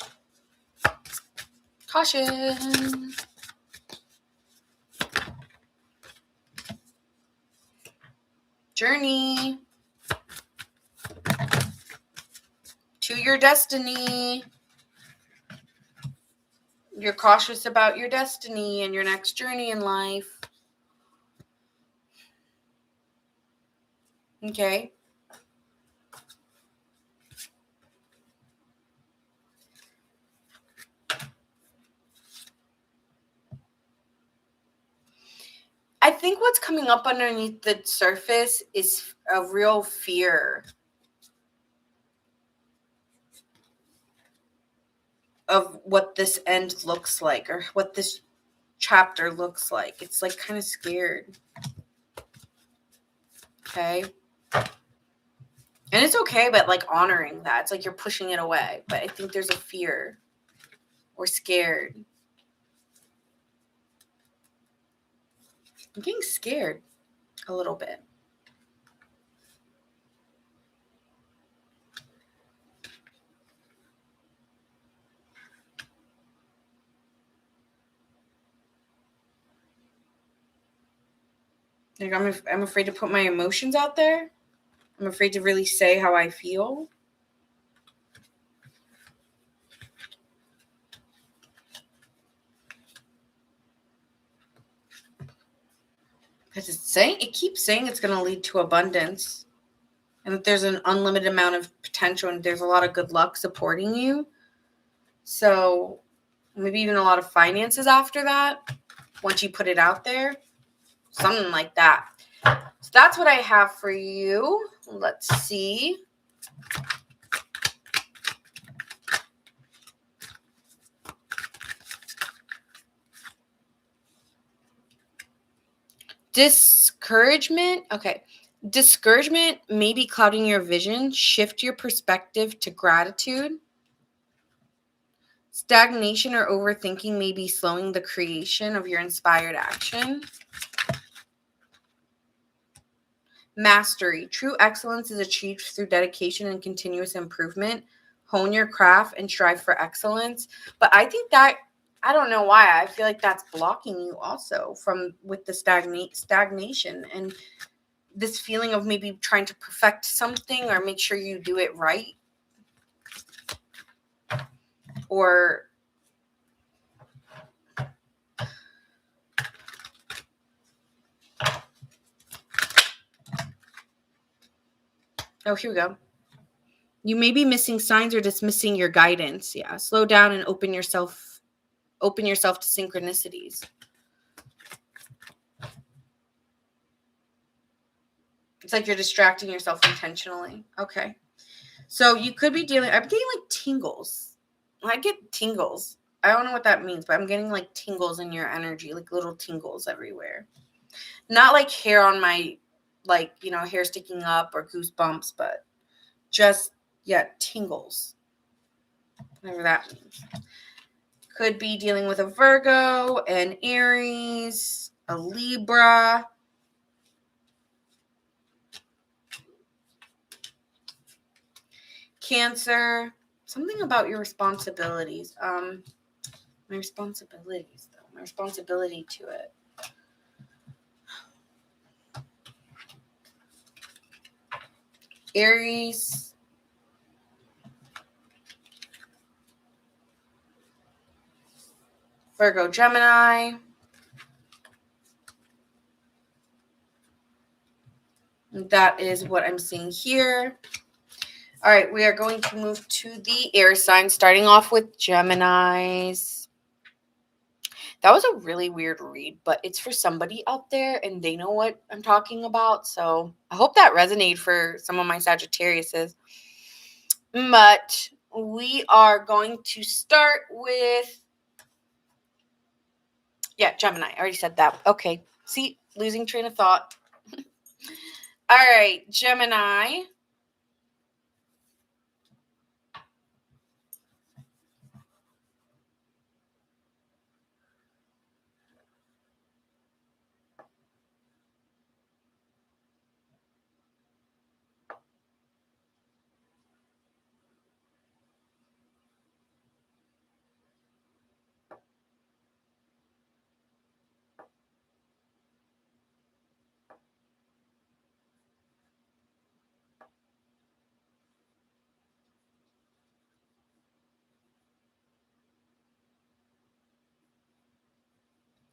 A: Caution. Journey to your destiny. You're cautious about your destiny and your next journey in life. Okay. I think what's coming up underneath the surface is a real fear. of what this end looks like or what this chapter looks like. It's like kind of scared. Okay. And it's okay, but like honoring that. It's like you're pushing it away. But I think there's a fear or scared. I'm getting scared a little bit. Like I'm afraid to put my emotions out there. I'm afraid to really say how I feel. Because it keeps saying it's going to lead to abundance. And that there's an unlimited amount of potential and there's a lot of good luck supporting you. So maybe even a lot of finances after that, once you put it out there. Something like that. So that's what I have for you. Let's see. Discouragement. Okay. Discouragement may be clouding your vision. Shift your perspective to gratitude. Stagnation or overthinking may be slowing the creation of your inspired action. Mastery. True excellence is achieved through dedication and continuous improvement. Hone your craft and strive for excellence. But I think that, I don't know why, I feel like that's blocking you also with the stagnation and this feeling of maybe trying to perfect something or make sure you do it right. Or oh, here we go. You may be missing signs or dismissing your guidance. Yeah. Slow down and open yourself to synchronicities. It's like you're distracting yourself intentionally. Okay. So you could be I'm getting like tingles. I get tingles. I don't know what that means, but I'm getting like tingles in your energy, like little tingles everywhere. Not like hair on my, hair sticking up or goosebumps, but just, tingles. Whatever that means. Could be dealing with a Virgo, an Aries, a Libra. Cancer. Something about your responsibilities. My responsibilities, though. My responsibility to it. Aries. Virgo, Gemini. That is what I'm seeing here. All right, we are going to move to the air signs, starting off with Geminis. That was a really weird read, but it's for somebody out there, and they know what I'm talking about. So I hope that resonated for some of my Sagittariuses. But we are going to start with, Gemini. I already said that. Okay. See, losing train of thought. All right, Gemini.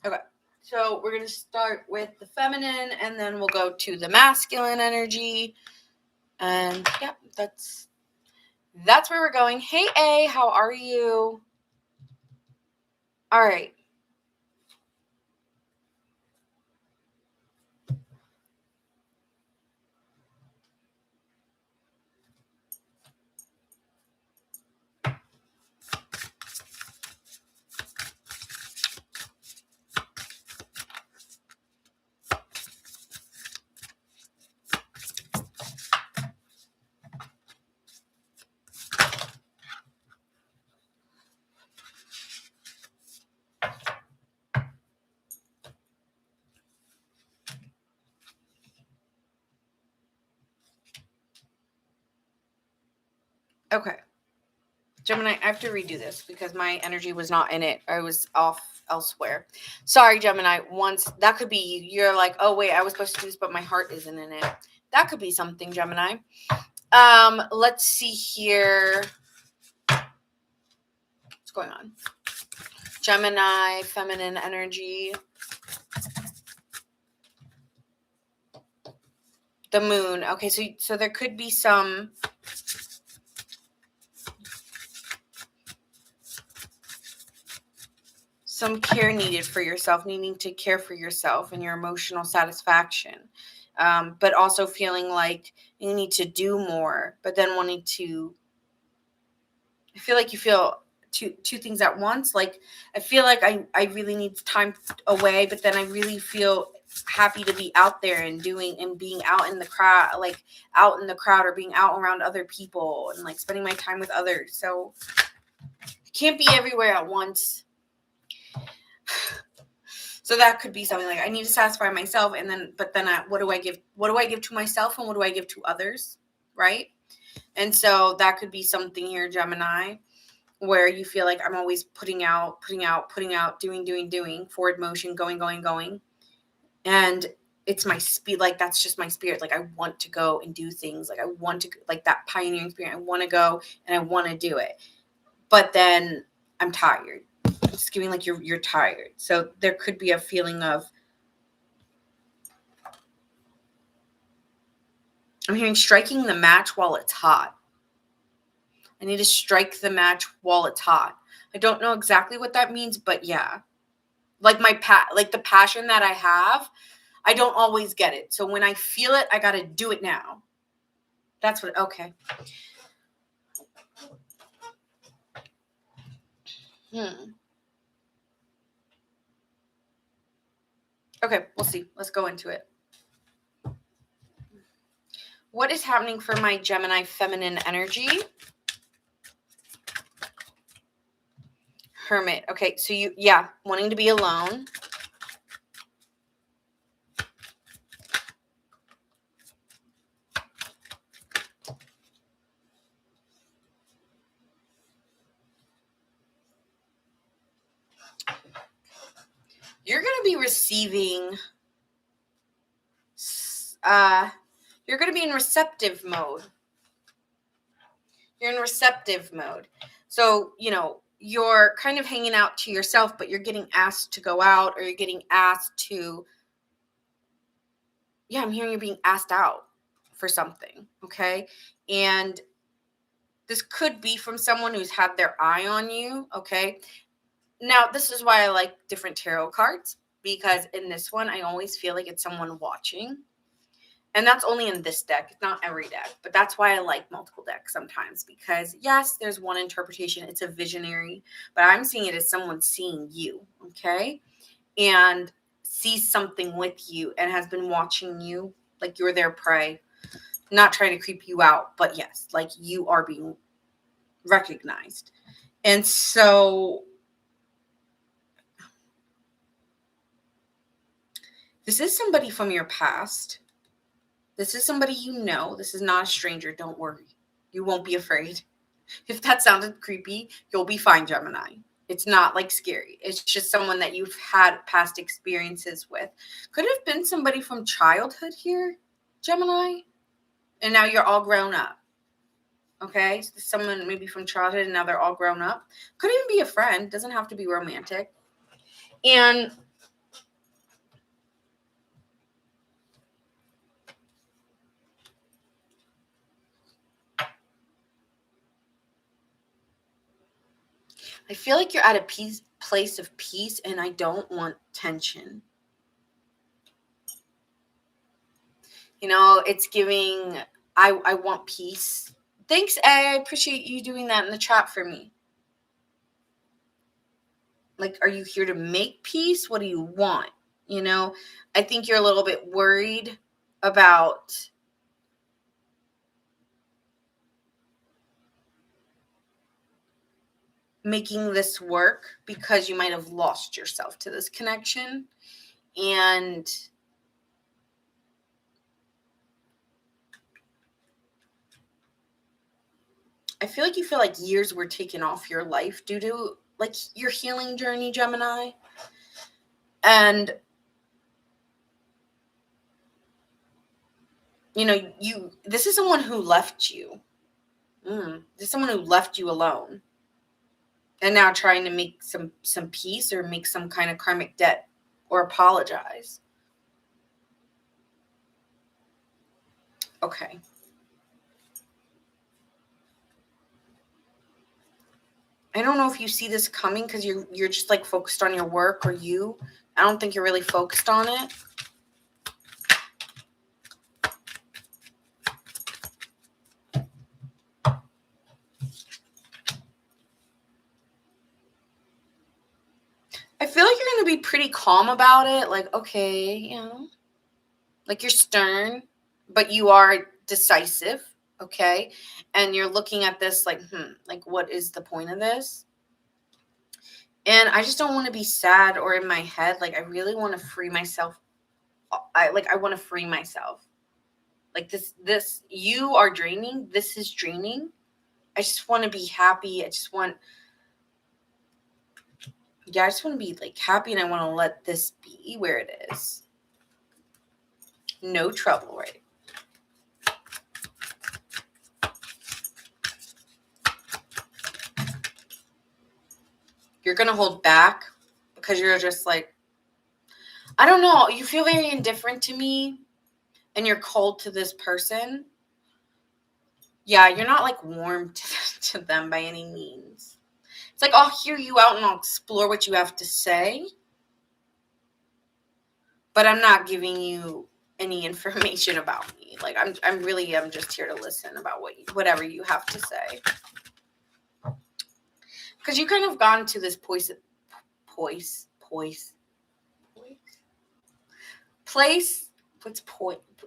A: Okay. So we're going to start with the feminine, and then we'll go to the masculine energy. And that's where we're going. Hey, A, how are you? All right. Okay. Gemini, I have to redo this because my energy was not in it. I was off elsewhere. Sorry, Gemini. Once that could be you. You're like, oh wait, I was supposed to do this, but my heart isn't in it. That could be something, Gemini. Let's see here. What's going on? Gemini, feminine energy. The moon. Okay, so there could be some care needed for yourself, needing to care for yourself and your emotional satisfaction. But also feeling like you need to do more, but then wanting to, I feel like you feel two things at once. Like, I feel like I really need time away, but then I really feel happy to be out there and doing and being out in the crowd, like out in the crowd or being out around other people and like spending my time with others. So I can't be everywhere at once. So that could be something like I need to satisfy myself, and then, but then what do I give? What do I give to myself, and what do I give to others, right? And so that could be something here, Gemini, where you feel like I'm always putting out, doing, forward motion, going, and it's my speed. Like that's just my spirit. Like I want to go and do things. Like I want to, like that pioneering spirit. I want to go and I want to do it, but then I'm tired. It's giving like you're tired. So there could be a feeling of, I'm hearing striking the match while it's hot. I need to strike the match while it's hot. I don't know exactly what that means, but yeah. Like like the passion that I have, I don't always get it. So when I feel it, I got to do it now. That's what, okay. Okay, we'll see. Let's go into it. What is happening for my Gemini feminine energy? Hermit. Okay, so wanting to be alone. You're going to be receiving, you're going to be in receptive mode. You're in receptive mode. So, you're kind of hanging out to yourself, but you're getting asked to go out, or you're getting asked to, I'm hearing you're being asked out for something. Okay. And this could be from someone who's had their eye on you. Okay. Now, this is why I like different tarot cards, because in this one, I always feel like it's someone watching. And that's only in this deck. It's not every deck. But that's why I like multiple decks sometimes. Because, yes, there's one interpretation. It's a visionary. But I'm seeing it as someone seeing you. Okay? And sees something with you and has been watching you. Like you're their prey. Not trying to creep you out. But, yes, like you are being recognized. And so this is somebody from your past. This is somebody you know. This is not a stranger. Don't worry. You won't be afraid. If that sounded creepy, you'll be fine, Gemini. It's not like scary. It's just someone that you've had past experiences with. Could have been somebody from childhood here, Gemini. And now you're all grown up. Okay? So someone maybe from childhood and now they're all grown up. Could even be a friend. Doesn't have to be romantic. And I feel like you're at a place of peace, and I don't want tension. It's giving, I want peace. Thanks, A. I appreciate you doing that in the chat for me. Like, are you here to make peace? What do you want? I think you're a little bit worried about making this work because you might have lost yourself to this connection. And I feel like years were taken off your life due to like your healing journey, Gemini. And this is someone who left you. This is someone who left you alone. And now trying to make some peace or make some kind of karmic debt or apologize. Okay. I don't know if you see this coming because you're just like focused on your work or you. I don't think you're really focused on it. I feel like you're going to be pretty calm about it. Like, okay, like you're stern, but you are decisive. Okay. And you're looking at this like, like what is the point of this? And I just don't want to be sad or in my head. Like, I really want to free myself. I want to free myself. Like this, you are draining. This is draining. I just want to be happy. I just want to be like happy, and I want to let this be where it is. No trouble, right? You're going to hold back because you're just like, I don't know. You feel very indifferent to me and you're cold to this person. Yeah, you're not like warm to them by any means. It's like, I'll hear you out and I'll explore what you have to say, but I'm not giving you any information about me. Like, I'm just here to listen about whatever you have to say. Because you kind of gone to this place. What's poised?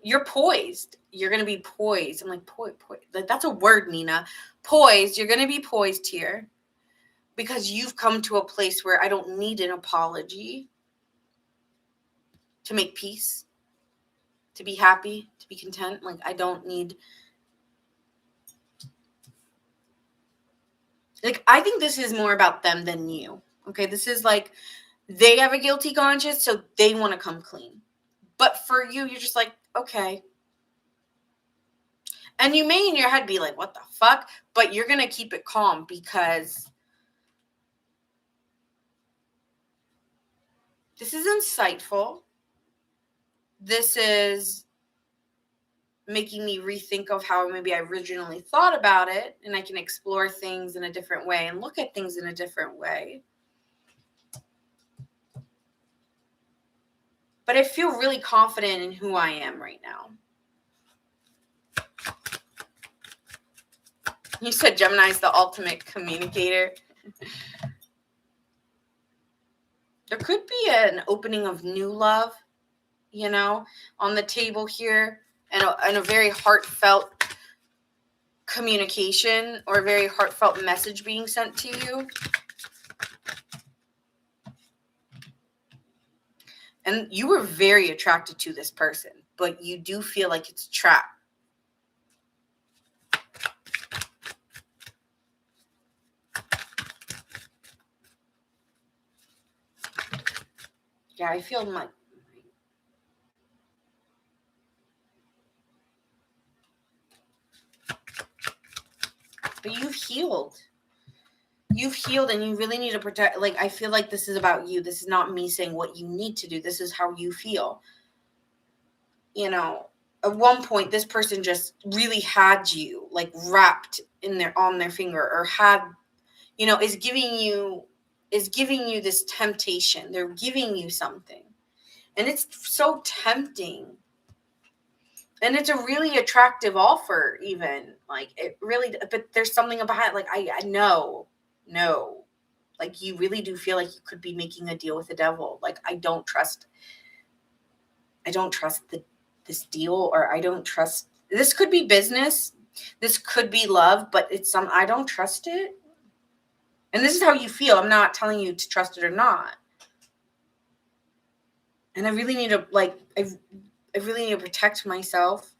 A: You're poised. You're going to be poised. I'm like, poised. That's a word, Nina. Poised. You're going to be poised here because you've come to a place where I don't need an apology to make peace, to be happy, to be content. Like, I don't need. Like, I think this is more about them than you. Okay. This is like they have a guilty conscience, so they want to come clean. But for you, you're just like, okay. And you may in your head be like, what the fuck? But you're going to keep it calm because this is insightful. This is making me rethink of how maybe I originally thought about it. And I can explore things in a different way and look at things in a different way. But I feel really confident in who I am right now. You said Gemini is the ultimate communicator. There could be an opening of new love, on the table here, and a very heartfelt communication or a very heartfelt message being sent to you. And you were very attracted to this person, but you do feel like it's a trap. Yeah, I feel my... But you've healed. You've healed and you really need to protect. Like, I feel like this is about you. This is not me saying what you need to do. This is how you feel. At one point, this person just really had you like wrapped on their finger, or had, is giving you this temptation. They're giving you something. And it's so tempting. And it's a really attractive offer, even. Like, it really, but there's something about it. Like, I know. No. Like, you really do feel like you could be making a deal with the devil. Like, I don't trust this deal, or I don't trust. This could be business. This could be love, but I don't trust it. And this is how you feel. I'm not telling you to trust it or not. And I really need to, I really need to protect myself.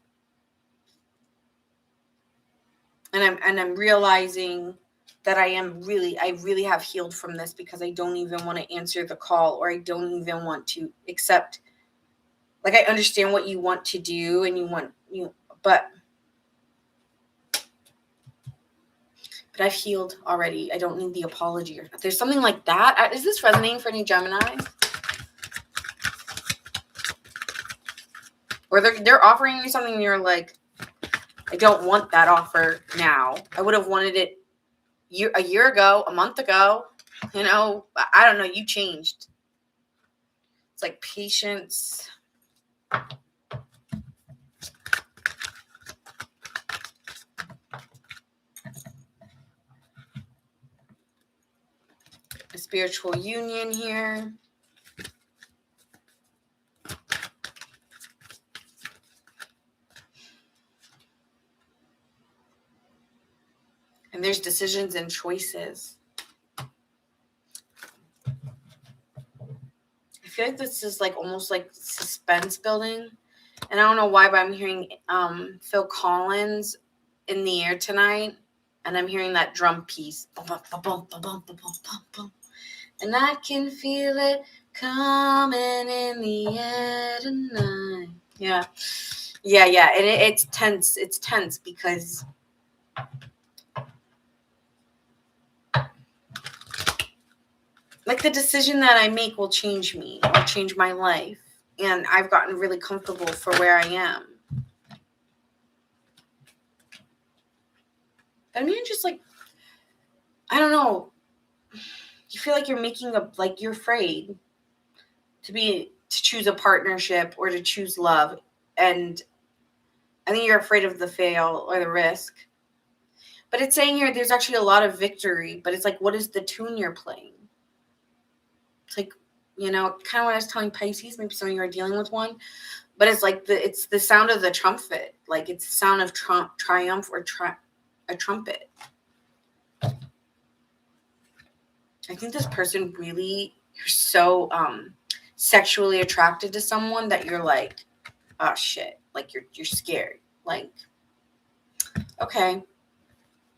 A: And I'm realizing that I really have healed from this, because I don't even want to answer the call, or I don't even want to accept. Like, I understand what you want to do, and but I've healed already. I don't need the apology. There's something like that. Is this resonating for any Geminis? Or they're offering you something and you're like, I don't want that offer now. I would have wanted it a year ago, a month ago. I don't know. You changed. It's like patience. A spiritual union here. And there's decisions and choices. I feel like this is like almost like suspense building. And I don't know why, but I'm hearing Phil Collins in the air tonight. And I'm hearing that drum piece. And I can feel it coming in the air tonight. Yeah. And it's tense. It's tense because like the decision that I make will change me, will change my life. And I've gotten really comfortable for where I am. I mean, just like, I don't know. You feel like you're you're afraid to choose a partnership or to choose love. And I think you're afraid of the fail or the risk. But it's saying here there's actually a lot of victory. But it's like, what is the tune you're playing? It's like, kind of what I was telling Pisces, maybe some of you are dealing with one. But it's like it's the sound of the trumpet. Like, it's the sound of triumph or a trumpet. I think this person really, you're so sexually attracted to someone that you're like, oh shit, like you're scared. Like, okay,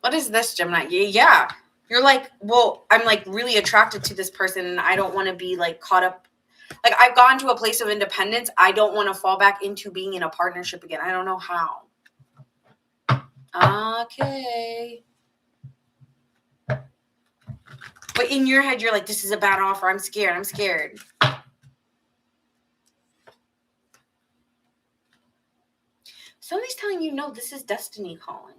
A: what is this, Gemini? Yeah, you're like, well, I'm like really attracted to this person, and I don't want to be like caught up. Like, I've gone to a place of independence. I don't want to fall back into being in a partnership again. I don't know how. Okay. But in your head, you're like, this is a bad offer. I'm scared. Somebody's telling you, no, this is destiny calling.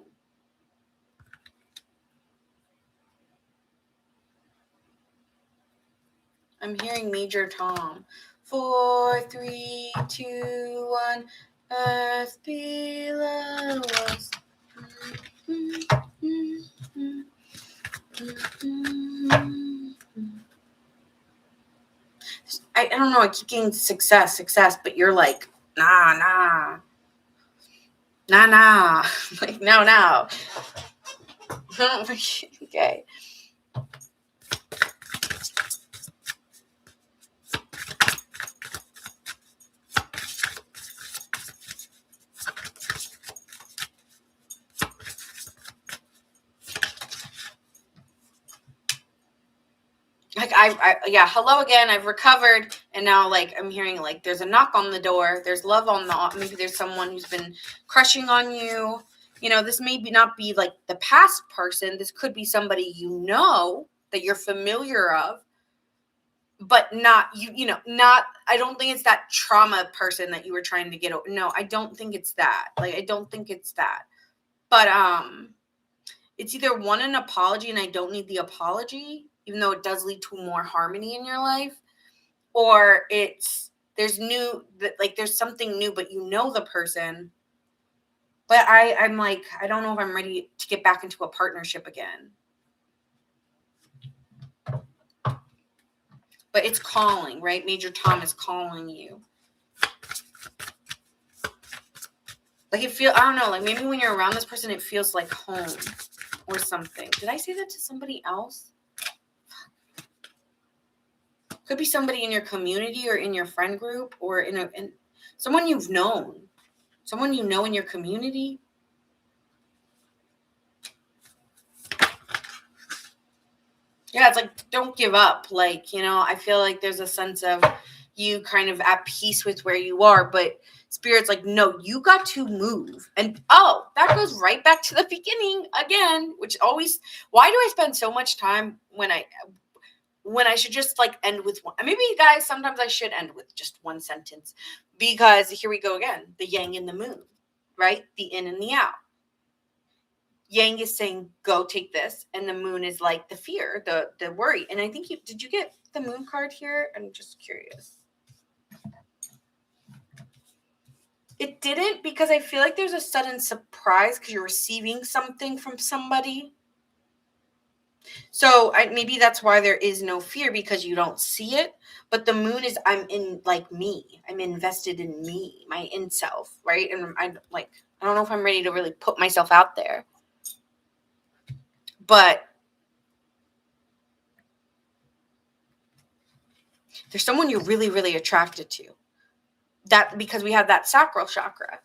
A: I'm hearing Major Tom. 4, 3, 2, 1. Earth below us. I don't know. I keep getting success, but you're like, nah. Like, no. Okay. Like, hello again. I've recovered, and now like I'm hearing like there's a knock on the door. There's love on maybe there's someone who's been crushing on you. This may not be like the past person. This could be somebody that you're familiar of, but not not. I don't think it's that trauma person that you were trying to get over. No, I don't think it's that. Like, I don't think it's that. But it's either an apology, and I don't need the apology, even though it does lead to more harmony in your life, or there's something new, but the person. But I'm like, I don't know if I'm ready to get back into a partnership again. But it's calling, right? Major Tom is calling you. Like, I don't know, like maybe when you're around this person, it feels like home or something. Did I say that to somebody else? Could be somebody in your community or in your friend group or in someone you've known. Someone in your community. Yeah, it's like, don't give up. Like, I feel like there's a sense of you kind of at peace with where you are, but Spirit's like, no, you got to move. And that goes right back to the beginning again, which always, why do I spend so much time when I should just like end with one? Maybe, guys, sometimes I should end with just one sentence, because here we go again, the yang and the moon, right? The in and the out. Yang is saying, go take this. And the moon is like the fear, the worry. And I think did you get the moon card here? I'm just curious. It didn't, because I feel like there's a sudden surprise because you're receiving something from somebody. So maybe that's why there is no fear, because you don't see it. But the moon is, I'm in like me. I'm invested in me, my in self, right? And I don't know if I'm ready to really put myself out there. But there's someone you're really, really attracted to. That, because we have that sacral chakra.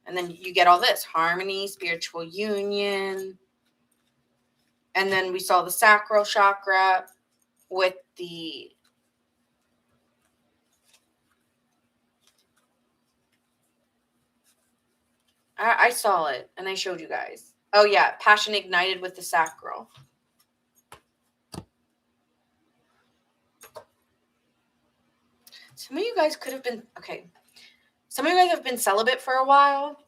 A: And then you get all this harmony, spiritual union. And then we saw the sacral chakra with the I saw it and I showed you guys. Oh yeah, passion ignited with the sacral. Some of you guys could have been, okay. Some of you guys have been celibate for a while,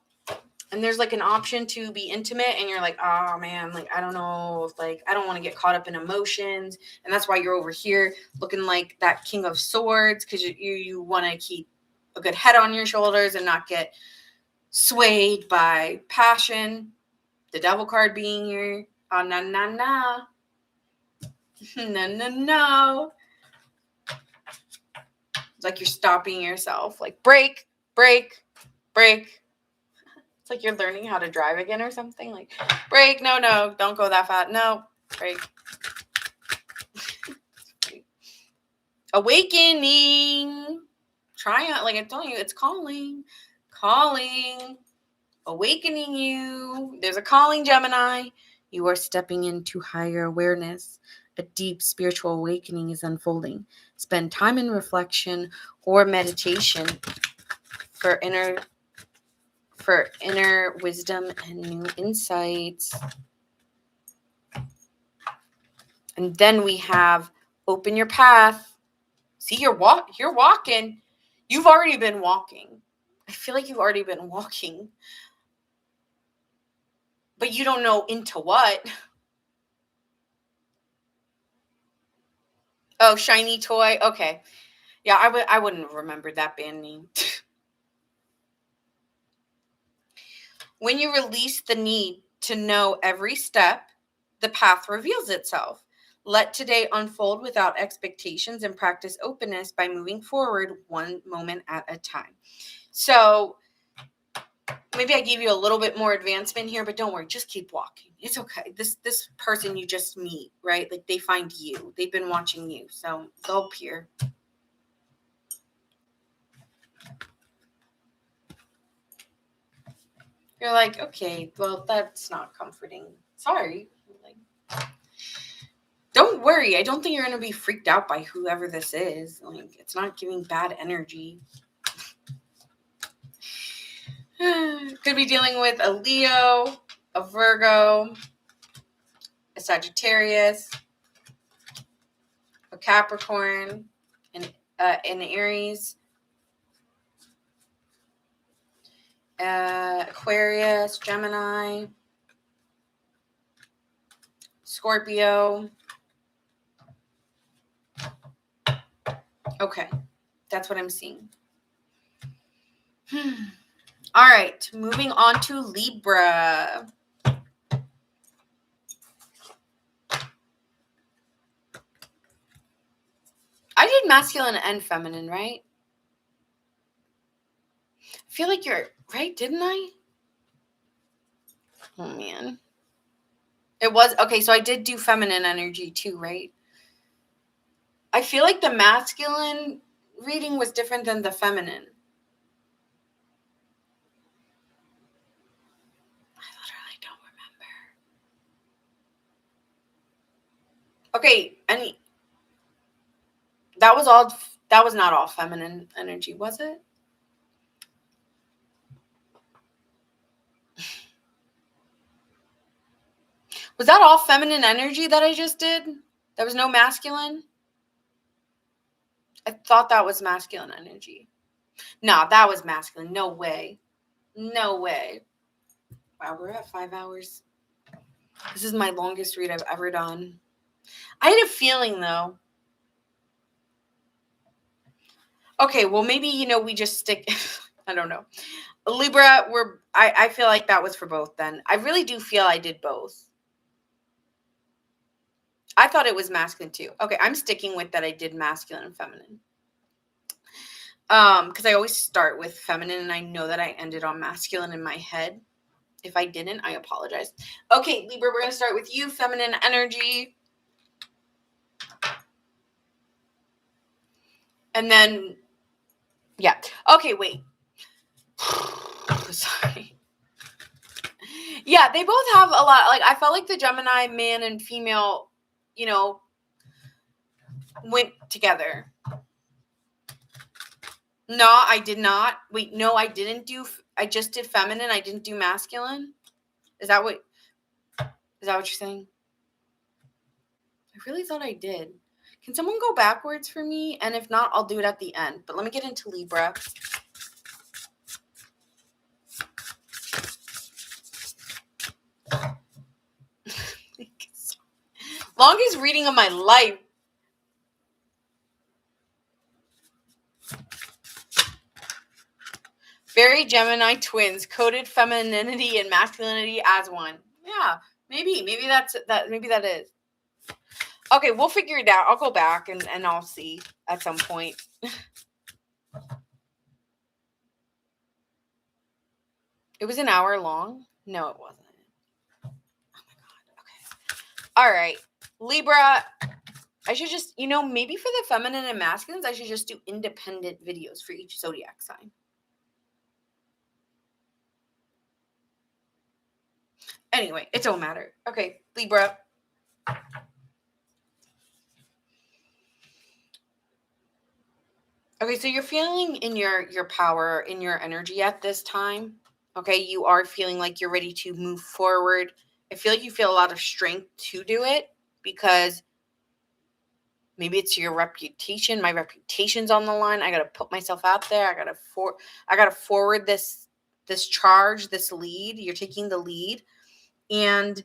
A: and there's like an option to be intimate, and you're like, oh man, like, I don't know, like, I don't want to get caught up in emotions. And that's why you're over here looking like that King of Swords, because you want to keep a good head on your shoulders and not get swayed by passion. The devil card being here. Oh, no, no, no. No, no, no. It's like you're stopping yourself. Like, brake, brake, brake. It's like you're learning how to drive again or something. Like, brake, no, don't go that fast. No, brake. Awakening. Triumph. Like I'm telling you, it's calling. Calling. Awakening you. There's a calling, Gemini. You are stepping into higher awareness. A deep spiritual awakening is unfolding. Spend time in reflection or meditation for inner wisdom and new insights. And then we have open your path. See, you're walking. You've already been walking. I feel like you've already been walking. But you don't know into what. Oh, shiny toy. Okay. Yeah, I wouldn't have remembered that band name. When you release the need to know every step, the path reveals itself. Let today unfold without expectations and practice openness by moving forward one moment at a time. So maybe I gave you a little bit more advancement here, but don't worry, just keep walking. It's okay. This person you just meet, right? Like they find you. They've been watching you. So they'll appear. You're like, okay, well, that's not comforting. Sorry. Like, don't worry. I don't think you're going to be freaked out by whoever this is. Like, it's not giving bad energy. Could be dealing with a Leo, a Virgo, a Sagittarius, a Capricorn, an Aries, Aquarius, Gemini, Scorpio. Okay, that's what I'm seeing. All right, moving on to Libra. I did masculine and feminine, right? I feel like you're right, didn't I? Oh, man. It was, okay, so I did do feminine energy too, right? I feel like the masculine reading was different than the feminine. I literally don't remember. Okay, and that was not all feminine energy, was it? Was that all feminine energy that I just did? There was no masculine? I thought that was masculine energy. Nah, that was masculine. No way. No way. Wow, we're at 5 hours. This is my longest read I've ever done. I had a feeling, though. Okay, well, maybe, we just stick. I don't know. Libra, I feel like that was for both then. I really do feel I did both. I thought it was masculine too. Okay, I'm sticking with that I did masculine and feminine. Because I always start with feminine and I know that I ended on masculine in my head. If I didn't, I apologize. Okay, Libra, we're going to start with you, feminine energy. And then, yeah. Okay, wait. Sorry. Yeah, they both have a lot. Like, I felt like the Gemini man and female, went together. No, I did not. Wait, no, I didn't do. I just did feminine. I didn't do masculine. Is that what you're saying? I really thought I did. Can someone go backwards for me? And if not, I'll do it at the end. But let me get into Libra. Longest reading of my life. Very Gemini twins, coded femininity and masculinity as one. Yeah, maybe that is. Okay, we'll figure it out. I'll go back and I'll see at some point. It was an hour long? No, it wasn't. Oh my God. Okay. All right. Libra, I should just, maybe for the feminine and masculines, I should just do independent videos for each zodiac sign. Anyway, it don't matter. Okay, Libra. Okay, so you're feeling in your power, in your energy at this time. Okay, you are feeling like you're ready to move forward. I feel like you feel a lot of strength to do it because maybe it's your reputation. My reputation's on the line. I got to put myself out there. I got to forward this charge, this lead. You're taking the lead. And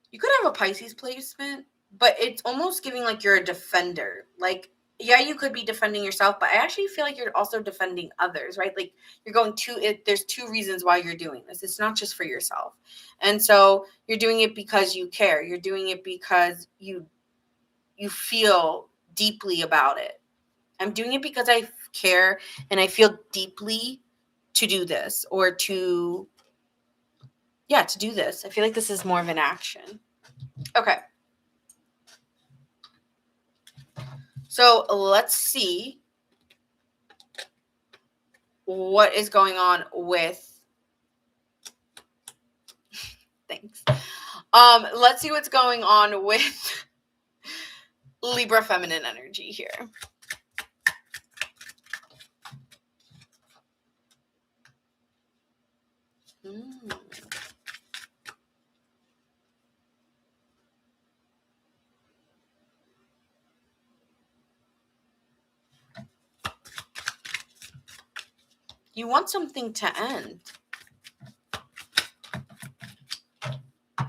A: you could have a Pisces placement, but it's almost giving like you're a defender. Like, yeah, you could be defending yourself, but I actually feel like you're also defending others, right? Like you're going to it. There's two reasons why you're doing this. It's not just for yourself. And so you're doing it because you care. You're doing it because you feel deeply about it. I'm doing it because I care and I feel deeply to do this or to do this. I feel like this is more of an action. Okay. So let's see what is going on with, thanks. Let's see what's going on with Libra feminine energy here. You want something to end.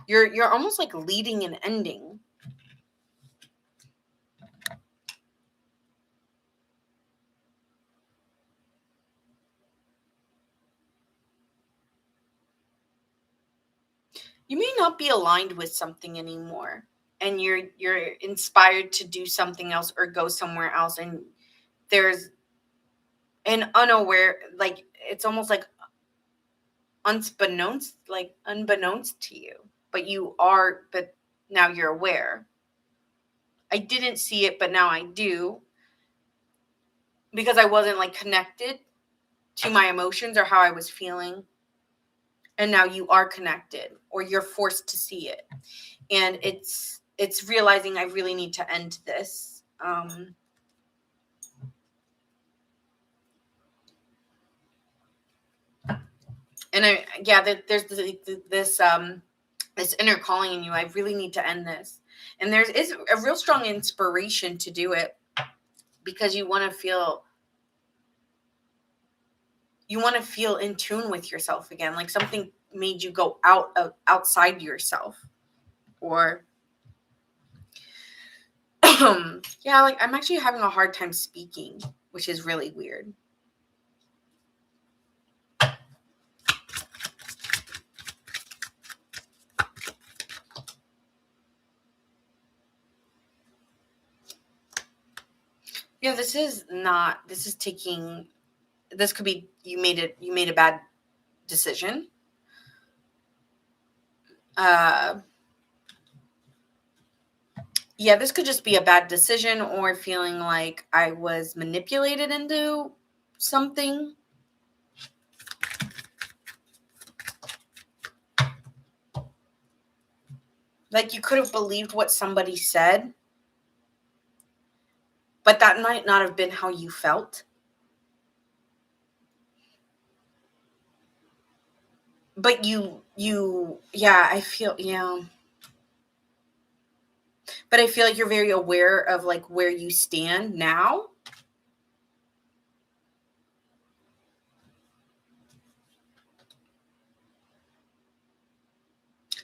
A: You're almost like leading and ending. You may not be aligned with something anymore, and you're inspired to do something else or go somewhere else, and there's an unaware, like it's almost like unbeknownst to you, but now you're aware. I didn't see it, but now I do, because I wasn't like connected to my emotions or how I was feeling. and now you are connected, or you're forced to see it. And it's realizing I really need to end this. And there's this inner calling in you. I really need to end this. And there is a real strong inspiration to do it, because you want to feel in tune with yourself again. Like something made you go outside yourself, or yeah, like I'm actually having a hard time speaking, which is really weird. Yeah, this could be you made a bad decision. Yeah, this could just be a bad decision, or feeling like I was manipulated into something. Like you could have believed what somebody said, but that might not have been how you felt. But I feel, but I feel like you're very aware of like where you stand now.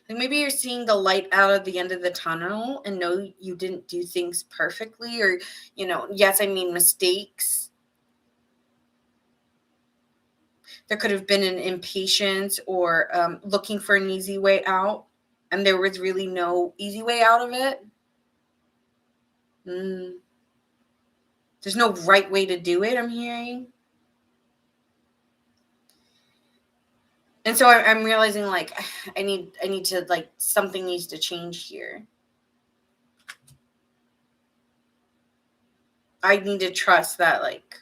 A: Like maybe you're seeing the light out of the end of the tunnel and know you didn't do things perfectly, or, yes, I mean mistakes. There could have been an impatience, or looking for an easy way out, and there was really no easy way out of it. There's no right way to do it, I'm hearing. And so I'm realizing like I need to, like, something needs to change here. I need to trust that, like,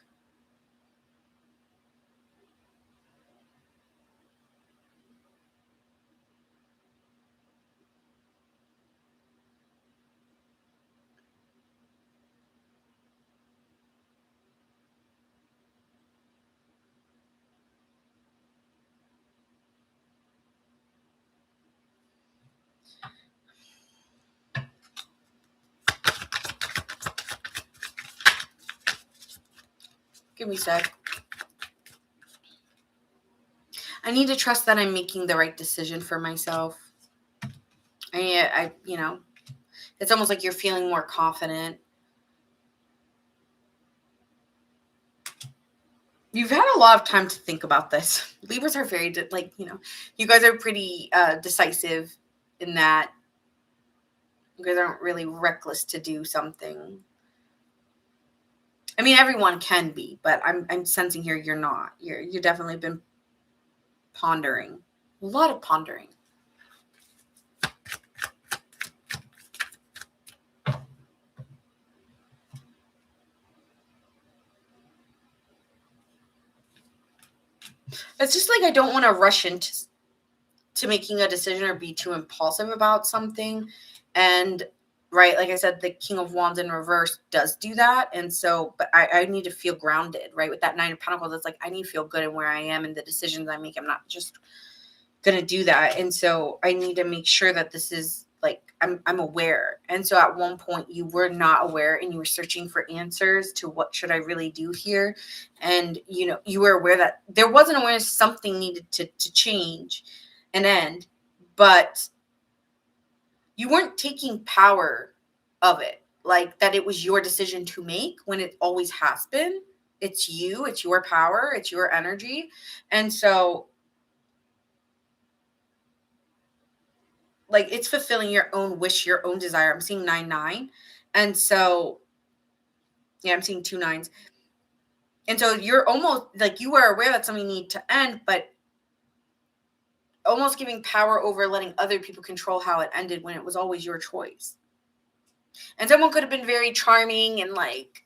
A: give me a sec. I need to trust that I'm making the right decision for myself. It's almost like you're feeling more confident. You've had a lot of time to think about this. Libras are very, you guys are pretty decisive in that you guys aren't really reckless to do something. I mean, everyone can be, but I'm sensing here you're not. You're definitely been pondering. A lot of pondering. It's just like I don't want to rush into making a decision or be too impulsive about something. And right, like I said, the King of Wands in reverse does do that. And so, but I need to feel grounded, right? With that Nine of Pentacles, it's like I need to feel good in where I am and the decisions I make. I'm not just gonna do that. And so I need to make sure that this is like I'm aware. And so at one point you were not aware and you were searching for answers to what should I really do here. And you were aware that there was an awareness something needed to change and end, but you weren't taking power of it, like that it was your decision to make, when it always has been. It's you, it's your power, it's your energy. And so like it's fulfilling your own wish, your own desire. I'm seeing 9-9. And so, yeah, I'm seeing 2 9s. And so you're almost like you were aware that something needed to end, but almost giving power over letting other people control how it ended when it was always your choice. And someone could have been very charming and like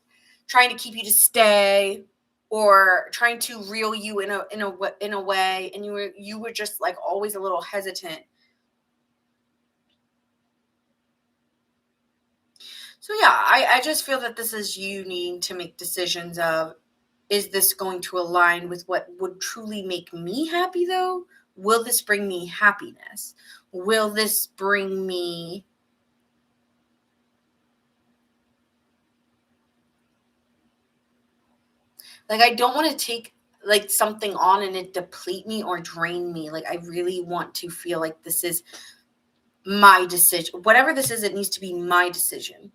A: trying to keep you to stay. or trying to reel you in a way, and you were just like always a little hesitant. So yeah, I just feel that this is you needing to make decisions of, is this going to align with what would truly make me happy though? Will this bring me happiness? Will this bring me like, I don't want to take like something on and it deplete me or drain me. Like, I really want to feel like this is my decision. Whatever this is, it needs to be my decision.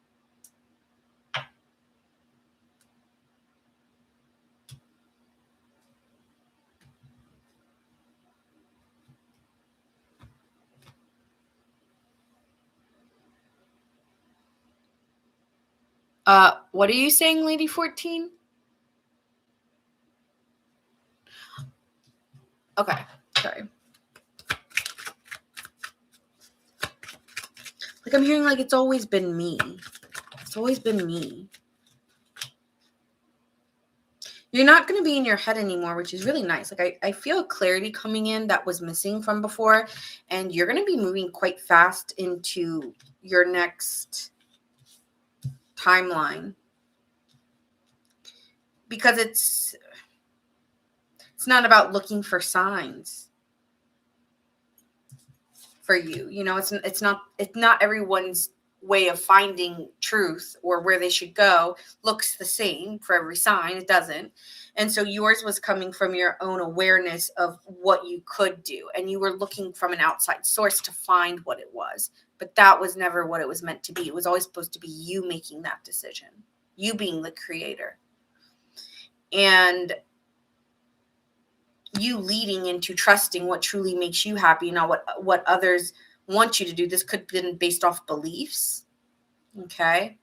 A: What are you saying, Lady 14? Okay, sorry. Like, I'm hearing like it's always been me. It's always been me. You're not going to be in your head anymore, which is really nice. Like, I feel clarity coming in that was missing from before, and you're going to be moving quite fast into your next timeline, because it's not about looking for signs for you. You know, it's not everyone's way of finding truth or where they should go looks the same for every sign. It doesn't. And so yours was coming from your own awareness of what you could do, and you were looking from an outside source to find what it was, but that was never what it was meant to be. It was always supposed to be you making that decision, you being the creator, and you leading into trusting what truly makes you happy, not what others want you to do. This could have been based off beliefs, okay,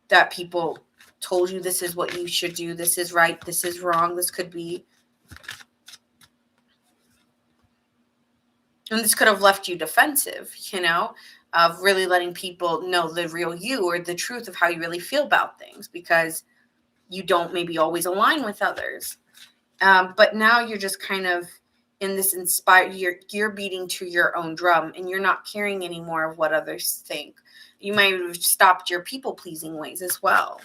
A: that people told you this is what you should do, this is right, this is wrong. This could be, and this could have left you defensive, you know, of really letting people know the real you or the truth of how you really feel about things, because you don't maybe always align with others. But now you're just kind of in this inspired, you're beating to your own drum, and you're not caring anymore of what others think. You might have stopped your people pleasing ways as well,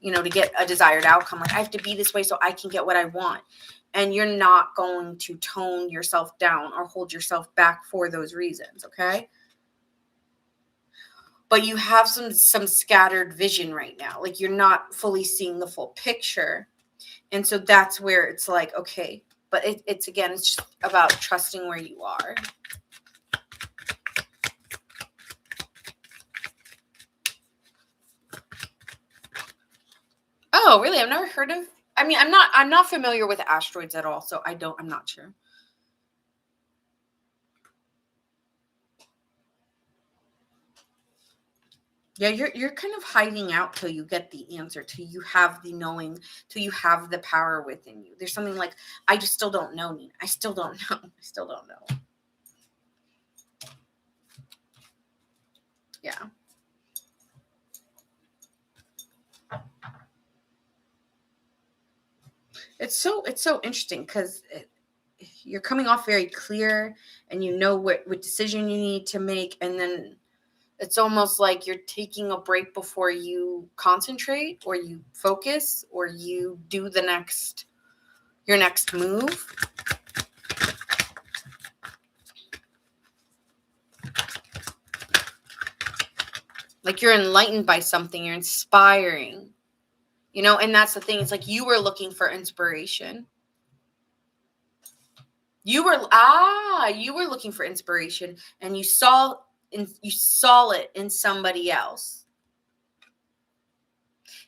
A: you know, to get a desired outcome. Like, I have to be this way so I can get what I want. And you're not going to tone yourself down or hold yourself back for those reasons, okay? But you have some scattered vision right now. Like, you're not fully seeing the full picture. And so that's where it's like, okay, but it's again, it's just about trusting where you are. Oh, really? I've never heard of, I mean, I'm not familiar with asteroids at all, so I'm not sure. Yeah, you're kind of hiding out till you get the answer, till you have the knowing, till you have the power within you. There's something like, I just still don't know, Nina. I still don't know. I still don't know. Yeah. It's so interesting, because you're coming off very clear, and you know what decision you need to make, and then it's almost like you're taking a break before you concentrate or you focus or you do your next move. Like, you're enlightened by something, you're inspiring, you know, and that's the thing. It's like you were looking for inspiration. You were looking for inspiration, and you saw it in somebody else.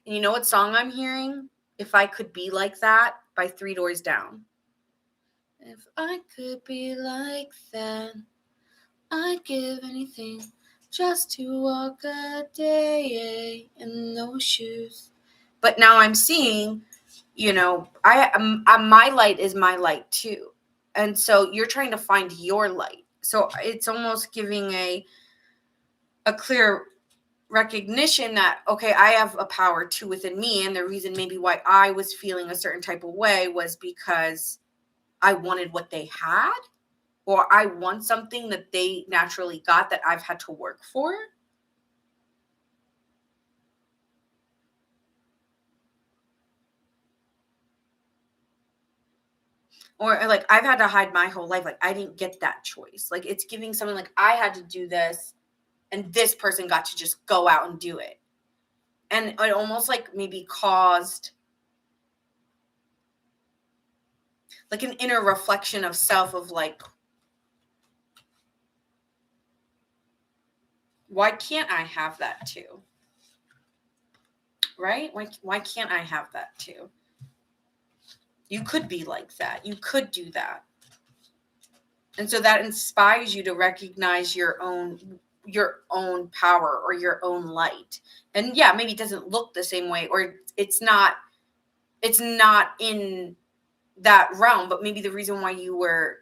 A: And you know what song I'm hearing? If I Could Be Like That by Three Doors Down. If I could be like that, I'd give anything just to walk a day in those shoes. But now I'm seeing, you know, my light is my light too. And so you're trying to find your light. So it's almost giving a clear recognition that, okay, I have a power too within me. And the reason maybe why I was feeling a certain type of way was because I wanted what they had, or I want something that they naturally got that I've had to work for. Or like I've had to hide my whole life. Like I didn't get that choice. Like it's giving something like I had to do this and this person got to just go out and do it. And it almost like maybe caused like an inner reflection of self of like, why can't I have that too? Right? Why can't I have that too? You could be like that. You could do that. And so that inspires you to recognize your own power or your own light. And yeah, maybe it doesn't look the same way, or it's not in that realm, but maybe the reason why you were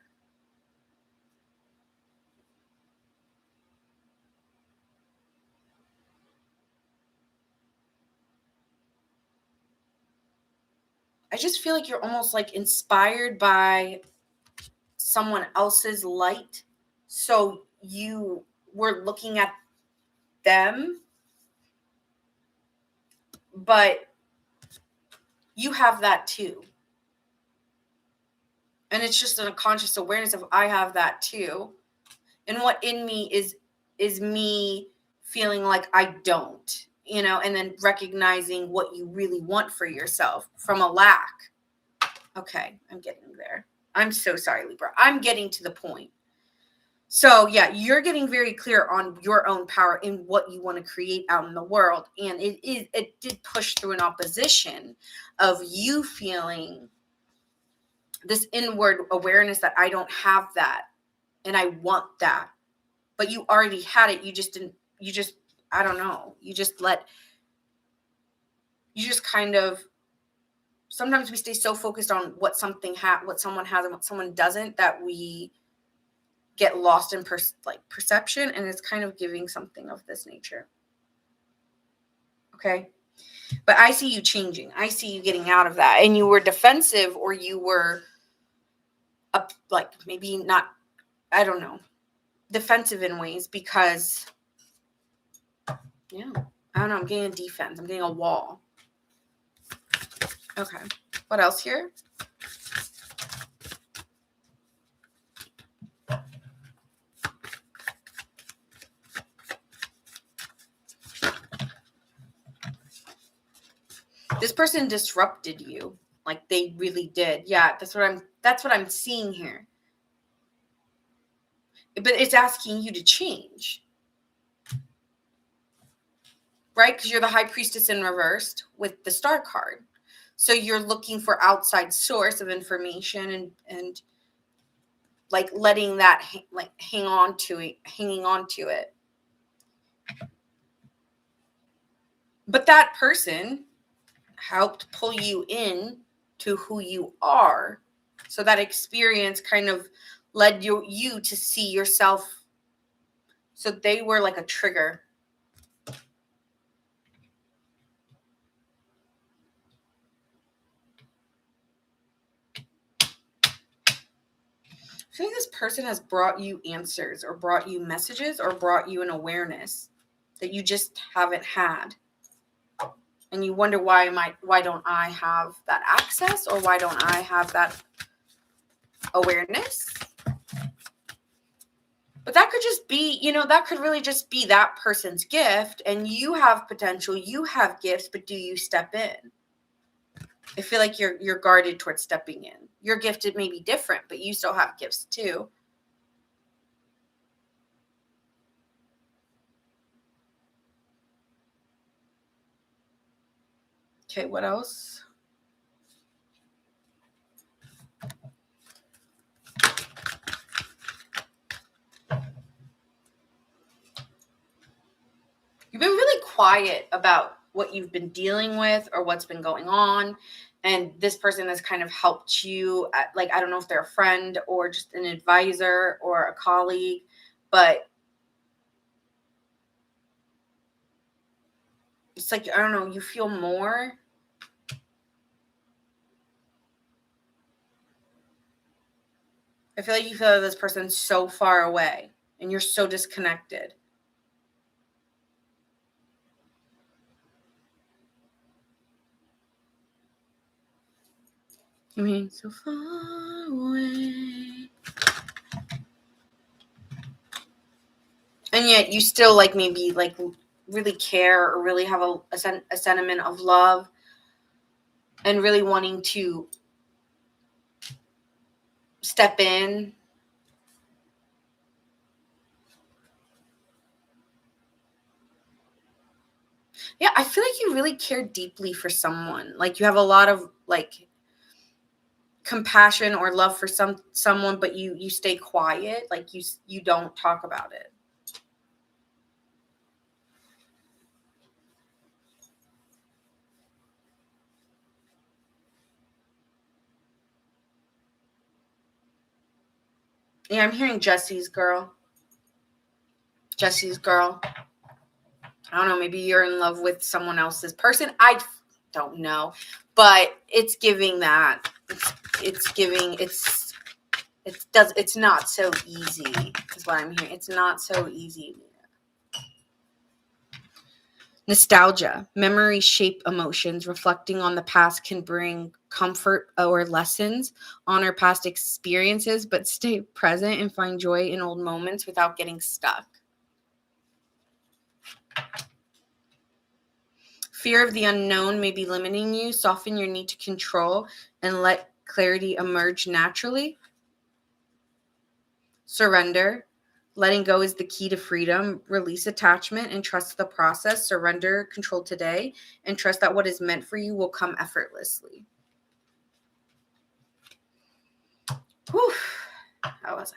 A: I just feel like you're almost like inspired by someone else's light. So you were looking at them, but you have that too. And it's just a conscious awareness of I have that too. And what in me is me feeling like I don't, and then recognizing what you really want for yourself from a lack. Okay, I'm getting there. I'm so sorry, Libra. I'm getting to the point. So yeah, you're getting very clear on your own power and what you want to create out in the world. And it did push through an opposition of you feeling this inward awareness that I don't have that and I want that. But you already had it. You just didn't, I don't know. You just kind of, sometimes we stay so focused on what someone has and what someone doesn't that we get lost in perception, and it's kind of giving something of this nature. Okay. But I see you changing. I see you getting out of that. And you were defensive, or you were like maybe not, I don't know, defensive in ways because, yeah, I don't know. I'm getting a defense. I'm getting a wall. Okay. What else here? This person disrupted you. Like they really did. Yeah, that's what I'm seeing here. But it's asking you to change. Right? Because you're the high priestess in reversed with the star card. So you're looking for outside source of information and like letting that hanging on to it. But that person helped pull you in to who you are. So that experience kind of led you to see yourself. So they were like a trigger. I think this person has brought you answers or brought you messages or brought you an awareness that you just haven't had. And you wonder why don't I have that access, or why don't I have that awareness? But that could just be, that could really just be that person's gift, and you have potential, you have gifts, but do you step in? I feel like you're guarded towards stepping in. Your gift may be different, but you still have gifts too. Okay, what else? You've been really quiet about what you've been dealing with or what's been going on. And this person has kind of helped you. I don't know if they're a friend or just an advisor or a colleague, but It's like, I don't know, you feel more. I feel like you feel like this person's so far away and you're so disconnected. I mean, so far away. And yet you still like maybe like really care or really have a sentiment of love and really wanting to step in. Yeah, I feel like you really care deeply for someone. Like you have a lot of like compassion or love for someone, but you stay quiet. Like you don't talk about it. Yeah, I'm hearing Jesse's girl. Jesse's girl. I don't know, maybe you're in love with someone else's person. I don't know. But it's giving that. It's giving it's not so easy, is what I'm hearing. It's not so easy. Nostalgia. Memories shape emotions. Reflecting on the past can bring comfort or lessons. Honor past experiences, but stay present and find joy in old moments without getting stuck. Fear of the unknown may be limiting you. Soften your need to control and let clarity emerge naturally. Surrender. Letting go is the key to freedom. Release attachment and trust the process. Surrender control today and trust that what is meant for you will come effortlessly. Whew. That was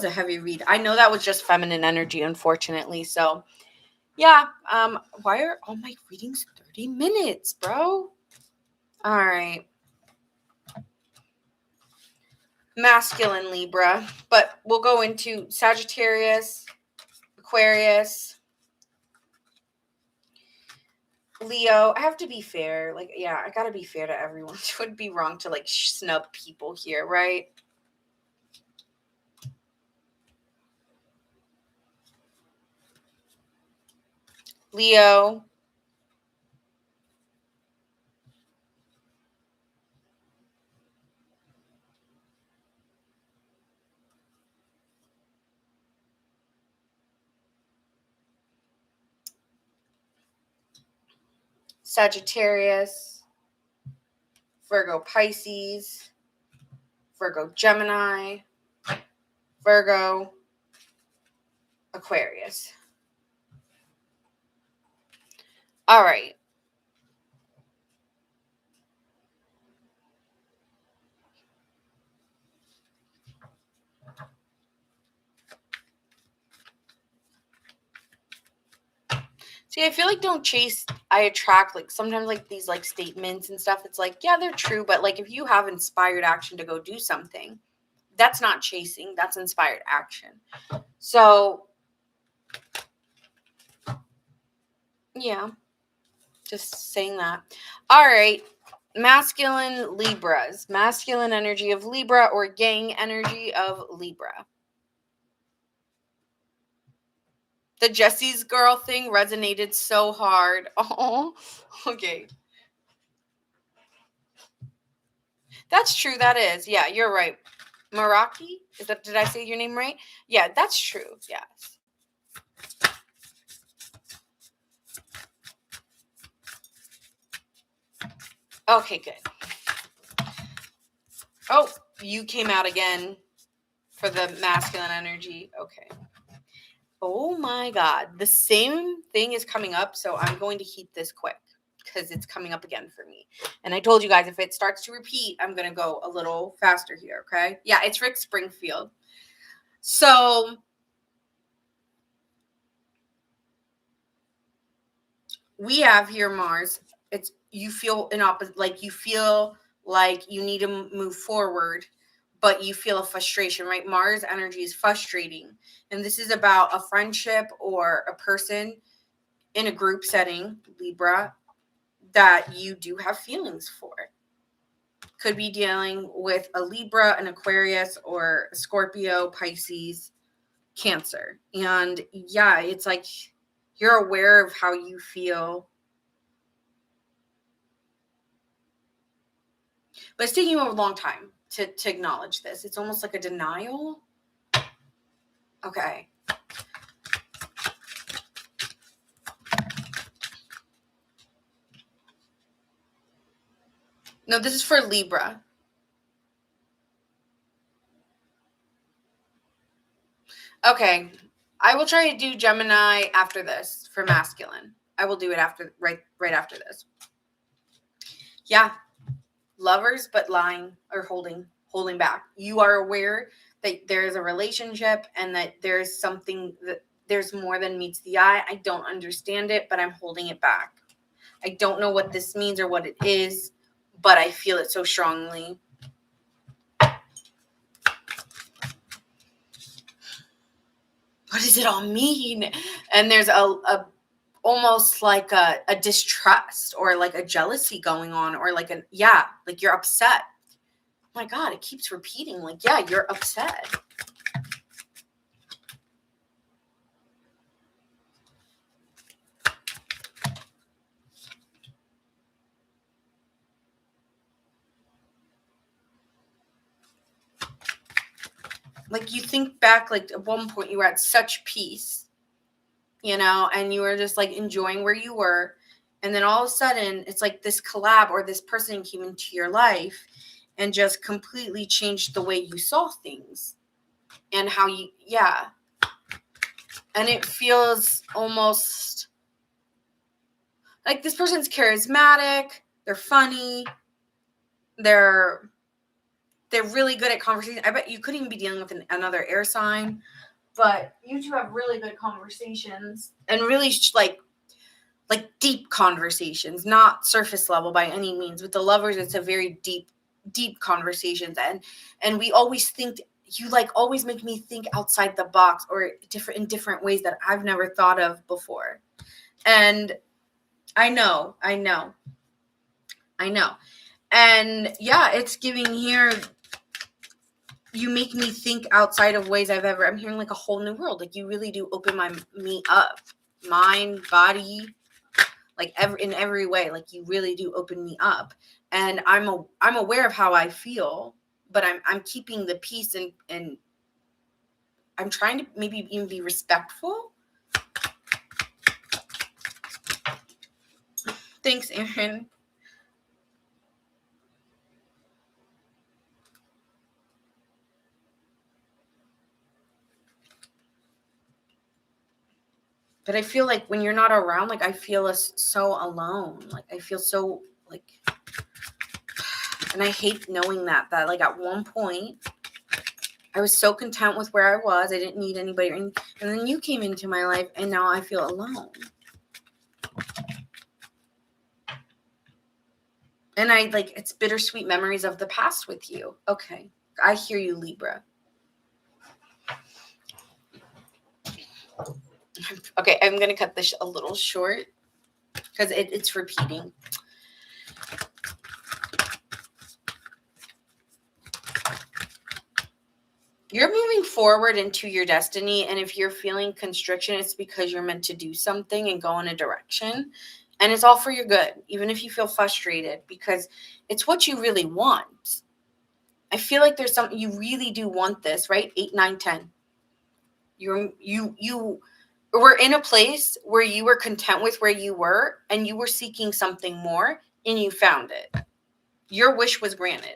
A: a heavy read. I know that was just feminine energy, unfortunately. So yeah. Why are all my readings 30 minutes, bro? All right. Masculine Libra, but we'll go into Sagittarius, Aquarius, Leo. I have to be fair. Like, yeah, I gotta be fair to everyone. It would be wrong to like snub people here, right? Leo, Sagittarius, Virgo, Pisces, Virgo, Gemini, Virgo, Aquarius. All right. See, I feel like don't chase, I attract. Like sometimes like these like statements and stuff, it's like, yeah, they're true, but like if you have inspired action to go do something, that's not chasing, that's inspired action. So, yeah, just saying that. All right. Masculine Libras, masculine energy of Libra or yang energy of Libra. The Jesse's girl thing resonated so hard. Oh, okay. That's true. That is. Yeah, you're right. Meraki? Did I say your name right? Yeah, that's true. Yes. Okay, good. Oh, you came out again for the masculine energy. Okay. Oh my God. The same thing is coming up, so I'm going to keep this quick because it's coming up again for me. And I told you guys if it starts to repeat, I'm going to go a little faster here, okay? Yeah, it's Rick Springfield. So we have here Mars. It's you feel an opposite, like you feel like you need to move forward, but you feel a frustration, right? Mars energy is frustrating, and this is about a friendship or a person in a group setting, Libra, that you do have feelings for. Could be dealing with a Libra, an Aquarius, or a Scorpio, Pisces, Cancer. And yeah, it's like you're aware of how you feel. But it's taking you a long time to acknowledge this. It's almost like a denial. Okay. No, this is for Libra. Okay. I will try to do Gemini after this for masculine. I will do it after right after this. Yeah. Lovers, but lying or holding back. You are aware that there is a relationship and that there's something that there's more than meets the eye. I don't understand it, but I'm holding it back. I don't know what this means or what it is, but I feel it so strongly. What does it all mean? And there's a almost like a distrust or like a jealousy going on, or like like you're upset. Oh my God, it keeps repeating. Like, yeah, you're upset. Like, you think back, like at one point you were at such peace, and you were just like enjoying where you were. And then all of a sudden it's like this collab or this person came into your life and just completely changed the way you saw things and how and it feels almost like this person's charismatic, they're funny, they're really good at conversation. I bet you could even be dealing with another air sign, but you two have really good conversations and really like deep conversations, not surface level by any means. With the lovers, it's a very deep conversations, and we always think, you like always make me think outside the box or in different ways that I've never thought of before. And I know. And yeah, it's giving here, you make me think outside of ways I'm hearing like a whole new world. Like, you really do open me up, mind, body, like in every way. Like, you really do open me up, and I'm aware of how I feel, but I'm keeping the peace, and I'm trying to maybe even be respectful. Thanks, Aaron. But I feel like when you're not around, like I feel so alone. Like I feel so like, and I hate knowing that like at one point I was so content with where I was. I didn't need anybody. And then you came into my life and now I feel alone. And it's bittersweet memories of the past with you. Okay. I hear you, Libra. Okay, I'm going to cut this a little short because it's repeating. You're moving forward into your destiny, and if you're feeling constriction, it's because you're meant to do something and go in a direction, and it's all for your good, even if you feel frustrated, because it's what you really want. I feel like there's something you really do want this, right? 8, 9, 10. You were in a place where you were content with where you were, and you were seeking something more, and you found it. Your wish was granted.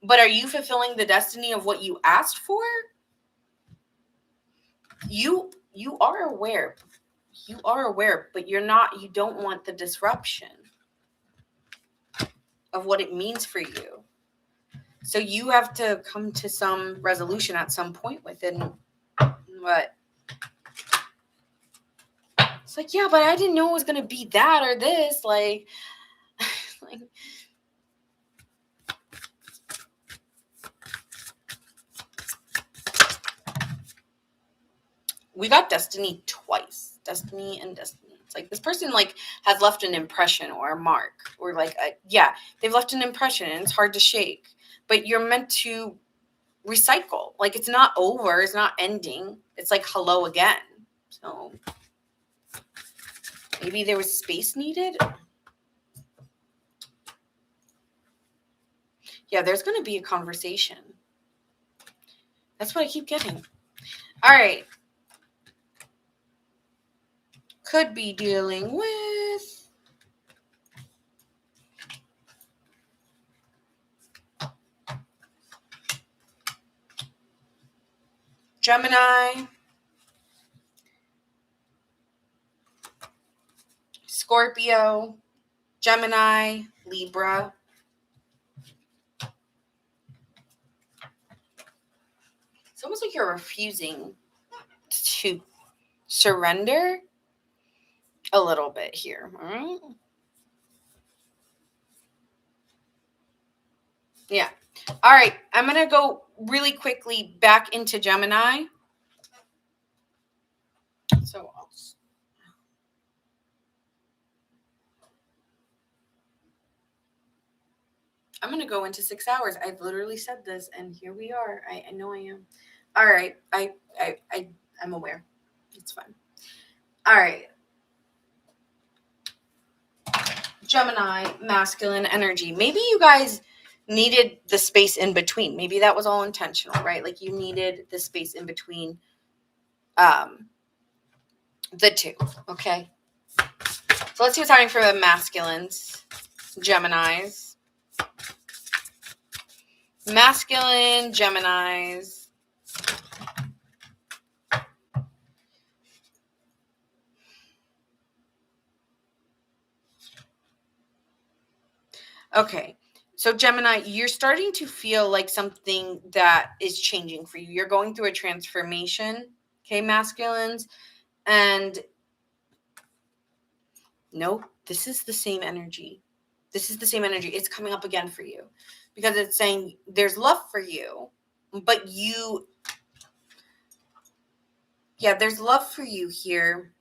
A: But are you fulfilling the destiny of what you asked for? You are aware. You are aware, but you don't want the disruption of what it means for you. So you have to come to some resolution at some point with it. But it's like, yeah, but I didn't know it was going to be that or this. Like we got destiny twice. Destiny and destiny. It's like this person like has left an impression or a mark, or like they've left an impression and it's hard to shake. But you're meant to recycle. Like it's not over, it's not ending. It's like hello again. So maybe there was space needed. Yeah, there's going to be a conversation. That's what I keep getting. All right. Could be dealing with Gemini, Scorpio, Gemini, Libra. It's almost like you're refusing to surrender a little bit here. All right. Yeah. All right. I'm going to go really quickly back into Gemini. So I'm going to go into 6 hours. I've literally said this, and here we are. I know I am. All right. I'm aware. It's fine. All right. Gemini, masculine energy. Maybe you guys needed the space in between. Maybe that was all intentional, right? Like you needed the space in between the two. Okay. So let's see what's happening for the masculines, Geminis. Masculine Geminis. Okay. So Gemini, you're starting to feel like something that is changing for you. You're going through a transformation, okay, masculines. And no, this is the same energy. This is the same energy. It's coming up again for you because it's saying there's love for you, but there's love for you here.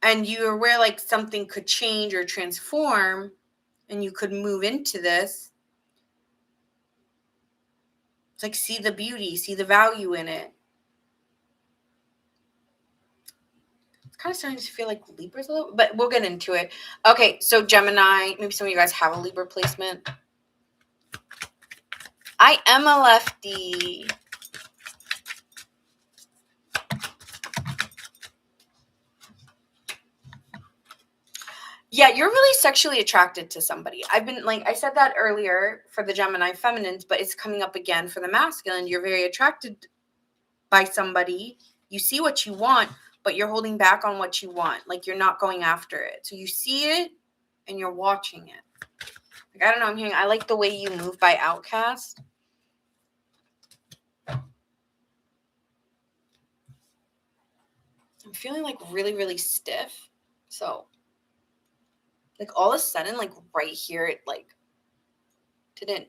A: And you're aware like something could change or transform and you could move into this. It's like see the beauty, see the value in it. It's kind of starting to feel like Libra's a little, but we'll get into it. Okay, so Gemini, maybe some of you guys have a Libra placement. I am a lefty. Yeah, you're really sexually attracted to somebody. I've been like I said that earlier for the Gemini feminines, but it's coming up again for the masculine. You're very attracted by somebody. You see what you want, but you're holding back on what you want. Like you're not going after it. So you see it and you're watching it. Like I don't know, I'm hearing I like the way you move by Outcast. I'm feeling like really, really stiff. So like all of a sudden, like right here, it like didn't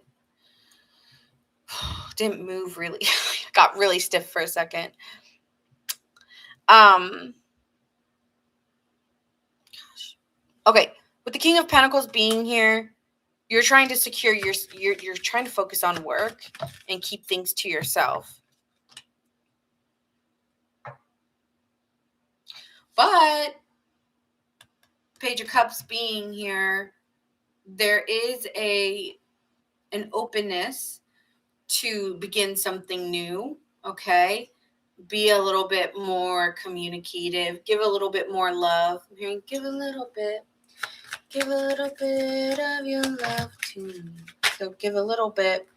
A: move really. Got really stiff for a second. Gosh. Okay, with the King of Pentacles being here, you're trying to secure you're trying to focus on work and keep things to yourself. But Page of Cups being here, there is an openness to begin something new, okay? Be a little bit more communicative, give a little bit more love. I'm hearing give a little bit of your love to me. So give a little bit.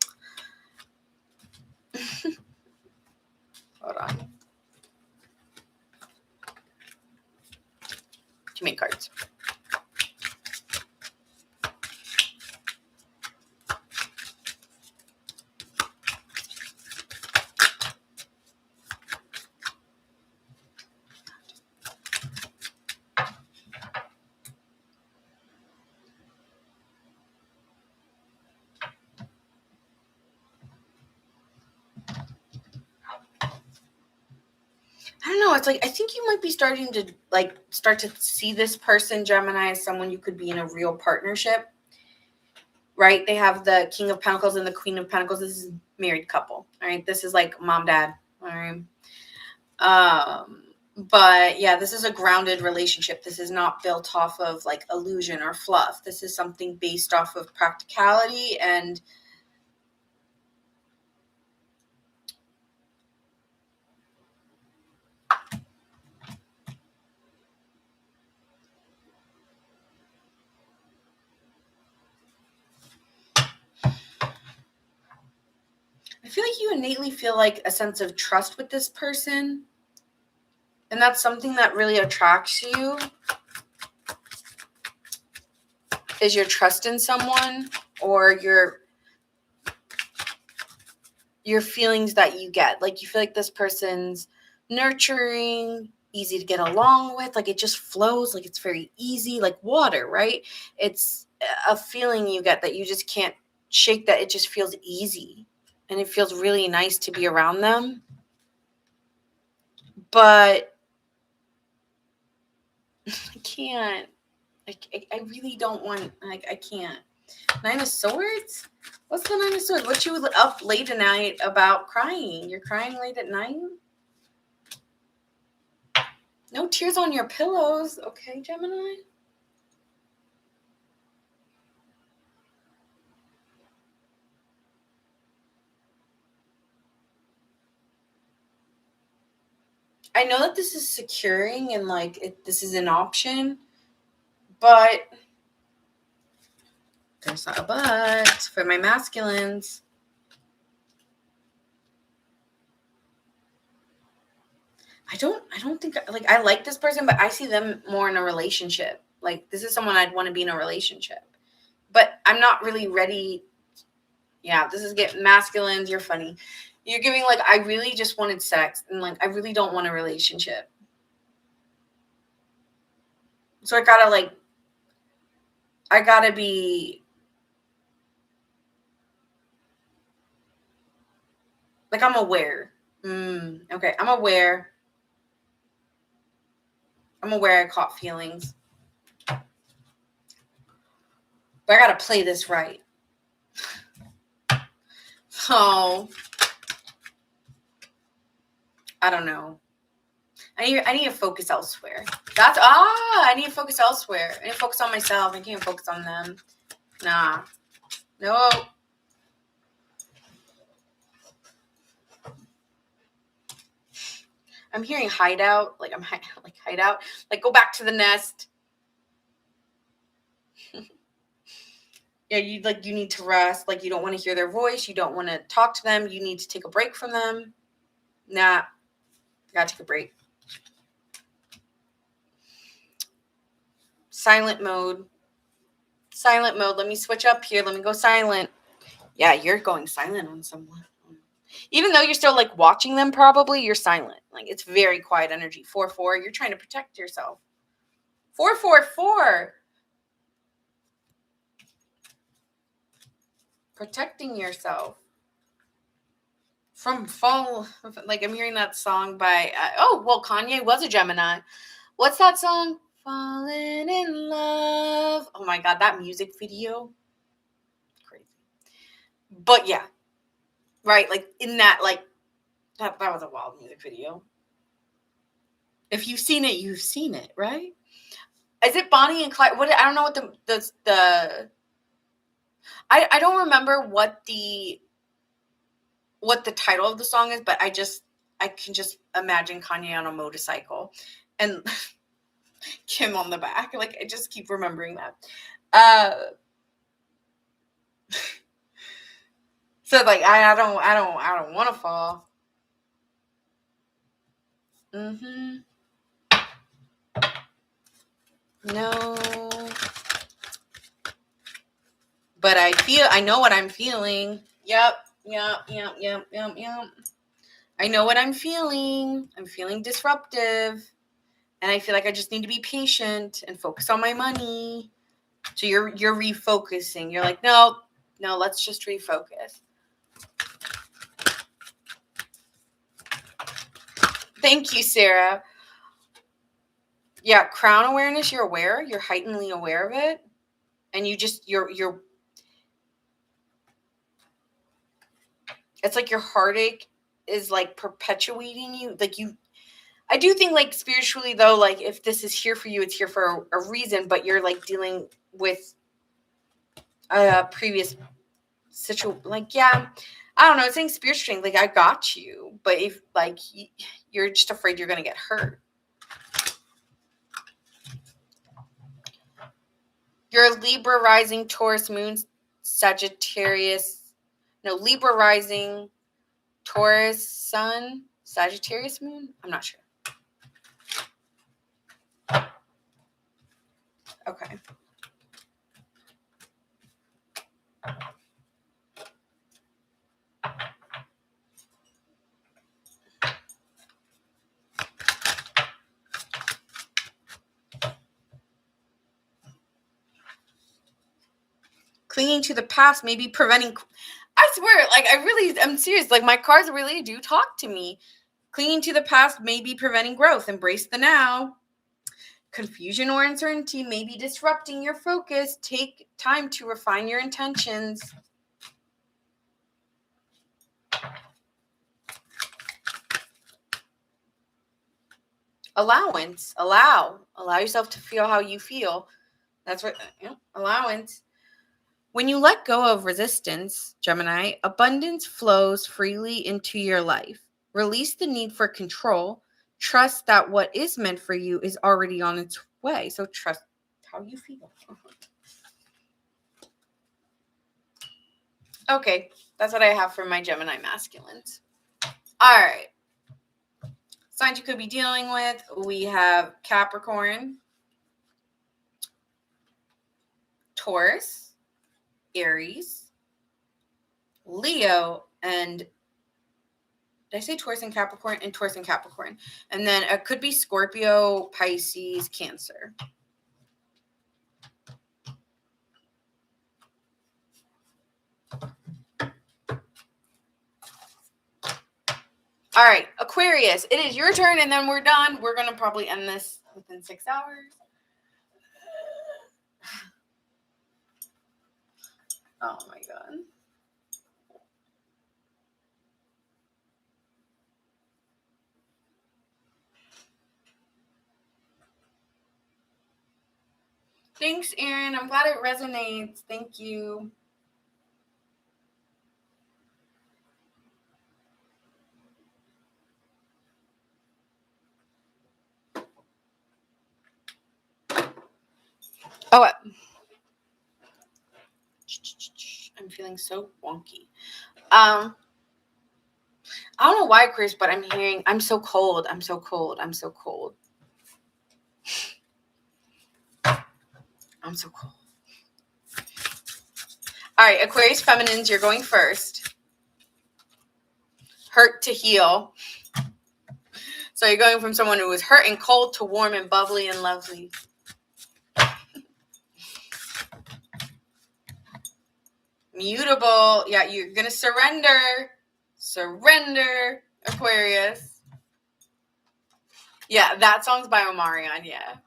A: Hold on. Too many cards. I don't know. It's like, I think you might be starting to start to see this person, Gemini, as someone you could be in a real partnership, right? They have the King of Pentacles and the Queen of Pentacles. This is a married couple, all right? This is like mom, dad, all right? But yeah, this is a grounded relationship. This is not built off of like illusion or fluff. This is something based off of practicality and I feel like you innately feel like a sense of trust with this person. And that's something that really attracts you, is your trust in someone, or your feelings that you get. Like, you feel like this person's nurturing, easy to get along with. Like, it just flows. Like, it's very easy, like water, right? It's a feeling you get that you just can't shake, that it just feels easy. And it feels really nice to be around them. But I can't. I really don't want, like, I can't. 9 of Swords? What's the 9 of Swords? What you up late at night about crying? You're crying late at night? No tears on your pillows. Okay, Gemini? I know that this is securing and like this is an option, but there's not a but for my masculines. I don't think, like, I like this person, but I see them more in a relationship. Like, this is someone I'd want to be in a relationship, but I'm not really ready. Yeah, this is getting masculines. You're funny. You're giving like, I really just wanted sex, and like, I really don't want a relationship. So I gotta be like, I'm aware. Okay, I'm aware I caught feelings, but I gotta play this right. Oh, I don't know. I need to focus elsewhere. I need to focus elsewhere. I need to focus on myself. I can't focus on them. Nah. No. I'm hearing hideout. Like, like hideout. Like, go back to the nest. Yeah, you need to rest. Like, you don't want to hear their voice. You don't want to talk to them. You need to take a break from them. Nah. I gotta take a break. Silent mode. Silent mode. Let me switch up here. Let me go silent. Yeah, you're going silent on someone. Even though you're still like watching them, probably you're silent. Like, it's very quiet energy. 4-4. You're trying to protect yourself. 4-4-4. Protecting yourself from fall. Like, I'm hearing that song by Kanye was a Gemini. What's that song? Falling in love. Oh my god, that music video. Crazy. But yeah. Right, like, in that, like, that was a wild music video. If you've seen it, you've seen it, right? Is it Bonnie and Clyde? I don't know what the I don't remember what the title of the song is, but I can just imagine Kanye on a motorcycle and Kim on the back. Like, I just keep remembering that. So like, I don't want to fall. No. But I know what I'm feeling. Yep. I know what I'm feeling. I'm feeling disruptive. And I feel like I just need to be patient and focus on my money. So you're refocusing. You're like, no, let's just refocus. Thank you, Sarah. Yeah, crown awareness, you're aware, you're heightenedly aware of it. And you just, you're, it's like your heartache is like perpetuating you. Like I do think like spiritually though, like if this is here for you, it's here for a reason, but you're like dealing with a previous situation. Like, yeah, I don't know. It's saying spiritually, like I got you, but if like you're just afraid you're going to get hurt. Your Libra rising, Taurus moon, Sagittarius. No, Libra rising, Taurus sun, Sagittarius moon. I'm not sure. Okay. Clinging to the past, maybe preventing. I swear, like I'm serious. Like my cards really do talk to me. Clinging to the past may be preventing growth. Embrace the now. Confusion or uncertainty may be disrupting your focus. Take time to refine your intentions. Allowance. Allow yourself to feel how you feel. That's what, allowance. When you let go of resistance, Gemini, abundance flows freely into your life. Release the need for control. Trust that what is meant for you is already on its way. So trust how you feel. Okay, that's what I have for my Gemini masculines. All right. Signs you could be dealing with. We have Capricorn, Taurus, Aries, Leo, and did I say Taurus and Capricorn? And Taurus and Capricorn. And then it could be Scorpio, Pisces, Cancer. All right, Aquarius, it is your turn, and then we're done. We're going to probably end this within 6 hours. Oh, my God. Thanks, Erin. I'm glad it resonates. Thank you. Oh, I'm feeling so wonky. I don't know why, Chris, but I'm hearing I'm so cold. I'm so cold. I'm so cold. I'm so cold. All right, Aquarius feminines, you're going first. Hurt to heal. So you're going from someone who was hurt and cold to warm and bubbly and lovely. Mutable. Yeah, you're going to surrender. Surrender, Aquarius. Yeah, that song's by Omarion, yeah.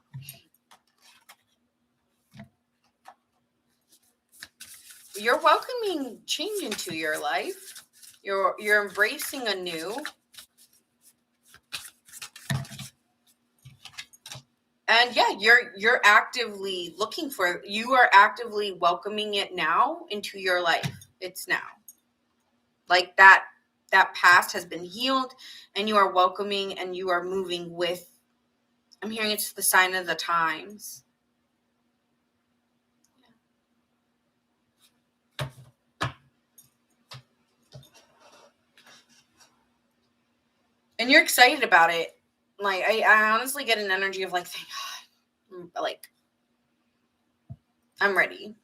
A: You're welcoming change into your life. You're embracing anew. And yeah, you're actively looking for, you are actively welcoming it now into your life. It's now. Like that past has been healed, and you are welcoming and you are moving with, I'm hearing it's the sign of the times. And you're excited about it. Like I honestly get an energy of like, thank God, like I'm ready.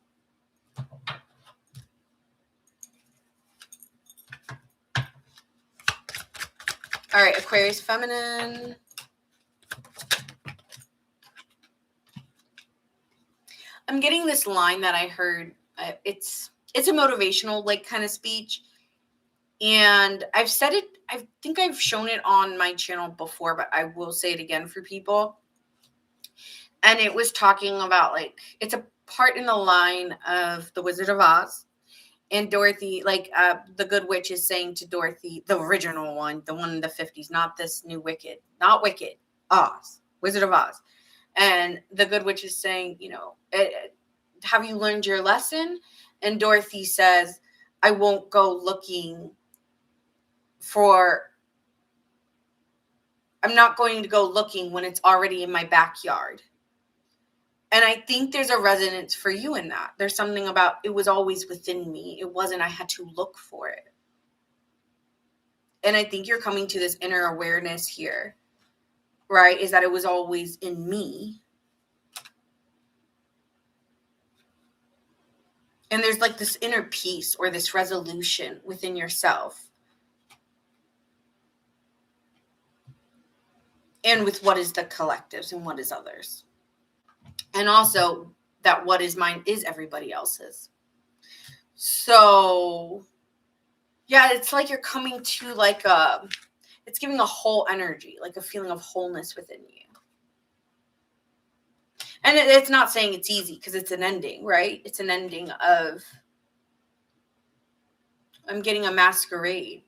A: All right, Aquarius feminine. I'm getting this line that I heard. It's a motivational like kind of speech, And I've said it, I think I've shown it on my channel before, but I will say it again for people. And it was talking about, like, it's a part in the line of The Wizard of Oz. And Dorothy, like, the Good Witch is saying to Dorothy, the original one, the one in the 50s, not this new Wicked, not Wicked, Oz, Wizard of Oz. And the Good Witch is saying, have you learned your lesson? And Dorothy says, I won't go looking I'm not going to go looking when it's already in my backyard. And I think there's a resonance for you in that. There's something about, it was always within me. It wasn't, I had to look for it. And I think you're coming to this inner awareness here, right? Is that it was always in me. And there's like this inner peace or this resolution within yourself. And with what is the collectives and what is others. And also that what is mine is everybody else's. So, yeah, it's like you're coming to like it's giving a whole energy, like a feeling of wholeness within you. And it's not saying it's easy because it's an ending, right? It's an ending of, I'm getting a masquerade,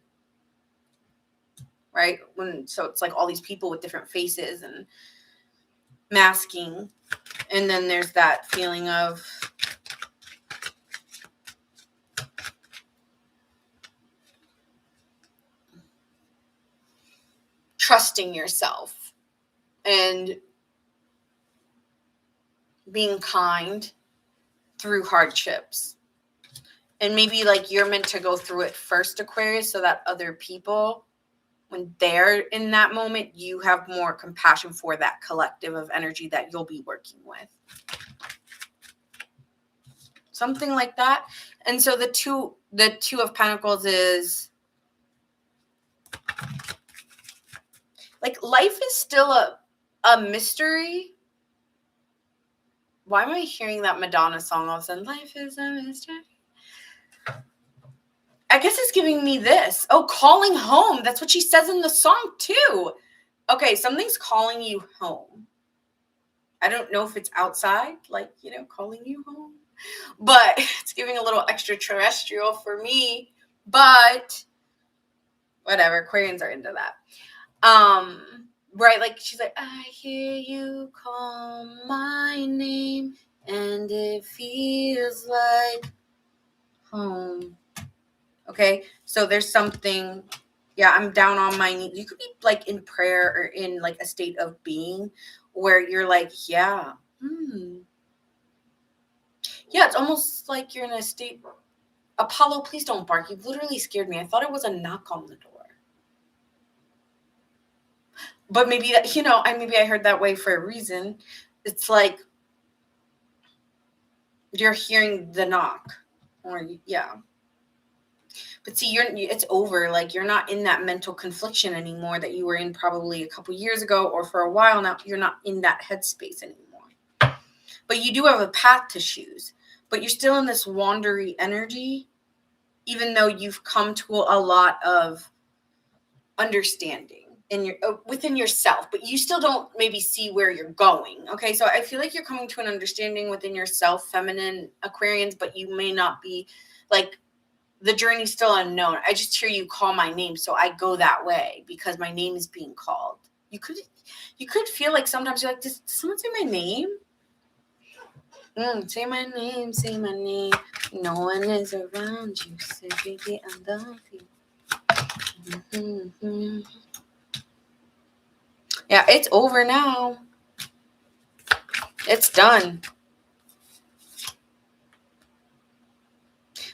A: right? So it's like all these people with different faces and masking. And then there's that feeling of trusting yourself and being kind through hardships. And maybe like you're meant to go through it first, Aquarius, so that other people, when they're in that moment, you have more compassion for that collective of energy that you'll be working with. Something like that. And so the two of Pentacles is like, life is still a mystery. Why am I hearing that Madonna song all of a sudden? Life is a mystery. I guess it's giving me this. Oh, calling home. That's what she says in the song too. Okay, something's calling you home. I don't know if it's outside, like, calling you home. But it's giving a little extraterrestrial for me. But whatever, Aquarians are into that. Right, like she's like, I hear you call my name and it feels like home. Okay, so there's something, I'm down on my knees. You could be like in prayer or in like a state of being where you're like, yeah, it's almost like you're in a state. Apollo, please don't bark. You literally scared me. I thought it was a knock on the door. But maybe that, maybe I heard that way for a reason. It's like you're hearing the knock, or But see, it's over. Like, you're not in that mental confliction anymore that you were in probably a couple years ago or for a while now. You're not in that headspace anymore. But you do have a path to choose. But you're still in this wandery energy, even though you've come to a lot of understanding within yourself, but you still don't maybe see where you're going. Okay, so I feel like you're coming to an understanding within yourself, feminine Aquarians, but you may not be, like, the journey's still unknown. I just hear you call my name, so I go that way because my name is being called. You could feel like sometimes you're like, does someone say my name? Say my name, say my name. No one is around you. Say, baby, I love you. Mm-hmm. Yeah, it's over now. It's done.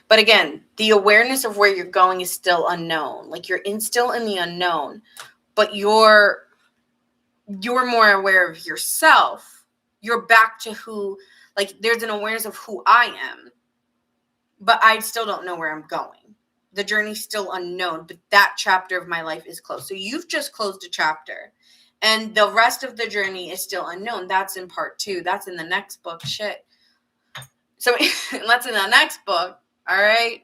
A: But again, the awareness of where you're going is still unknown. Like, you're still in the unknown, but you're more aware of yourself. You're back to who, like, there's an awareness of who I am, but I still don't know where I'm going. The journey's still unknown, but that chapter of my life is closed. So you've just closed a chapter, and the rest of the journey is still unknown. That's in part 2. That's in the next book. Shit. So that's in the next book. All right.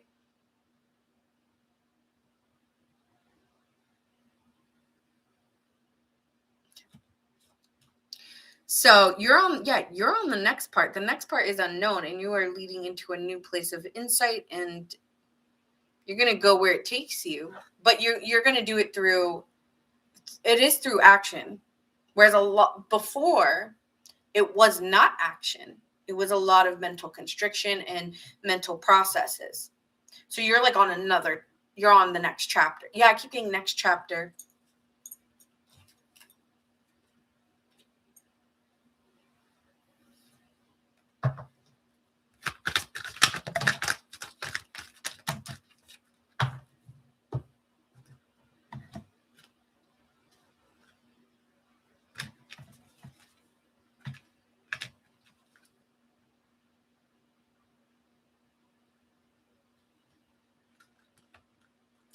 A: So you're on the next part. The next part is unknown, and you are leading into a new place of insight, and you're going to go where it takes you, but you're going to do it through action. Whereas a lot before, it was not action. It was a lot of mental constriction and mental processes. So you're like you're on the next chapter. Yeah, I keep getting next chapter.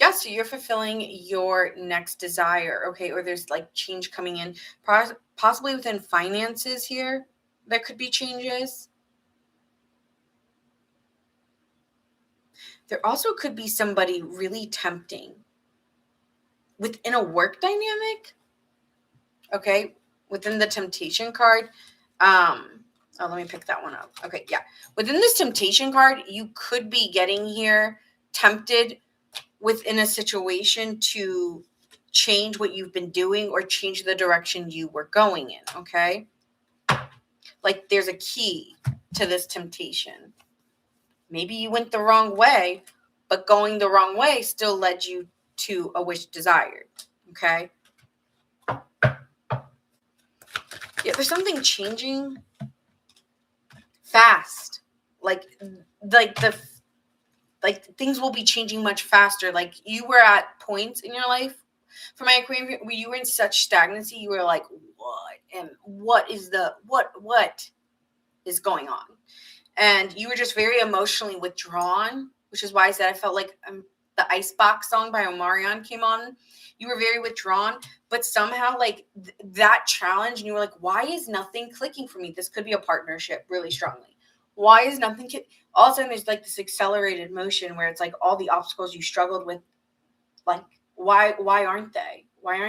A: Yeah, so you're fulfilling your next desire, okay? Or there's like change coming in, possibly within finances here. There could be changes. There also could be somebody really tempting within a work dynamic, okay? Within the temptation card. Let me pick that one up. Okay, yeah. Within this temptation card, you could be getting here tempted within a situation to change what you've been doing or change the direction you were going in, okay? Like there's a key to this temptation. Maybe you went the wrong way, but going the wrong way still led you to a wish desired, okay? Yeah, there's something changing fast. Like things will be changing much faster. Like you were at points in your life, for my Aquarian, where you were in such stagnancy, you were like, what is going on? And you were just very emotionally withdrawn, which is why I said I felt like the Icebox song by Omarion came on. You were very withdrawn, but somehow like that challenge, and you were like, why is nothing clicking for me? This could be a partnership really strongly. Why is nothing all of a sudden there's like this accelerated motion where it's like all the obstacles you struggled with, like why aren't they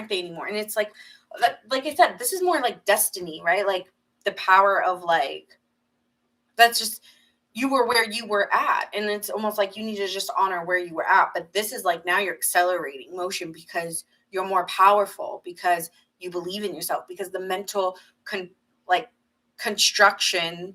A: anymore? And it's like I said, this is more like destiny, right? Like the power of like, that's just, you were where you were at, and it's almost like you need to just honor where you were at. But this is like now you're accelerating motion because you're more powerful, because you believe in yourself, because the mental construction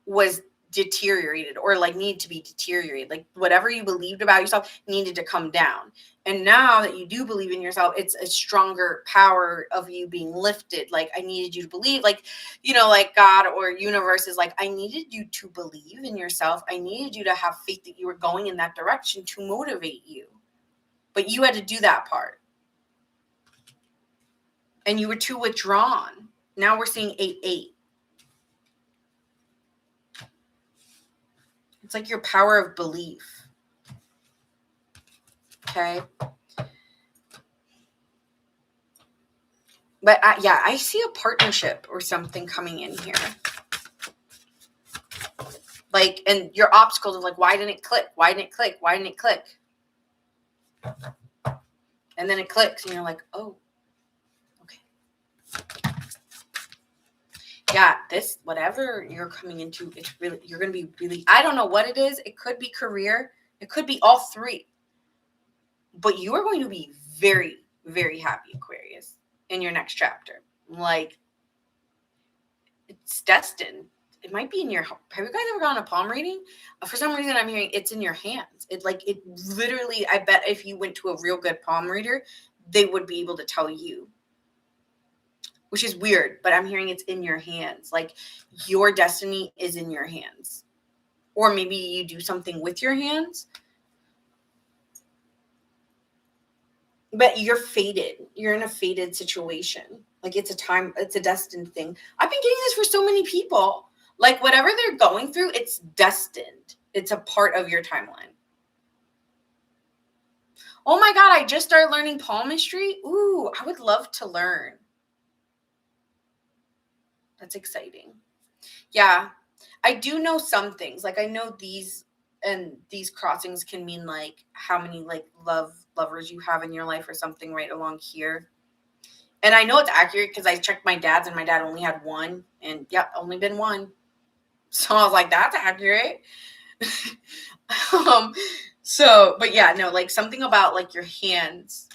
A: was deteriorated, or like need to be deteriorated. Like whatever you believed about yourself needed to come down. And now that you do believe in yourself, it's a stronger power of you being lifted. Like I needed you to believe, like, like God or universe is like, I needed you to believe in yourself. I needed you to have faith that you were going in that direction to motivate you. But you had to do that part. And you were too withdrawn. Now we're seeing 8-8. It's like your power of belief. Okay. But I see a partnership or something coming in here. Like, and your obstacles of like, why didn't it click? Why didn't it click? Why didn't it click? And then it clicks and you're like, oh, okay. Yeah, this, whatever you're coming into, it's really, you're going to be really, I don't know what it is. It could be career. It could be all three. But you are going to be very, very happy, Aquarius, in your next chapter. Like, it's destined. It might be in your, have you guys ever gone a palm reading? For some reason, I'm hearing it's in your hands. It literally, I bet if you went to a real good palm reader, they would be able to tell you. Which is weird, but I'm hearing it's in your hands. Like your destiny is in your hands. Or maybe you do something with your hands. But you're fated. You're in a fated situation. Like it's a destined thing. I've been getting this for so many people. Like whatever they're going through, it's destined. It's a part of your timeline. Oh my God, I just started learning palmistry. Ooh, I would love to learn. That's exciting. Yeah, I do know some things. Like I know these crossings can mean like how many like lovers you have in your life or something right along here. And I know it's accurate because I checked my dad's and my dad only had one. And yep, only been one. So I was like, that's accurate. But yeah, no, like something about like your hands.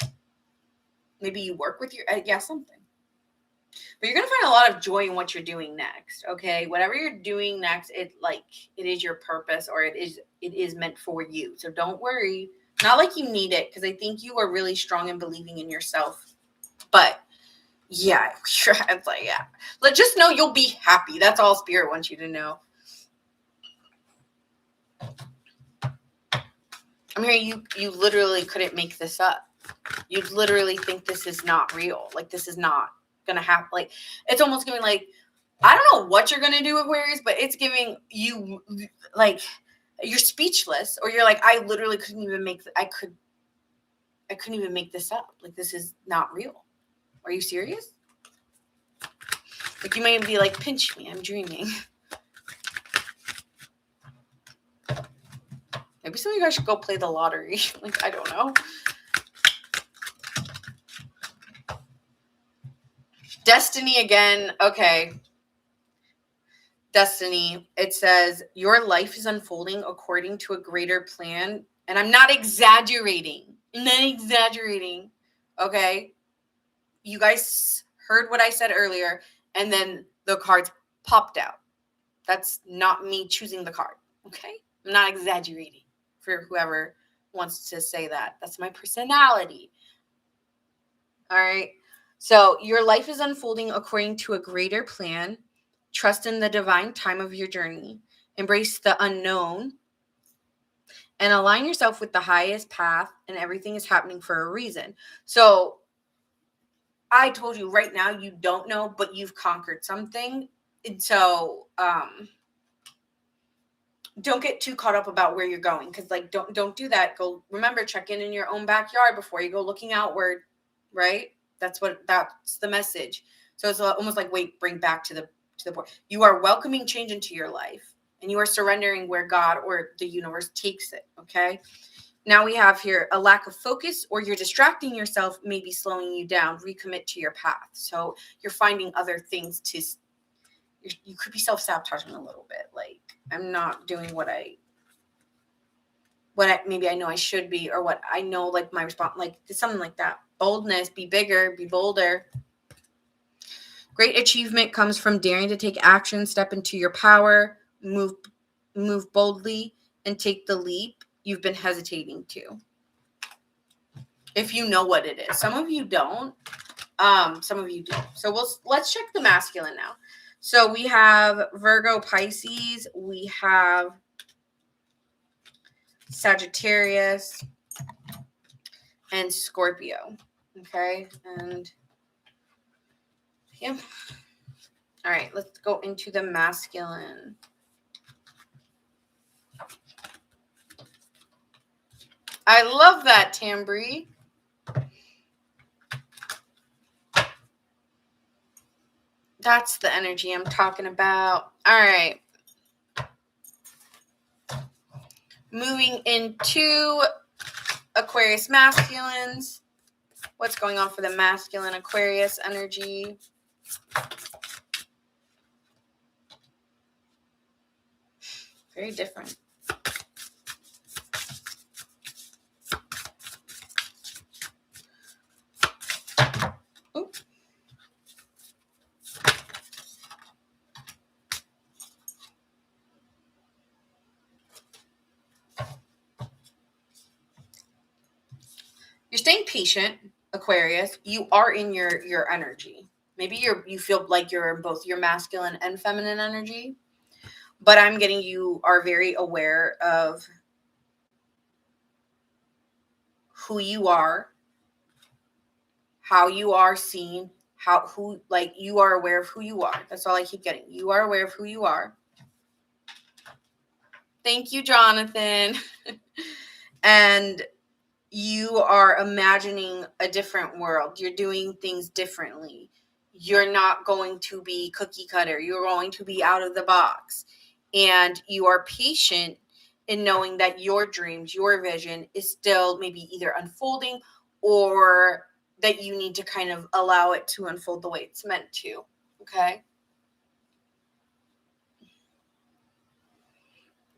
A: Maybe you work with your, something. But you're going to find a lot of joy in what you're doing next. Okay. Whatever you're doing next, it is your purpose, or it is meant for you. So don't worry. Not like you need it, because I think you are really strong in believing in yourself. But yeah, it's like, yeah. Just know you'll be happy. That's all Spirit wants you to know. I'm hearing you literally couldn't make this up. You literally think this is not real. Like, this is not gonna happen. Like, it's almost giving like, I don't know what you're gonna do, Aquarius, but it's giving you like you're speechless, or you're like, I literally couldn't even make I couldn't even make this up. Like, this is not real. Are you serious? Like, you might be like, pinch me, I'm dreaming. Maybe some of you guys should go play the lottery. Like, I don't know. Destiny again. Okay. Destiny. It says, your life is unfolding according to a greater plan. And I'm not exaggerating. Okay. You guys heard what I said earlier. And then the cards popped out. That's not me choosing the card. Okay. I'm not exaggerating, for whoever wants to say that. That's my personality. All right. So your life is unfolding according to a greater plan. Trust in the divine time of your journey. Embrace the unknown and align yourself with the highest path, and everything is happening for a reason. So I told you right now, you don't know, but you've conquered something. And so don't get too caught up about where you're going, because like don't do that. Go, remember, check in your own backyard before you go looking outward, right? That's the message. So it's almost like, wait, bring back to the point. You are welcoming change into your life, and you are surrendering where God or the universe takes it. Okay. Now we have here a lack of focus, or you're distracting yourself, maybe slowing you down. Recommit to your path. So you're finding other things to. You could be self-sabotaging a little bit. Like, I'm not doing what maybe I know I should be, or what I know, like my response, like something like that. Boldness, be bigger, be bolder. Great achievement comes from daring to take action, step into your power, move boldly, and take the leap you've been hesitating to. If you know what it is. Some of you don't. Some of you do. So let's check the masculine now. So we have Virgo, Pisces. We have Sagittarius and Scorpio. Okay. And yeah. All right. Let's go into the masculine. I love that, Tambry. That's the energy I'm talking about. All right. Moving into Aquarius masculines. What's going on for the masculine Aquarius energy? Very different. Ooh. You're staying patient, Aquarius. You are in your energy. Maybe you feel like you're in both your masculine and feminine energy, but I'm getting you are very aware of who you are, how you are seen, you are aware of who you are. That's all I keep getting. You are aware of who you are. Thank you, Jonathan. And you are imagining a different world. You're doing things differently. You're not going to be cookie cutter. You're going to be out of the box. And you are patient in knowing that your dreams, your vision is still maybe either unfolding or that you need to kind of allow it to unfold the way it's meant to. Okay.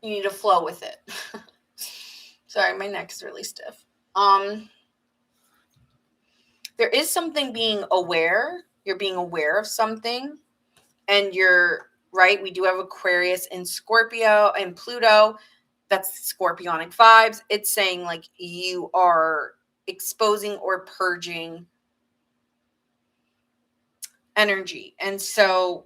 A: You need to flow with it. Sorry, my neck's really stiff. There is something being aware. You're being aware of something, and you're right. We do have Aquarius and Scorpio and Pluto. That's scorpionic vibes. It's saying like you are exposing or purging energy. And so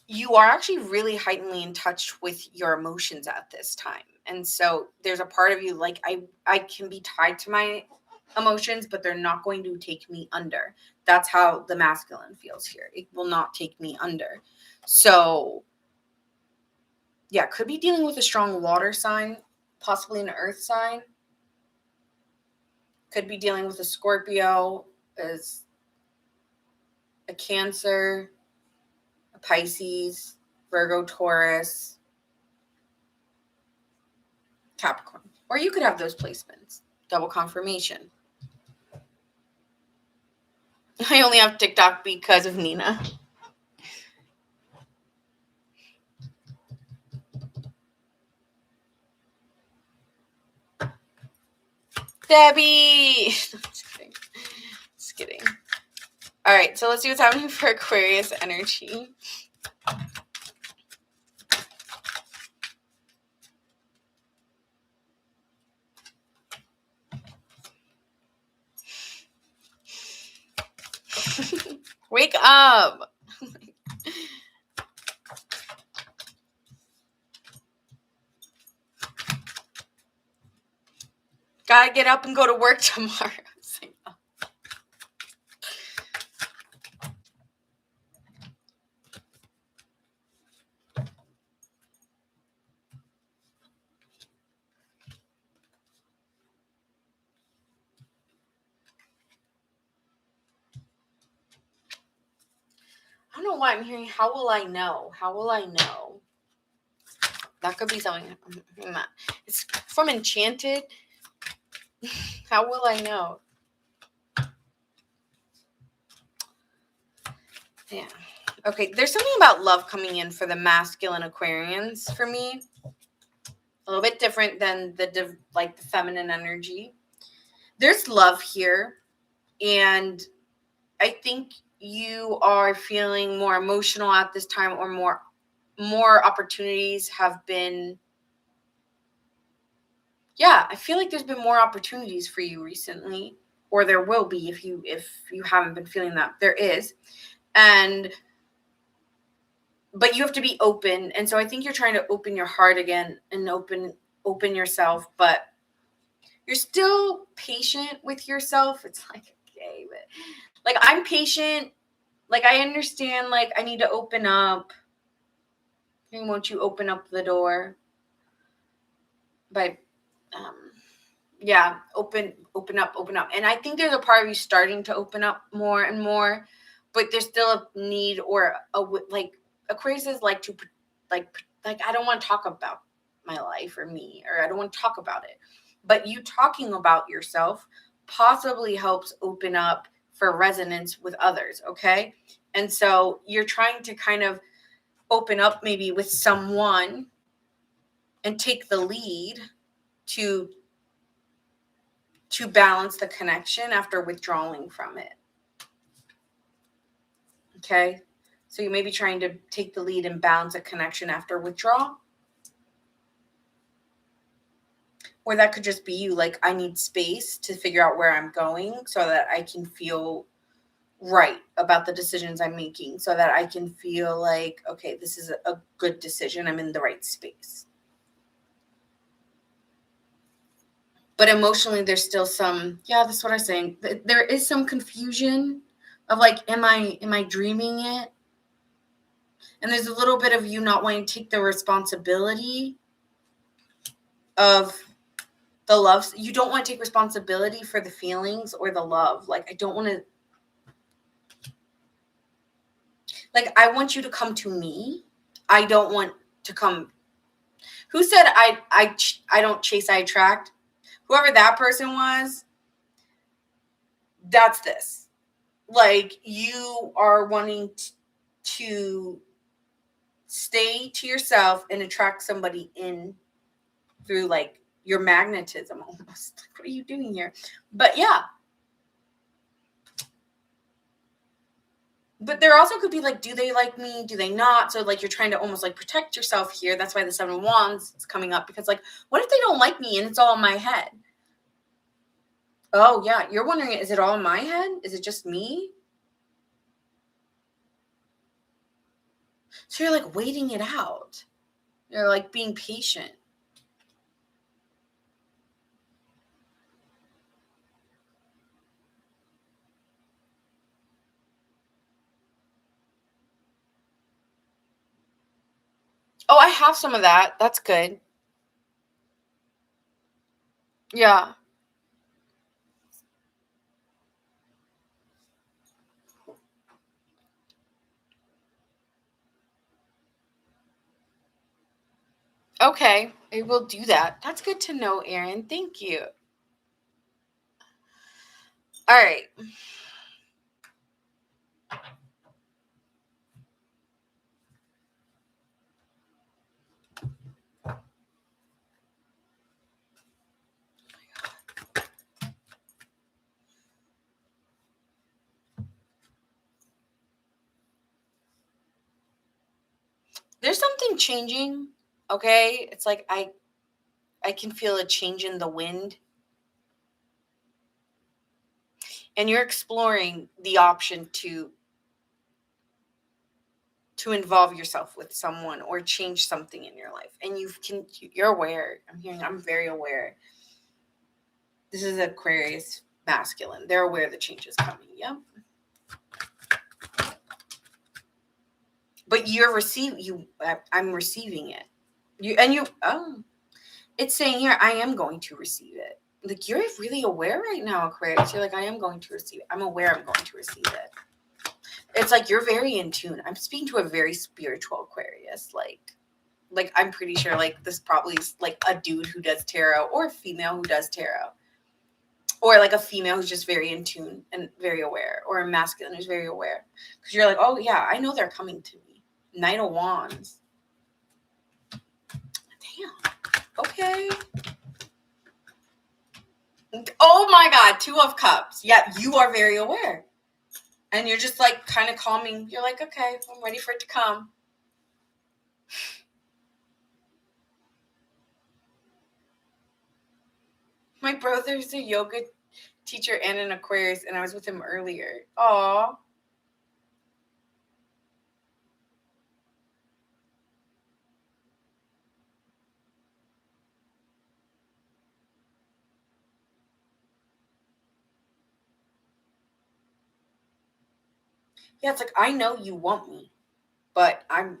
A: you are actually really heightenedly in touch with your emotions at this time. And so there's a part of you like I can be tied to my emotions, but they're not going to take me under. That's how the masculine feels here. It will not take me under. So yeah, could be dealing with a strong water sign, possibly an earth sign. Could be dealing with a Scorpio, as a Cancer, a Pisces, Virgo, Taurus, Capricorn. Or you could have those placements. Double confirmation. I only have TikTok because of Nina. Debbie! Just kidding. All right, so let's see what's happening for Aquarius energy. Wake up! Gotta get up and go to work tomorrow. I don't know why I'm hearing, how will I know? How will I know? That could be something. It's from Enchanted. How will I know? Yeah. Okay, there's something about love coming in for the masculine Aquarians for me. A little bit different than the feminine energy. There's love here, and I think you are feeling more emotional at this time, or more opportunities have been. Yeah, I feel like there's been more opportunities for you recently, or there will be if you haven't been feeling that. There is. But you have to be open. And so I think you're trying to open your heart again and open yourself, but you're still patient with yourself. It's like, okay, but like I'm patient. Like I understand, like I need to open up. And won't you open up the door? But yeah, open up. And I think there's a part of you starting to open up more and more, but there's still a need or like Aquarius is like to like I don't want to talk about my life or me, or I don't want to talk about it. But you talking about yourself possibly helps open up for resonance with others, okay? And so you're trying to kind of open up maybe with someone and take the lead to balance the connection after withdrawing from it. Okay? So you may be trying to take the lead and balance a connection after withdrawal. Or that could just be you, like, I need space to figure out where I'm going so that I can feel right about the decisions I'm making, so that I can feel like, okay, this is a good decision. I'm in the right space. But emotionally, there's still some, that's what I'm saying. There is some confusion of like, am I dreaming it? And there's a little bit of you not wanting to take the responsibility of the love. You don't want to take responsibility for the feelings or the love. Like, I don't want to, like, I want you to come to me. I don't want to come. Who said I don't chase, I attract? Whoever that person was, that's this. Like, you are wanting to stay to yourself and attract somebody in through like your magnetism almost. Like, what are you doing here? But yeah. But there also could be like, do they like me? Do they not? So like, you're trying to almost like protect yourself here. That's why the 7 of Wands is coming up, because like, what if they don't like me and it's all in my head? Oh yeah, you're wondering, is it all in my head? Is it just me? So you're like waiting it out. You're like being patient. Oh, I have some of that. That's good. Yeah. Okay, I will do that. That's good to know, Erin. Thank you. All right. There's something changing, okay? It's like I can feel a change in the wind. And you're exploring the option to involve yourself with someone or change something in your life. And you're aware. I'm very aware. This is Aquarius masculine. They're aware the change is coming. Yep. But I'm receiving it. It's saying here, I am going to receive it. Like, you're really aware right now, Aquarius. You're like, I am going to receive it. I'm aware I'm going to receive it. It's like you're very in tune. I'm speaking to a very spiritual Aquarius. Like I'm pretty sure like this probably is like a dude who does tarot, or a female who does tarot, or like a female who's just very in tune and very aware, or a masculine who's very aware. Because you're like, oh yeah, I know they're coming to me. Knight of Wands. Damn. Okay. Oh my God, 2 of Cups. Yeah, you are very aware. And you're just like kind of calming. You're like, okay, I'm ready for it to come. My brother's a yoga teacher and an Aquarius, and I was with him earlier. Aw. Yeah, it's like, I know you want me, but I'm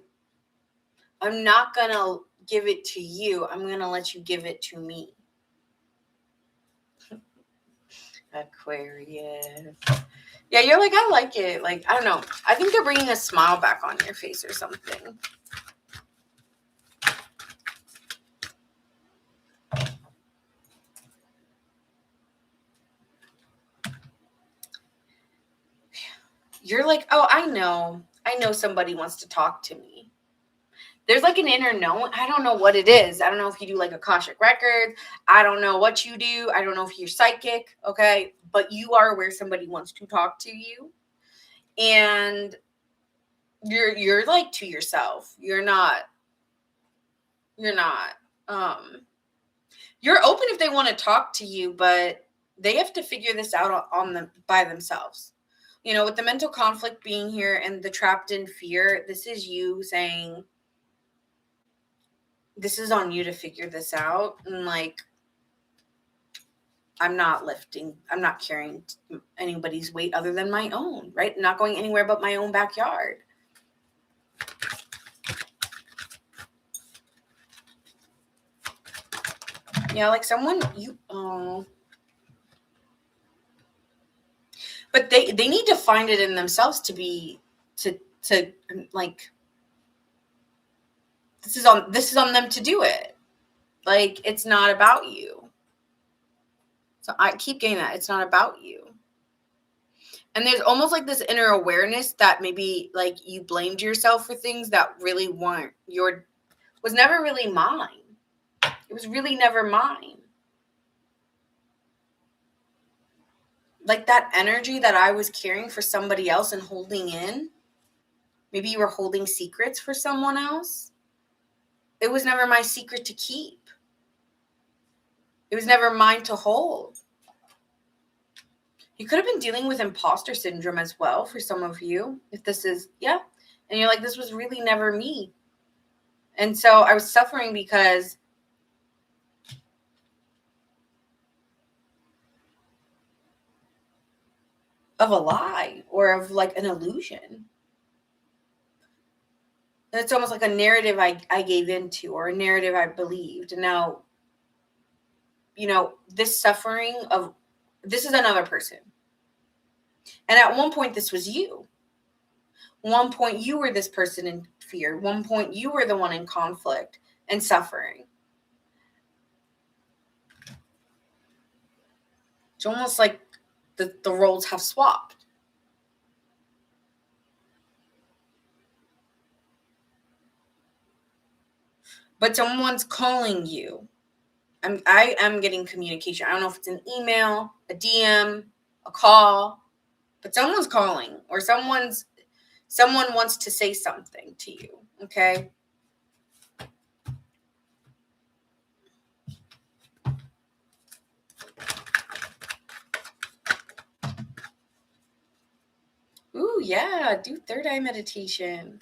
A: not gonna give it to you. I'm gonna let you give it to me. Aquarius. Yeah, you're like, I like it. Like, I don't know. I think they're bringing a smile back on your face or something. You're like, oh, I know somebody wants to talk to me. There's like an inner knowing. I don't know what it is. I don't know if you do like Akashic Records. I don't know what you do. I don't know if you're psychic, okay? But you are aware somebody wants to talk to you. And you're like to yourself. You're not you're open if they want to talk to you, but they have to figure this out on them by themselves. You know, with the mental conflict being here and the trapped in fear, this is you saying, this is on you to figure this out. And like, I'm not carrying anybody's weight other than my own, right? Not going anywhere but my own backyard. Yeah, like someone but they need to find it in themselves to like, this is on them to do it. Like, it's not about you. So I keep getting that. It's not about you. And there's almost like this inner awareness that maybe like you blamed yourself for things that really weren't was never really mine. It was really never mine. Like that energy that I was carrying for somebody else and holding in. Maybe you were holding secrets for someone else. It was never my secret to keep. It was never mine to hold. You could have been dealing with imposter syndrome as well for some of you. If this is, yeah. And you're like, this was really never me. And so I was suffering because of a lie or of like an illusion. And it's almost like a narrative I gave into or a narrative I believed. And now, this suffering of, this is another person. And at one point, this was you. One point, you were this person in fear. One point, you were the one in conflict and suffering. It's almost like the roles have swapped. But someone's calling you. I am getting communication. I don't know if it's an email, a DM, a call, but someone's calling or someone wants to say something to you, okay? Ooh, yeah, do third eye meditation.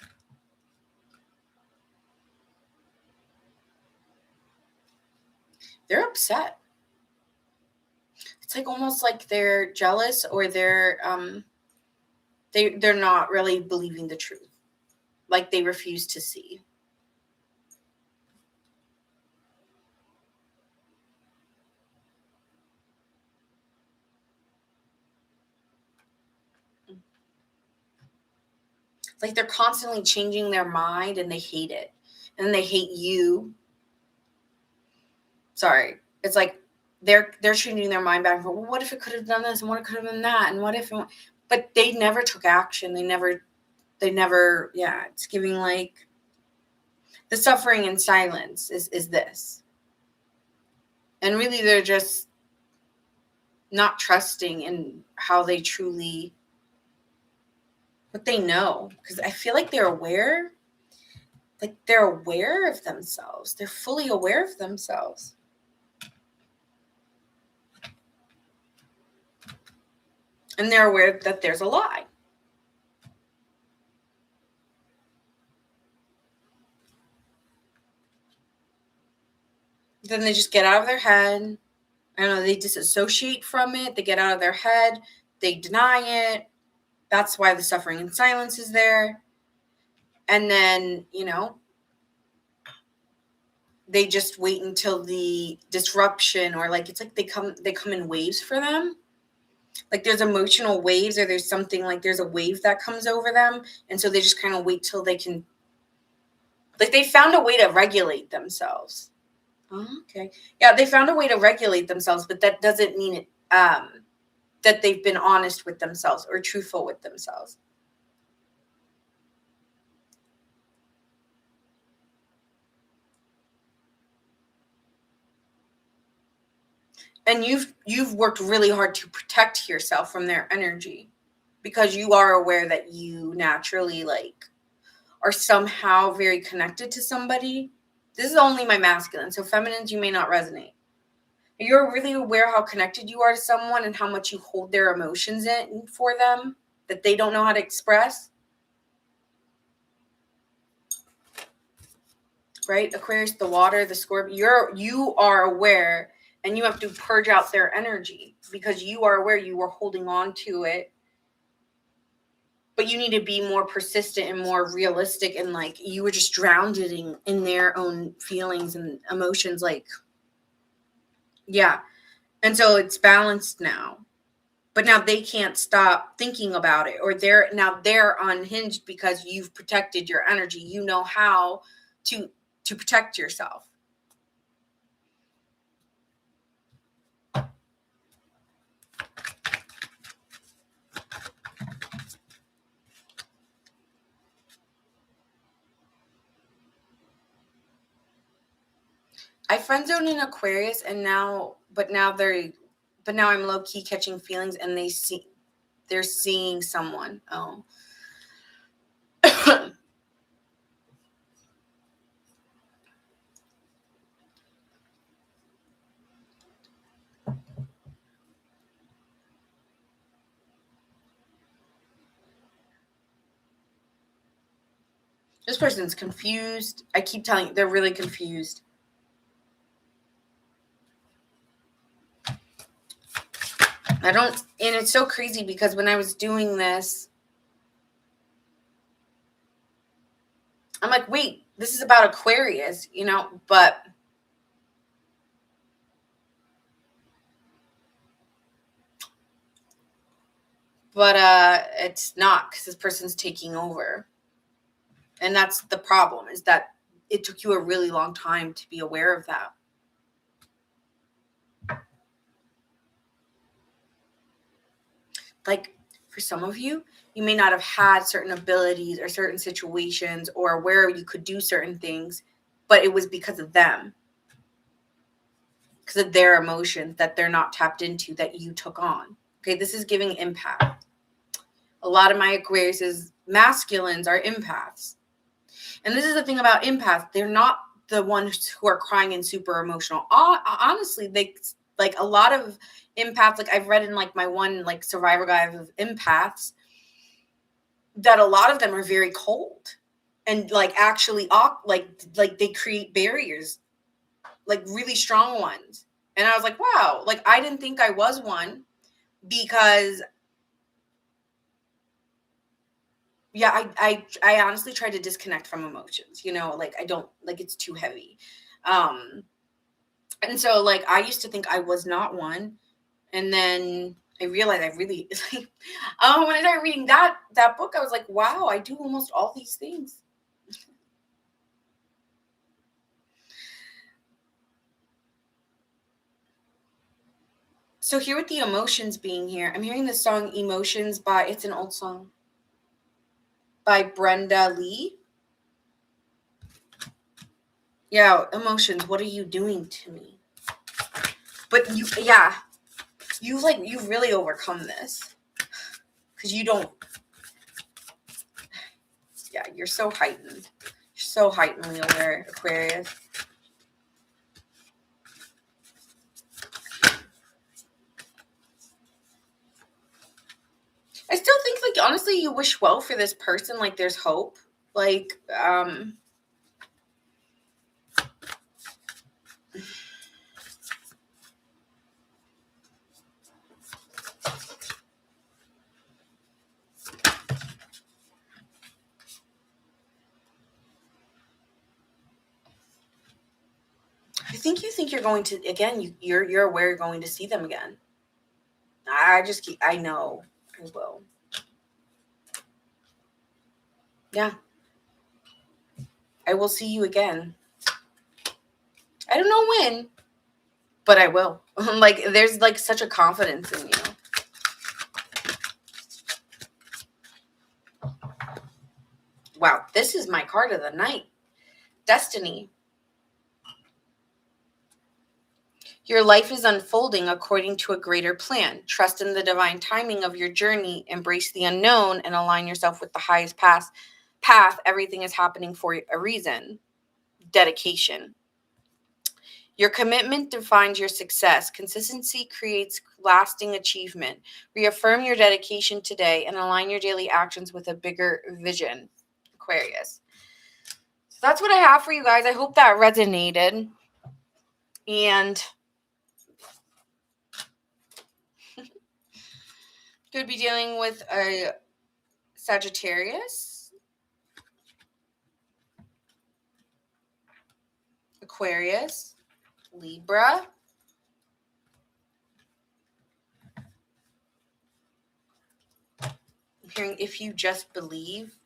A: They're upset. It's like almost like they're jealous or they're not really believing the truth. Like they refuse to see. Like they're constantly changing their mind and they hate it. And then they hate you. Sorry. It's like they're changing their mind back and forth. Well, what if it could have done this and what it could have been that? And what if but they never took action. They never, yeah, it's giving like the suffering in silence is this. And really they're just not trusting in how they truly, what they know. Because I feel like they're aware. Like they're aware of themselves. They're fully aware of themselves. And they're aware that there's a lie. Then they just get out of their head. I don't know, they disassociate from it. They get out of their head. They deny it. That's why the suffering in silence is there. And then, they just wait until the disruption or like, it's like they come in waves for them. Like there's emotional waves or there's something like there's a wave that comes over them. And so they just kind of wait till they can, like they found a way to regulate themselves. Oh, okay. Yeah, they found a way to regulate themselves, but that doesn't mean it, that they've been honest with themselves or truthful with themselves. And you've worked really hard to protect yourself from their energy because you are aware that you naturally like are somehow very connected to somebody. This is only my masculine, so feminines, you may not resonate. You're really aware how connected you are to someone and how much you hold their emotions in for them that they don't know how to express. Right? Aquarius, the water, the Scorpio, you are aware and you have to purge out their energy because you are aware you are holding on to it. But you need to be more persistent and more realistic and like you were just drowned in their own feelings and emotions. Like, yeah. And so it's balanced now. But now they can't stop thinking about it or they're unhinged because you've protected your energy. You know how to protect yourself. I friend zoned an Aquarius, and now I'm low key catching feelings, and they're seeing someone. Oh. This person's confused. I keep telling you, they're really confused. And it's so crazy because when I was doing this, I'm like, wait, this is about Aquarius, but it's not, because this person's taking over. And that's the problem, is that it took you a really long time to be aware of that. Like, for some of you, you may not have had certain abilities or certain situations or where you could do certain things, but it was because of them, because of their emotions that they're not tapped into, that you took on. Okay, this is giving impact. A lot of my Aquarius' masculines are empaths. And this is the thing about empaths. They're not the ones who are crying and super emotional. Honestly, they, like, a lot of empaths, like I've read in like my one like survivor guide of empaths, that a lot of them are very cold and like actually like they create barriers, like really strong ones. And I was like, wow, like I didn't think I was one, because yeah, I honestly try to disconnect from emotions, like I don't, like, it's too heavy. And so like I used to think I was not one, and then I realized I really like, when I started reading that book, I was like, wow, I do almost all these things. So here with the emotions being here, I'm hearing the song Emotions by, it's an old song, by Brenda Lee. Yeah, emotions, what are you doing to me? But you've really overcome this, because you don't, yeah, you're so heightened. You're so heightenedly aware, Aquarius. I still think, like, honestly, you wish well for this person. Like, there's hope. Like, I think you think you're going to, again, you're aware you're going to see them again. I know I will. Yeah. I will see you again. I don't know when, but I will. Like, there's like such a confidence in you. Wow, this is my card of the night. Destiny. Your life is unfolding according to a greater plan. Trust in the divine timing of your journey. Embrace the unknown and align yourself with the highest path. Everything is happening for a reason. Dedication. Your commitment defines your success. Consistency creates lasting achievement. Reaffirm your dedication today and align your daily actions with a bigger vision. Aquarius. So that's what I have for you guys. I hope that resonated. And could be dealing with a Sagittarius, Aquarius, Libra, I'm hearing If You Just Believe,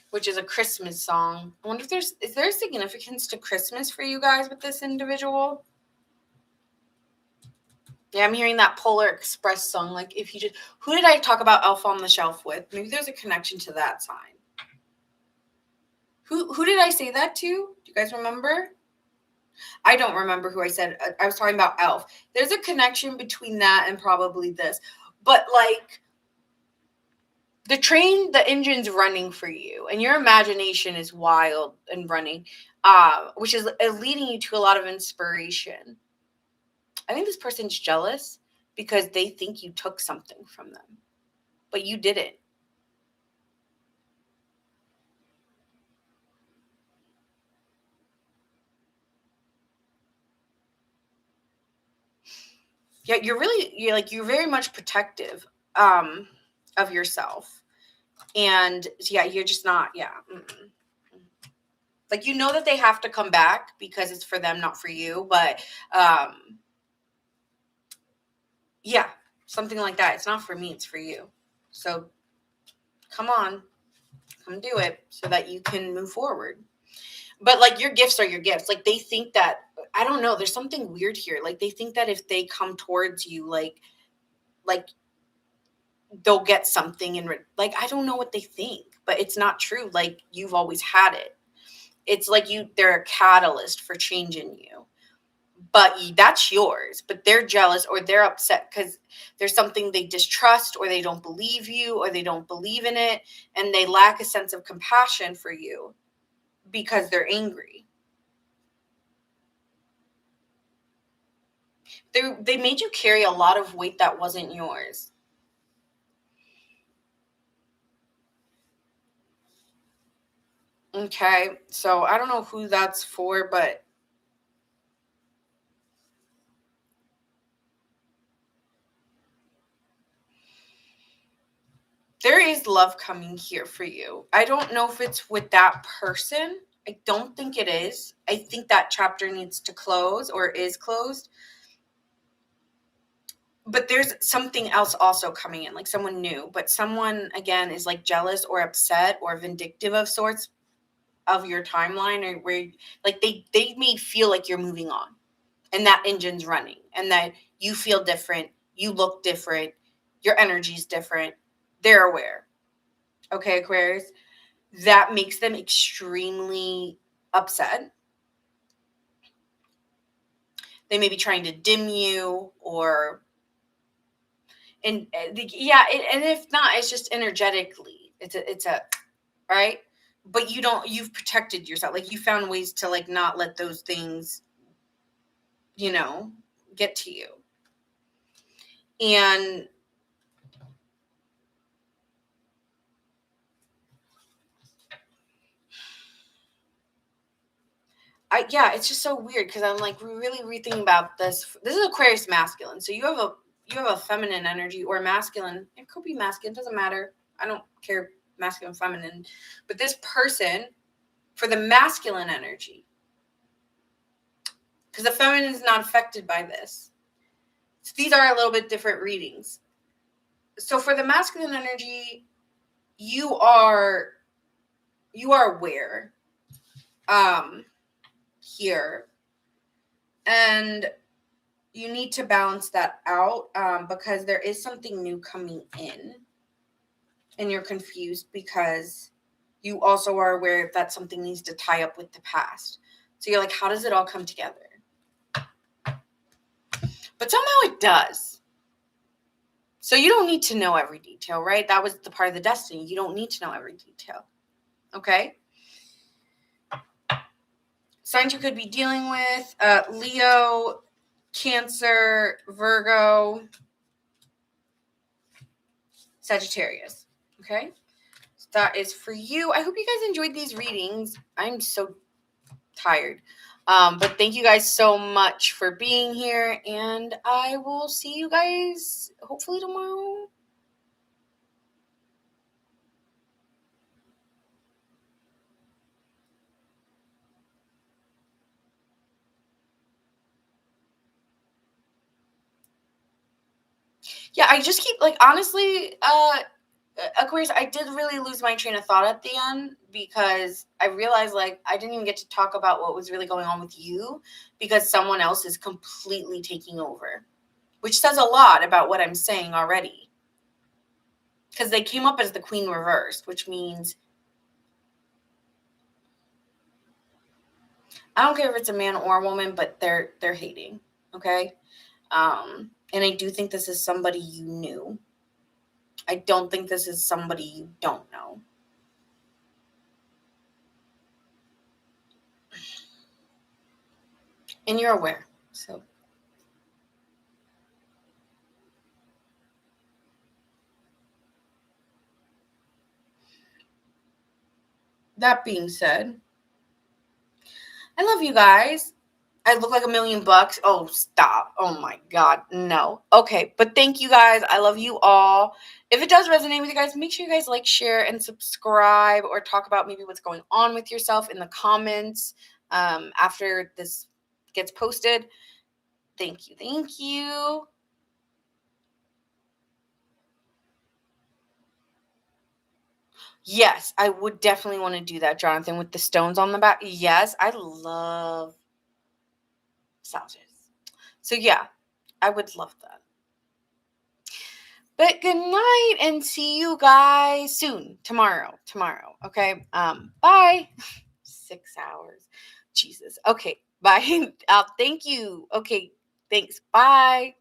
A: which is a Christmas song. I wonder if is there significance to Christmas for you guys with this individual? Yeah, I'm hearing that Polar Express song. Like, if you just, who did I talk about Elf on the Shelf with? Maybe there's a connection to that sign. Who did I say that to? Do you guys remember? I don't remember who I said. I was talking about Elf. There's a connection between that and probably this. But like the engine's running for you, and your imagination is wild and running, which is leading you to a lot of inspiration. I think this person's jealous because they think you took something from them, but you didn't. Yeah, you're very much protective of yourself. And yeah, you're just not, yeah. Mm-mm. Like, you know that they have to come back because it's for them, not for you. But yeah, something like that. It's not for me, it's for you. So come on, come do it so that you can move forward. But like, your gifts are your gifts. Like, they think that, I don't know, there's something weird here. Like, they think that if they come towards you, like they'll get something like, I don't know what they think, but it's not true. Like, you've always had it. It's like they're a catalyst for changing you, but that's yours. But they're jealous or they're upset because there's something they distrust, or they don't believe you, or they don't believe in it, and they lack a sense of compassion for you because they're angry. They made you carry a lot of weight that wasn't yours. Okay, so I don't know who that's for, but there is love coming here for you. I don't know if it's with that person. I don't think it is. I think that chapter needs to close or is closed. But there's something else also coming in, like someone new, but someone again is like jealous or upset or vindictive of sorts of your timeline, or where like they may feel like you're moving on and that engine's running and that you feel different, you look different, your energy's different. They're aware. Okay, Aquarius. That makes them extremely upset. They may be trying to dim you, or yeah, and if not, it's just energetically. It's a right, but you've protected yourself. Like, you found ways to like not let those things, you know, get to you. And yeah, it's just so weird because I'm like really rethinking about this. This is Aquarius masculine, so you have a feminine energy or masculine. It could be masculine, doesn't matter. I don't care, masculine, feminine. But this person, for the masculine energy, because the feminine is not affected by this. So these are a little bit different readings. So for the masculine energy, you are aware here, and you need to balance that out, because there is something new coming in, and you're confused because you also are aware that something needs to tie up with the past. So you're like, how does it all come together? But somehow it does. So you don't need to know every detail, right? That was the part of the destiny. You don't need to know every detail. Okay? Signs you could be dealing with: Leo, Cancer, Virgo, Sagittarius. Okay? So that is for you. I hope you guys enjoyed these readings. I'm so tired. But thank you guys so much for being here, and I will see you guys hopefully tomorrow. Yeah, I just keep like, honestly, Aquarius, I did really lose my train of thought at the end because I realized like I didn't even get to talk about what was really going on with you because someone else is completely taking over, which says a lot about what I'm saying already. Because they came up as the Queen reversed, which means I don't care if it's a man or a woman, but they're hating. Okay. And I do think this is somebody you knew. I don't think this is somebody you don't know. And you're aware. So that being said, I love you guys. I look like $1,000,000. Oh, stop. Oh my God. No. Okay. But thank you guys. I love you all. If it does resonate with you guys, make sure you guys like, share, and subscribe, or talk about maybe what's going on with yourself in the comments after this gets posted. Thank you. Thank you. Yes, I would definitely want to do that, Jonathan, with the stones on the back. Yes, I love massages. So yeah, I would love that. But good night and see you guys soon. Tomorrow. Okay. Bye. 6 hours. Jesus. Okay. Bye. Thank you. Okay. Thanks. Bye.